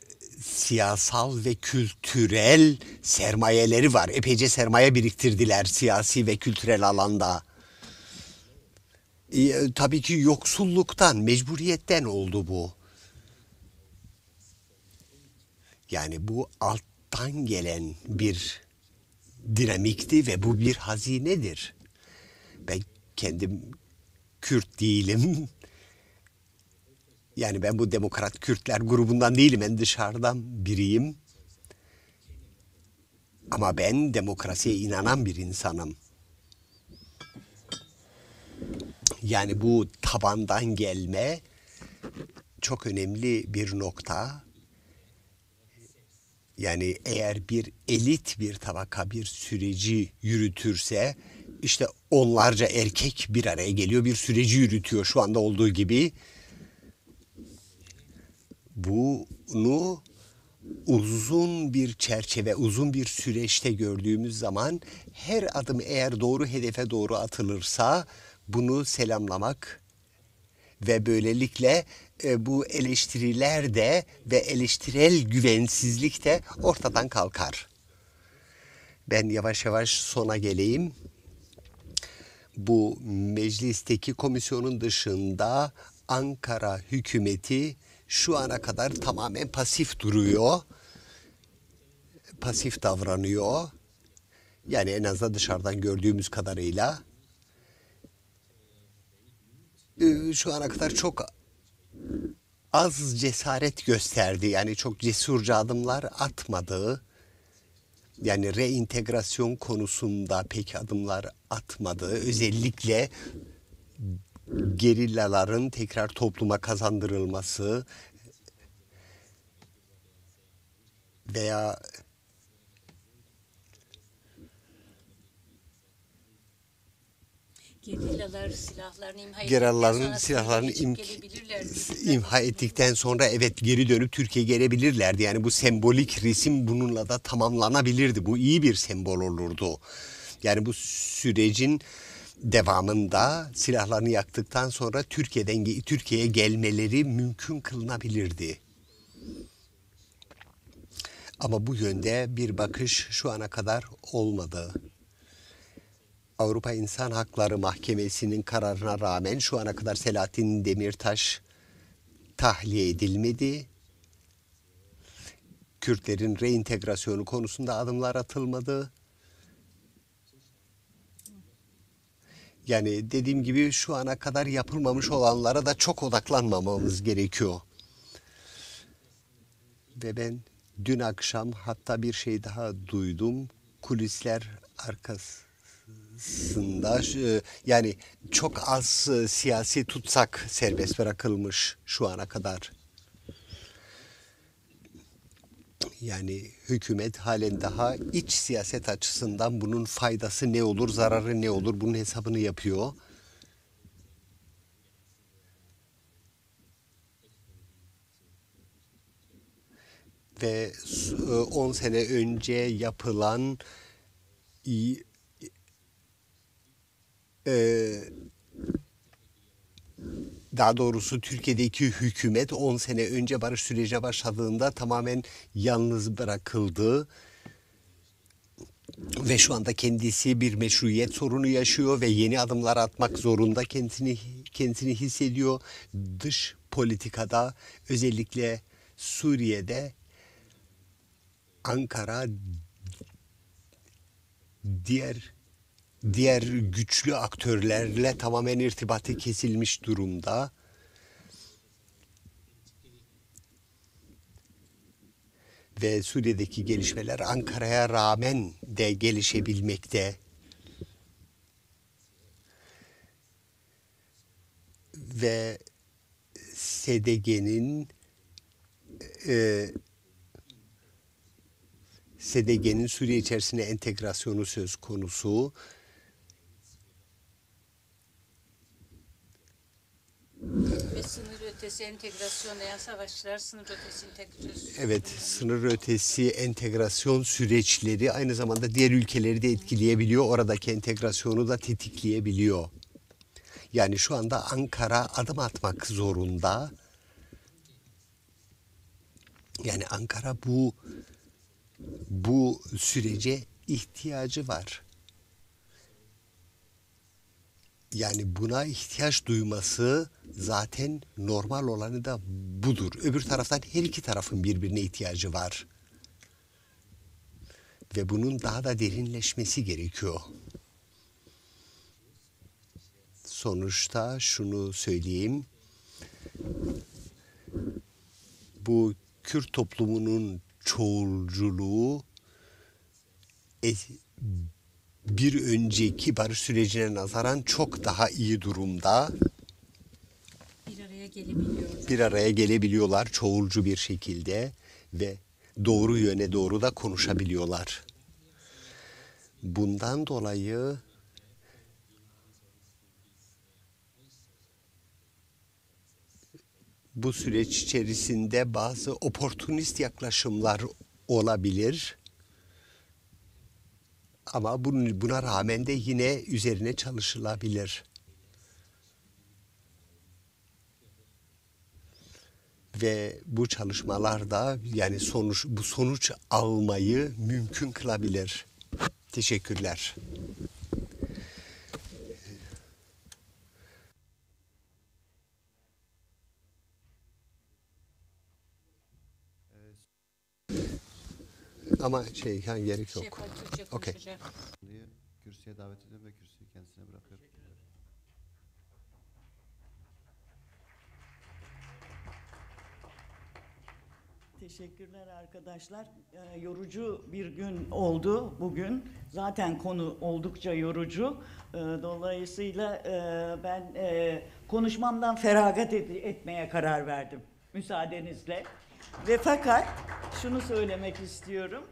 siyasal ve kültürel sermayeleri var. Epeyce sermaye biriktirdiler siyasi ve kültürel alanda. Tabii ki yoksulluktan, mecburiyetten oldu bu. Yani bu alttan gelen bir dinamikti ve bu bir hazinedir. Ben kendim Kürt değilim. Yani ben bu Demokrat Kürtler grubundan değilim. Ben dışarıdan biriyim. Ama ben demokrasiye inanan bir insanım. Yani bu tabandan gelme çok önemli bir nokta. Yani eğer bir elit bir tabaka bir süreci yürütürse işte onlarca erkek bir araya geliyor bir süreci yürütüyor şu anda olduğu gibi. Bunu uzun bir çerçeve, uzun bir süreçte gördüğümüz zaman her adım eğer doğru hedefe doğru atılırsa bunu selamlamak ve böylelikle bu eleştiriler de ve eleştirel güvensizlik de ortadan kalkar. Ben yavaş yavaş sona geleyim. Bu meclisteki komisyonun dışında Ankara hükümeti şu ana kadar tamamen pasif duruyor. Pasif davranıyor. Yani en azından dışarıdan gördüğümüz kadarıyla. Şu ana kadar çok az cesaret gösterdi. Yani çok cesurca adımlar atmadı. Yani reentegrasyon konusunda pek adımlar atmadı. Özellikle gerillaların tekrar topluma kazandırılması veya Gerillalar silahlarını imha ettikten sonra evet geri dönüp Türkiye'ye gelebilirlerdi. Yani bu sembolik resim bununla da tamamlanabilirdi. Bu iyi bir sembol olurdu. Yani bu sürecin devamında silahlarını yaktıktan sonra Türkiye'ye gelmeleri mümkün kılınabilirdi. Ama bu yönde bir bakış şu ana kadar olmadı. Avrupa İnsan Hakları Mahkemesi'nin kararına rağmen şu ana kadar Selahattin Demirtaş tahliye edilmedi. Kürtlerin reentegrasyonu konusunda adımlar atılmadı. Yani dediğim gibi şu ana kadar yapılmamış olanlara da çok odaklanmamamız gerekiyor. Ve ben dün akşam hatta bir şey daha duydum. Kulisler arkasında yani çok az siyasi tutsak serbest bırakılmış şu ana kadar. Yani hükümet halen daha iç siyaset açısından bunun faydası ne olur, zararı ne olur bunun hesabını yapıyor. Ve 10 sene önce yapılan daha doğrusu Türkiye'deki hükümet 10 sene önce barış sürecine başladığında tamamen yalnız bırakıldı. Ve şu anda kendisi bir meşruiyet sorunu yaşıyor ve yeni adımlar atmak zorunda kendisini hissediyor. Dış politikada özellikle Suriye'de Ankara diğer güçlü aktörlerle tamamen irtibatı kesilmiş durumda. Ve Suriye'deki gelişmeler Ankara'ya rağmen de gelişebilmekte. Ve SDG'nin Suriye içerisine entegrasyonu söz konusu. Ve sınır ötesi entegrasyon, yani savaşçılar sınır ötesi entegrasyon. Evet, sınır ötesi entegrasyon süreçleri aynı zamanda diğer ülkeleri de etkileyebiliyor. Oradaki entegrasyonu da tetikleyebiliyor. Yani şu anda Ankara adım atmak zorunda. Yani Ankara bu sürece ihtiyacı var. Yani buna ihtiyaç duyması zaten normal olanı da budur. Öbür taraftan her iki tarafın birbirine ihtiyacı var. Ve bunun daha da derinleşmesi gerekiyor. Sonuçta şunu söyleyeyim. Bu Kürt toplumunun çoğulculuğu bir önceki barış sürecine nazaran çok daha iyi durumda. Bir araya gelebiliyorlar çoğulcu bir şekilde ve doğru yöne doğru da konuşabiliyorlar. Bundan dolayı bu süreç içerisinde bazı oportunist yaklaşımlar olabilir. Ama buna rağmen de yine üzerine çalışılabilir. Ve bu çalışmalar da yani bu sonuç almayı mümkün kılabilir. Teşekkürler. Ama gerek yok. Okay. Kürsüye davet ediyorum ve kürsüyü kendisine bırakıyorum. Teşekkürler arkadaşlar. Yorucu bir gün oldu bugün. Zaten konu oldukça yorucu. Dolayısıyla ben konuşmamdan feragat etmeye karar verdim müsaadenizle. Ve fakat şunu söylemek istiyorum.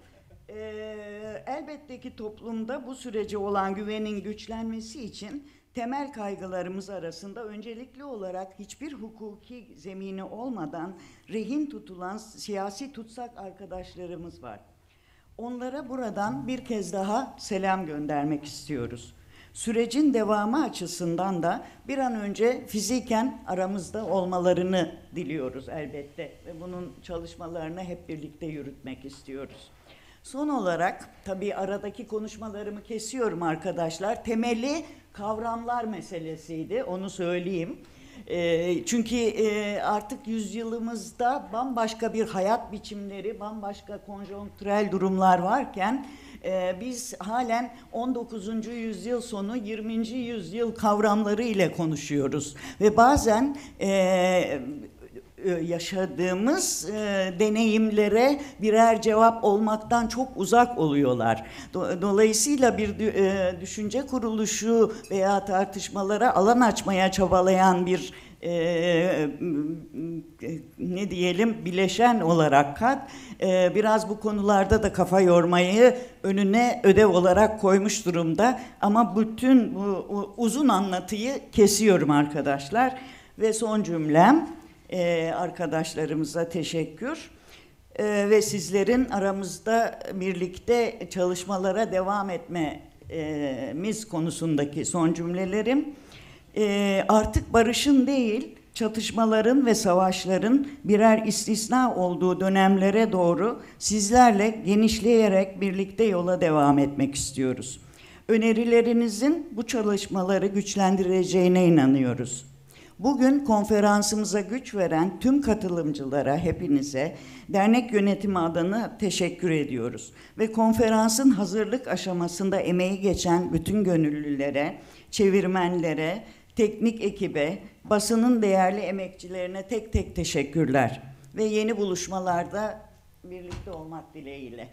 Elbette ki toplumda bu sürece olan güvenin güçlenmesi için temel kaygılarımız arasında öncelikli olarak hiçbir hukuki zemini olmadan rehin tutulan siyasi tutsak arkadaşlarımız var. Onlara buradan bir kez daha selam göndermek istiyoruz. Sürecin devamı açısından da bir an önce fiziken aramızda olmalarını diliyoruz elbette ve bunun çalışmalarını hep birlikte yürütmek istiyoruz. Son olarak tabii aradaki konuşmalarımı kesiyorum arkadaşlar. Temeli kavramlar meselesiydi, onu söyleyeyim. Çünkü artık yüzyılımızda bambaşka bir hayat biçimleri, bambaşka konjonktürel durumlar varken biz halen 19. yüzyıl sonu 20. yüzyıl kavramları ile konuşuyoruz. Ve bazen yaşadığımız deneyimlere birer cevap olmaktan çok uzak oluyorlar. Dolayısıyla bir düşünce kuruluşu veya tartışmalara alan açmaya çabalayan bir ne diyelim bileşen olarak biraz bu konularda da kafa yormayı önüne ödev olarak koymuş durumda. Ama bütün bu uzun anlatıyı kesiyorum arkadaşlar. Ve son cümlem arkadaşlarımıza teşekkür ve sizlerin aramızda birlikte çalışmalara devam etmemiz konusundaki son cümlelerim. Artık barışın değil, çatışmaların ve savaşların birer istisna olduğu dönemlere doğru sizlerle genişleyerek birlikte yola devam etmek istiyoruz. Önerilerinizin bu çalışmaları güçlendireceğine inanıyoruz. Bugün konferansımıza güç veren tüm katılımcılara, hepinize dernek yönetimi adına teşekkür ediyoruz. Ve konferansın hazırlık aşamasında emeği geçen bütün gönüllülere, çevirmenlere, teknik ekibe, basının değerli emekçilerine tek tek teşekkürler. Ve yeni buluşmalarda birlikte olmak dileğiyle.